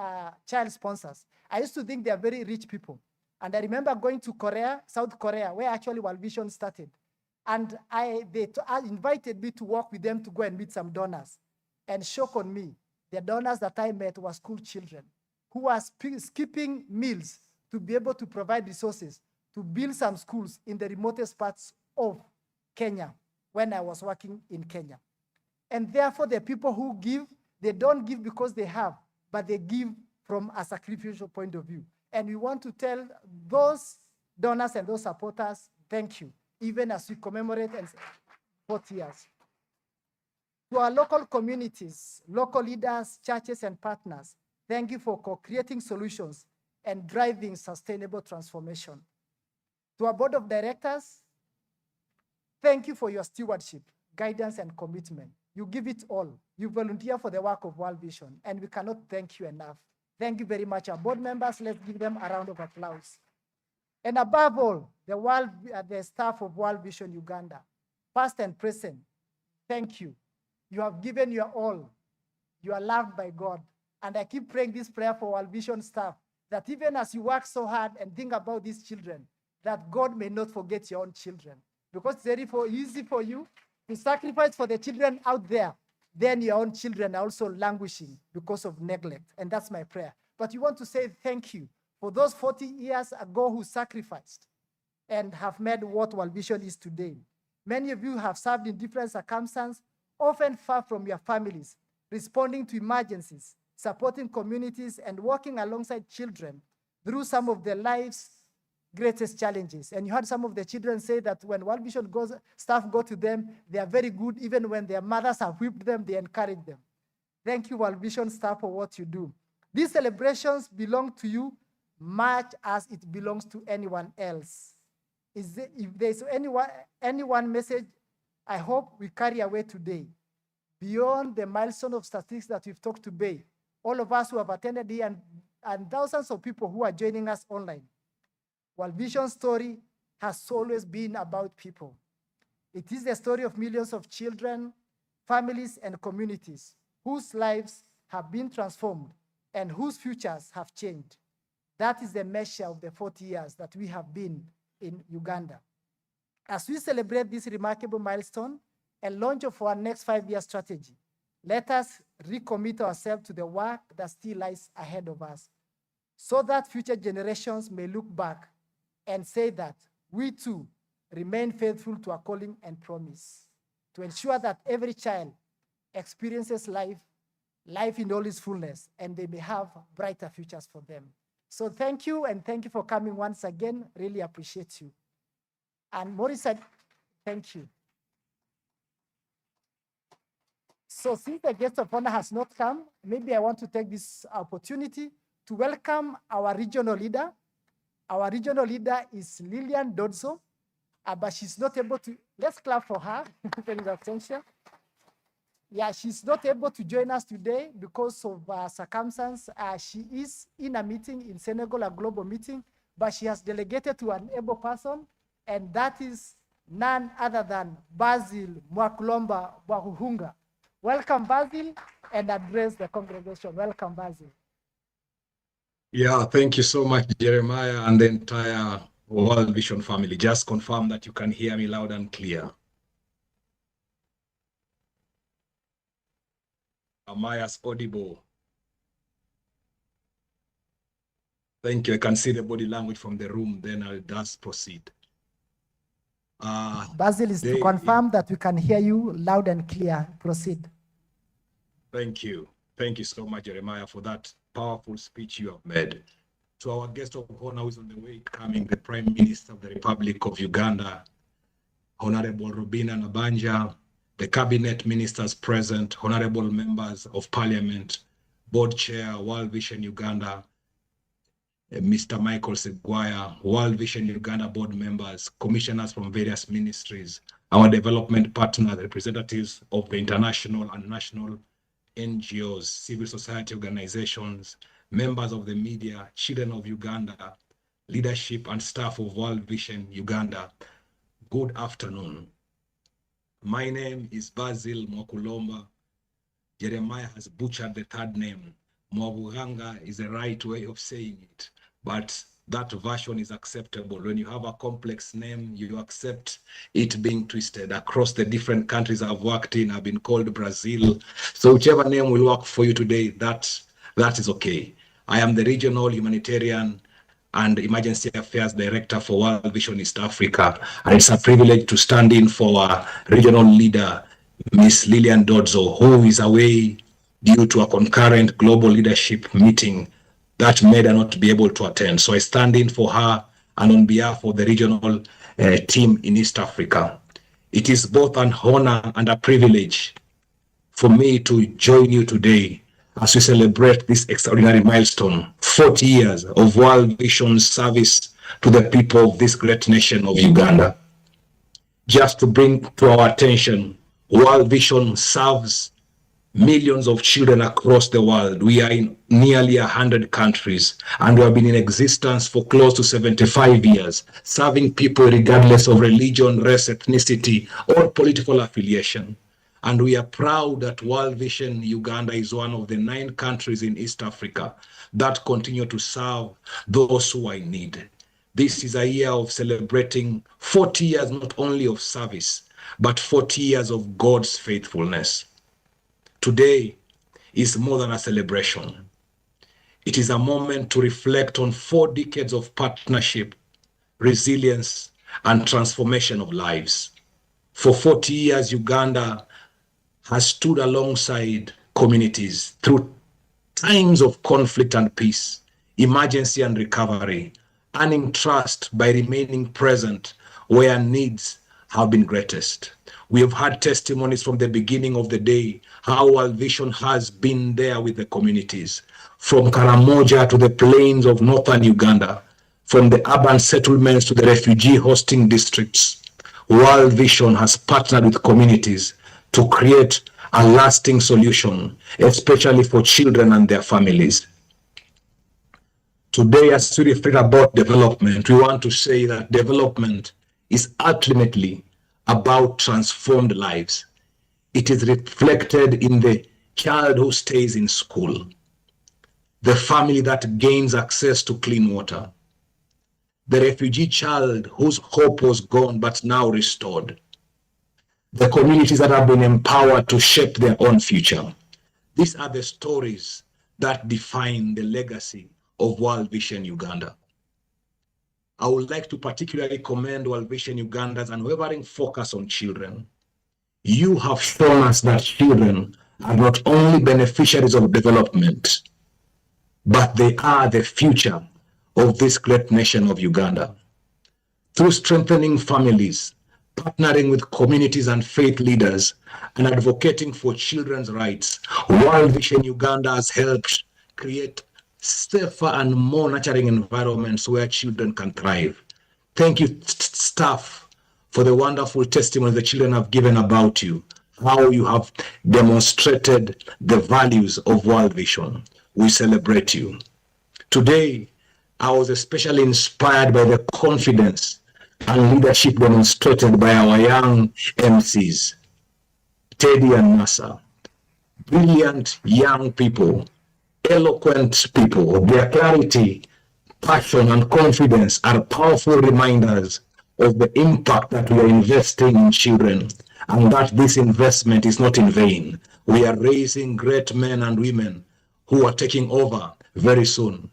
sponsors, I used to think they are very rich people. And I remember going to Korea, South Korea, where actually World Vision started. And they invited me to work with them to go and meet some donors. And shock on me, the donors that I met were school children who were skipping meals to be able to provide resources to build some schools in the remotest parts of Kenya when I was working in Kenya. And therefore, the people who give, they don't give because they have, but they give from a sacrificial point of view. And we want to tell those donors and those supporters, thank you, even as we commemorate 40 years. To our local communities, local leaders, churches, and partners, thank you for co-creating solutions and driving sustainable transformation. To our board of directors, thank you for your stewardship, guidance, and commitment. You give it all. You volunteer for the work of World Vision, and we cannot thank you enough. Thank you very much. Our board members, let's give them a round of applause. And above all, the staff of World Vision Uganda, past and present, thank you. You have given your all. You are loved by God. And I keep praying this prayer for World Vision staff, that even as you work so hard and think about these children, that God may not forget your own children. Because it's very easy for you to sacrifice for the children out there, then your own children are also languishing because of neglect. And that's my prayer. But you want to say thank you for those 40 years ago who sacrificed and have made what World Vision is today. Many of you have served in different circumstances, often far from your families, responding to emergencies, supporting communities, and working alongside children through some of their lives' greatest challenges. And you heard some of the children say that when World Vision staff go to them, they are very good. Even when their mothers have whipped them, they encourage them. Thank you, World Vision staff, for what you do. These celebrations belong to you much as it belongs to anyone else. If there's any one message I hope we carry away today, beyond the milestone of statistics that we've talked today, all of us who have attended here and thousands of people who are joining us online, World Vision's story has always been about people. It is the story of millions of children, families, and communities whose lives have been transformed and whose futures have changed. That is the measure of the 40 years that we have been in Uganda. As we celebrate this remarkable milestone and launch of our next 5-year strategy, let us recommit ourselves to the work that still lies ahead of us, so that future generations may look back and say that we too remain faithful to our calling and promise, to ensure that every child experiences life in all its fullness, and they may have brighter futures for them. So thank you, and thank you for coming once again. Really appreciate you. And Maurice said, thank you. So since the guest of honor has not come, maybe I want to take this opportunity to welcome our regional leader. Our regional leader is Lillian Dodzo, but she's not able to, let's clap for her, attention. Yeah, she's not able to join us today because of circumstance. She is in a meeting in Senegal, a global meeting, but she has delegated to an able person, and that is none other than Basil Mwakulomba Wahuhunga. Welcome, Basil, and address the congregation. Welcome, Basil. Yeah, thank you so much, Jeremiah, and the entire World Vision family. Just confirm that you can hear me loud and clear. Am I as audible? Thank you. I can see the body language from the room. Then I'll just proceed. Basil is to confirm that we can hear you loud and clear. Proceed. Thank you. Thank you so much, Jeremiah, for that powerful speech you have made. To our guest of honor who is on the way coming, the Prime Minister of the Republic of Uganda, Honorable Rubina Nabanja, the cabinet ministers present, honorable members of parliament, board chair, World Vision Uganda, Mr. Michael Seguaya, World Vision Uganda board members, commissioners from various ministries, our development partners, representatives of the international and national NGOs, civil society organizations, members of the media, children of Uganda, leadership and staff of World Vision Uganda. Good afternoon. My name is Basil Mwakulomba. Jeremiah has butchered the third name. Mwabuhanga is the right way of saying it, but that version is acceptable. When you have a complex name, you accept it being twisted. Across the different countries I've worked in, I've been called Brazil. So whichever name will work for you today, that is okay. I am the Regional Humanitarian and Emergency Affairs Director for World Vision East Africa. And it's a privilege to stand in for our regional leader, Miss Lillian Dodzo, who is away due to a concurrent global leadership meeting that made her not be able to attend. So I stand in for her and on behalf of the regional team in East Africa. It is both an honor and a privilege for me to join you today as we celebrate this extraordinary milestone, 40 years of World Vision service to the people of this great nation of Uganda. Just to bring to our attention, World Vision serves millions of children across the world. We are in nearly 100 countries, and we have been in existence for close to 75 years, serving people regardless of religion, race, ethnicity, or political affiliation. And we are proud that World Vision Uganda is one of the 9 countries in East Africa that continue to serve those who are in need. This is a year of celebrating 40 years not only of service, but 40 years of God's faithfulness. Today is more than a celebration. It is a moment to reflect on 4 decades of partnership, resilience, and transformation of lives. For 40 years, Uganda has stood alongside communities through times of conflict and peace, emergency and recovery, earning trust by remaining present where needs have been greatest. We have had testimonies from the beginning of the day how World Vision has been there with the communities, from Karamoja to the plains of northern Uganda, from the urban settlements to the refugee hosting districts. World Vision has partnered with communities to create a lasting solution, especially for children and their families. Today, as we reflect about development, we want to say that development is ultimately about transformed lives. It is reflected in the child who stays in school, the family that gains access to clean water, the refugee child whose hope was gone but now restored, the communities that have been empowered to shape their own future. These are the stories that define the legacy of World Vision Uganda. I would like to particularly commend World Vision Uganda's unwavering focus on children. You have shown us that children are not only beneficiaries of development, but they are the future of this great nation of Uganda. Through strengthening families, partnering with communities and faith leaders, and advocating for children's rights, World Vision Uganda has helped create safer and more nurturing environments where children can thrive. Thank you, staff, for the wonderful testimony the children have given about you, how you have demonstrated the values of World Vision. We celebrate you. Today, I was especially inspired by the confidence and leadership demonstrated by our young MCs, Teddy and Nasa. Brilliant young people, eloquent people. Their clarity, passion, and confidence are powerful reminders of the impact that we are investing in children, and that this investment is not in vain. We are raising great men and women who are taking over very soon.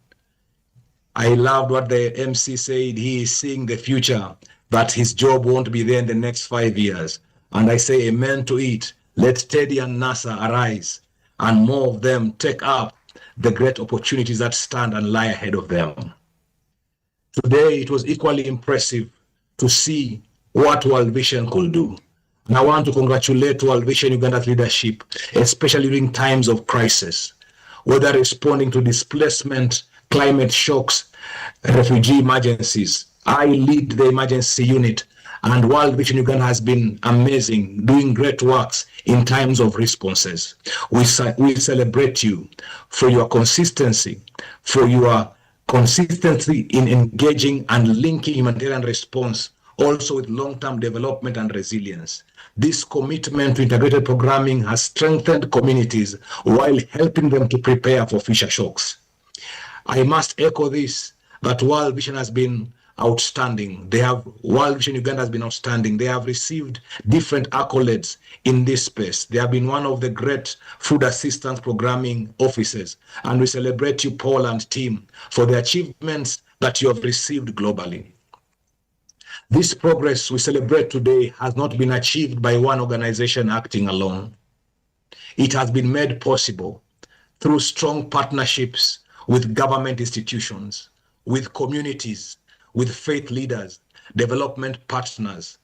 I loved what the MC said. He is seeing the future, but his job won't be there in the next 5 years. And I say amen to it. Let Teddy and NASA arise, and more of them take up the great opportunities that stand and lie ahead of them. Today, it was equally impressive to see what World Vision could do. And I want to congratulate World Vision Uganda's leadership, especially during times of crisis, whether responding to displacement, climate shocks, refugee emergencies. I lead the emergency unit, and World Vision Uganda has been amazing, doing great works in times of responses. We celebrate you for your consistency, in engaging and linking humanitarian response also with long-term development and resilience. This commitment to integrated programming has strengthened communities while helping them to prepare for future shocks. I must echo this, that World Vision has been outstanding. World Vision Uganda has been outstanding. They have received different accolades in this space. They have been one of the great food assistance programming offices, and we celebrate you, Paul and team, for the achievements that you have received globally. This progress we celebrate today has not been achieved by one organization acting alone. It has been made possible through strong partnerships with government institutions, with communities, with faith leaders, development partners,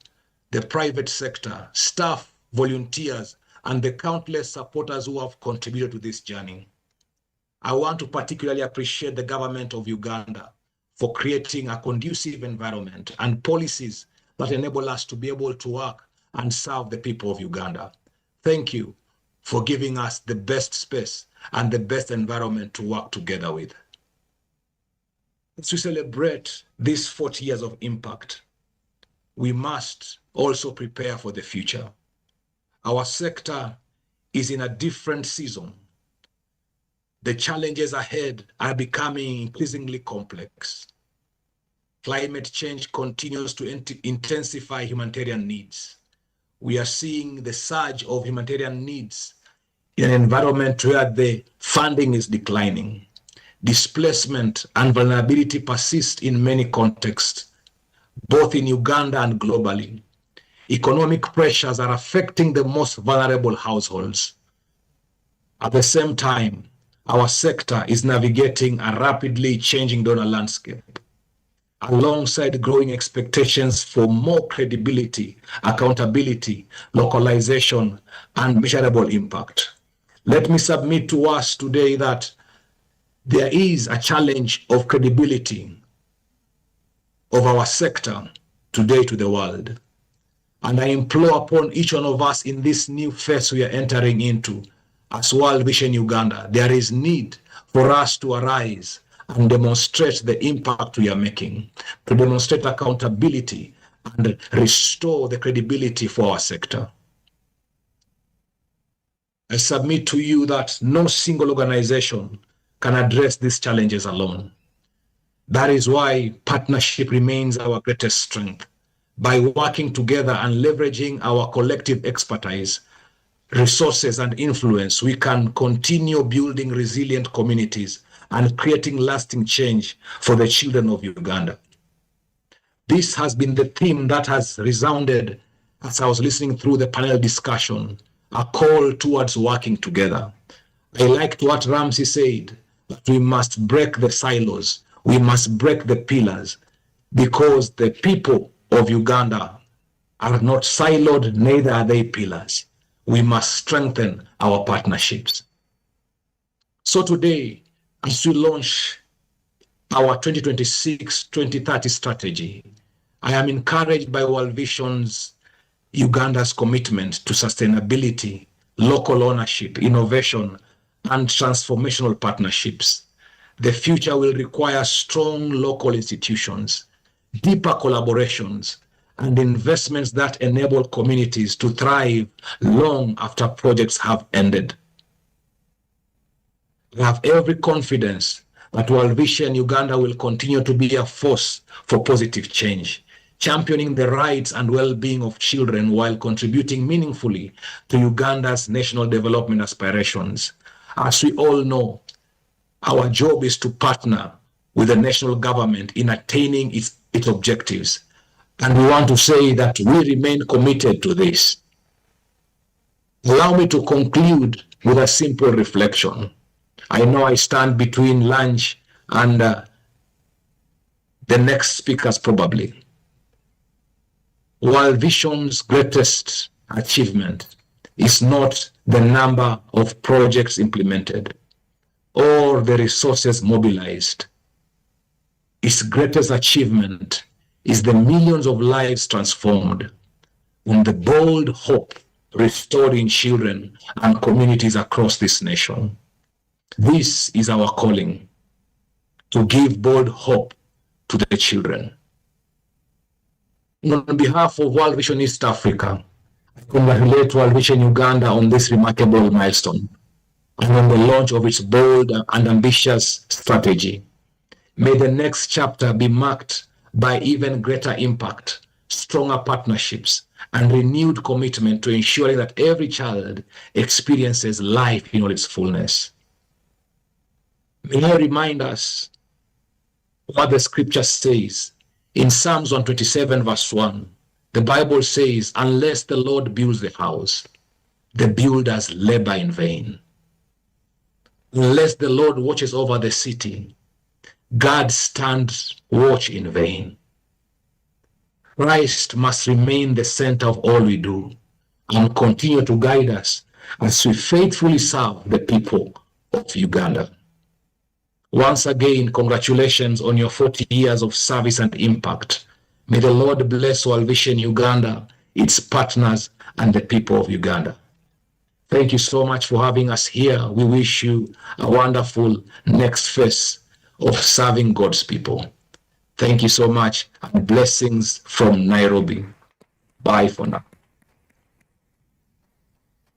the private sector, staff, volunteers, and the countless supporters who have contributed to this journey. I want to particularly appreciate the government of Uganda for creating a conducive environment and policies that enable us to be able to work and serve the people of Uganda. Thank you for giving us the best space and the best environment to work together with. As we celebrate these 40 years of impact, we must also prepare for the future. Our sector is in a different season. The challenges ahead are becoming increasingly complex. Climate change continues to intensify humanitarian needs. We are seeing the surge of humanitarian needs in an environment where the funding is declining. Displacement and vulnerability persist in many contexts, both in Uganda and globally. economic pressures are affecting the most vulnerable households. At the same time, our sector is navigating a rapidly changing donor landscape, alongside growing expectations for more credibility, accountability, localization, and measurable impact. Let me submit to us today that there is a challenge of credibility of our sector today to the world. And I implore upon each one of us in this new phase we are entering into as World Vision Uganda, there is need for us to arise and demonstrate the impact we are making, to demonstrate accountability and restore the credibility for our sector. I submit to you that no single organization can address these challenges alone. That is why partnership remains our greatest strength. By working together and leveraging our collective expertise, resources, and influence, we can continue building resilient communities and creating lasting change for the children of Uganda. This has been the theme that has resounded as I was listening through the panel discussion, a call towards working together. I liked what Ramsey said, that we must break the silos, we must break the pillars, because the people of Uganda are not siloed, neither are they pillars. We must strengthen our partnerships. So today, as we launch our 2026-2030 strategy, I am encouraged by World Vision's Uganda's commitment to sustainability, local ownership, innovation, and transformational partnerships. The future will require strong local institutions, deeper collaborations, and investments that enable communities to thrive long after projects have ended. I have every confidence that World Vision Uganda will continue to be a force for positive change, championing the rights and well-being of children while contributing meaningfully to Uganda's national development aspirations. As we all know, our job is to partner with the national government in attaining its objectives. And we want to say that we remain committed to this. Allow me to conclude with a simple reflection. I know I stand between lunch and the next speakers probably. World Vision's greatest achievement is not the number of projects implemented or the resources mobilized. Its greatest achievement is the millions of lives transformed, and the bold hope restored in children and communities across this nation. This is our calling, to give bold hope to the children. On behalf of World Vision East Africa, I congratulate World Vision Uganda on this remarkable milestone and on the launch of its bold and ambitious strategy. May the next chapter be marked by even greater impact, stronger partnerships, and renewed commitment to ensuring that every child experiences life in all its fullness. May I remind us what the scripture says in Psalms 127 verse 1. The Bible says, unless the Lord builds the house, the builders labor in vain. Unless the Lord watches over the city, God stands watch in vain. Christ must remain the center of all we do and continue to guide us as we faithfully serve the people of Uganda. Once again, congratulations on your 40 years of service and impact. May the Lord bless World Vision Uganda, its partners, and the people of Uganda. Thank you so much for having us here. We wish you a wonderful next phase of serving God's people. Thank you so much, and blessings from Nairobi. Bye for now.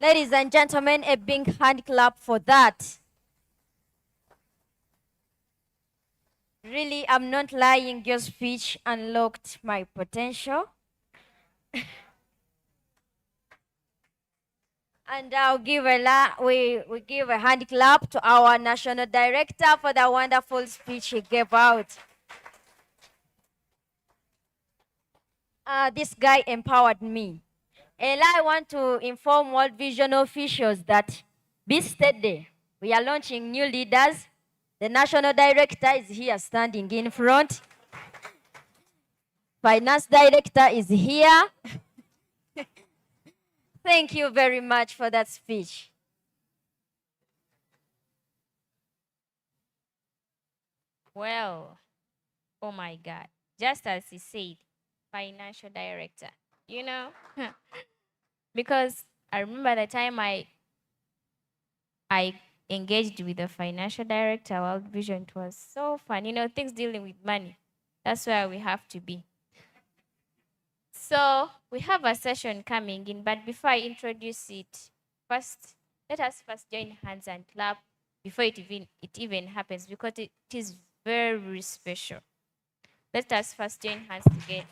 Ladies and gentlemen, a big hand clap for that. Really, I'm not lying, your speech unlocked my potential. And I'll give we give a hand clap to our national director for the wonderful speech he gave out. this guy empowered me. And I want to inform World Vision officials that this steady, we are launching new leaders. The national director is here standing in front. Finance director is here. Thank you very much for that speech. Well, oh my God. Just as he said, financial director. You know, because I remember the time I engaged with the financial director, World Vision. It was so fun. You know, things dealing with money. That's where we have to be. So we have a session coming in, but before I introduce it, let us first join hands and clap before it even happens, because it is very special. Let us first join hands together.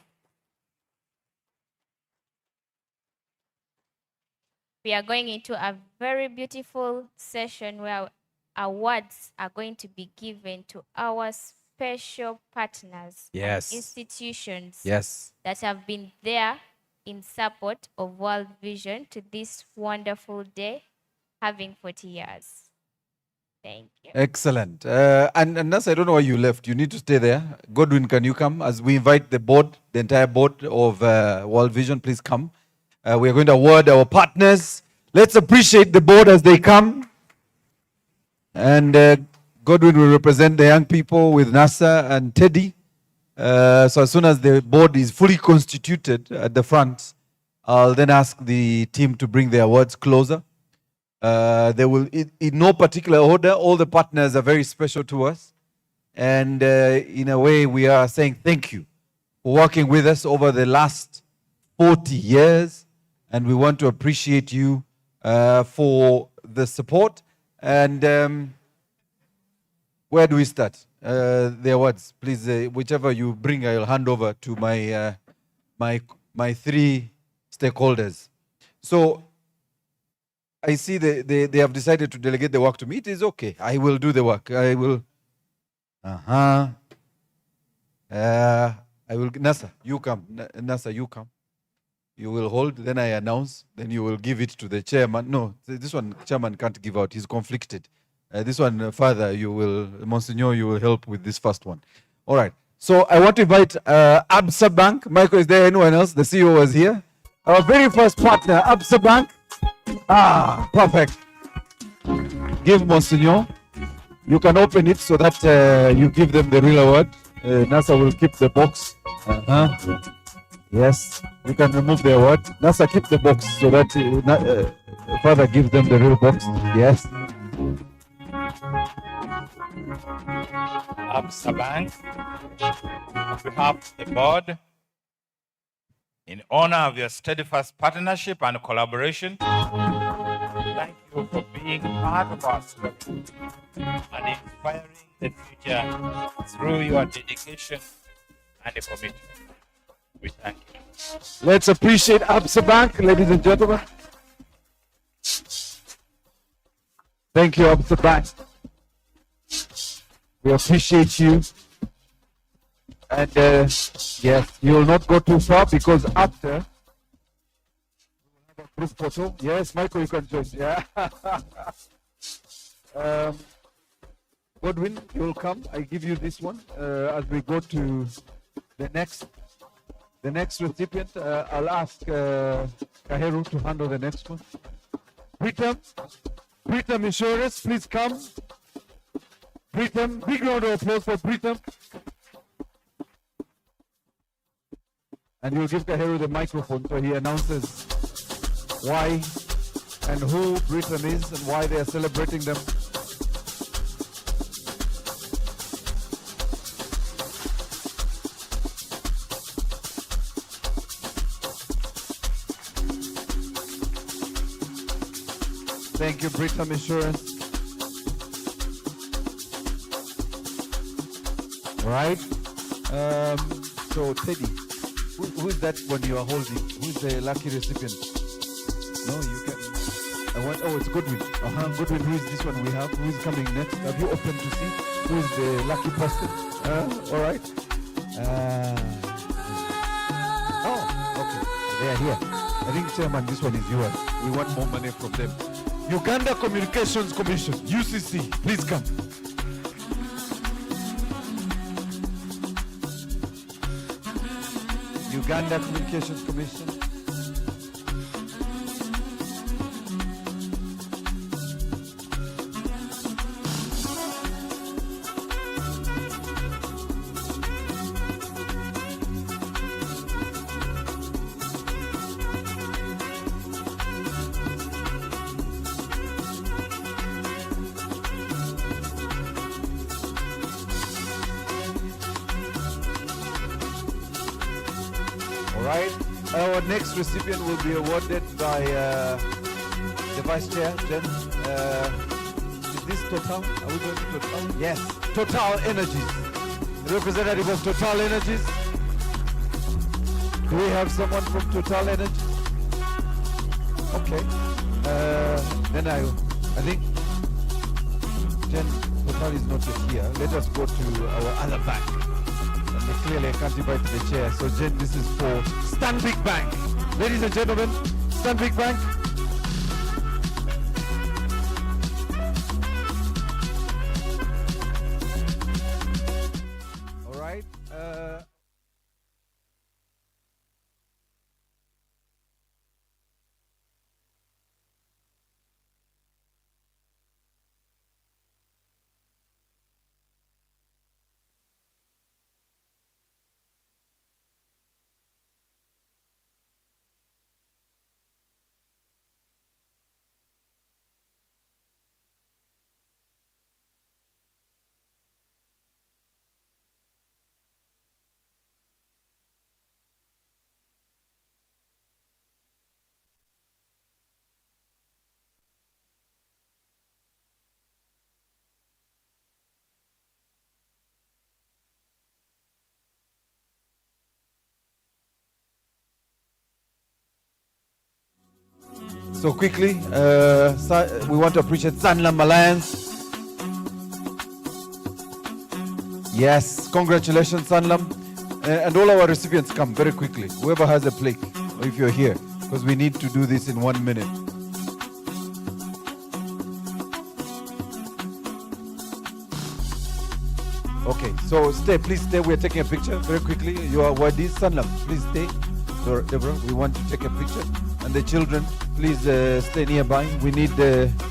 We are going into a very beautiful session where awards are going to be given to our special partners and institutions that have been there in support of World Vision to this wonderful day, having 40 years. Thank you. Excellent. And Nasa, I don't know why you left. You need to stay there. Godwin, can you come? As we invite the board, the entire board of World Vision, please come. We are going to award our partners. Let's appreciate the board as they come. And Godwin will represent the young people with Nasa and Teddy. So as soon as the board is fully constituted at the front, I'll then ask the team to bring the awards closer. They will, in no particular order, all the partners are very special to us. And in a way, we are saying thank you for working with us over the last 40 years. And we want to appreciate you for the support. And where do we start? The awards, please. Whichever you bring, I'll hand over to my my three stakeholders. So I see they have decided to delegate the work to me. It is okay. I will do the work. I will. I will. Nasa, you come. Nasa, you come. You will hold, then I announce, then you will give it to the chairman. No, this one, chairman can't give out. He's conflicted. This one, Father, you will, Monsignor, you will help with this first one. All right. So I want to invite Absa Bank. Michael, is there anyone else? The CEO was here. Our very first partner, Absa Bank. Ah, perfect. Give Monsignor. You can open it so that you give them the real award. Nasa will keep the box. Yes, you can remove the award. Nasa, keep the box so that Father gives them the real box. Yes. Absa Bank, on behalf of the board, in honor of your steadfast partnership and collaboration, thank you for being part of our struggle and inspiring the future through your dedication and commitment. We thank you. Let's appreciate Absa Bank, ladies and gentlemen. Thank you, Absa Bank. We appreciate you. And yes, you will not go too far because after we will have a group photo. Yes, Michael, you can join. Yeah. Godwin, you will come. I give you this one as we go to the next recipient. I'll ask Kaheru to handle the next one. Britam Insurance, please come. Britam, big round of applause for Britam. And you'll give Kaheru the microphone so he announces why and who Britam is and why they are celebrating them. Thank you, Britam Insurance. All right. So, Teddy, who is that one you are holding? Who is the lucky recipient? No, you can. Oh, it's Godwin. Godwin, who is this one we have? Who is coming next? Have you opened to see who is the lucky person? All right. Oh. They are here. I think, Chairman, this one is yours. We want more money from them. Uganda Communications Commission, UCC, please come. Uganda Communications Commission. All right. Our next recipient will be awarded by the Vice Chair, Jen. Is this Total? Are we going to Total? Yes. Total Energies. The representative of Total Energies. Do we have someone from Total Energies? Okay. Then I think Jen, Total is not yet here. Let us go to our other bank. Clearly, I can't invite the chair. So, Jen, this is for Stanbic Bank. Ladies and gentlemen, Stanbic Bank. All right. So quickly, we want to appreciate Sanlam Alliance. Yes, congratulations, Sanlam. And all our recipients come very quickly. Whoever has a plaque, or if you're here, because we need to do this in 1 minute. Okay, so stay, please stay. We're taking a picture very quickly. You are Wadi Sanlam. Please stay. So, Deborah, we want to take a picture. And the children, please stay nearby. We need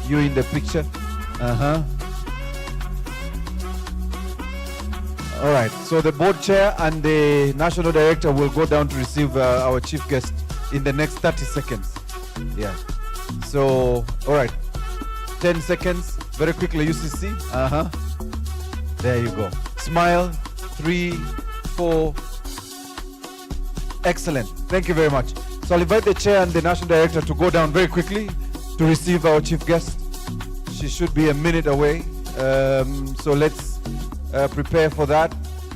you in the picture. All right, so the board chair and the national director will go down to receive our chief guest in the next 30 seconds. Yeah. So, all right, 10 seconds, very quickly, UCC. There you go. Smile, 3, 4. Excellent, thank you very much. So I'll invite the chair and the national director to go down very quickly to receive our chief guest. She should be a minute away. So let's prepare for that.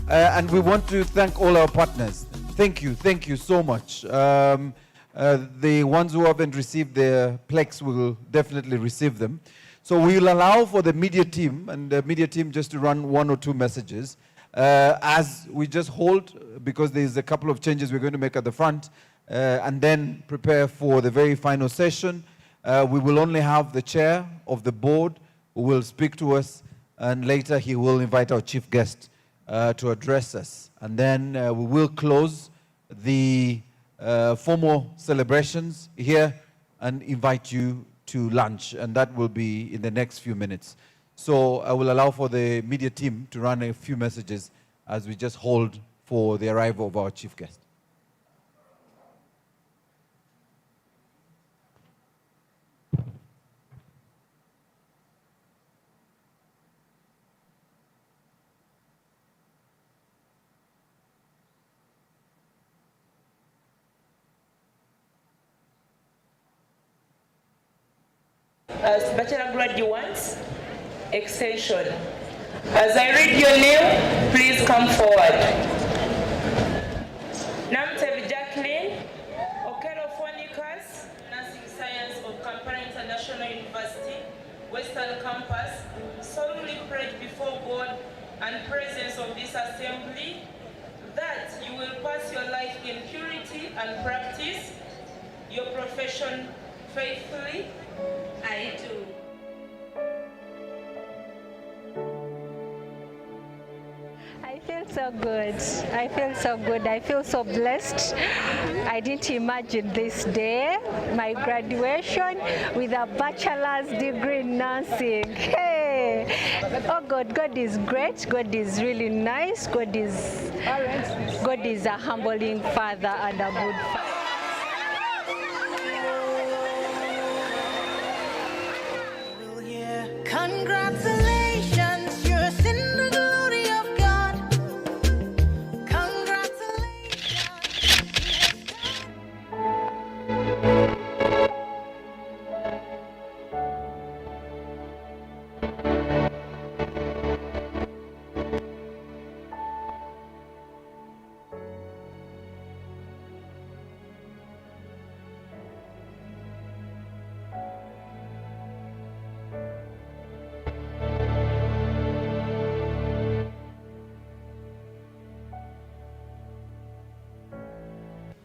And we want to thank all our partners. Thank you so much. The ones who haven't received their plaques will definitely receive them. So we'll allow for the media team and the media team just to run 1 or 2 messages as we just hold, because there's a couple of changes we're going to make at the front. And then prepare for the very final session. We will only have the chair of the board who will speak to us, and later he will invite our chief guest to address us. And then we will close the formal celebrations here and invite you to lunch, and that will be in the next few minutes. So I will allow for the media team to run a few messages as we just hold for the arrival of our chief guest. As bachelor graduates, extension. As I read your name, please come forward. Namtev Jacqueline, Okero Phonikas, Nursing Science of Kampala International University, Western Campus, solemnly pledge before God and presence of this assembly that you will pass your life in purity and practice your profession faithfully? I do. I feel so good. I feel so good. I feel so blessed. I didn't imagine this day, my graduation with a bachelor's degree in nursing. Hey! Oh God, God is great. God is really nice. God is a humbling father and a good father. Congratulations, you're in the glory of God.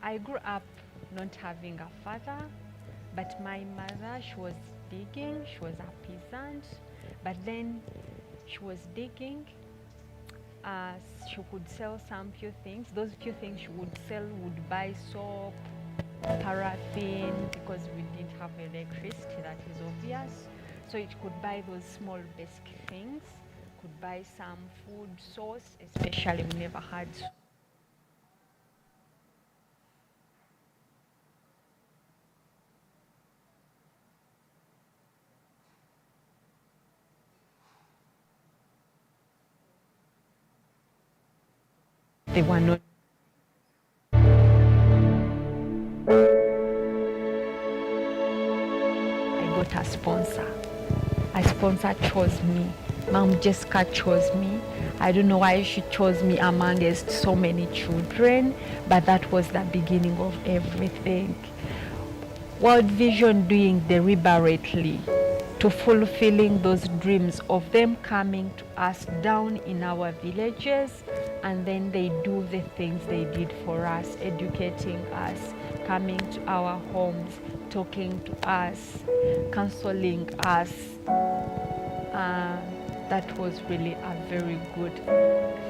I grew up not having a father, but my mother, she was digging, she was a peasant, but then she was digging, she could sell some few things. Those few things she would sell would buy soap, paraffin, because we didn't have electricity, that is obvious. So it could buy those small basic things, could buy some food source, especially we never had. They were not. I got a sponsor. A sponsor chose me. Mom Jessica chose me. I don't know why she chose me amongst so many children, but that was the beginning of everything. World Vision doing deliberately to fulfilling those dreams of them coming to us down in our villages, and then they do the things they did for us, educating us, coming to our homes, talking to us, counseling us. That was really a very good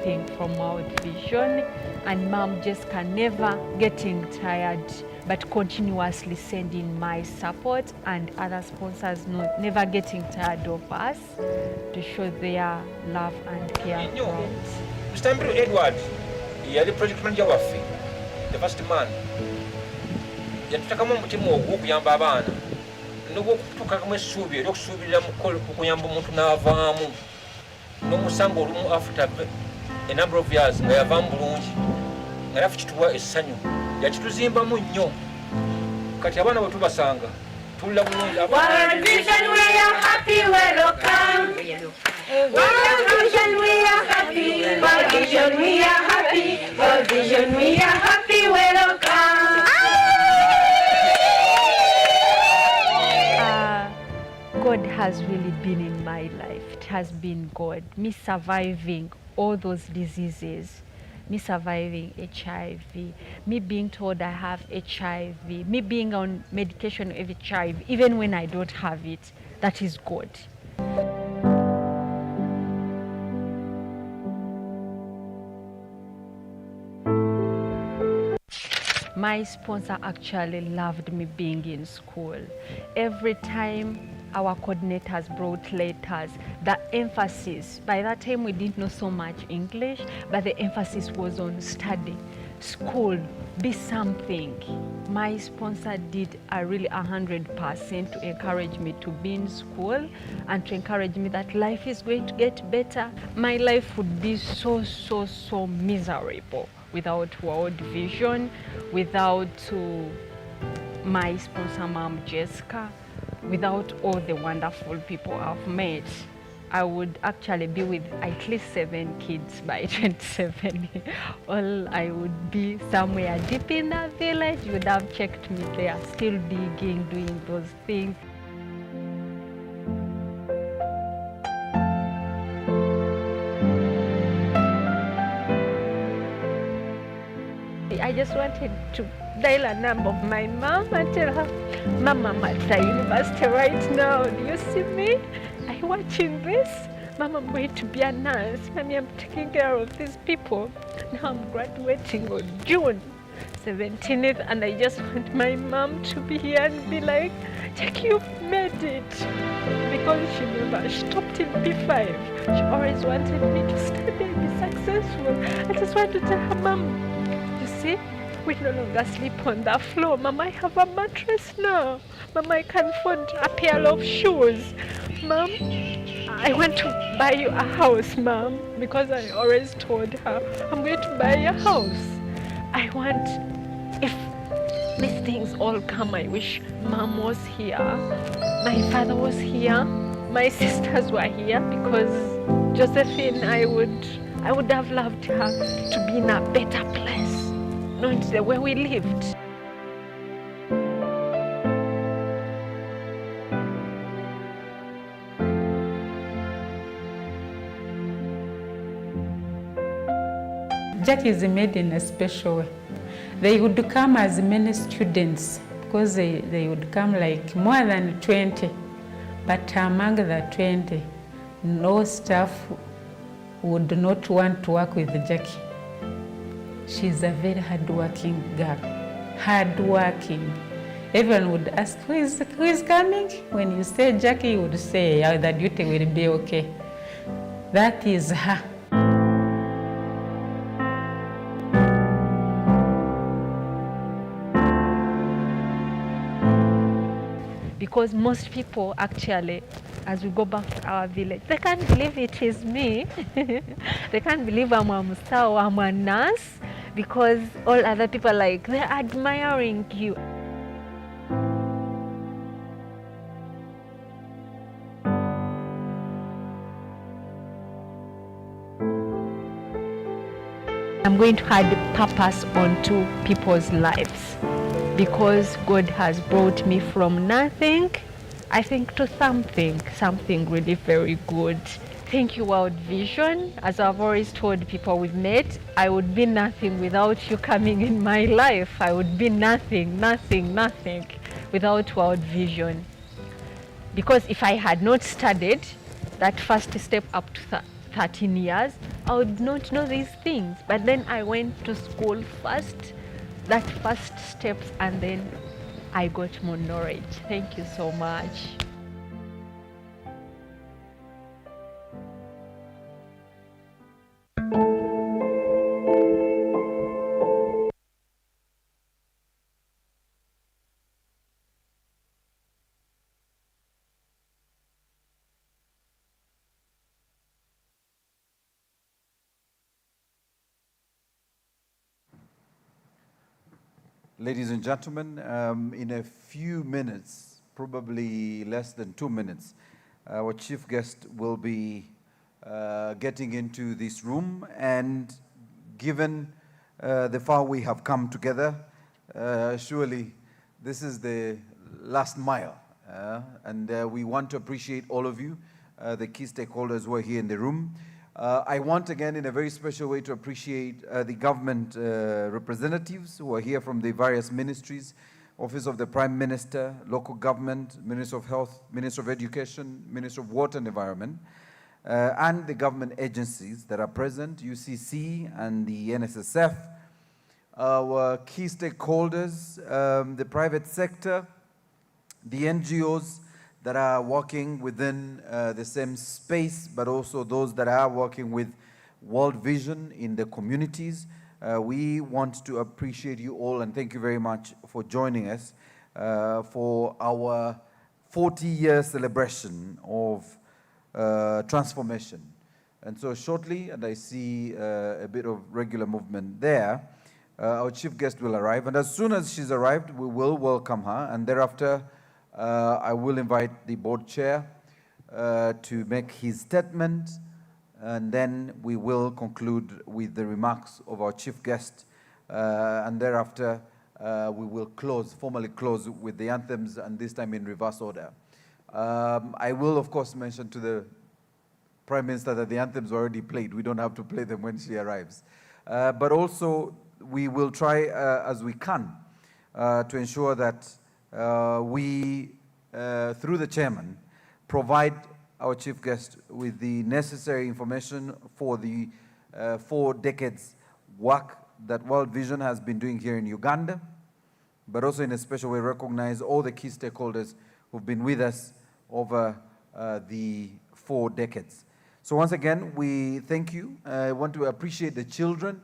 thing from World Vision. And Mom Jessica never getting tired, but continuously sending my support, and other sponsors never getting tired of us to show their love and care for us. Mr. Mbru Edward, yali project manager waffe, the first man. Yatutakamu omutima ogw'okuyamba abaana n'ogw'okutuukamu essuubi ery'okusuubirira mu kuyamba omuntu n'avaamu n'omusango olumu after a number of years nga yavaamu bulungi nga nafe kituwa essanyu yakituzimbamu nnyo kati abaana bwe tubasanga tulla bulungi. World Vision, we are happy, welcome. World Vision, we are happy. World Vision, we are happy. World Vision, we are happy, welcome. God has really been in my life. It has been God. Me surviving all those diseases, me surviving HIV, me being told I have HIV, me being on medication of HIV, even when I don't have it. That is God. My sponsor actually loved me being in school. Every time our coordinators brought letters, the emphasis, by that time we didn't know so much English, but the emphasis was on study, school, be something. My sponsor did a really 100% to encourage me to be in school and to encourage me that life is going to get better. My life would be so miserable without World Vision, without my sponsor, Mom Jessica, without all the wonderful people I've met. I would actually be with at least 7 kids by 27. Or I would be somewhere deep in the village. You would have checked me there, still digging, doing those things. I just wanted to dial a number of my mom and tell her, Mom, I'm at the university right now. Do you see me? Are you watching this? Mom, I'm going to be a nurse. Mommy, I'm taking care of these people. Now I'm graduating on June 17th, and I just want my mom to be here and be like, Jack, you've made it. Because she never stopped in P5. She always wanted me to study and be successful. I just want to tell her, Mom, you see, we no longer sleep on the floor. Mom, I have a mattress now. Mom, I can afford a pair of shoes. Mom, I want to buy you a house, Mom, because I always told her, I'm going to buy you a house. I want, if these things all come, I wish Mom was here, my father was here, my sisters were here, because Josephine, I would have loved her to be in a better place, not the way we lived. Jack is made in a special way. They would come as many students because they would come like more than 20. But among the 20, no staff would not want to work with Jackie. She's a very hardworking girl, hardworking. Everyone would ask, who is coming? When you say Jackie, you would say, yeah, the duty will be okay. That is her. Because most people actually, as we go back to our village, they can't believe it is me. They can't believe I'm a Musa or I'm a nurse, because all other people they're admiring you. I'm going to add purpose onto people's lives, because God has brought me from nothing, I think, to something really very good. Thank you, World Vision. As I've always told people we've met, I would be nothing without you coming in my life. I would be nothing without World Vision. Because if I had not studied that first step up to 13 years, I would not know these things. But then I went to school first, that first steps, and then I got more knowledge. Thank you so much. Ladies and gentlemen, in a few minutes, probably less than 2 minutes, our chief guest will be getting into this room, and given the far we have come together, surely this is the last mile, and we want to appreciate all of you, the key stakeholders who are here in the room. I want again in a very special way to appreciate the government representatives who are here from the various ministries, Office of the Prime Minister, local government, Minister of Health, Minister of Education, Minister of Water and Environment, and the government agencies that are present, UCC and the NSSF, our key stakeholders, the private sector, the NGOs, that are working within the same space, but also those that are working with World Vision in the communities. We want to appreciate you all, and thank you very much for joining us for our 40-year celebration of transformation. And so shortly, and I see a bit of regular movement there, our chief guest will arrive, and as soon as she's arrived, we will welcome her, and thereafter, I will invite the board chair to make his statement, and then we will conclude with the remarks of our chief guest, and thereafter we will formally close with the anthems, and this time in reverse order. I will, of course, mention to the Prime Minister that the anthems are already played. We don't have to play them when she arrives. But also, we will try as we can to ensure that we, through the chairman, provide our chief guest with the necessary information for the 4 decades work that World Vision has been doing here in Uganda, but also in a special way recognize all the key stakeholders who've been with us over the 4 decades. So once again, we thank you. I want to appreciate the children.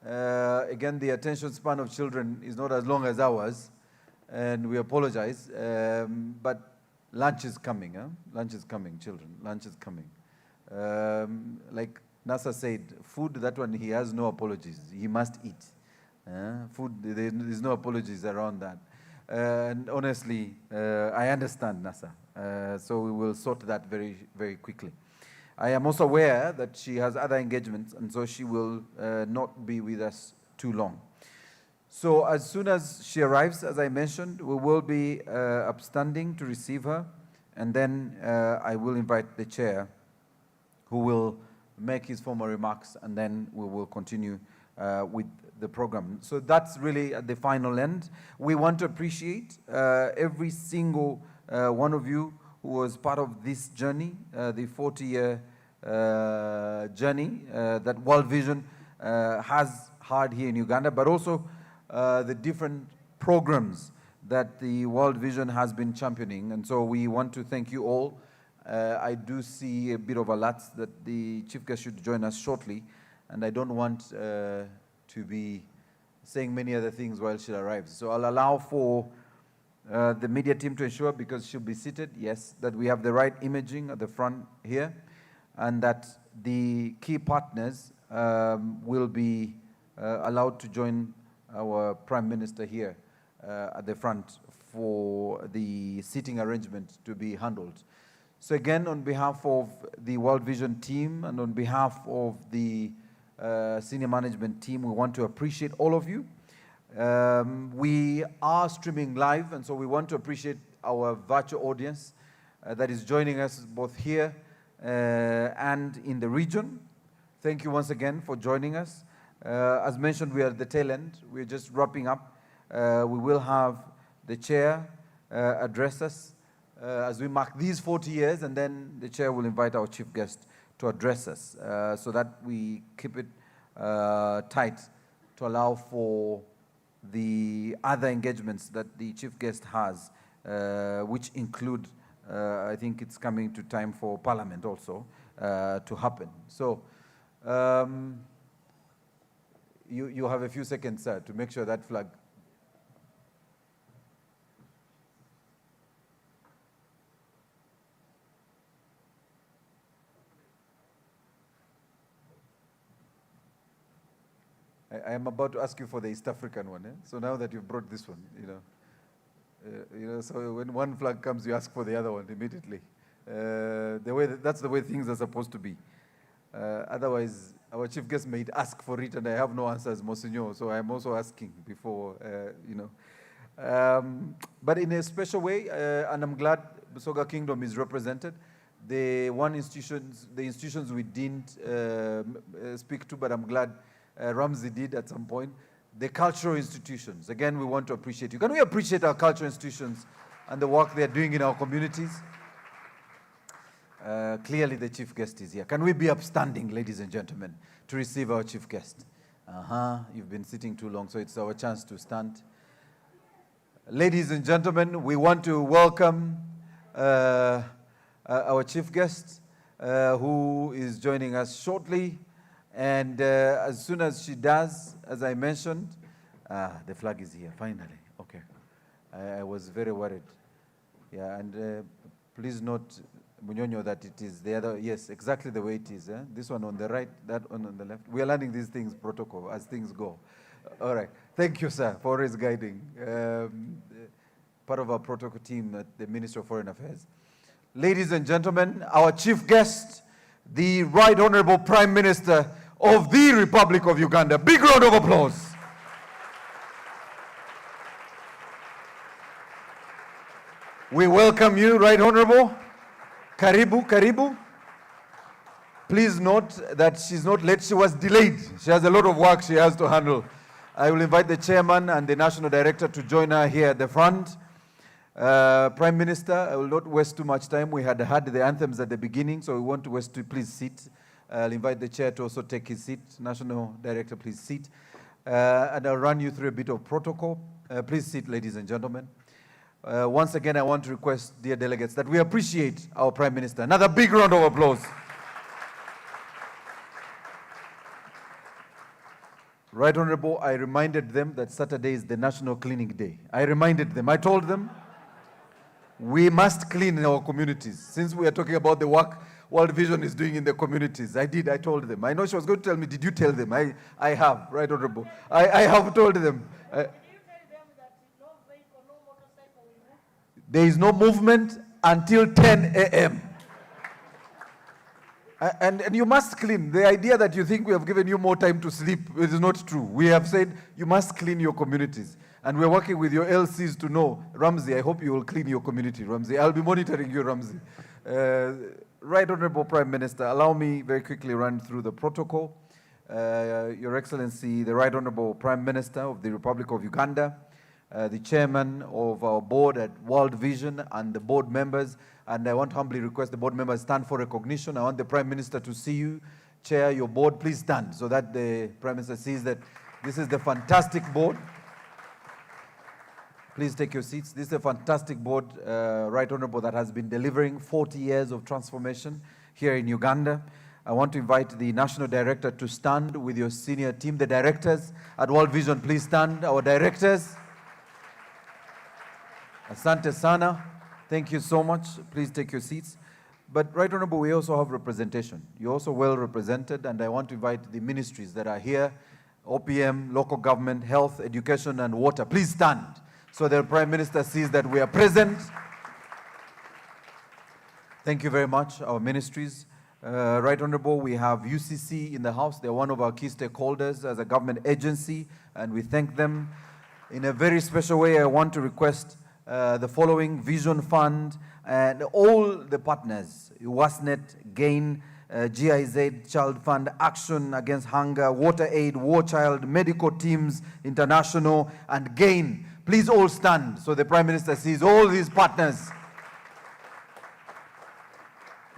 Again, the attention span of children is not as long as ours, and we apologize, but lunch is coming, huh? Lunch is coming, children, lunch is coming. Like Nasa said, food, that one, he has no apologies. He must eat. Food, there's no apologies around that. And honestly, I understand Nasa. So we will sort that very, very quickly. I am also aware that she has other engagements, and so she will not be with us too long. So as soon as she arrives, as I mentioned, we will be upstanding to receive her, and then I will invite the chair, who will make his formal remarks, and then we will continue with the program. So that's really at the final end. We want to appreciate every single one of you who was part of this journey, the 40-year journey that World Vision has had here in Uganda, but also the different programs that the World Vision has been championing. And so we want to thank you all. I do see a bit of alerts that the chief guest should join us shortly, and I don't want to be saying many other things while she arrives. So I'll allow for the media team to ensure, because she'll be seated, yes, that we have the right imaging at the front here, and that the key partners will be allowed to join our Prime Minister here at the front for the seating arrangement to be handled. So again, on behalf of the World Vision team and on behalf of the senior management team, we want to appreciate all of you. We are streaming live, and so we want to appreciate our virtual audience that is joining us both here and in the region. Thank you once again for joining us. As mentioned, we are at the tail end. We're just wrapping up. We will have the chair address us as we mark these 40 years, and then the chair will invite our chief guest to address us so that we keep it tight to allow for the other engagements that the chief guest has, which include, I think it's coming to time for Parliament also to happen. So you have a few seconds, sir, to make sure that flag. I am about to ask you for the East African one. So now that you've brought this one, so when one flag comes, you ask for the other one immediately. That's the way things are supposed to be. Otherwise, our chief guest may ask for it, and I have no answers, Monsignor. So I'm also asking before, But in a special way, and I'm glad Busoga Kingdom is represented. The institutions we didn't speak to, but I'm glad Ramsey did at some point. The cultural institutions. Again, we want to appreciate you. Can we appreciate our cultural institutions and the work they're doing in our communities? Clearly, the chief guest is here. Can we be upstanding, ladies and gentlemen, to receive our chief guest? You've been sitting too long, so it's our chance to stand. Ladies and gentlemen, we want to welcome our chief guest, who is joining us shortly. And as soon as she does, as I mentioned, the flag is here, finally. Okay. I was very worried. Yeah, and please note, Munyonyo, that it is the other, yes, exactly the way it is. This one on the right, that one on the left. We are learning these things, protocol, as things go. All right. Thank you, sir, for always guiding. Part of our protocol team at the Ministry of Foreign Affairs. Ladies and gentlemen, our chief guest, the Right Honorable Prime Minister of the Republic of Uganda. Big round of applause. We welcome you, Right Honorable. Karibu, karibu. Please note that she's not late, she was delayed. She has a lot of work she has to handle. I will invite the chairman and the national director to join her here at the front. Prime Minister, I will not waste too much time. We had the anthems at the beginning, so we want to waste, please sit. I'll invite the chair to also take his seat. National director, please sit. And I'll run you through a bit of protocol. Please sit, ladies and gentlemen. Once again, I want to request, dear delegates, that we appreciate our Prime Minister. Another big round of applause. Right Honorable, I reminded them that Saturday is the National Cleaning Day. I reminded them, I told them, we must clean in our communities. Since we are talking about the work World Vision is doing in the communities. I told them. I know she was going to tell me, did you tell them? I have, Right Honorable. I have told them. There is no movement until 10 a.m. And you must clean. The idea that you think we have given you more time to sleep is not true. We have said you must clean your communities. And we're working with your LCs to know. Ramsey, I hope you will clean your community, Ramsey. I'll be monitoring you, Ramsey. Right Honorable Prime Minister, allow me very quickly run through the protocol. Your Excellency, the Right Honorable Prime Minister of the Republic of Uganda, the chairman of our board at World Vision and the board members, and I want to humbly request the board members stand for recognition. I want the Prime Minister to see you, chair your board. Please stand so that the Prime Minister sees that this is the fantastic board. Please take your seats. This is a fantastic board, Right Honorable, that has been delivering 40 years of transformation here in Uganda. I want to invite the National Director to stand with your senior team. The directors at World Vision, please stand. Our directors. Asante sana. Thank you so much. Please take your seats. But Right Honorable, we also have representation. You're also well represented, and I want to invite the ministries that are here, OPM, local government, health, education, and water. Please stand so the Prime Minister sees that we are present. Thank you very much, our ministries. Right Honorable, we have UCC in the House. They're one of our key stakeholders as a government agency, and we thank them. In a very special way, I want to request the following: Vision Fund and all the partners, WASNET, GAIN, GIZ, Child Fund, Action Against Hunger, Water Aid, War Child, Medical Teams International, and GAIN. Please all stand so the Prime Minister sees all these partners.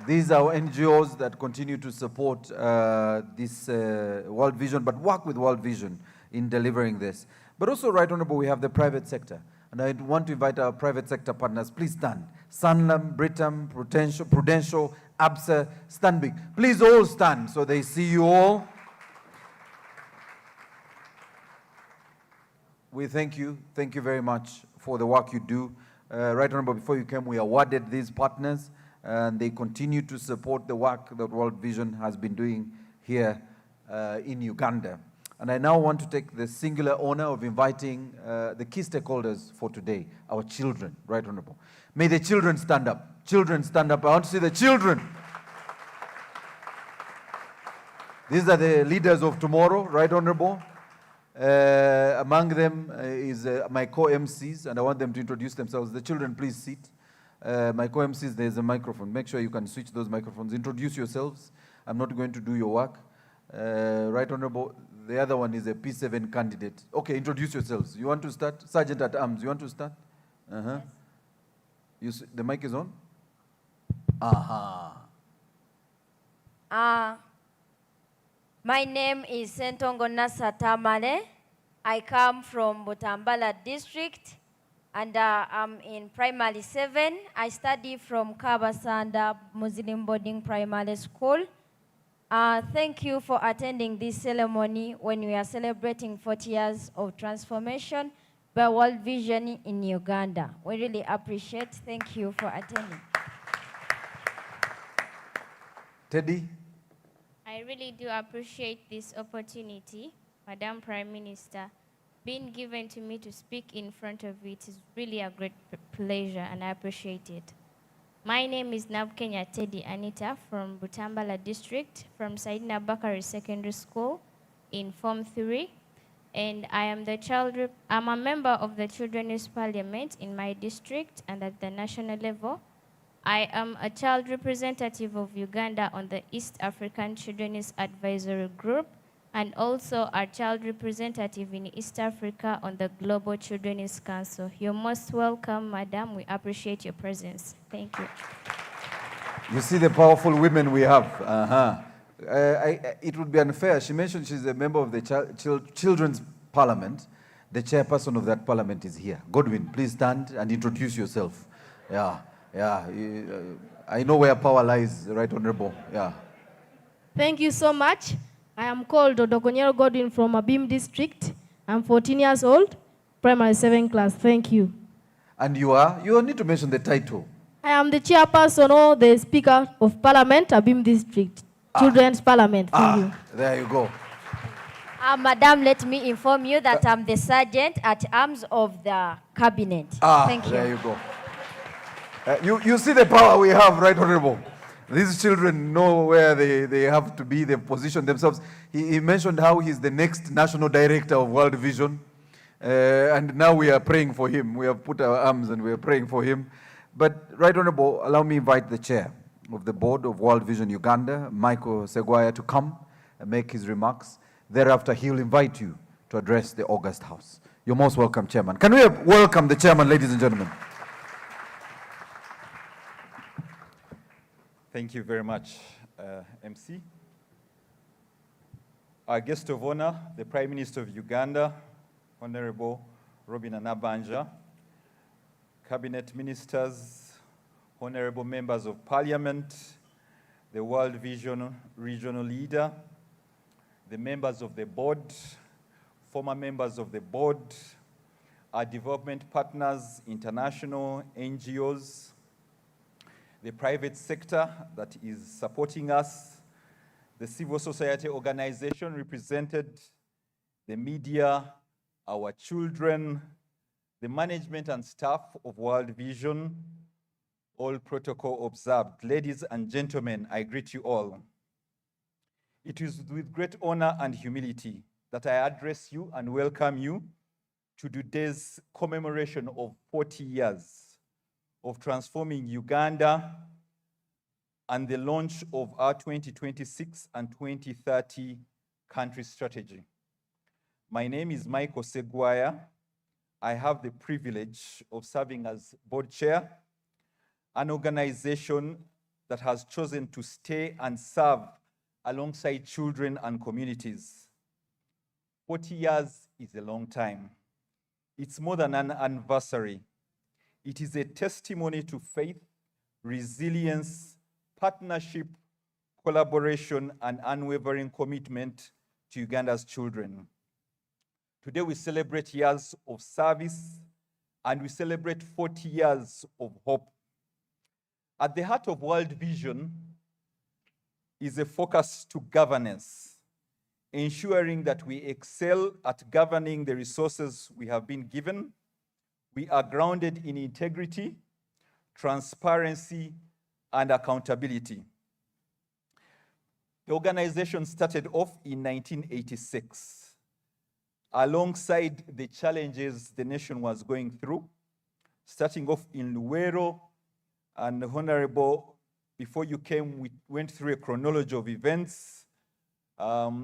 These are NGOs that continue to support this World Vision, but work with World Vision in delivering this. But also, Right Honorable, we have the private sector. And I want to invite our private sector partners. Please stand. Sanlam, Britam, Prudential, ABSA, Stanbic. Please all stand so they see you all. We thank you. Thank you very much for the work you do. Right Honorable, before you came, we awarded these partners, and they continue to support the work that World Vision has been doing here in Uganda. And I now want to take the singular honor of inviting the key stakeholders for today, our children, Right Honorable. May the children stand up. Children stand up. I want to see the children. These are the leaders of tomorrow, Right Honorable. Among them is my co-MCs, and I want them to introduce themselves. The children, please sit. My co-MCs, there's a microphone. Make sure you can switch those microphones. Introduce yourselves. I'm not going to do your work. Right Honorable, the other one is a P7 candidate. Okay, introduce yourselves. You want to start? Sergeant at Arms, you want to start? The mic is on? My name is Sentongo Nasa Tamale. I come from Butambala district, and I'm in primary 7. I study from Kabasanda Muslim Boarding Primary School. Thank you for attending this ceremony when we are celebrating 40 years of transformation by World Vision in Uganda. We really appreciate. Thank you for attending. Teddy? I really do appreciate this opportunity, Madam Prime Minister. Being given to me to speak in front of you, it is really a great pleasure, and I appreciate it. My name is Nabkenya Teddy Anita from Butambala District, from Saidina Bakari Secondary School in Form 3. And I'm a member of the Children's Parliament in my district and at the national level. I am a child representative of Uganda on the East African Children's Advisory Group, and also our child representative in East Africa on the Global Children's Council. You're most welcome, Madam. We appreciate your presence. Thank you. You see the powerful women we have. It would be unfair. She mentioned she's a member of the Children's Parliament. The chairperson of that parliament is here. Godwin, please stand and introduce yourself. Yeah. I know where power lies, Right Honorable. Yeah. Thank you so much. I am called Odokonyero Godwin from Abim District. I'm 14 years old, primary 7 class. Thank you. And you are? You need to mention the title. I am the chairperson or the Speaker of Parliament, Abim District, Children's Parliament. Thank you. There you go. Madam, let me inform you that I'm the sergeant at arms of the cabinet. Thank you. There you go. You see the power we have, Right Honorable. These children know where they have to be, they position themselves. He mentioned how he's the next national director of World Vision. And now we are praying for him. We have put our arms and we are praying for him. But Right Honorable, allow me to invite the chair of the board of World Vision Uganda, Michael Seguaya, to come and make his remarks. Thereafter, he'll invite you to address the August House. You're most welcome, Chairman. Can we welcome the Chairman, ladies and gentlemen? Thank you very much, MC. Our guest of honor, the Prime Minister of Uganda, Honorable Robin Anabanja, Cabinet Ministers, Honorable Members of Parliament, the World Vision Regional Leader, the members of the board, former members of the board, our development partners, international NGOs, the private sector that is supporting us, the civil society organization represented, the media, our children, the management and staff of World Vision, all protocol observed. Ladies and gentlemen, I greet you all. It is with great honor and humility that I address you and welcome you to today's commemoration of 40 years of transforming Uganda and the launch of our 2026 and 2030 country strategy. My name is Michael Seguaya. I have the privilege of serving as board chair, an organization that has chosen to stay and serve alongside children and communities. 40 years is a long time. It's more than an anniversary. It is a testimony to faith, resilience, partnership, collaboration, and unwavering commitment to Uganda's children. Today we celebrate years of service and we celebrate 40 years of hope. At the heart of World Vision is a focus to governance, ensuring that we excel at governing the resources we have been given. We are grounded in integrity, transparency, and accountability. The organization started off in 1986, alongside the challenges the nation was going through, starting off in Luwero. And Honorable, before you came, we went through a chronology of events.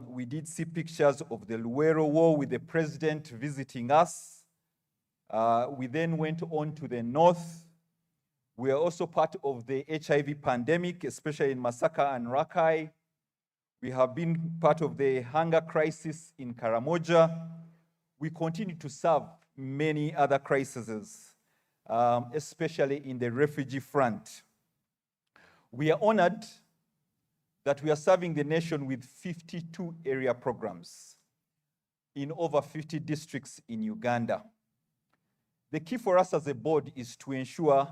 We did see pictures of the Luwero War with the president visiting us. We then went on to the north. We are also part of the HIV pandemic, especially in Masaka and Rakai. We have been part of the hunger crisis in Karamoja. We continue to serve many other crises, especially in the refugee front. We are honored that we are serving the nation with 52 area programs in over 50 districts in Uganda. The key for us as a board is to ensure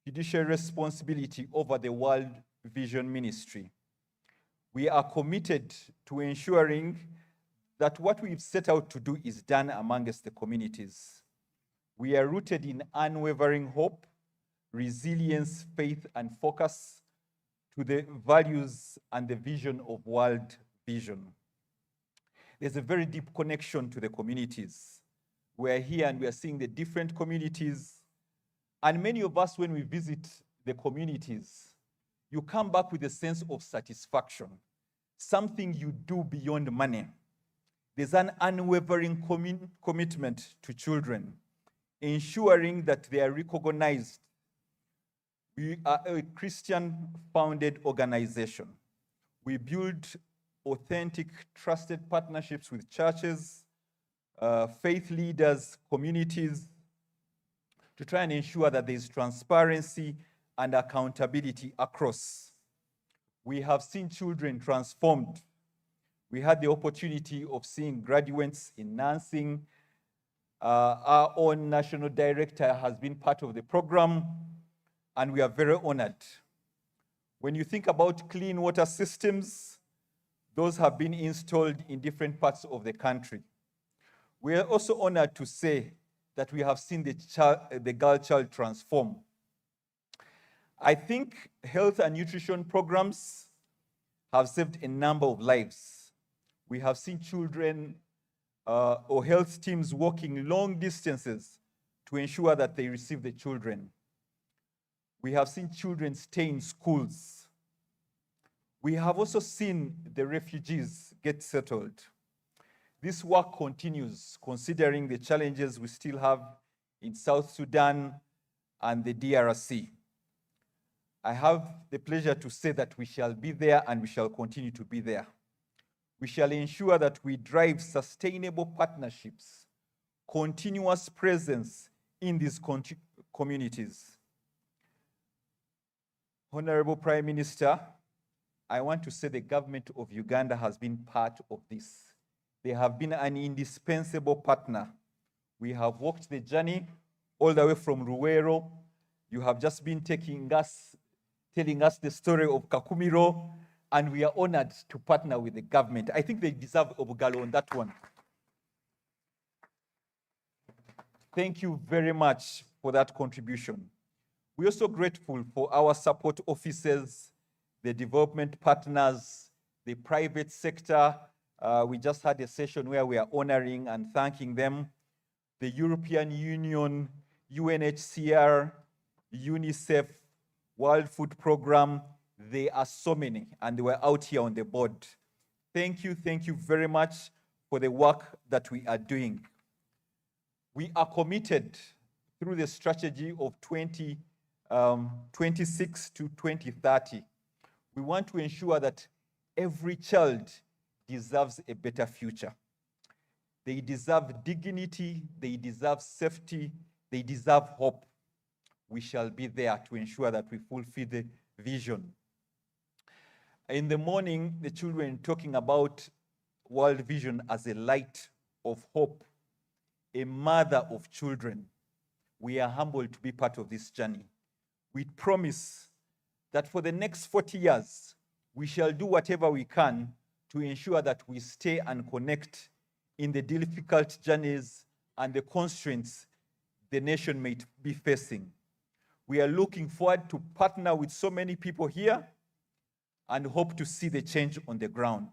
fiduciary responsibility over the World Vision Ministry. We are committed to ensuring that what we've set out to do is done amongst the communities. We are rooted in unwavering hope, resilience, faith, and focus to the values and the vision of World Vision. There's a very deep connection to the communities. We're here and we are seeing the different communities. And many of us, when we visit the communities, you come back with a sense of satisfaction, something you do beyond money. There's an unwavering commitment to children, ensuring that they are recognized. We are a Christian-founded organization. We build authentic, trusted partnerships with churches, faith leaders, communities, to try and ensure that there's transparency and accountability across. We have seen children transformed. We had the opportunity of seeing graduates in nursing. Our own national director has been part of the program, and we are very honored. When you think about clean water systems, those have been installed in different parts of the country. We are also honored to say that we have seen the girl child transform. I think health and nutrition programs have saved a number of lives. We have seen children or health teams walking long distances to ensure that they receive the children. We have seen children stay in schools. We have also seen the refugees get settled. This work continues, considering the challenges we still have in South Sudan and the DRC. I have the pleasure to say that we shall be there and we shall continue to be there. We shall ensure that we drive sustainable partnerships, continuous presence in these communities. Honorable Prime Minister, I want to say the government of Uganda has been part of this. They have been an indispensable partner. We have walked the journey all the way from Ruwero. You have just been telling us the story of Kakumiro, and we are honored to partner with the government. I think they deserve Obugalo on that one. Thank you very much for that contribution. We're also grateful for our support officers, the development partners, the private sector. We just had a session where we are honoring and thanking them. The European Union, UNHCR, UNICEF, World Food Program, there are so many, and they were out here on the board. Thank you very much for the work that we are doing. We are committed through the strategy of 2026 to 2030. We want to ensure that every child deserves a better future. They deserve dignity, they deserve safety, they deserve hope. We shall be there to ensure that we fulfill the vision. In the morning, the children talking about World Vision as a light of hope, a mother of children. We are humbled to be part of this journey. We promise that for the next 40 years, we shall do whatever we can to ensure that we stay and connect in the difficult journeys and the constraints the nation may be facing. We are looking forward to partner with so many people here and hope to see the change on the ground.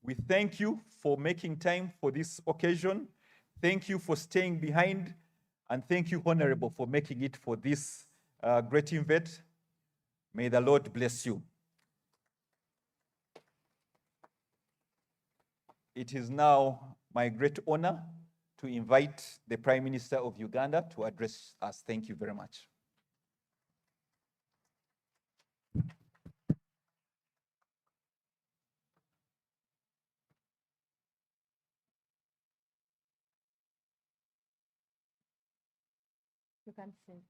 We thank you for making time for this occasion. Thank you for staying behind, and thank you, Honorable, for making it for this great event. May the Lord bless you. It is now my great honor to invite the Prime Minister of Uganda to address us. Thank you very much. You can sing.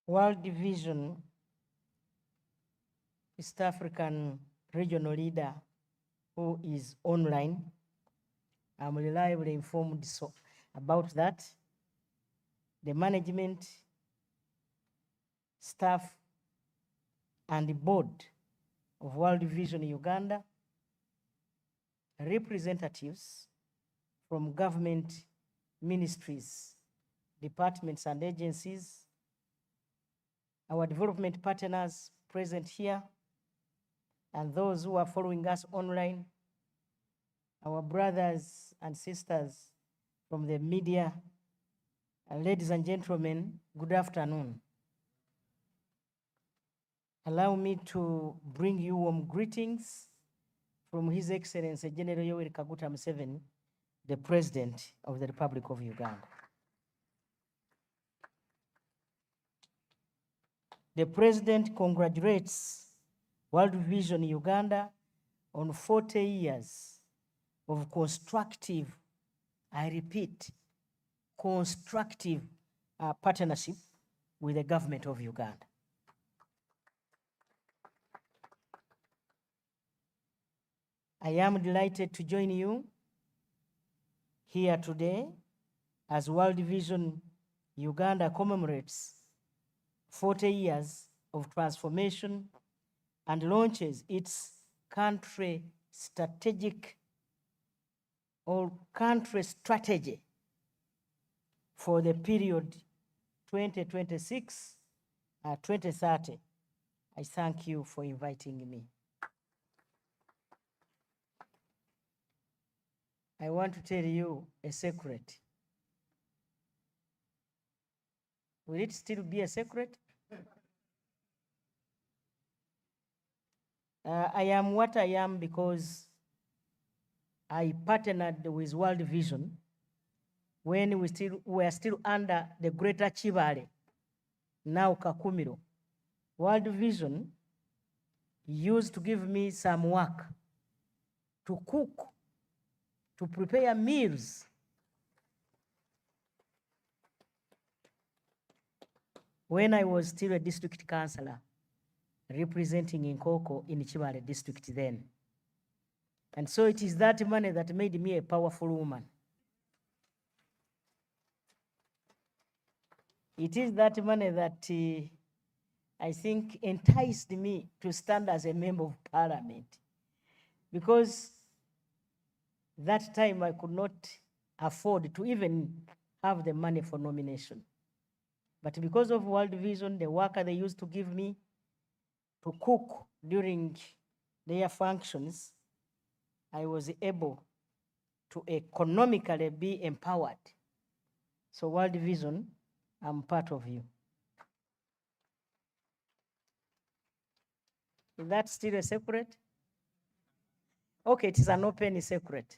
World Vision, East African regional leader who is online. I'm reliably informed about that. The management, staff, and the board of World Vision Uganda, representatives from government ministries, departments, and agencies, our development partners present here, and those who are following us online, our brothers and sisters from the media, ladies and gentlemen, good afternoon. Allow me to bring you warm greetings from His Excellency General Yoweri Kaguta Museveni, the President of the Republic of Uganda. The President congratulates World Vision Uganda on 40 years of constructive, I repeat, constructive partnership with the government of Uganda. I am delighted to join you here today as World Vision Uganda commemorates 40 years of transformation and launches its country strategic or country strategy for the period 2026-2030. I thank you for inviting me. I want to tell you a secret. Will it still be a secret? I am what I am because I partnered with World Vision when we were still under the Greater Chibale, now Kakumiro. World Vision used to give me some work to cook, to prepare meals. When I was still a district councillor, representing Nkoko in Chibale district then. And so it is that money that made me a powerful woman. It is that money that I think enticed me to stand as a member of parliament, because that time I could not afford to even have the money for nomination. But because of World Vision, the worker they used to give me to cook during their functions, I was able to economically be empowered. So World Vision, I'm part of you. Is that still a secret? Okay, it is an open secret.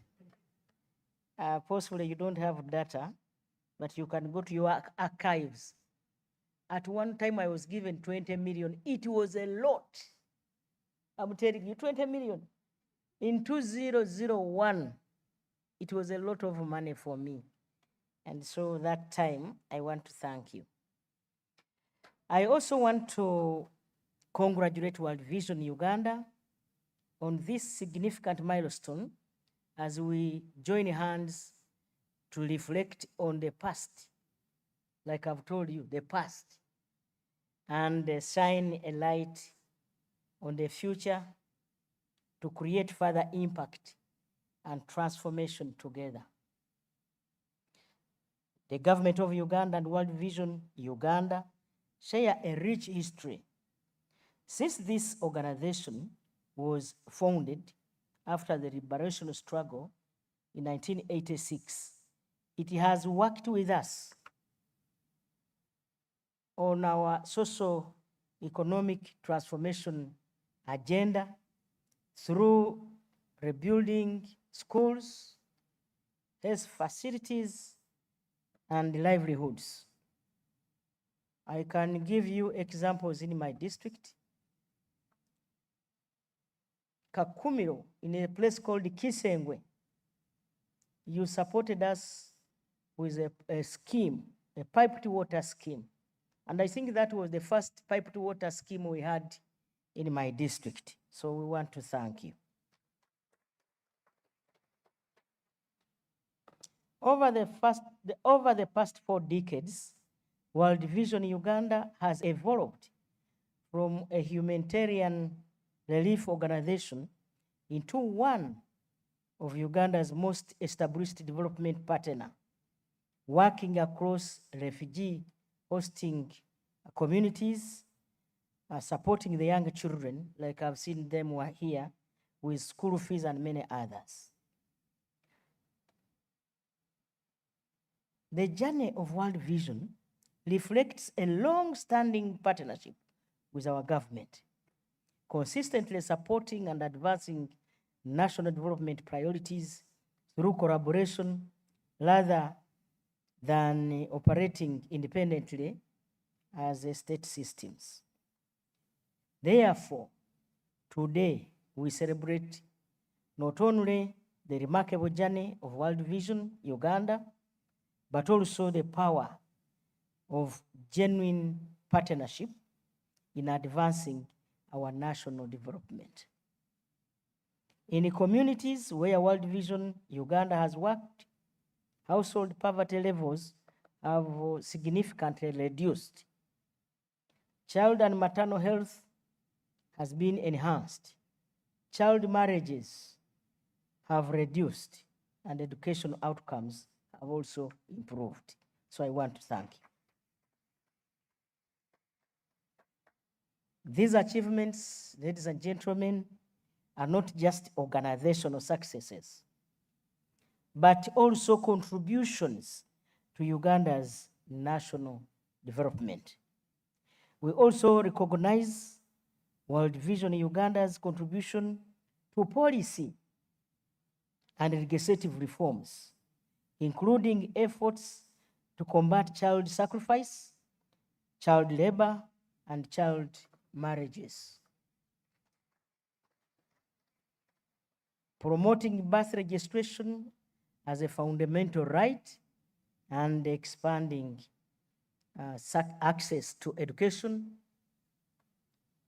Possibly you don't have data, but you can go to your archives. At one time I was given 20 million. It was a lot. I'm telling you, 20 million. In 2001, it was a lot of money for me. And so that time, I want to thank you. I also want to congratulate World Vision Uganda on this significant milestone as we join hands to reflect on the past, like I've told you, the past, and shine a light on the future to create further impact and transformation together. The government of Uganda and World Vision Uganda share a rich history. Since this organization was founded after the liberation struggle in 1986, it has worked with us on our socio-economic transformation agenda through rebuilding schools, health facilities, and livelihoods. I can give you examples in my district. Kakumiro, in a place called Kisengwe, you supported us with a scheme, a piped water scheme. And I think that was the first piped water scheme we had in my district. So we want to thank you. Over the past 4 decades, World Vision Uganda has evolved from a humanitarian relief organization into one of Uganda's most established development partner, working across refugee hosting communities supporting the young children, like I've seen them were here, with school fees and many others. The journey of World Vision reflects a long-standing partnership with our government, consistently supporting and advancing national development priorities through collaboration rather than operating independently as state systems. Therefore, today we celebrate not only the remarkable journey of World Vision Uganda, but also the power of genuine partnership in advancing our national development. In communities where World Vision Uganda has worked, household poverty levels have significantly reduced. Child and maternal health has been enhanced. Child marriages have reduced, and educational outcomes have also improved. So I want to thank you. These achievements, ladies and gentlemen, are not just organizational successes, but also contributions to Uganda's national development. We also recognize World Vision Uganda's contribution to policy and legislative reforms, including efforts to combat child sacrifice, child labor, and child marriages. Promoting birth registration as a fundamental right and expanding access to education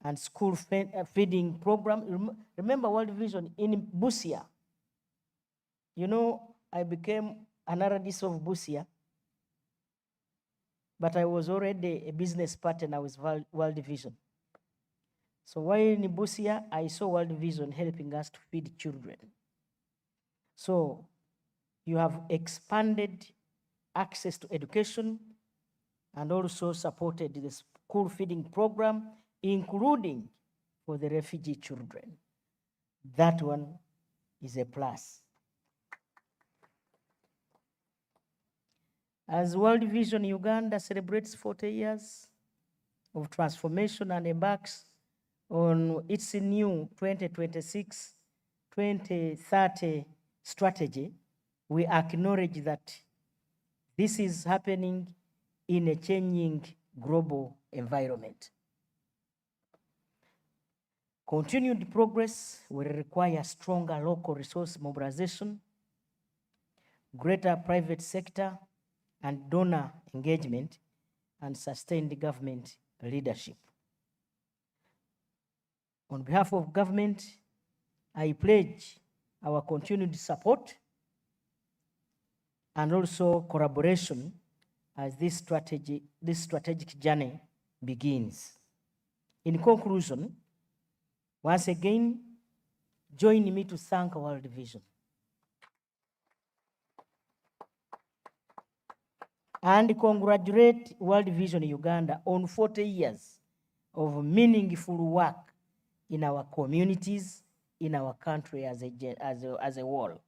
and school feeding program. Remember World Vision in Busia. You know, I became an RDC of Busia, but I was already a business partner with World Vision. So while in Busia, I saw World Vision helping us to feed children. So you have expanded access to education and also supported the school feeding program, including for the refugee children. That one is a plus. As World Vision Uganda celebrates 40 years of transformation and embarks on its new 2026-2030 strategy, we acknowledge that this is happening in a changing global environment. Continued progress will require stronger local resource mobilization, greater private sector and donor engagement, and sustained government leadership. On behalf of government, I pledge our continued support and also collaboration as this strategic journey begins. In conclusion, once again, join me to thank World Vision and congratulate World Vision Uganda on 40 years of meaningful work in our communities, in our country as a whole.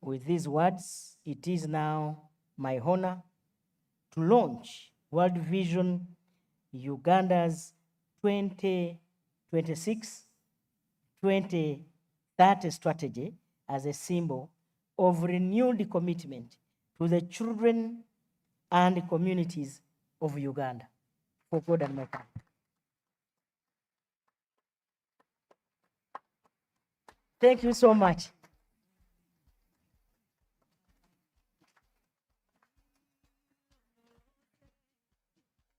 With these words, it is now my honor to launch World Vision Uganda's 2026-2030 strategy as a symbol of renewed commitment to the children and communities of Uganda. For God and my country. Thank you so much.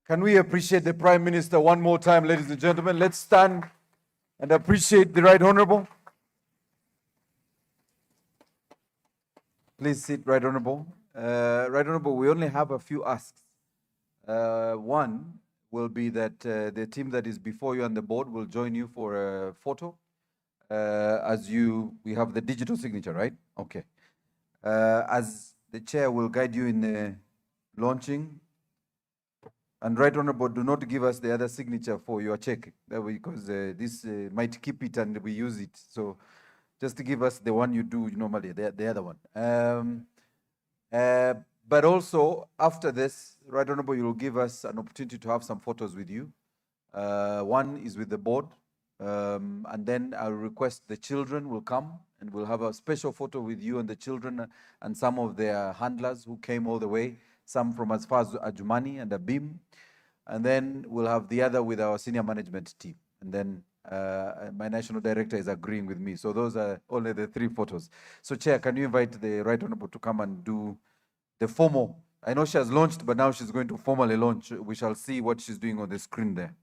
Can we appreciate the Prime Minister one more time, ladies and gentlemen? Let's stand and appreciate the Right Honorable. Please sit, Right Honorable. Right Honorable, we only have a few asks. One will be that the team that is before you on the board will join you for a photo. We have the digital signature, right? Okay. As the chair will guide you in the launching And Right Honorable, do not give us the other signature for your check, because this might keep it and we use it. So just to give us the one you do normally, the other one. But also, after this, Right Honorable, you will give us an opportunity to have some photos with you. One is with the board, and then I'll request the children will come and we'll have a special photo with you and the children and some of their handlers who came all the way, some from as far as Ajumani and Abim. And then we'll have the other with our senior management team. And then my national director is agreeing with me. So those are only the 3 photos. So Chair, can you invite the Right Honorable to come and do the formal? I know she has launched, but now she's going to formally launch. We shall see what she's doing on the screen there.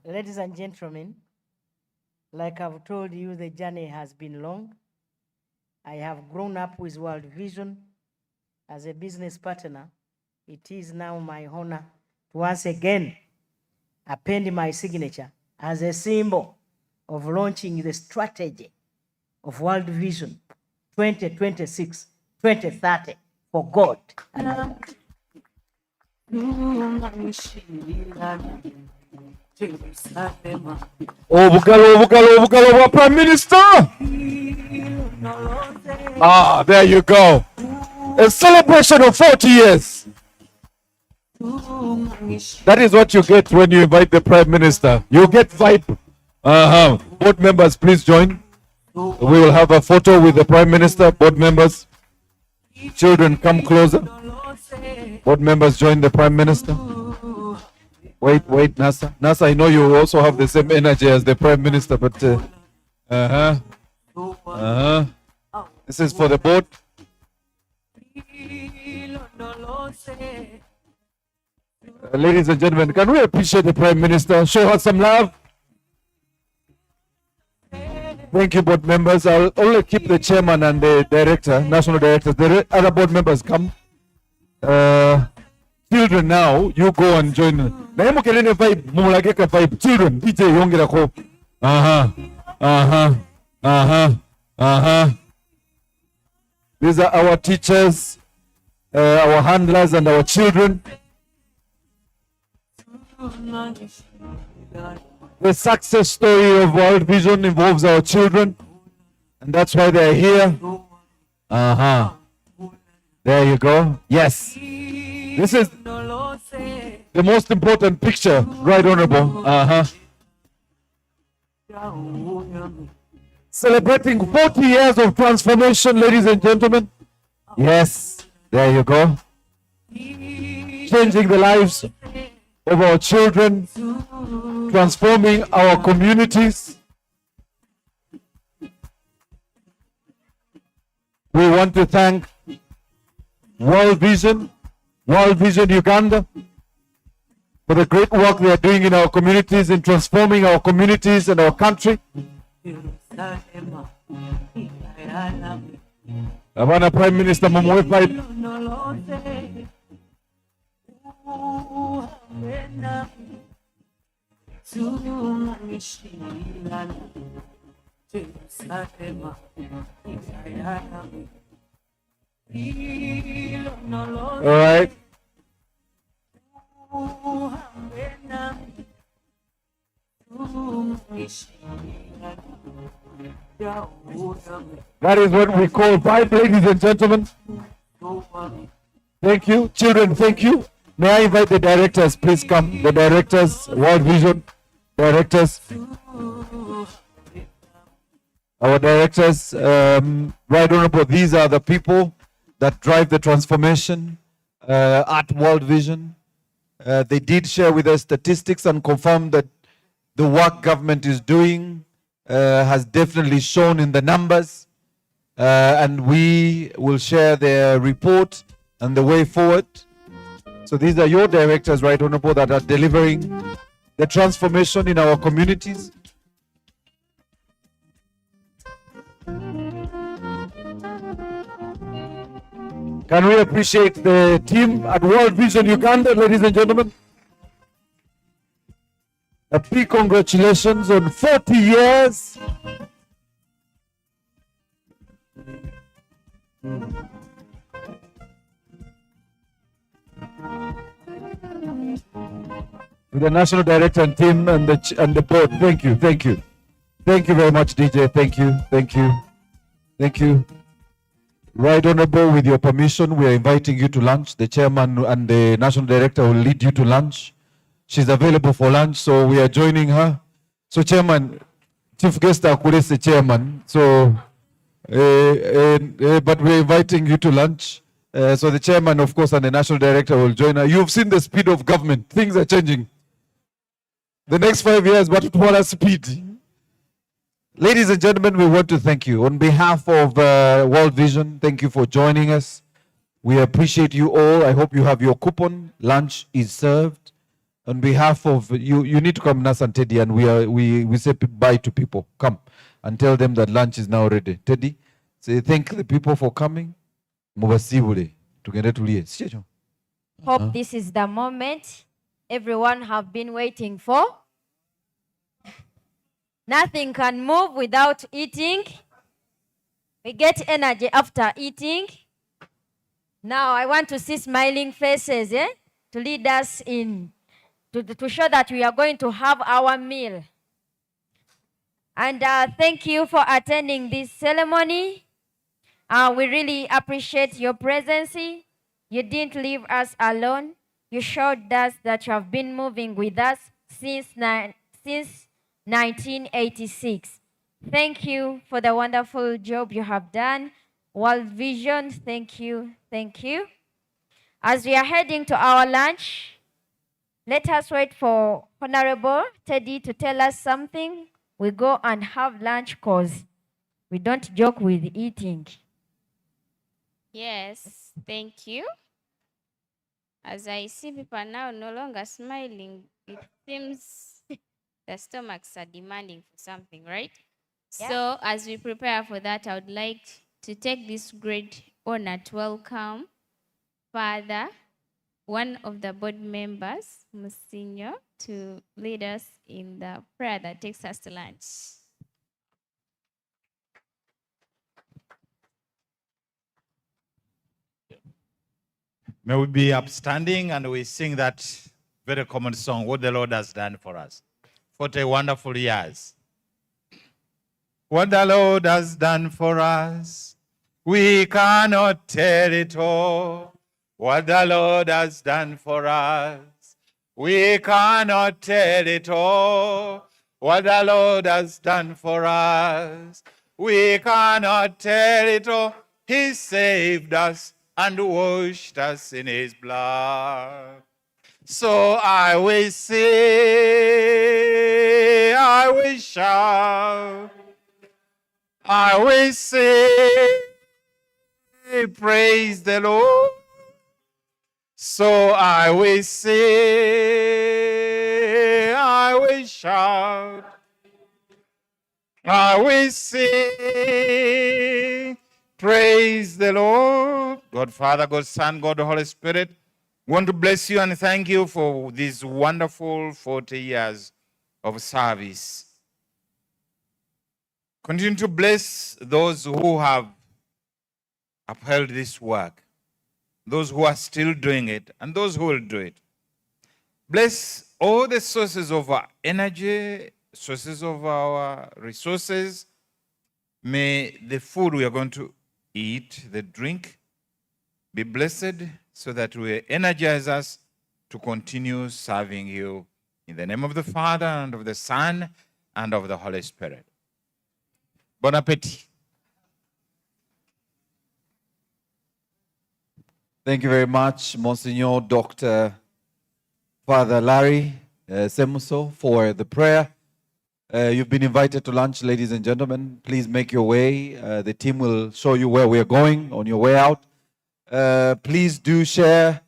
Ladies and gentlemen, like I've told you, the journey has been long. I have grown up with World Vision as a business partner. It is now my honor to once again append my signature as a symbol of launching the strategy of World Vision 2026-2030 for God. Obugalo, Prime Minister. Ah, there you go. A celebration of 40 years. That is what you get when you invite the Prime Minister. You get vibe. Board members, please join. We will have a photo with the Prime Minister. Board members. Children, come closer. Board members, join the Prime Minister. Wait, NASA. NASA, I know you also have the same energy as the Prime Minister, but this is for the board. Ladies and gentlemen, can we appreciate the Prime Minister? Show her some love. Thank you, board members. I'll only keep the chairman and the director, national director. The other board members come. Children now, you go and join. Vibe. Children, DJ Yongirako. These are our teachers, our handlers, and our children. The success story of World Vision involves our children, and that's why they're here. There you go. Yes. This is the most important picture, Right Honorable. Celebrating 40 years of transformation, ladies and gentlemen. Yes, there you go. Changing the lives of our children, transforming our communities. We want to thank World Vision Uganda, for the great work they are doing in our communities, in transforming our communities and our country. Abana Prime Minister Mumwepai. All right. That is what we call vibe, ladies and gentlemen. Thank you. Children, thank you. May I invite the directors, please come. The directors, World Vision directors. Our directors, Right Honorable, these are the people that drive the transformation at World Vision. They did share with us statistics and confirm that the work government is doing has definitely shown in the numbers. And we will share their report and the way forward. So these are your directors, Right Honorable, that are delivering the transformation in our communities. Can we appreciate the team at World Vision Uganda, ladies and gentlemen? A big congratulations on 40 years. with the national director and team and the board. Thank you. Thank you. Thank you very much, DJ. Thank you. Thank you. Thank you. Right Honorable, with your permission, we are inviting you to lunch. The chairman and the national director will lead you to lunch. She's available for lunch, so we are joining her. So chairman, chief guest is the chairman. So, but we're inviting you to lunch. So the chairman, of course, and the national director will join her. You've seen the speed of government. Things are changing. The next 5 years, but what a speed. Ladies and gentlemen, we want to thank you. On behalf of World Vision, thank you for joining us. We appreciate you all. I hope you have your coupon. Lunch is served. On behalf of you, you need to come, Nas and Teddy, and we say bye to people. Come and tell them that lunch is now ready. Teddy, say thank the people for coming. Mubasibule, tugende tulie. Sicho? Hope this is the moment everyone have been waiting for. Nothing can move without eating. We get energy after eating. Now I want to see smiling faces, to lead us in, to show that we are going to have our meal. And thank you for attending this ceremony. We really appreciate your presence. You didn't leave us alone. You showed us that you have been moving with us since 1986. Thank you for the wonderful job you have done. World Vision, thank you, thank you. As we are heading to our lunch, let us wait for Honorable Teddy to tell us something. We go and have lunch because we don't joke with eating. Yes, thank you. As I see people now no longer smiling, it seems the stomachs are demanding for something, right? Yeah. So as we prepare for that, I would like to take this great honor to welcome Father, one of the board members, Monsignor, to lead us in the prayer that takes us to lunch. May we be upstanding and we sing that very common song, What the Lord Has Done for Us. 40 wonderful years. What the Lord has done for us, we cannot tell it all. What the Lord has done for us, we cannot tell it all. What the Lord has done for us, we cannot tell it all. He saved us and washed us in his blood. So I will say, I will shout, I will say, praise the Lord. So I will say, I will shout, I will sing, praise the Lord. God Father, God Son, God Holy Spirit, we want to bless you and thank you for these wonderful 40 years of service. Continue to bless those who have upheld this work, those who are still doing it, and those who will do it. Bless all the sources of our energy, sources of our resources. May the food we are going to eat, the drink, be blessed so that we energize us to continue serving you. In the name of the Father, and of the Son, and of the Holy Spirit. Bon appetit. Thank you very much, Monsignor Dr. Father Larry Semuso, for the prayer. You've been invited to lunch, ladies and gentlemen. Please make your way. The team will show you where we are going on your way out. Please do share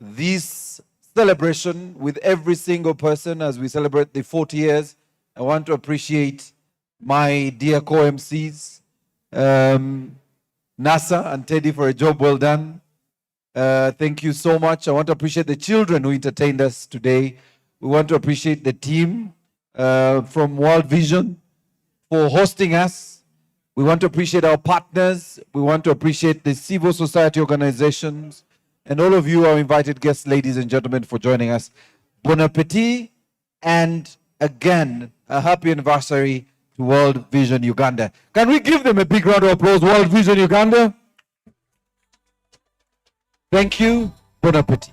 this celebration with every single person as we celebrate the 40 years. I want to appreciate my dear co-MCs, NASA and Teddy, for a job well done. Thank you so much. I want to appreciate the children who entertained us today. We want to appreciate the team from World Vision for hosting us. We want to appreciate our partners. We want to appreciate the civil society organizations. And all of you, our invited guests, ladies and gentlemen, for joining us. bon appetit, and again, a happy anniversary to World Vision Uganda. Can we give them a big round of applause, World Vision Uganda? Thank you. Bon appetit.